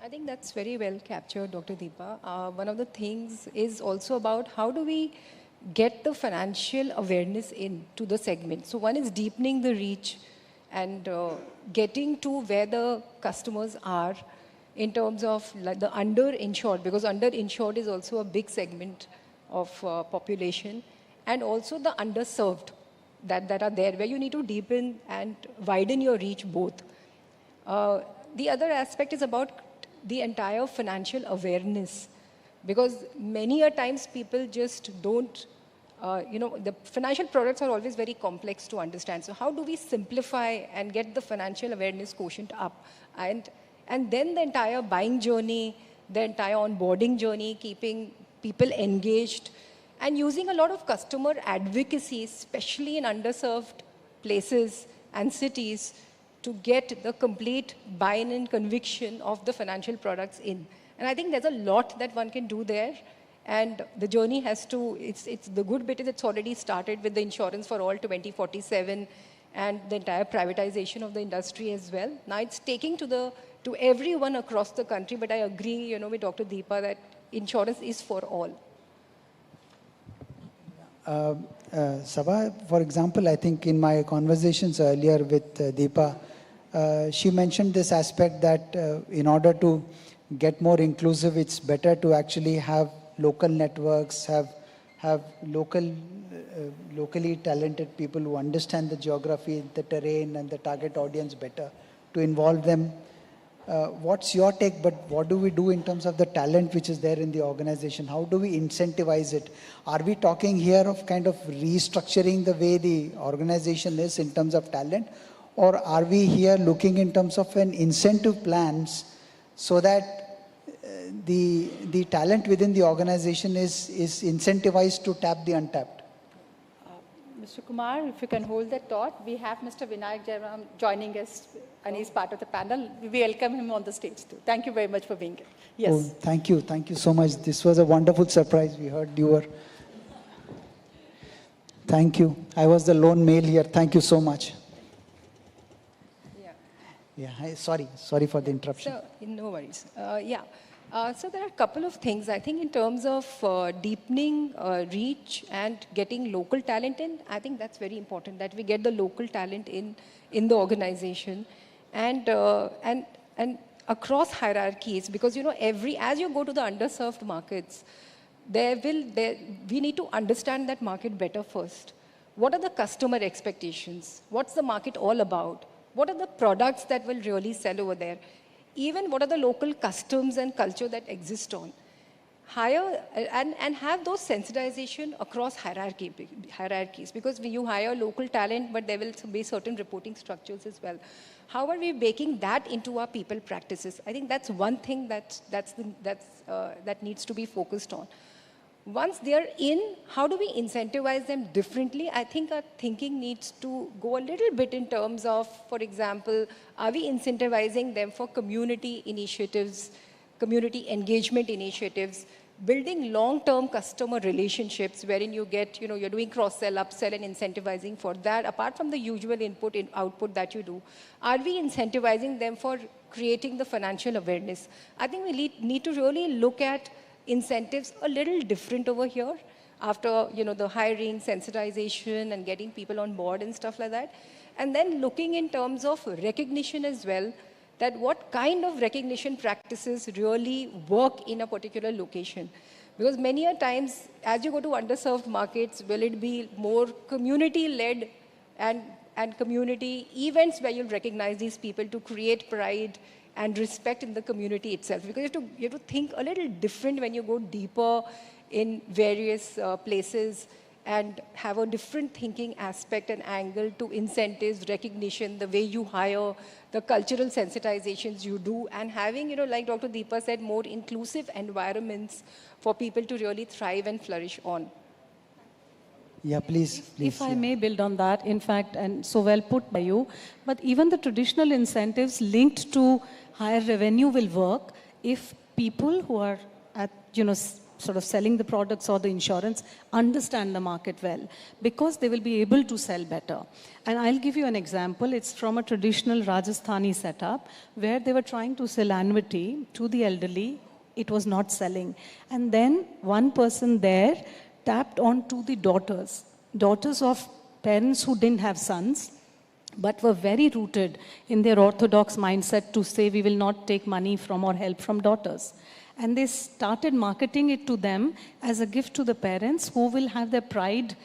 I think that's very well captured, Dr. Deepa. One of the things is also about how do we get the financial awareness into the segment. So one is deepening the reach and getting to where the customers are in terms of like the underinsured, because underinsured is also a big segment of population, and also the underserved that are there, where you need to deepen and widen your reach both. The other aspect is about the entire financial awareness, because many a times people just don't, the financial products are always very complex to understand. So how do we simplify and get the financial awareness quotient up? And then the entire buying journey, the entire onboarding journey, keeping people engaged, and using a lot of customer advocacy, especially in underserved places and cities, to get the complete buy-in and conviction of the financial products in. And I think there's a lot that one can do there. And the journey has to, it's the good bit is it's already started with the Insurance for All 2047 and the entire privatization of the industry as well. Now it's taking to everyone across the country, but I agree, with Dr. Deepa that insurance is for all. Sabha, for example, I think in my conversations earlier with Deepa, she mentioned this aspect that in order to get more inclusive, it's better to actually have local networks, have locally talented people who understand the geography, the terrain, and the target audience better, to involve them. What's your take, but what do we do in terms of the talent which is there in the organization? How do we incentivize it? Are we talking here of kind of restructuring the way the organization is in terms of talent? Or are we here looking in terms of an incentive plans so that the talent within the organization is incentivized to tap the untapped? Mr. Kumar, if you can hold that thought. We have Mr. Vinayak Jairam joining us, and he's part of the panel. We welcome him on the stage too. Thank you very much for being here. Yes. Oh, thank you so much. This was a wonderful surprise. We heard you were. Thank you. I was the lone male here. Thank you so much. Yeah. Sorry for the interruption. So, no worries. So there are a couple of things. I think in terms of deepening reach and getting local talent in, I think that's very important, that we get the local talent in the organization, and across hierarchies, because as you go to the underserved markets, we need to understand that market better first. What are the customer expectations? What's the market all about? What are the products that will really sell over there? Even what are the local customs and culture that exist on? Hire and have those sensitization across hierarchies, because you hire local talent, but there will be certain reporting structures as well. How are we baking that into our people practices? I think that's one thing that needs to be focused on. Once they're in, how do we incentivize them differently? I think our thinking needs to go a little bit in terms of, for example, are we incentivizing them for community initiatives, community engagement initiatives, building long-term customer relationships wherein you get, you're doing cross-sell, upsell, and incentivizing for that, apart from the usual input and output that you do. Are we incentivizing them for creating the financial awareness? I think we need to really look at incentives a little different over here after, the hiring, sensitization, and getting people on board and stuff like that. And then looking in terms of recognition as well, that what kind of recognition practices really work in a particular location. Because many a times, as you go to underserved markets, will it be more community-led and community events where you'll recognize these people to create pride and respect in the community itself? Because you have to think a little different when you go deeper in various places and have a different thinking aspect and angle to incentives, recognition, the way you hire, the cultural sensitizations you do, and having, like Dr. Deepa said, more inclusive environments for people to really thrive and flourish on. Yeah, please. If I may build on that, in fact, and so well put by you, but even the traditional incentives linked to higher revenue will work if people who are at, sort of selling the products or the insurance understand the market well, because they will be able to sell better. And I'll give you an example. It's from a traditional Rajasthani setup where they were trying to sell annuity to the elderly. It was not selling. And then one person there tapped onto the daughters of parents who didn't have sons, but were very rooted in their orthodox mindset to say we will not take money from or help from daughters. And they started marketing it to them as a gift to the parents who will have their pride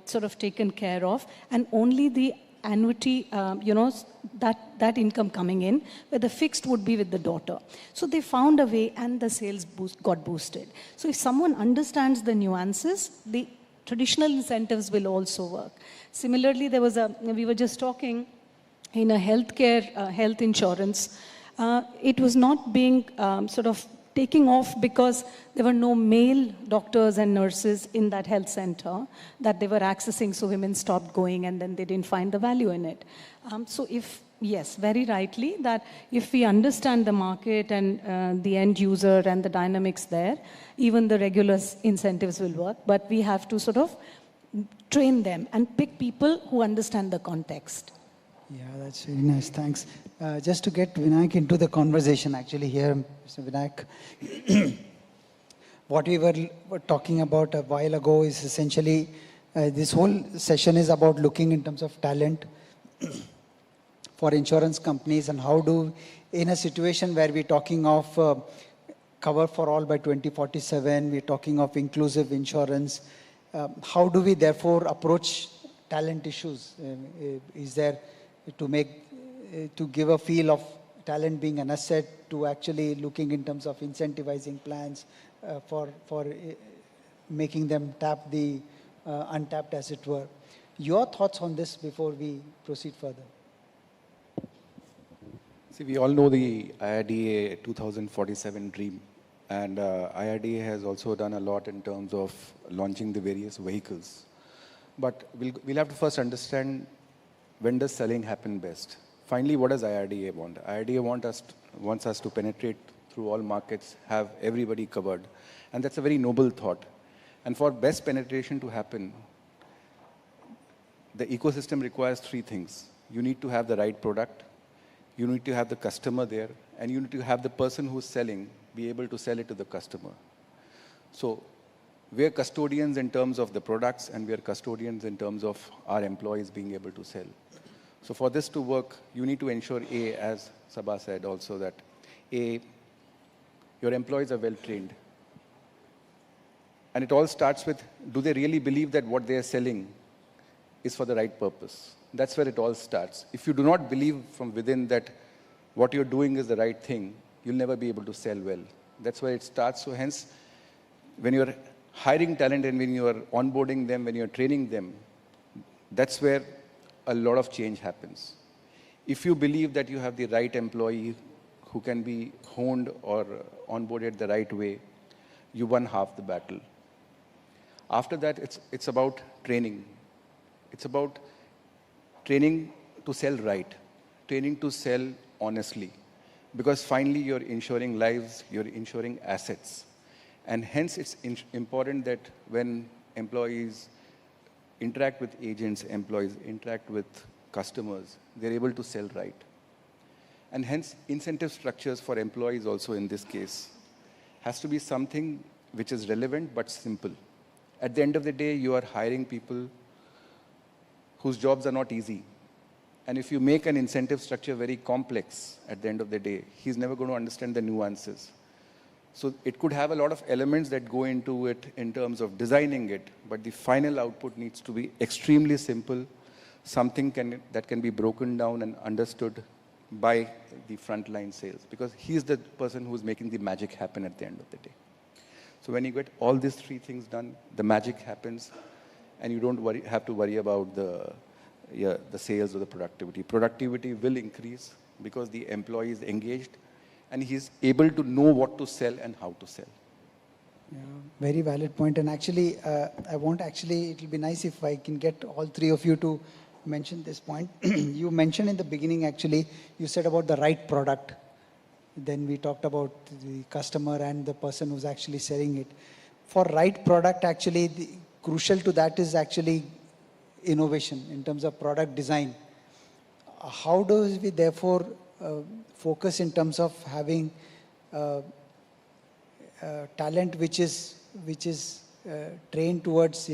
sort of taken care of, and only the annuity, that income coming in, where the fixed would be with the daughter. So they found a way and the sales got boosted. So if someone understands the nuances, the traditional incentives will also work. Similarly, we were just talking in a health insurance, it was not being sort of taking off because there were no male doctors and nurses in that health center that they were accessing, so women stopped going and then they didn't find the value in it. So yes, very rightly, that if we understand the market and the end user and the dynamics there, even the regular incentives will work, but we have to sort of train them and pick people who understand the context. Yeah, that's really nice. Thanks. Just to get Vinayak into the conversation, actually here, Mr. Vinayak, what we were talking about a while ago is essentially, this whole session is about looking in terms of talent for insurance companies, and how do, in a situation where we're talking of cover for all by 2047, we're talking of inclusive insurance, how do we therefore approach talent issues? Is there to give a feel of talent being an asset, to actually looking in terms of incentivizing plans for making them tap the untapped, as it were. Your thoughts on this before we proceed further? See, we all know the IRDAI 2047 dream, and IRDAI has also done a lot in terms of launching the various vehicles. But we'll have to first understand, when does selling happen best? Finally, what does IRDAI want? IRDAI wants us to penetrate through all markets, have everybody covered. And that's a very noble thought. And for best penetration to happen, the ecosystem requires three things. You need to have the right product, you need to have the customer there, and you need to have the person who's selling be able to sell it to the customer. So we're custodians in terms of the products, and we're custodians in terms of our employees being able to sell. So for this to work, you need to ensure, as Sabha said also, that your employees are well trained. And it all starts with, do they really believe that what they are selling is for the right purpose. That's where it all starts. If you do not believe from within that what you're doing is the right thing, you'll never be able to sell well. That's where it starts. So hence, when you're hiring talent and when you're onboarding them, when you're training them, that's where a lot of change happens. If you believe that you have the right employee who can be honed or onboarded the right way, you won half the battle. After that, it's about training. It's about training to sell right, training to sell honestly, because finally you're insuring lives, you're insuring assets. And hence it's important that when employees interact with agents, employees interact with customers, they're able to sell right. And hence incentive structures for employees also in this case has to be something which is relevant but simple. At the end of the day, you are hiring people whose jobs are not easy. And if you make an incentive structure very complex at the end of the day, he's never going to understand the nuances. So it could have a lot of elements that go into it in terms of designing it, but the final output needs to be extremely simple, something that can be broken down and understood by the frontline sales, because he's the person who's making the magic happen at the end of the day. So when you get all these three things done, the magic happens, and you don't have to worry about the sales or the productivity. Productivity will increase because the employee is engaged, and he's able to know what to sell and how to sell. Yeah, very valid point. And actually, it will be nice if I can get all three of you to mention this point. You mentioned in the beginning, actually, you said about the right product. Then we talked about the customer and the person who's actually selling it. For right product, actually, crucial to that is actually innovation in terms of product design. How do we therefore focus in terms of having talent which is trained towards,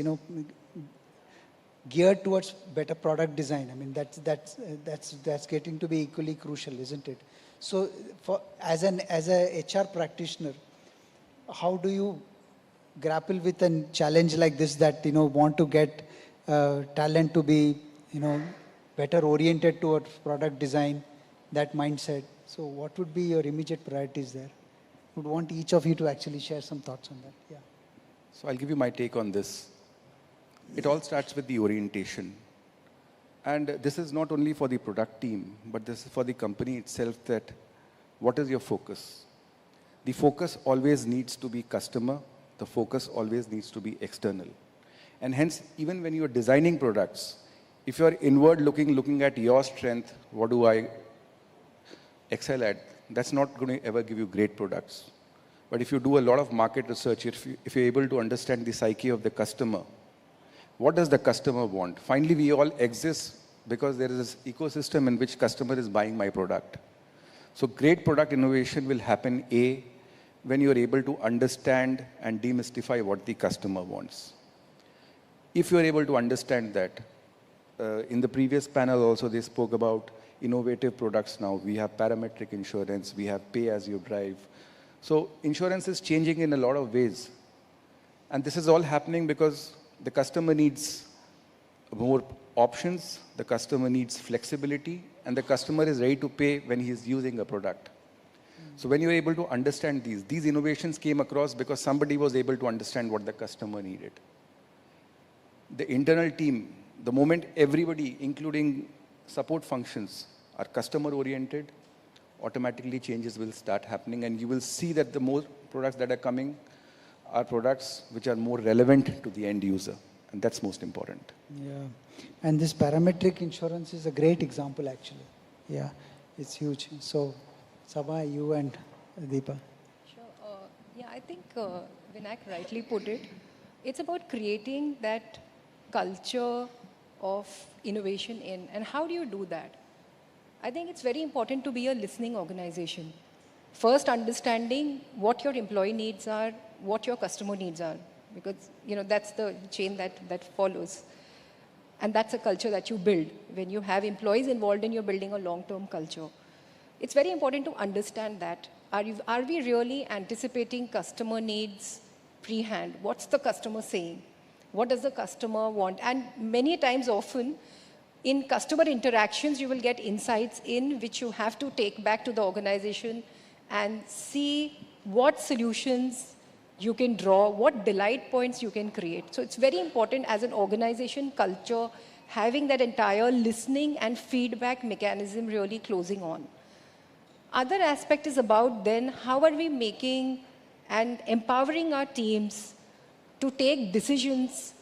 geared towards better product design? I mean, that's getting to be equally crucial, isn't it? So, as a HR practitioner, how do you grapple with a challenge like this, that want to get talent to be better oriented towards product design, that mindset? So, what would be your immediate priorities there? Would want each of you to actually share some thoughts on that. Yeah. So I'll give you my take on this. It all starts with the orientation. And this is not only for the product team, but this is for the company itself, that what is your focus? The focus always needs to be customer. The focus always needs to be external. And hence, even when you're designing products, if you're inward looking at your strength, what do I excel at? That's not going to ever give you great products. But if you do a lot of market research, if you're able to understand the psyche of the customer, what does the customer want? Finally, we all exist because there is this ecosystem in which customer is buying my product. So great product innovation will happen, A, when you're able to understand and demystify what the customer wants. If you're able to understand that, in the previous panel also they spoke about innovative products now. We have parametric insurance, we have pay as you drive. So insurance is changing in a lot of ways. And this is all happening because the customer needs more options, the customer needs flexibility, and the customer is ready to pay when he is using a product. So when you're able to understand these innovations came across because somebody was able to understand what the customer needed. The internal team, the moment everybody, including support functions, are customer-oriented, automatically changes will start happening, and you will see that the more products that are coming are products which are more relevant to the end user, and that's most important. Yeah, and this parametric insurance is a great example, actually. Yeah, it's huge. So, Sabha, you and Deepa. Sure. Yeah, I think Vinayak rightly put it. It's about creating that culture of innovation in, and how do you do that? I think it's very important to be a listening organization. First, understanding what your employee needs are, what your customer needs are, because that's the chain that follows. And that's a culture that you build. When you have employees involved in, you're building a long-term culture. It's very important to understand that. Are we really anticipating customer needs pre-hand? What's the customer saying? What does the customer want? And many times often, in customer interactions, you will get insights in which you have to take back to the organization and see what solutions you can draw, what delight points you can create. So it's very important as an organization culture, having that entire listening and feedback mechanism really closing on. Other aspect is about then how are we making and empowering our teams to take decisions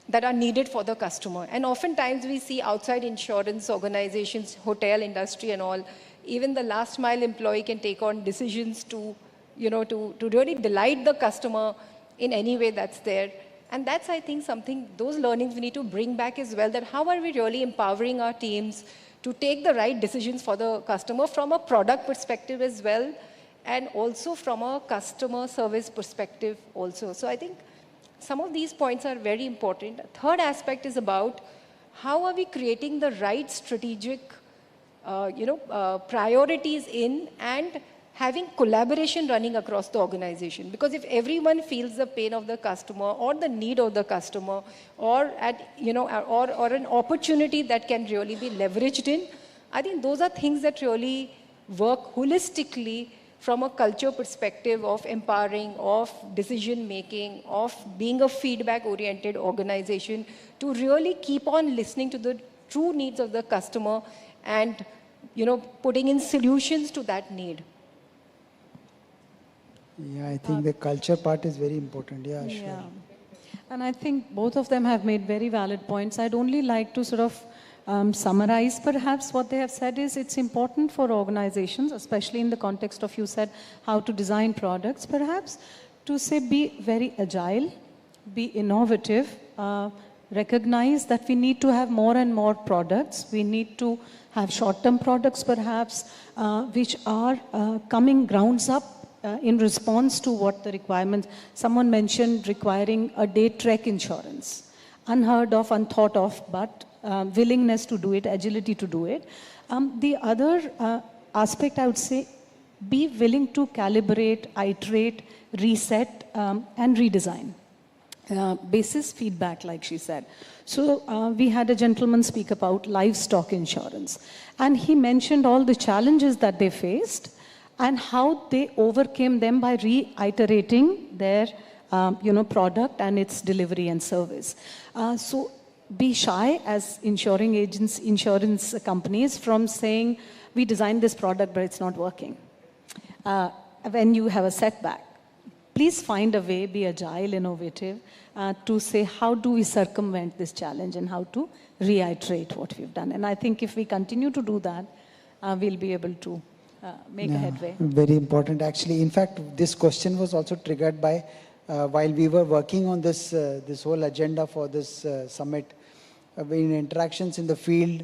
that are needed for the customer. And oftentimes we see outside insurance organizations, hotel industry and all, even the last mile employee can take on decisions to, to really delight the customer in any way that's there. And that's, I think, something, those learnings we need to bring back as well, that how are we really empowering our teams to take the right decisions for the customer from a product perspective as well, and also from a customer service perspective also. So I think some of these points are very important. Third aspect is about how are we creating the right strategic, priorities in and having collaboration running across the organization. Because if everyone feels the pain of the customer or the need of the customer or or an opportunity that can really be leveraged in, I think those are things that really work holistically from a culture perspective of empowering, of decision making, of being a feedback-oriented organization to really keep on listening to the true needs of the customer and putting in solutions to that need. Yeah, I think the culture part is very important. Yeah, sure. Yeah. And I think both of them have made very valid points. I'd only like to sort of summarize perhaps what they have said is it's important for organizations, especially in the context of you said how to design products perhaps, to say be very agile, be innovative, recognize that we need to have more and more products. We need to have short-term products perhaps which are coming grounds up in response to what the requirements. Someone mentioned requiring a day trek insurance. Unheard of, unthought of, but willingness to do it, agility to do it. The other aspect I would say, be willing to calibrate, iterate, reset and redesign. Basis feedback, like she said. So we had a gentleman speak about livestock insurance, and he mentioned all the challenges that they faced and how they overcame them by reiterating their product and its delivery and service. So be shy as insuring agents, insurance companies from saying, we designed this product, but it's not working. When you have a setback, please find a way, be agile, innovative, to say, how do we circumvent this challenge and how to reiterate what we've done. And I think if we continue to do that, we'll be able to make a headway. Very important, actually. In fact, this question was also triggered by, while we were working on this, this whole agenda for this summit, in interactions in the field,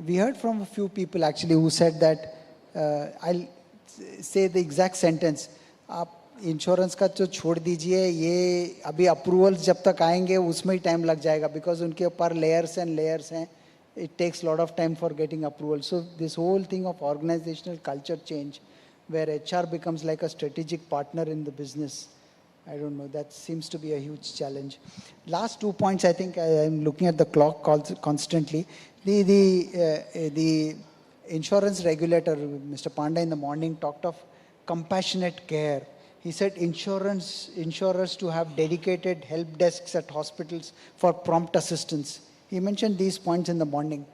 we heard from a few people actually who said that, I'll say the exact sentence, insurance का तो छोड़ दीजिए, ये अभी approvals जब तक आएंगे उसमें ही टाइम लग जाएगा, बिकॉज उनके ऊपर लेयर्स एंड लेयर्स हैं. It takes a lot of time for getting approval. So this whole thing of organizational culture change, where HR becomes like a strategic partner in the business, I don't know, that seems to be a huge challenge. Last 2 points, I think I'm looking at the clock constantly. The insurance regulator, Mr. Panda, in the morning talked of compassionate care. He said insurers to have dedicated help desks at hospitals for prompt assistance. He mentioned these points in the morning.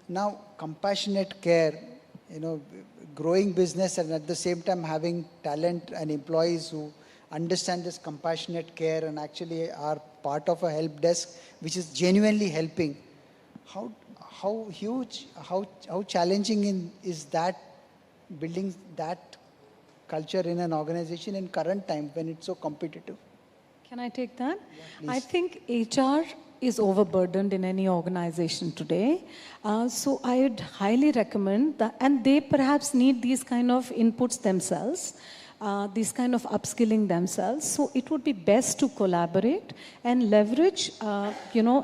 Now, compassionate care, growing business and at the same time having talent and employees who understand this compassionate care and actually are part of a help desk, which is genuinely helping. How huge, how challenging is that, building that culture in an organization in current time when it's so competitive? Can I take that? Yeah, I think HR is overburdened in any organization today. So I would highly recommend that, and they perhaps need these kind of inputs themselves, these kind of upskilling themselves. So it would be best to collaborate and leverage,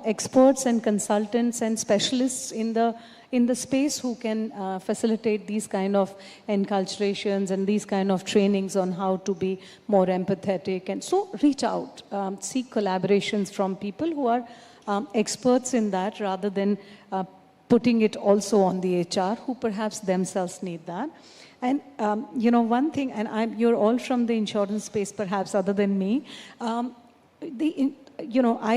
experts and consultants and specialists in the in the space who can facilitate these kind of enculturations and these kind of trainings on how to be more empathetic. And so reach out, seek collaborations from people who are experts in that rather than putting it also on the HR who perhaps themselves need that. And, one thing, and you're all from the insurance space perhaps other than me, I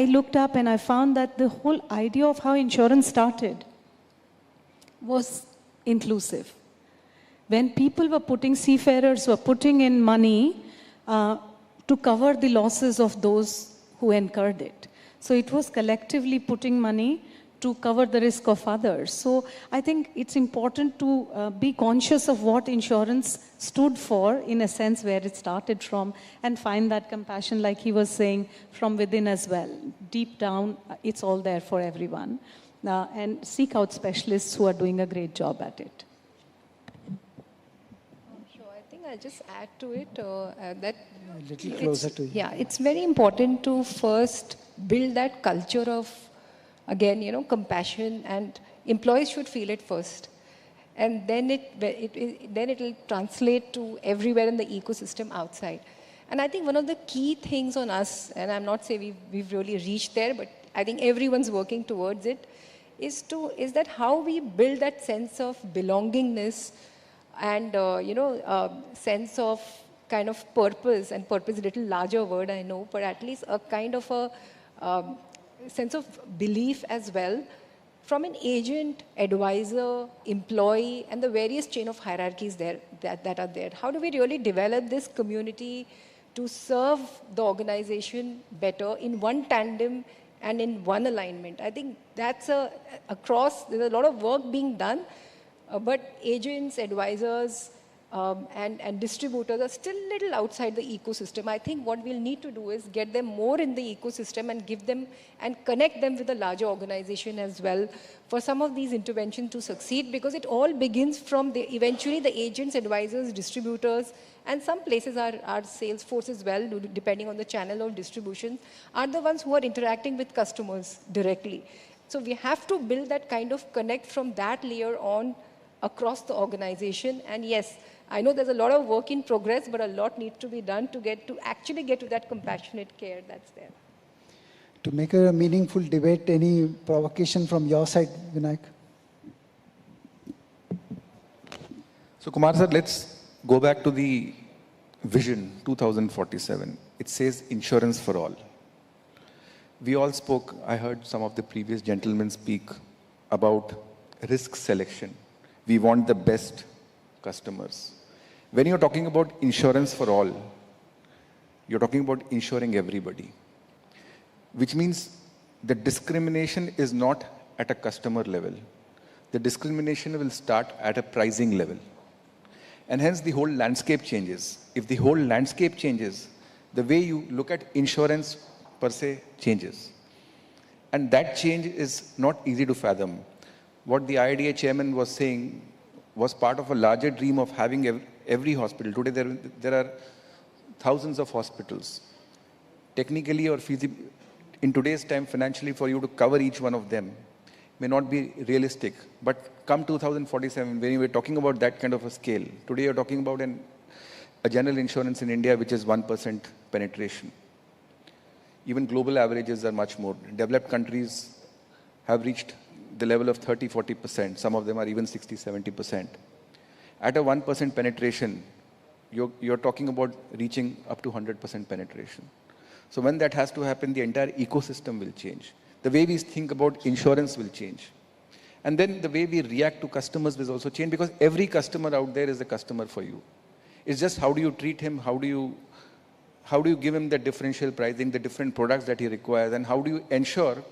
looked up and I found that the whole idea of how insurance started was inclusive. When people were seafarers were putting in money to cover the losses of those who incurred it. So it was collectively putting money to cover the risk of others. So I think it's important to be conscious of what insurance stood for, in a sense, where it started from, and find that compassion, like he was saying, from within as well. Deep down, it's all there for everyone. And seek out specialists who are doing a great job at it. Sure, I think I'll just add to it that a little closer to you. Yeah, it's very important to first build that culture of, again, compassion, and employees should feel it first. And then it will translate to everywhere in the ecosystem outside. And I think one of the key things on us, and I'm not saying we've really reached there, but I think everyone's working towards it, is that how we build that sense of belongingness and, sense of kind of purpose, and purpose is a little larger word, I know, but at least a kind of a sense of belief as well from an agent, advisor, employee, and the various chain of hierarchies there that are there. How do we really develop this community to serve the organization better in one tandem and in one alignment? I think that's there's a lot of work being done, but agents, advisors, and distributors are still a little outside the ecosystem. I think what we'll need to do is get them more in the ecosystem and give them and connect them with the larger organization as well for some of these interventions to succeed, because it all begins from eventually the agents, advisors, distributors, and some places our sales force as well, depending on the channel of distribution, are the ones who are interacting with customers directly. So we have to build that kind of connect from that layer on across the organization. And yes, I know there's a lot of work in progress, but a lot needs to be done to actually get to that compassionate care that's there. To make a meaningful debate, any provocation from your side, Vinayak? So Kumar sir, let's go back to the vision 2047. It says insurance for all. We all spoke, I heard some of the previous gentlemen speak about risk selection. We want the best customers. When you're talking about insurance for all, you're talking about insuring everybody, which means the discrimination is not at a customer level. The discrimination will start at a pricing level. And hence the whole landscape changes. If the whole landscape changes, the way you look at insurance per se changes. And that change is not easy to fathom. What the IRDAI chairman was saying was part of a larger dream of having every hospital. Today there are thousands of hospitals. Technically or feasibly, in today's time financially, for you to cover each one of them may not be realistic. But come 2047, when you were talking about that kind of a scale, today you're talking about a general insurance in India which is 1% penetration. Even global averages are much more. Developed countries have reached the level of 30-40%. Some of them are even 60-70%. At a 1% penetration, you're talking about reaching up to 100% penetration. So when that has to happen, the entire ecosystem will change. The way we think about insurance will change. And then the way we react to customers will also change, because every customer out there is a customer for you. It's just how do you treat him, how do you give him the differential pricing, the different products that he requires, and how do you ensure,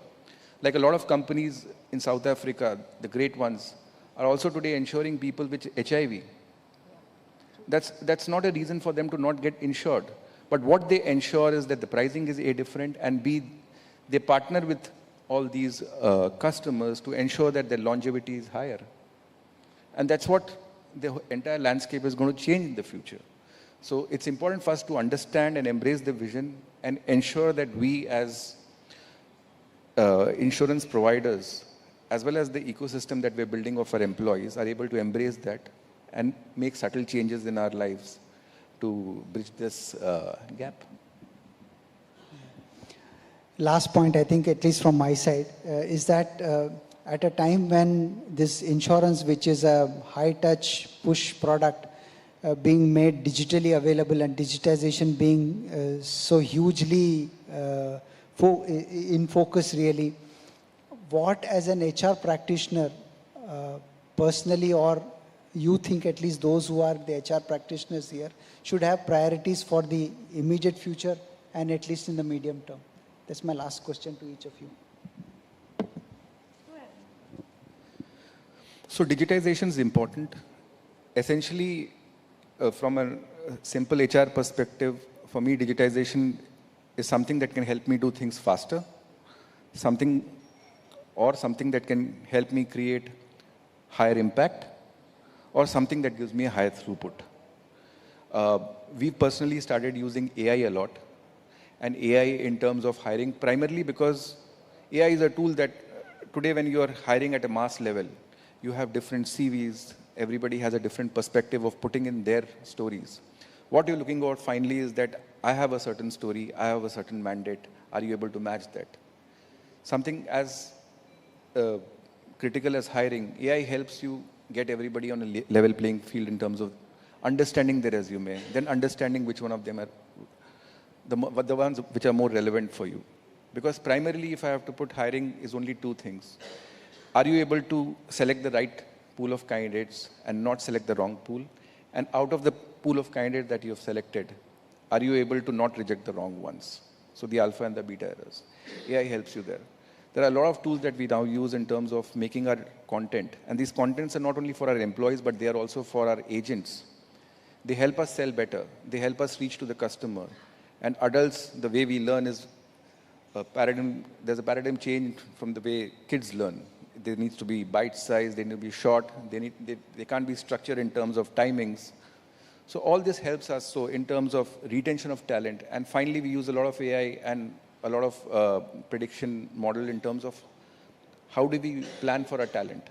like a lot of companies in South Africa, the great ones, are also today ensuring people with HIV. That's not a reason for them to not get insured. But what they ensure is that the pricing is A, different, and B, they partner with all these customers to ensure that their longevity is higher. And that's what the entire landscape is going to change in the future. So it's important for us to understand and embrace the vision and ensure that we as insurance providers as well as the ecosystem that we're building of our employees are able to embrace that and make subtle changes in our lives to bridge this gap. Last point, I think, at least from my side, is that at a time when this insurance, which is a high-touch push product, being made digitally available and digitization being so hugely in focus really, what as an HR practitioner personally, or you think at least those who are the HR practitioners here should have priorities for the immediate future and at least in the medium term? That's my last question to each of you. So digitization is important. Essentially, from a simple HR perspective, for me, digitization is something that can help me do things faster, something that can help me create higher impact, or something that gives me a higher throughput. We personally started using AI a lot, and AI in terms of hiring, primarily because AI is a tool that today when you are hiring at a mass level, you have different CVs, everybody has a different perspective of putting in their stories. What you're looking for finally is that I have a certain story, I have a certain mandate, are you able to match that? Something as critical as hiring, AI helps you get everybody on a level playing field in terms of understanding their resume, then understanding which one of them are the ones which are more relevant for you. Because primarily, if I have to put hiring, is only two things. Are you able to select the right pool of candidates and not select the wrong pool? And out of the pool of candidates that you have selected, are you able to not reject the wrong ones? So the alpha and the beta errors. AI helps you there. There are a lot of tools that we now use in terms of making our content. And these contents are not only for our employees, but they are also for our agents. They help us sell better. They help us reach to the customer. And adults, the way we learn is there's a paradigm change from the way kids learn. There needs to be bite-sized, they need to be short, they can't be structured in terms of timings. So all this helps us so in terms of retention of talent. And finally, we use a lot of AI and a lot of prediction model in terms of how do we plan for our talent.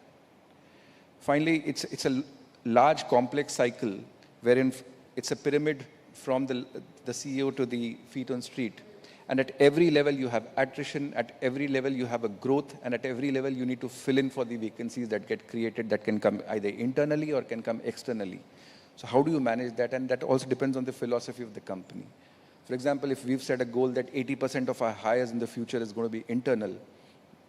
Finally, it's a large, complex cycle wherein it's a pyramid from the CEO to the feet on street. And at every level, you have attrition. At every level, you have a growth. And at every level, you need to fill in for the vacancies that get created that can come either internally or can come externally. So how do you manage that? And that also depends on the philosophy of the company. For example, if we've set a goal that 80% of our hires in the future is going to be internal,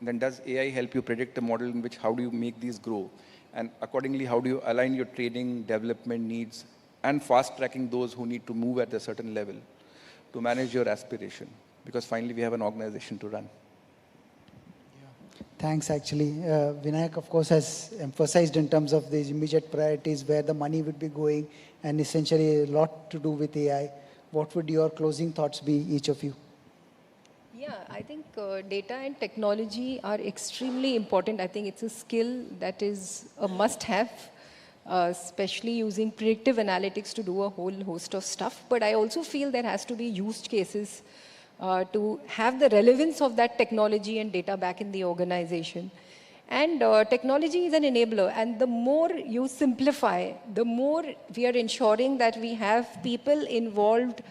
then does AI help you predict a model in which how do you make these grow? And accordingly, how do you align your training, development needs, and fast-tracking those who need to move at a certain level to manage your aspiration? Because finally, we have an organization to run. Thanks, actually. Vinayak, of course, has emphasized in terms of these immediate priorities where the money would be going and essentially a lot to do with AI. What would your closing thoughts be, each of you? Yeah, I think data and technology are extremely important. I think it's a skill that is a must-have, especially using predictive analytics to do a whole host of stuff. But I also feel there has to be use cases to have the relevance of that technology and data back in the organization. And technology is an enabler. And the more you simplify, the more we are ensuring that we have people involved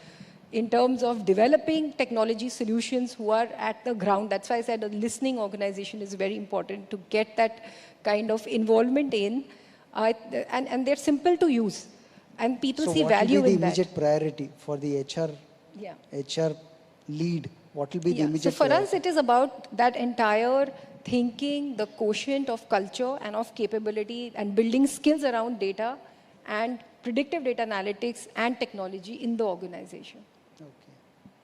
in terms of developing technology solutions who are at the ground. That's why I said a listening organization is very important to get that kind of involvement in. And they're simple to use. And people see value in that. So what will be the immediate priority for the HR lead? What will be the immediate So for priority? us, it is about that entire thinking, the quotient of culture and of capability and building skills around data and predictive data analytics and technology in the organization. Okay.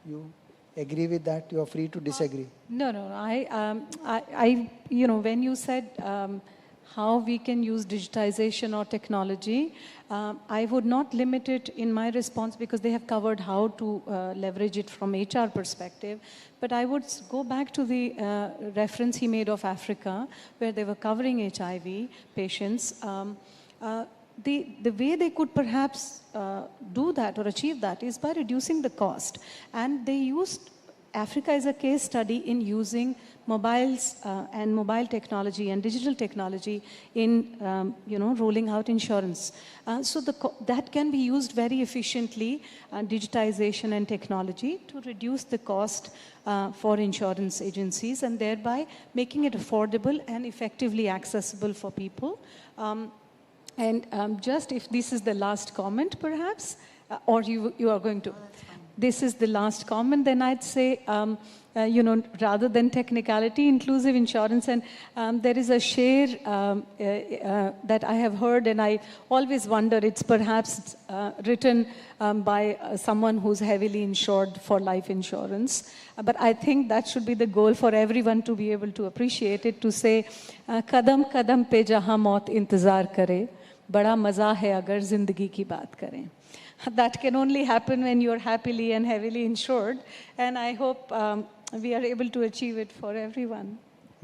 You agree with that? You are free to disagree. No. I when you said how we can use digitization or technology, I would not limit it in my response because they have covered how to leverage it from HR perspective. But I would go back to the reference he made of Africa, where they were covering HIV patients. The way they could perhaps do that or achieve that is by reducing the cost. And they used Africa is a case study in using mobiles and mobile technology and digital technology in, rolling out insurance. So that can be used very efficiently, digitization and technology, to reduce the cost for insurance agencies and thereby making it affordable and effectively accessible for people. Just if this is the last comment, perhaps, or you are going to... This is the last comment, then I'd say, rather than technicality, inclusive insurance, and there is a share that I have heard, and I always wonder, it's perhaps written by someone who's heavily insured for life insurance. But I think that should be the goal for everyone to be able to appreciate it, to say, kadam kadam pe jahan maut intezar kare, bada maza hai agar zindagi ki baat kare. That can only happen when you're happily and heavily insured, and I hope we are able to achieve it for everyone.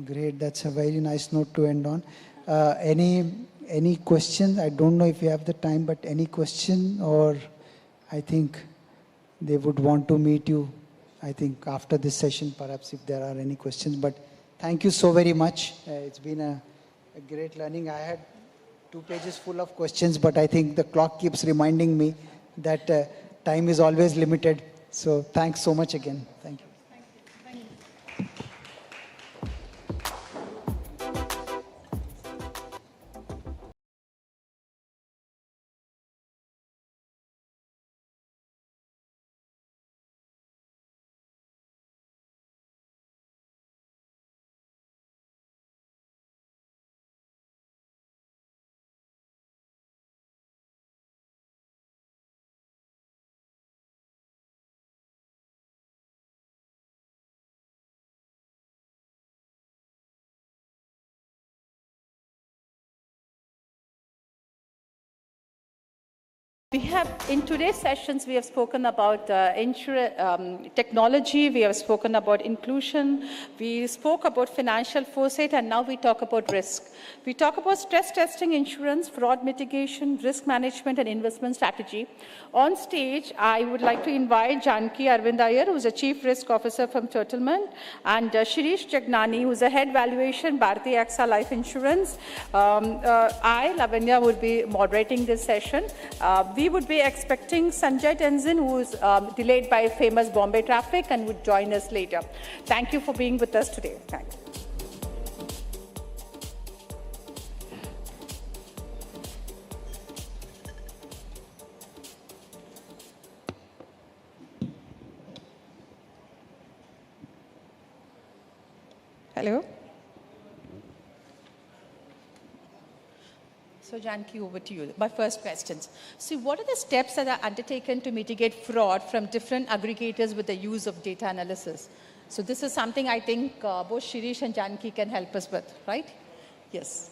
Great, that's a very nice note to end on. Any questions? I don't know if you have the time, but any question, or I think they would want to meet you, I think, after this session, perhaps, if there are any questions. But thank you so very much. It's been a great learning. I had 2 pages full of questions, but I think the clock keeps reminding me that time is always limited. So thanks so much again. Thank you. We have, in today's sessions, we have spoken about technology, we have spoken about inclusion, we spoke about financial foresight, and now we talk about risk. We talk about stress testing, insurance, fraud mitigation, risk management, and investment strategy. On stage, I would like to invite Janki Arvind Iyer, who is a Chief Risk Officer from Turtleman, and Shirish Jagnani, who is a Head Valuation, Bharti AXA Life Insurance. I, Lavanya, would be moderating this session. We would be expecting Sanjay Tenzin, who is delayed by famous Bombay traffic, and would join us later. Thank you for being with us today. Thanks. Hello. So, Janki, over to you. My first questions. See, what are the steps that are undertaken to mitigate fraud from different aggregators with the use of data analysis? So, this is something I think both Shirish and Janki can help us with, right? Yes.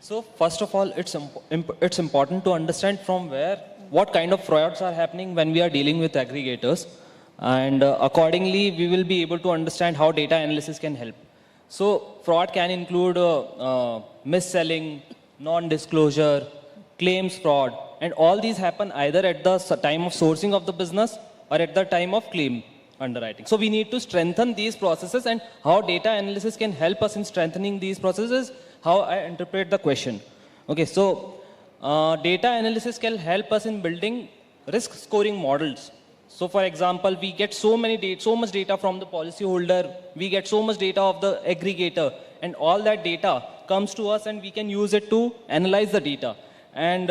So, first of all, it's important to understand from what kind of frauds are happening when we are dealing with aggregators. And accordingly, we will be able to understand how data analysis can help. So, fraud can include mis-selling, non-disclosure, claims fraud, and all these happen either at the time of sourcing of the business or at the time of claim underwriting. So, we need to strengthen these processes, and how data analysis can help us in strengthening these processes, how I interpret the question. Okay, so data analysis can help us in building risk scoring models. So, for example, we get so much data from the policyholder, we get so much data of the aggregator, and all that data comes to us, and we can use it to analyze the data. And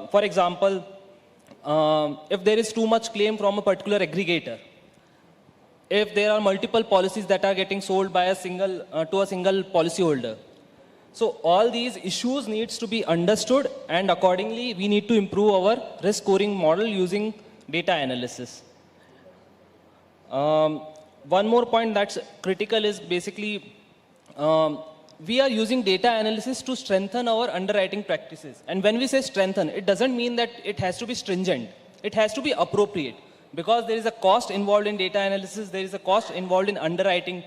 for example, if there is too much claim from a particular aggregator, if there are multiple policies that are getting sold by a single policyholder, so all these issues needs to be understood, and accordingly, we need to improve our risk scoring model using data analysis. One more point that's critical is basically we are using data analysis to strengthen our underwriting practices. And when we say strengthen, it doesn't mean that it has to be stringent. It has to be appropriate, because there is a cost involved in data analysis, there is a cost involved in underwriting.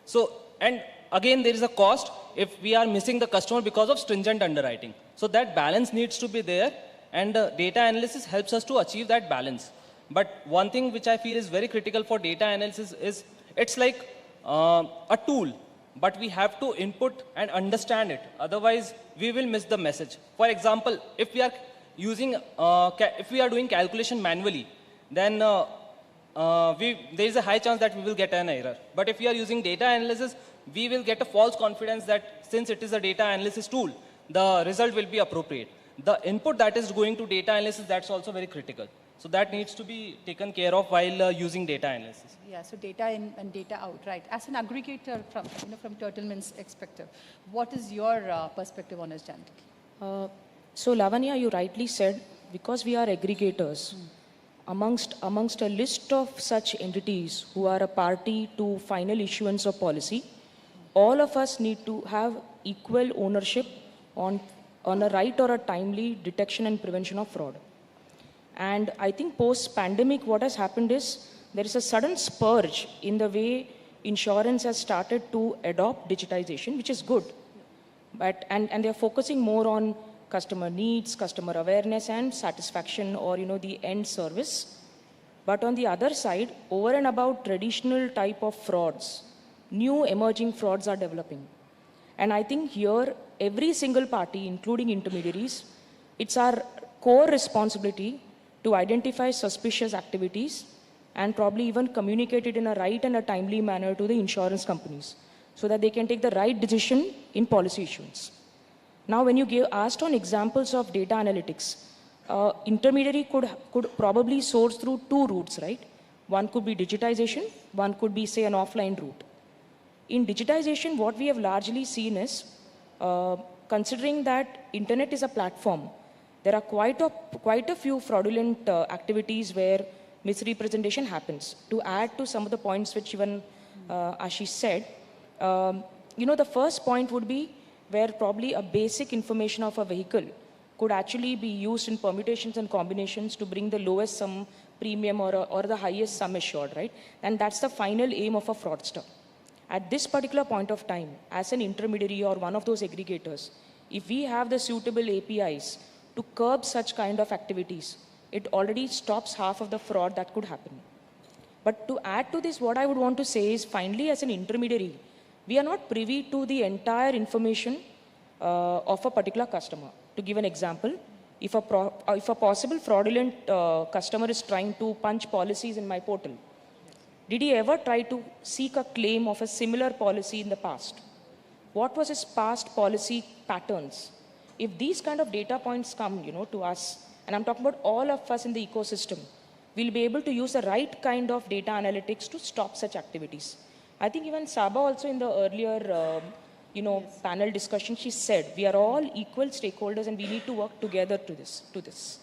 So, and again, there is a cost if we are missing the customer because of stringent underwriting. So that balance needs to be there, and data analysis helps us to achieve that balance. But one thing which I feel is very critical for data analysis is it's like a tool, but we have to input and understand it. Otherwise, we will miss the message. For example, if we are using, if we are doing calculation manually, then there is a high chance that we will get an error. But if we are using data analysis, we will get a false confidence that since it is a data analysis tool, the result will be appropriate. The input that is going to data analysis, that's also very critical. So that needs to be taken care of while using data analysis. Yeah, so data in and data out, right? As an aggregator from Turtleman's perspective, what is your perspective on this, Janaki? So Lavanya, you rightly said, because we are aggregators, amongst a list of such entities who are a party to final issuance of policy, all of us need to have equal ownership on a right or a timely detection and prevention of fraud. And I think post-pandemic, what has happened is there is a sudden spurge in the way insurance has started to adopt digitization, which is good. But, and they're focusing more on customer needs, customer awareness, and satisfaction, or the end service. But on the other side, over and above traditional type of frauds, new emerging frauds are developing. And I think here, every single party, including intermediaries, it's our core responsibility to identify suspicious activities and probably even communicate it in a right and a timely manner to the insurance companies so that they can take the right decision in policy issuance. Now, when you asked on examples of data analytics, intermediary could probably source through two routes, right? One could be digitization, one could be, say, an offline route. In digitization, what we have largely seen is, considering that internet is a platform, there are quite a few fraudulent activities where misrepresentation happens. To add to some of the points which even Ashish said, the first point would be where probably a basic information of a vehicle could actually be used in permutations and combinations to bring the lowest sum premium or the highest sum assured, right? And that's the final aim of a fraudster. At this particular point of time, as an intermediary or one of those aggregators, if we have the suitable APIs to curb such kind of activities, it already stops half of the fraud that could happen. But to add to this, what I would want to say is, finally, as an intermediary, we are not privy to the entire information of a particular customer. To give an example, if a possible fraudulent customer is trying to punch policies in my portal, did he ever try to seek a claim of a similar policy in the past? What was his past policy patterns? If these kind of data points come, to us, and I'm talking about all of us in the ecosystem, we'll be able to use the right kind of data analytics to stop such activities. I think even Saba also in the earlier, panel discussion, she said, we are all equal stakeholders and we need to work together to this.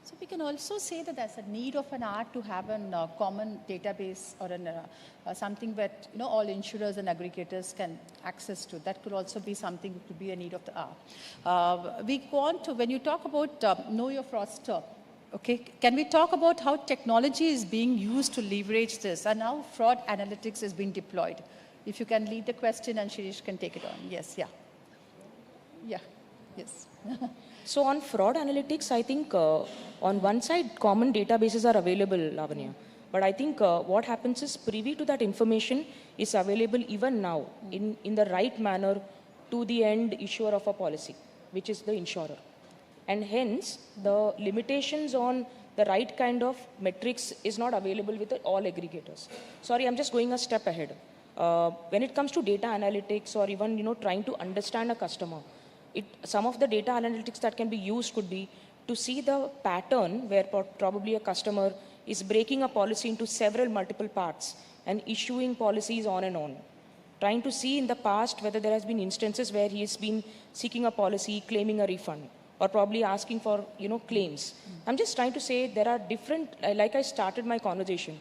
So we can also say that there's a need of an art to have a common database or something that all insurers and aggregators can access to. That could also be something that could be a need of the hour. We go on to, when you talk about know your fraudster, okay, can we talk about how technology is being used to leverage this and how fraud analytics is being deployed? If you can lead the question and Shirish can take it on. Yes, yeah. Yeah, yes. So on fraud analytics, I think on one side, common databases are available, Lavanya. But I think what happens is privy to that information is available even now in the right manner to the end issuer of a policy, which is the insurer. And hence, the limitations on the right kind of metrics is not available with all aggregators. Sorry, I'm just going a step ahead. When it comes to data analytics or even trying to understand a customer, some of the data analytics that can be used could be to see the pattern where probably a customer is breaking a policy into several multiple parts and issuing policies on and on. Trying to see in the past whether there has been instances where he has been seeking a policy, claiming a refund, or probably asking for claims. I'm just trying to say there are different, like I started my conversation,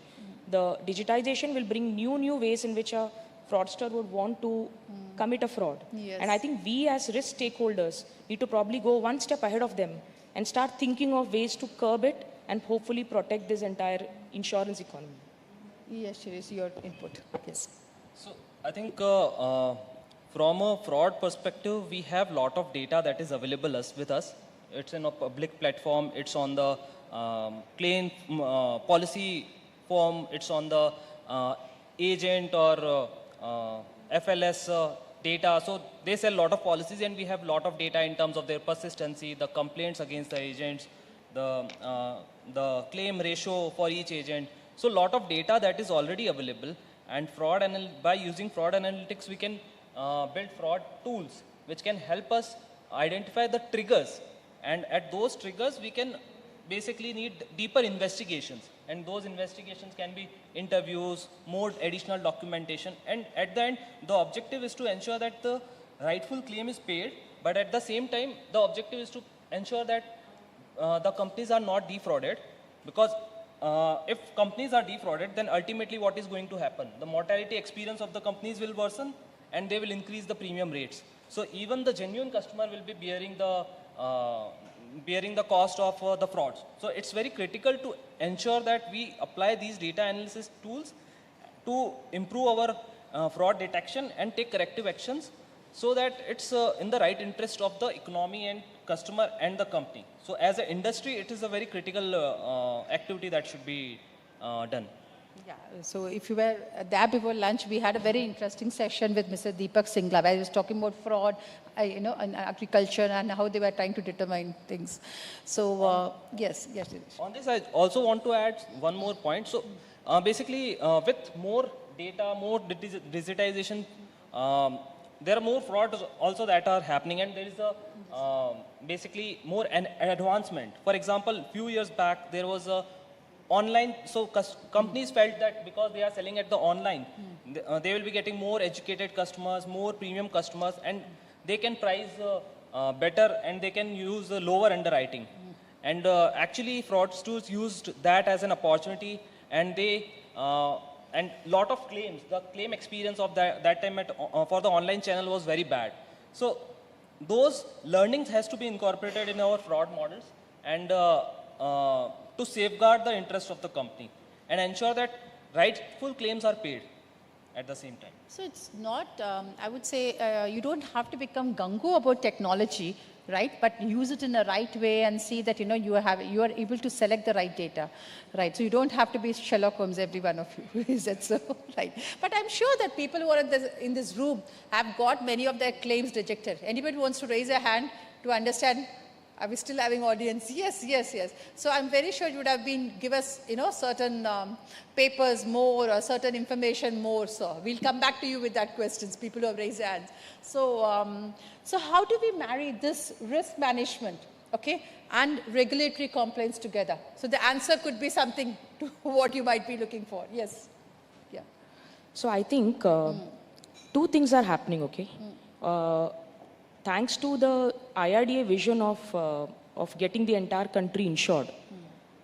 the digitization will bring new ways in which a fraudster would want to commit a fraud. Yes. And I think we as risk stakeholders need to probably go one step ahead of them and start thinking of ways to curb it and hopefully protect this entire insurance economy. Yes, Shirish, your input. Yes. So I think from a fraud perspective, we have a lot of data that is available with us it's in a public platform, it's on the claim policy form, it's on the agent or FLS data. So they sell a lot of policies, and we have a lot of data in terms of their persistency, the complaints against the agents, the claim ratio for each agent. So a lot of data that is already available, and by using fraud analytics, we can build fraud tools which can help us identify the triggers, and at those triggers we can basically need deeper investigations, and those investigations can be interviews, more additional documentation, and at the end the objective is to ensure that the rightful claim is paid, but at the same time the objective is to ensure that the companies are not defrauded, because if companies are defrauded, then ultimately what is going to happen? The mortality experience of the companies will worsen, and they will increase the premium rates. So even the genuine customer will be bearing the cost of the frauds. So it's very critical to ensure that we apply these data analysis tools to improve our fraud detection and take corrective actions, so that it's in the right interest of the economy and customer and the company. So as an industry, it is a very critical activity that should be done. Yeah, so if you were there before lunch, we had a very interesting session with Mr. Deepak Singla, where he was talking about fraud, in agriculture, and how they were trying to determine things. So yes. On this, I also want to add one more point. So basically, with more data, more digitization, there are more frauds also that are happening, and there is a basically more an advancement. For example, few years back, there was a online, so companies felt that because they are selling at the online, they will be getting more educated customers, more premium customers, and they can price better, and they can use lower underwriting. And actually, fraudsters used that as an opportunity, and they and lot of claims, the claim experience of that time for the online channel was very bad. So those learnings has to be incorporated in our fraud models, and to safeguard the interest of the company and ensure that rightful claims are paid at the same time. So it's not, I would say, you don't have to become gung-ho about technology, right? But use it in a right way and see that, you are able to select the right data, right? So you don't have to be Sherlock Holmes, every one of you. Is that so? Right. But I'm sure that people who are in this room have got many of their claims rejected. Anybody wants to raise a hand to understand? Are we still having audience? Yes. So I'm very sure you would have give us, certain papers more or certain information more. So we'll come back to you with that questions, people who have raised their hands. So, so how do we marry this risk management, okay, and regulatory compliance together? So the answer could be something to what you might be looking for. Yes. Yeah. So I think two things are happening, okay? Thanks to the IRDA vision of getting the entire country insured,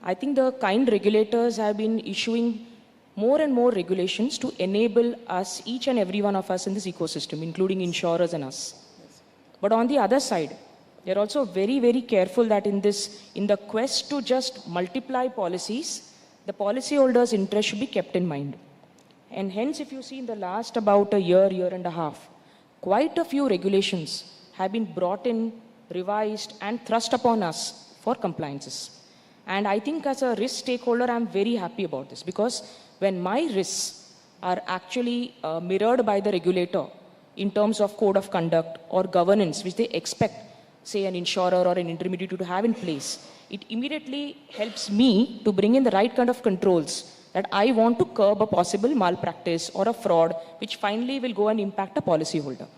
I think the kind regulators have been issuing more and more regulations to enable us, each and every one of us in this ecosystem, including insurers and us. Yes. But on the other side, they're also very, very careful that in the quest to just multiply policies, the policyholders' interest should be kept in mind. And hence, if you see in the last about a year and a half, quite a few regulations have been brought in, revised, and thrust upon us for compliances. And I think as a risk stakeholder, I'm very happy about this, because when my risks are actually mirrored by the regulator in terms of code of conduct or governance, which they expect, say, an insurer or an intermediary to have in place, it immediately helps me to bring in the right kind of controls that I want to curb a possible malpractice or a fraud, which finally will go and impact a policyholder.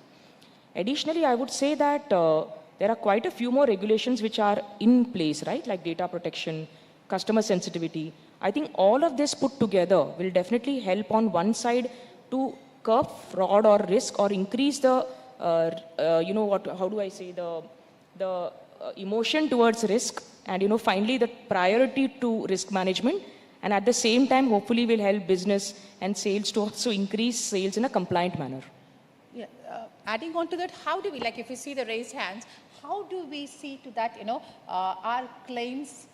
Additionally, I would say that there are quite a few more regulations which are in place, right? Like data protection, customer sensitivity. I think all of this put together will definitely help on one side to curb fraud or risk, or increase the, how do I say, the emotion towards risk, and, finally the priority to risk management. And at the same time, hopefully will help business and sales to also increase sales in a compliant manner. Yeah, adding on to that, how do we, like if you see the raised hands, how do we see to that, our claims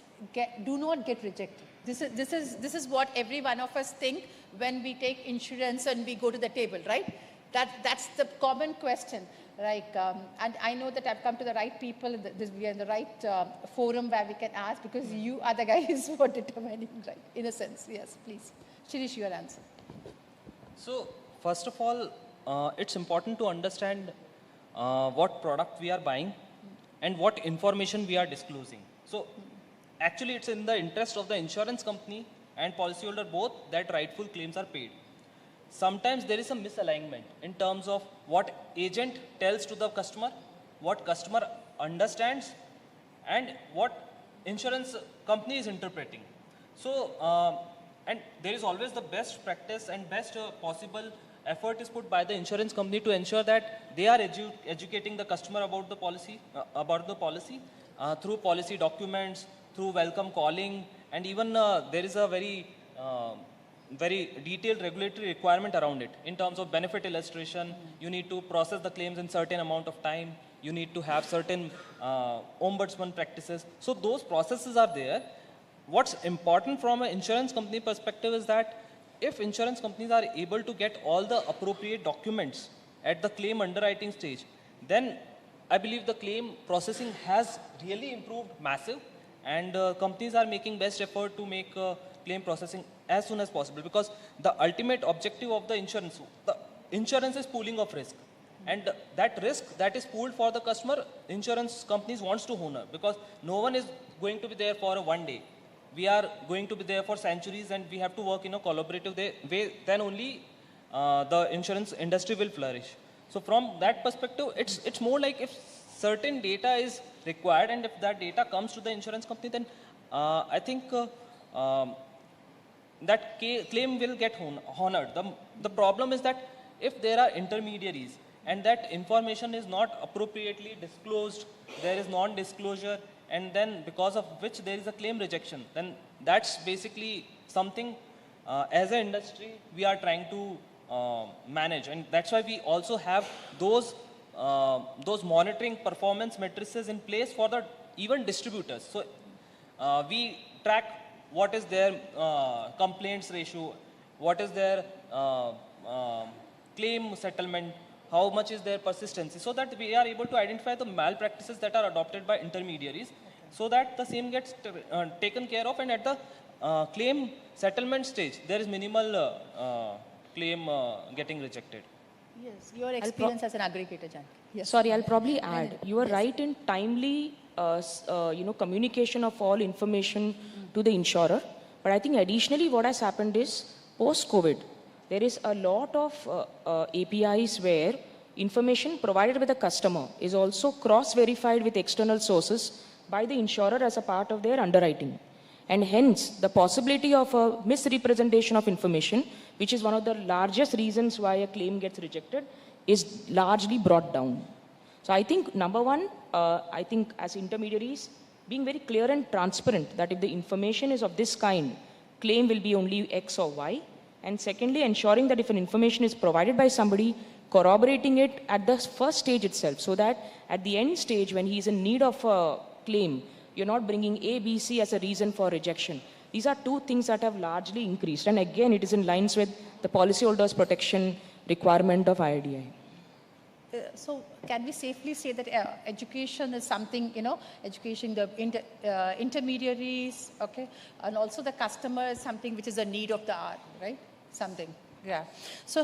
do not get rejected? This is what every one of us think when we take insurance and we go to the table, right? That's the common question. Like, and I know that I've come to the right people, we are in the right forum where we can ask, because you are the guys who are determining, right? In a sense, yes, please. Shirish, your answer. So, first of all, it's important to understand what product we are buying and what information we are disclosing. So, actually, it's in the interest of the insurance company and policyholder both that rightful claims are paid. Sometimes there is a misalignment in terms of what agent tells to the customer, what customer understands, and what insurance company is interpreting. So, and there is always the best practice and best possible effort is put by the insurance company to ensure that they are educating the customer about the policy, through policy documents, through welcome calling, and even there is a very detailed regulatory requirement around it in terms of benefit illustration. You need to process the claims in certain amount of time. You need to have certain ombudsman practices. So those processes are there. What's important from an insurance company perspective is that if insurance companies are able to get all the appropriate documents at the claim underwriting stage, then I believe the claim processing has really improved massive, and companies are making best effort to make claim processing as soon as possible, because the ultimate objective of the insurance is pooling of risk, and that risk that is pooled for the customer, insurance companies wants to honor, because no one is going to be there for one day. We are going to be there for centuries, and we have to work in a collaborative way. Then only the insurance industry will flourish. So from that perspective, it's more like if certain data is required, and if that data comes to the insurance company, then I think that claim will get honored. The problem is that if there are intermediaries and that information is not appropriately disclosed, there is non-disclosure, and then because of which there is a claim rejection, then that's basically something as an industry we are trying to manage, and that's why we also have those monitoring performance matrices in place for the even distributors. So we track what is their complaints ratio, what is their claim settlement, how much is their persistency, so that we are able to identify the malpractices that are adopted by intermediaries, so that the same gets taken care of, and at the claim settlement stage, there is minimal claim getting rejected. Yes, your experience as an aggregator, Jan. Yes. Sorry, I'll probably add. You are right in timely, communication of all information to the insurer. But I think additionally, what has happened is post-COVID, there is a lot of APIs where information provided by the customer is also cross-verified with external sources by the insurer as a part of their underwriting. And hence, the possibility of a misrepresentation of information, which is one of the largest reasons why a claim gets rejected, is largely brought down. So I think, number one, I think as intermediaries, being very clear and transparent that if the information is of this kind, claim will be only X or Y. And secondly, ensuring that if an information is provided by somebody, corroborating it at the first stage itself, so that at the end stage, when he is in need of a claim, you're not bringing A, B, C as a reason for rejection. These are two things that have largely increased. And again, it is in lines with the policyholders' protection requirement of IRDAI. So can we safely say that education is something, education the intermediaries, okay, and also the customer is something which is a need of the hour, right? Something, yeah. So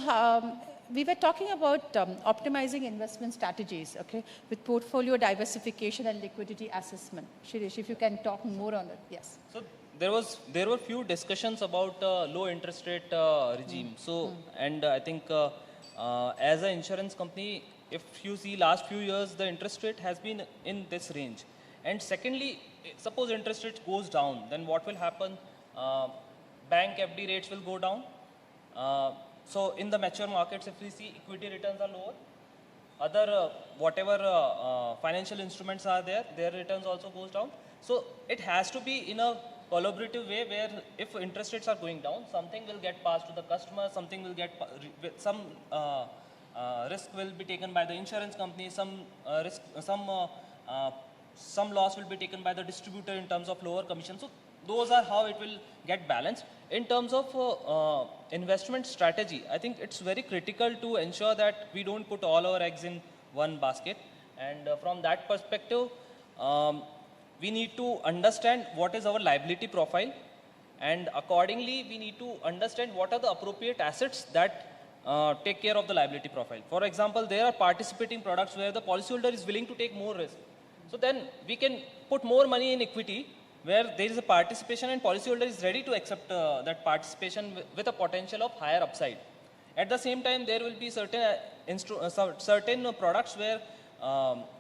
we were talking about optimizing investment strategies, okay, with portfolio diversification and liquidity assessment. Shirish, if you can talk more on it, yes. So there were few discussions about low interest rate regime. And I think as an insurance company, if you see last few years, the interest rate has been in this range. And secondly, suppose interest rate goes down, then what will happen? Bank FD rates will go down. So in the mature markets, if we see equity returns are lower, other whatever financial instruments are there, their returns also goes down. So it has to be in a collaborative way where if interest rates are going down, something will get passed to the customer, something will get some risk will be taken by the insurance company, some loss will be taken by the distributor in terms of lower commission. So those are how it will get balanced. In terms of investment strategy, I think it's very critical to ensure that we don't put all our eggs in one basket. And from that perspective, we need to understand what is our liability profile, and accordingly we need to understand what are the appropriate assets that take care of the liability profile. For example, there are participating products where the policyholder is willing to take more risk. So then we can put more money in equity where there is a participation and policyholder is ready to accept that participation with a potential of higher upside. At the same time, there will be certain products where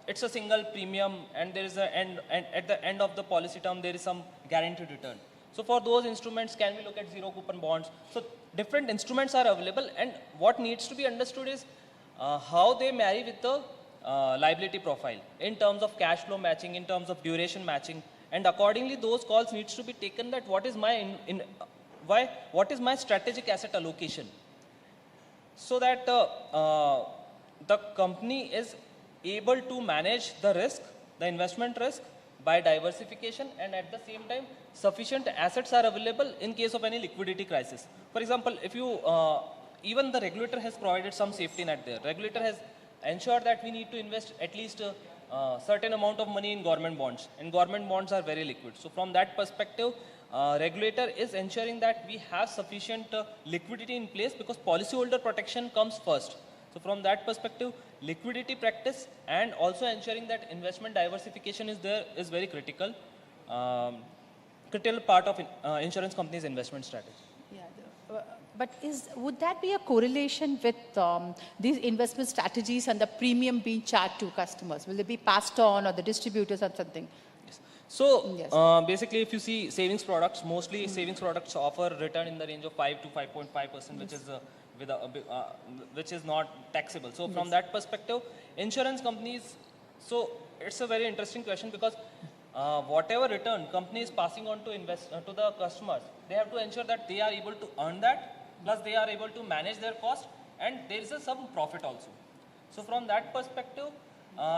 it's a single premium and there is and at the end of the policy term there is some guaranteed return. So for those instruments, can we look at zero coupon bonds? So different instruments are available, and what needs to be understood is how they marry with the liability profile in terms of cash flow matching, in terms of duration matching, and accordingly those calls needs to be taken that what is my what is my strategic asset allocation, so that the company is able to manage the risk, the investment risk, by diversification, and at the same time sufficient assets are available in case of any liquidity crisis. For example, if you even the regulator has provided some safety net there. Regulator has ensured that we need to invest at least a certain amount of money in government bonds, and government bonds are very liquid. So from that perspective, regulator is ensuring that we have sufficient liquidity in place, because policyholder protection comes first. So from that perspective, liquidity practice and also ensuring that investment diversification is there is very critical, critical part of insurance company's investment strategy. Yeah, but would that be a correlation with these investment strategies and the premium being charged to customers? Will they be passed on, or the distributors or something? Yes. So basically, if you see savings products, mostly savings products offer return in the range of 5 to 5.5%, which is which is not taxable. So from that perspective, insurance companies, so it's a very interesting question, because whatever return company is passing on to to the customers, they have to ensure that they are able to earn that, plus they are able to manage their cost, and there is some profit also. So from that perspective,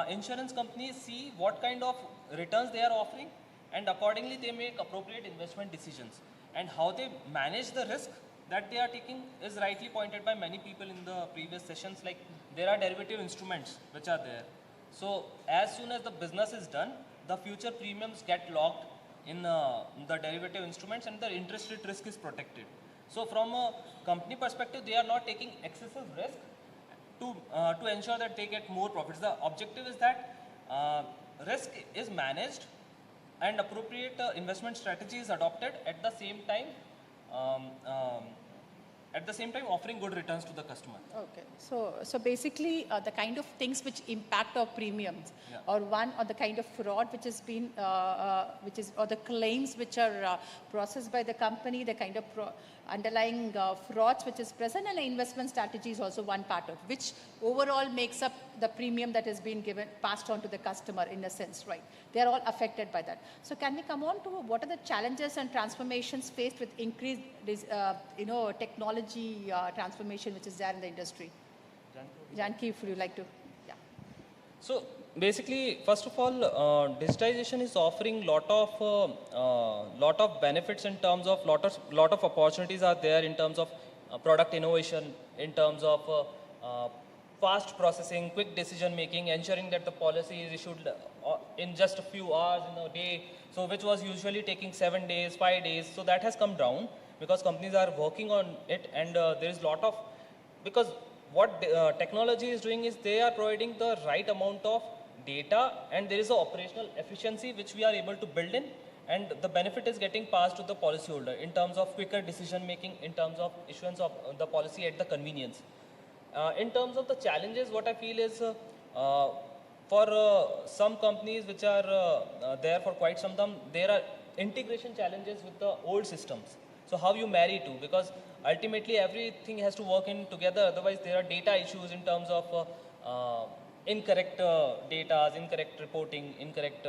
insurance companies see what kind of returns they are offering, and accordingly they make appropriate investment decisions. And how they manage the risk that they are taking is rightly pointed by many people in the previous sessions. Like, there are derivative instruments which are there. So as soon as the business is done, the future premiums get locked in the derivative instruments, and the interest rate risk is protected. So from a company perspective, they are not taking excessive risk to ensure that they get more profits. The objective is that risk is managed and appropriate investment strategy is adopted, at the same time offering good returns to the customer. Okay, so basically the kind of things which impact our premiums, or the kind of fraud which has been, or the claims which are processed by the company, the kind of underlying frauds which is present, and the investment strategy is also one part of which overall makes up the premium that has been passed on to the customer in a sense, right? They are all affected by that. So can we come on to what are the challenges and transformations faced with increased, technology transformation which is there in the industry? Janki, if you like to, So basically, first of all, digitization is offering lot of benefits in terms of lot of opportunities are there in terms of product innovation, in terms of fast processing, quick decision making, ensuring that the policy is issued in just a few hours in a day, so which was usually taking 7 days, 5 days. So that has come down because companies are working on it, and there is lot of, because what technology is doing is they are providing the right amount of data, and there is an operational efficiency which we are able to build in, and the benefit is getting passed to the policyholder in terms of quicker decision making, in terms of issuance of the policy at the convenience. In terms of the challenges, what I feel is for some companies which are there for quite some time, there are integration challenges with the old systems. So how you marry two, because ultimately everything has to work in together, otherwise there are data issues in terms of incorrect data, incorrect reporting, incorrect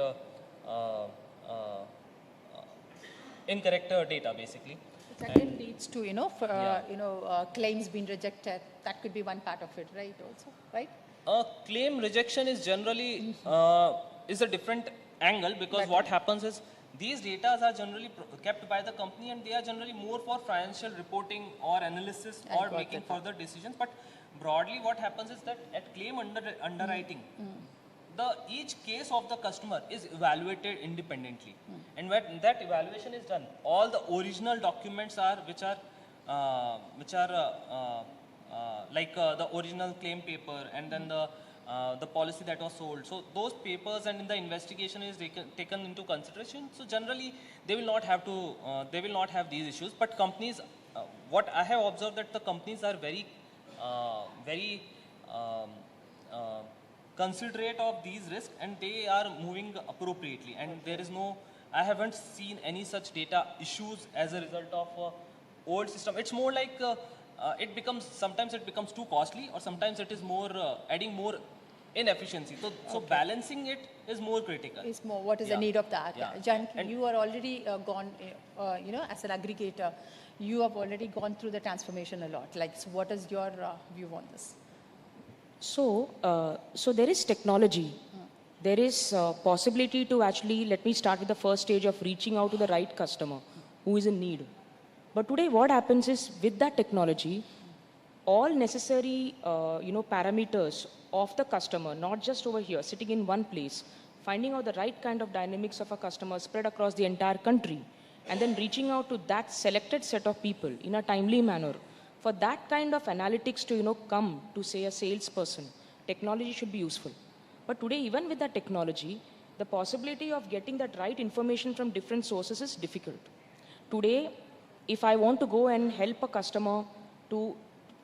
data basically. Which again leads to, claims being rejected. That could be one part of it, right? Also, right? Claim rejection is generally is a different angle, because what happens is these data are generally kept by the company, and they are generally more for financial reporting or analysis or making further decisions. But broadly what happens is that at claim underwriting, each case of the customer is evaluated independently. And when that evaluation is done, all the original documents are which are like the original claim paper and then the policy that was sold. So those papers and in the investigation is taken into consideration. So generally they will not have to they will not have these issues. But companies, what I have observed, that the companies are very considerate of these risks and they are moving appropriately, and there is no, I haven't seen any such data issues as a result of old system. It's more like sometimes it becomes too costly, or sometimes it is more adding more inefficiency. So balancing it is more critical. Is more what is the need of that. Janki, you are already gone, as an aggregator, you have already gone through the transformation a lot. Like, so what is your view on this? So there is technology. There is possibility to actually, let me start with the first stage of reaching out to the right customer who is in need. But today what happens is, with that technology, all necessary parameters of the customer, not just over here, sitting in one place, finding out the right kind of dynamics of a customer spread across the entire country, and then reaching out to that selected set of people in a timely manner. For that kind of analytics to come to, say, a salesperson, technology should be useful. But today, even with that technology, the possibility of getting that right information from different sources is difficult. Today, if I want to go and help a customer to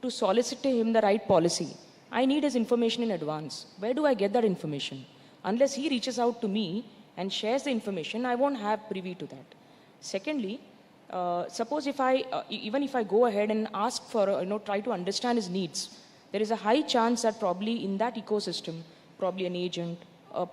solicit to him the right policy, I need his information in advance. Where do I get that information? Unless he reaches out to me and shares the information, I won't have privy to that. Secondly, suppose if even if I go ahead and ask for, try to understand his needs, there is a high chance that probably in that ecosystem, probably an agent, a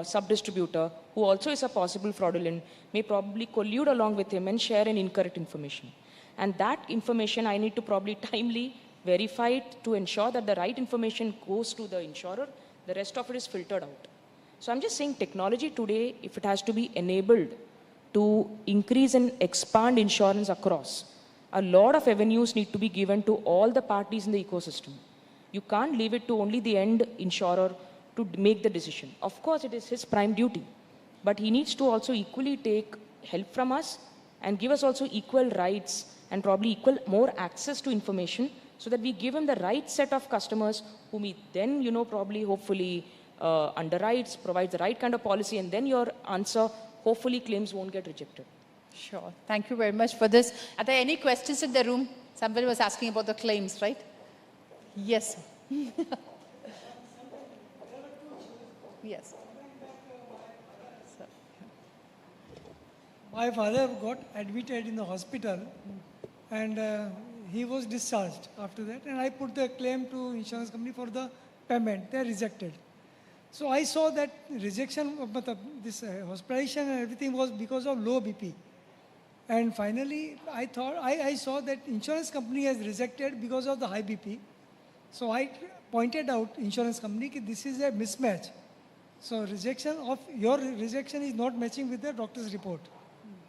sub-distributor who also is a possible fraudulent may probably collude along with him and share an incorrect information. And that information I need to probably timely verify it to ensure that the right information goes to the insurer. The rest of it is filtered out. So I'm just saying, technology today, if it has to be enabled to increase and expand insurance across, a lot of avenues need to be given to all the parties in the ecosystem. You can't leave it to only the end insurer to make the decision. Of course, it is his prime duty, but he needs to also equally take help from us and give us also equal rights and probably more access to information, so that we give him the right set of customers whom he then, probably hopefully underwrites, provides the right kind of policy, and then your answer, hopefully claims won't get rejected. Sure. Thank you very much for this. Are there any questions in the room? Somebody was asking about the claims, right? Yes. Yes. My father got admitted in the hospital and he was discharged after that, and I put the claim to insurance company for the payment. They rejected. So I saw that rejection of this hospitalization and everything was because of low BP. And finally, I saw that insurance company has rejected because of the high BP. So I pointed out insurance company that this is a mismatch. So your rejection is not matching with the doctor's report,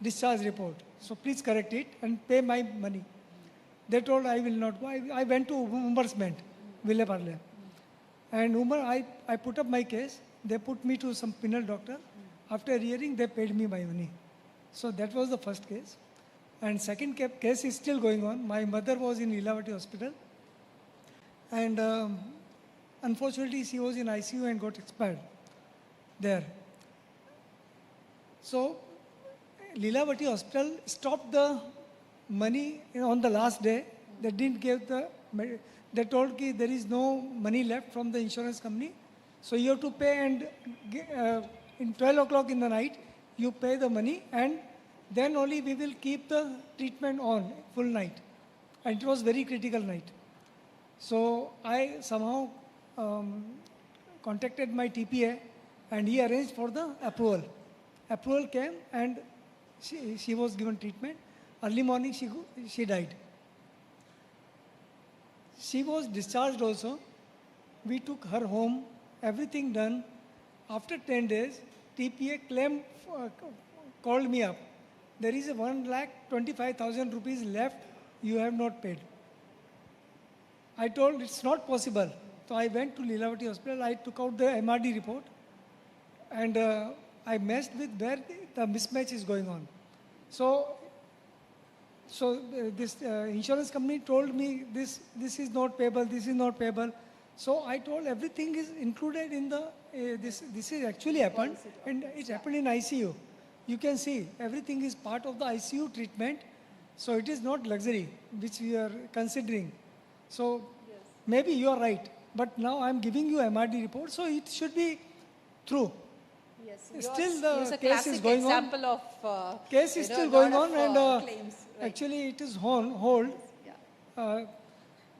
discharge report. So please correct it and pay my money. They told I will not go. I went to Ombudsman, Ville Parle. And I put up my case. They put me to some penal doctor. After hearing, they paid me my money. So that was the first case. And second case is still going on. My mother was in Livestock hospital. And unfortunately, she was in ICU and got expired there. So Livestock hospital stopped the money on the last day. They didn't give they told that there is no money left from the insurance company. So you have to pay, and in 12 o'clock in the night, you pay the money, and then only we will keep the treatment on full night. And it was very critical night. So I somehow contacted my TPA, and he arranged for the approval. Approval came, and she was given treatment. Early morning, she died. She was discharged also. We took her home, everything done. After 10 days, TPA claim called me up. There is 1,25,000 rupees left, you have not paid. I told it's not possible. So I went to Lilavati Hospital, I took out the MRD report, and I messed with where the mismatch is going on. So this insurance company told me this is not payable, this is not payable. So I told everything is included in the, this is actually happened, and it happened in ICU. You can see everything is part of the ICU treatment. So it is not luxury, which we are considering. So maybe you are right, but now I am giving you MRD report, so it should be true. Yes, Still yours the a case is classic going on. example of Case is you know, still a going lot on, of, and claims, right. actually it is hold.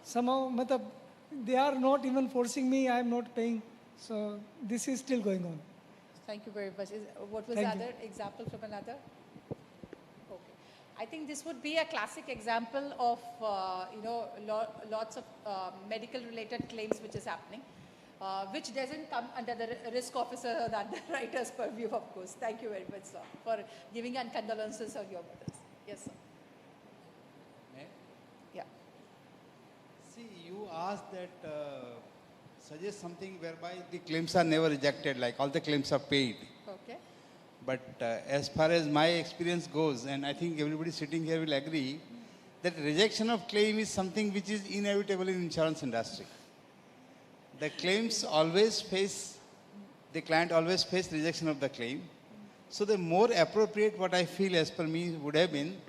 Somehow, they are not even forcing me, I am not paying. So this is still going on. Thank you very much. What was Thank the other example from another? Okay. I think this would be a classic example of, you know, lots of medical related claims which is happening, which doesn't come under the risk officer or the underwriter's purview, of course. Thank you very much, sir, for giving and condolences on your mothers. Yes, sir. Yeah. See, you asked that, suggest something whereby the claims are never rejected, like all the claims are paid. Okay. But as far as my experience goes, and I think everybody sitting here will agree, that rejection of claim is something which is inevitable in insurance industry. The claims always face, the client always face rejection of the claim. So the more appropriate, what I feel as per me would have been,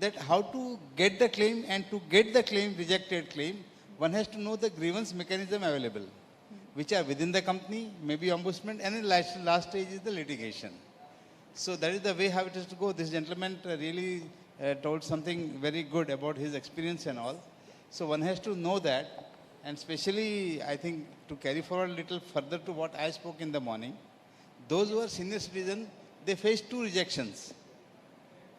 that how to get the claim, and to get the claim, rejected claim, one has to know the grievance mechanism available, which are within the company, maybe ombudsman, and in last stage is the litigation. So that is the way how it has to go. This gentleman really told something very good about his experience and all. So one has to know that, and especially I think to carry forward a little further to what I spoke in the morning, those who are senior citizens, they face two rejections.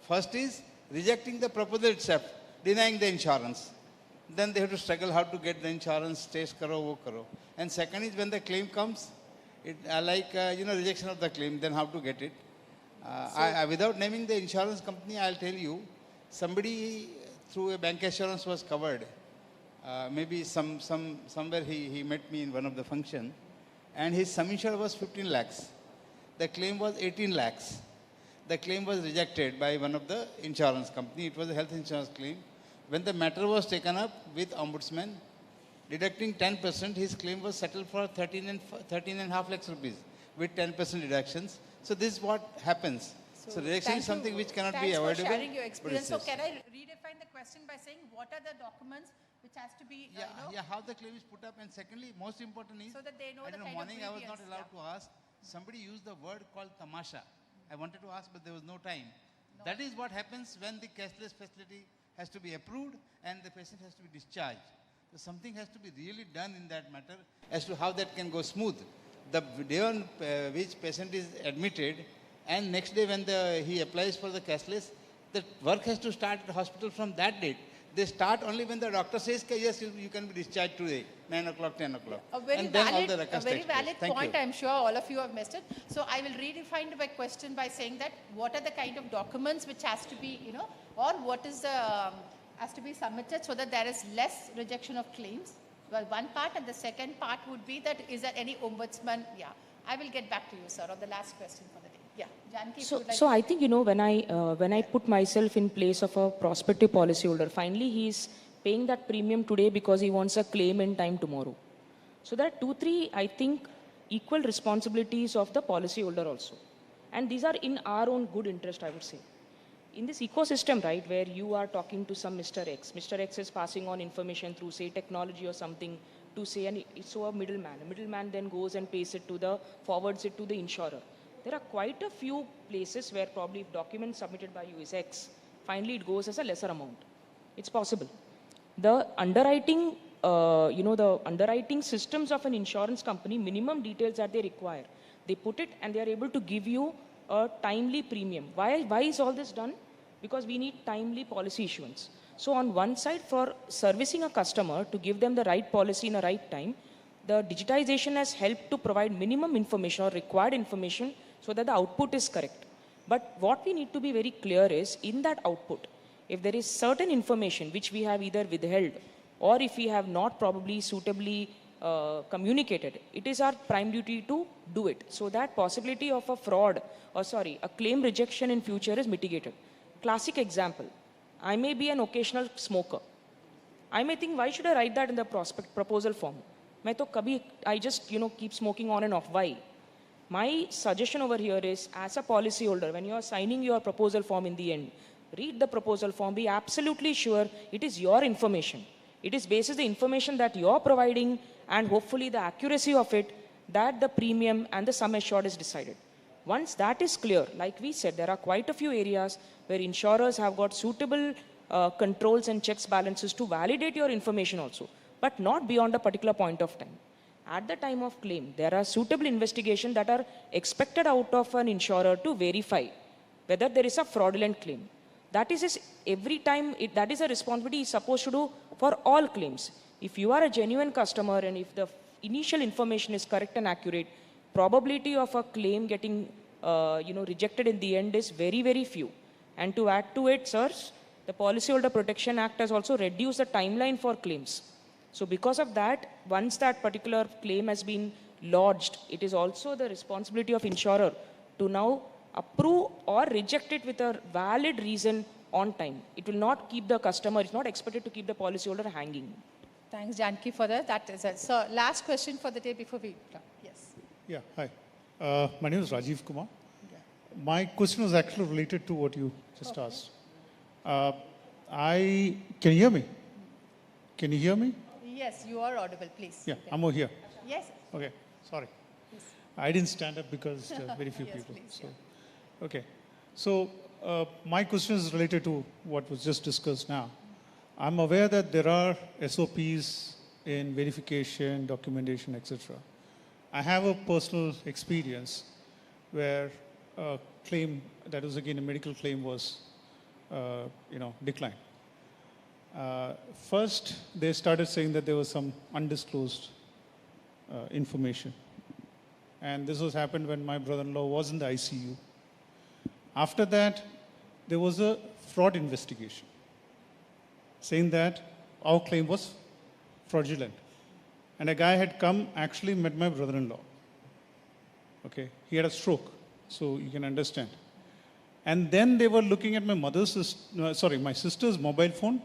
First is rejecting the proposal itself, denying the insurance. Then they have to struggle how to get the insurance, test karo, wo karo. And second is when the claim comes, it you know, rejection of the claim, then how to get it. Without naming the insurance company, I'll tell you, somebody through a bank assurance was covered. Maybe somewhere he met me in one of the function, and his sum insured was 15 lakhs. The claim was 18 lakhs. The claim was rejected by one of the insurance company. It was a health insurance claim. When the matter was taken up with ombudsman, deducting 10%, his claim was settled for 13.5 lakhs rupees with 10% deductions. So this is what happens. So rejection is something which cannot be avoidable. Thanks for sharing your experience. So can I redefine the question by saying what are the documents which has to be, how the claim is put up, and secondly, most important is, so that they know in the the kind morning of I was not grievance, allowed to ask. Somebody used the word called tamasha. I wanted to ask, but there was no time. That is what happens when the cashless facility has to be approved and the patient has to be discharged. So something has to be really done in that matter as to how that can go smooth. The day on which patient is admitted, and next day when he applies for the cashless, the work has to start at the hospital from that date. They start only when the doctor says, yes, you can be discharged today, 9 o'clock, 10 o'clock. A very and then all valid, the records a very takes place. valid Thank point. you. I'm sure all of you have missed it. So I will redefine my question by saying that what are the kind of documents which has to be, you know, or what is the has to be submitted so that there is less rejection of claims. Well, one part, and the second part would be that is there any ombudsman? Yeah, I will get back to you, sir, on the last question for the day. Yeah, Janki, if you would like So to I think, you know, when I put myself in place of a prospective policyholder, finally he's paying that premium today because he wants a claim in time tomorrow. So there are 2-3, I think, equal responsibilities of the policyholder also. And these are in our own good interest, I would say. In this ecosystem, right, where you are talking to some Mr. X is passing on information through, say, technology or something to say, and so a middleman then goes and forwards it to the insurer. There are quite a few places where probably if document submitted by you is X, finally it goes as a lesser amount. It's possible. The underwriting, the underwriting systems of an insurance company, minimum details that they require, they put it and they are able to give you a timely premium. Why is all this done? Because we need timely policy issuance. So on one side, for servicing a customer to give them the right policy in the right time, the digitization has helped to provide minimum information or required information so that the output is correct. But what we need to be very clear is, in that output, if there is certain information which we have either withheld or if we have not probably suitably communicated, it is our prime duty to do it, so that possibility of a fraud, or sorry, a claim rejection in future is mitigated. Classic example, I may be an occasional smoker. I may think, why should I write that in the proposal form? I just, keep smoking on and off. Why? My suggestion over here is, as a policyholder, when you are signing your proposal form in the end, read the proposal form, be absolutely sure it is your information. It is based on the information that you are providing and hopefully the accuracy of it, that the premium and the sum assured is decided. Once that is clear, like we said, there are quite a few areas where insurers have got suitable controls and checks balances to validate your information also, but not beyond a particular point of time. At the time of claim, there are suitable investigations that are expected out of an insurer to verify whether there is a fraudulent claim. That is every time, that is a responsibility is supposed to do for all claims. If you are a genuine customer and if the initial information is correct and accurate, probability of a claim getting rejected in the end is very, very few. And to add to it, sirs, the Policyholder Protection Act has also reduced the timeline for claims. So because of that, once that particular claim has been lodged, it is also the responsibility of insurer to now approve or reject it with a valid reason on time. It will not keep the customer, it's not expected to keep the policyholder hanging. Thanks, Janki, for that. That is it. So last question for the day before we... Yes. Yeah, hi. My name is Rajiv Kumar. My question was actually related to what you just asked. Can you hear me? Can you hear me? Yes, you are audible, please. Yeah, I'm over here. Yes. Okay, sorry. I didn't stand up because very few yes, people. Please, so. Okay, so my question is related to what was just discussed now. I'm aware that there are SOPs in verification, documentation, etc. I have a personal experience where a claim, that was again a medical claim, was declined. First, they started saying that there was some undisclosed information. And this was happened when my brother-in-law was in the ICU. After that, there was a fraud investigation saying that our claim was fraudulent. And a guy had come, actually met my brother-in-law. Okay, he had a stroke, so you can understand. And then they were looking at my sister's mobile phone,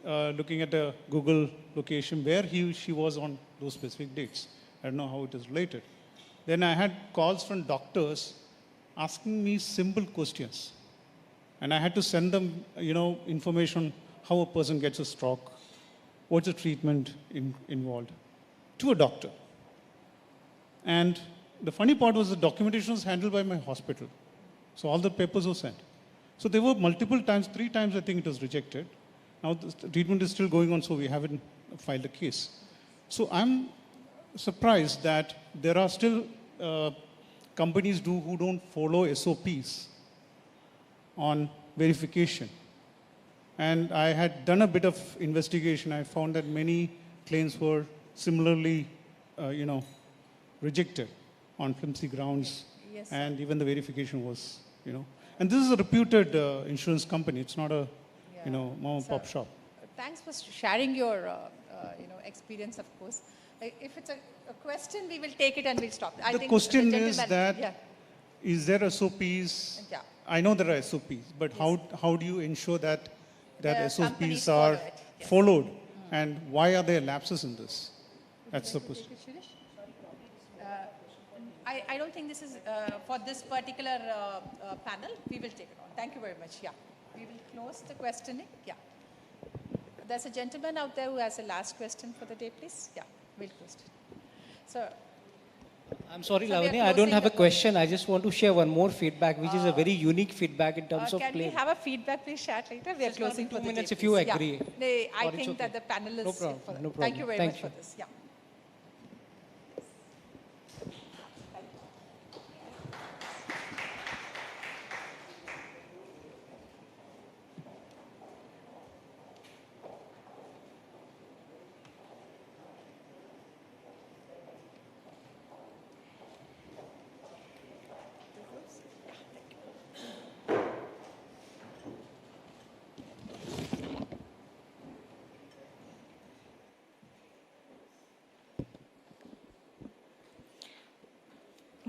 looking at a Google location where she was on those specific dates. I don't know how it is related. Then I had calls from doctors asking me simple questions. And I had to send them, information how a person gets a stroke, what's the treatment involved, to a doctor. And the funny part was the documentation was handled by my hospital. So all the papers were sent. So there were multiple times, 3 times I think it was rejected. Now the treatment is still going on, so we haven't filed a case. So I'm surprised that there are still companies who don't follow SOPs on verification. And I had done a bit of investigation. I found that many claims were similarly, rejected on flimsy grounds. Yes. And even the verification was, And this is a reputed insurance company. It's not a, mom and pop shop. Thanks for sharing your, experience, of course. If it's a question, we will take it and we'll stop. The question is that, is there SOPs? Yeah. I know there are SOPs, but how do you ensure that SOPs are Yes. followed? And why are there lapses in this? That's the question. I don't think this is for this particular panel. We will take it on. Thank you very much. Yeah. We will close the questioning. Yeah. There's a gentleman out there who has a last question for the day, please. Yeah, we'll close it. So, I'm sorry, So we are Lavani, I don't have a closing question. I just want to share one more feedback, which is a very unique feedback in terms of can claim. we have a feedback, please, share later? We are Just not closing 2 for the minutes day, if you please. agree. Yeah. I Or it's think okay. that the panelists... No problem, no problem. Thank you very Thank much you. for this. Yeah.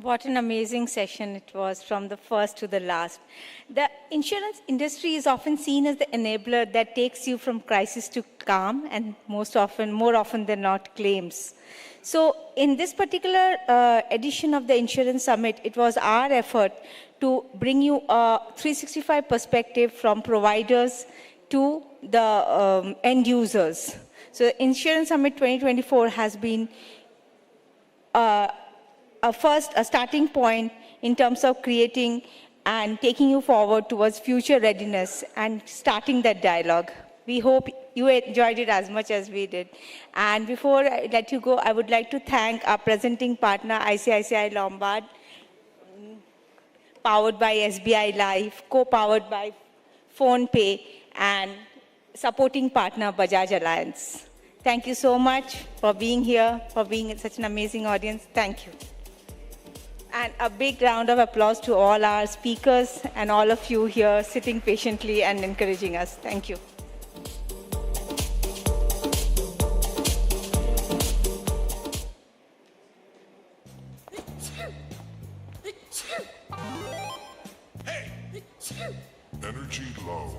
What an amazing session it was from the first to the last. The insurance industry is often seen as the enabler that takes you from crisis to calm and more often than not, claims. So in this particular edition of the Insurance Summit, it was our effort to bring you a 365 perspective from providers to the end users. So Insurance Summit 2024 has been a starting point in terms of creating and taking you forward towards future readiness and starting that dialogue. We hope you enjoyed it as much as we did. And before I let you go, I would like to thank our presenting partner, ICICI Lombard, powered by SBI Life, co-powered by PhonePe, and supporting partner, Bajaj Alliance. Thank you so much for being here, for being such an amazing audience. Thank you. And a big round of applause to all our speakers and all of you here sitting patiently and encouraging us. Thank you. Energy low.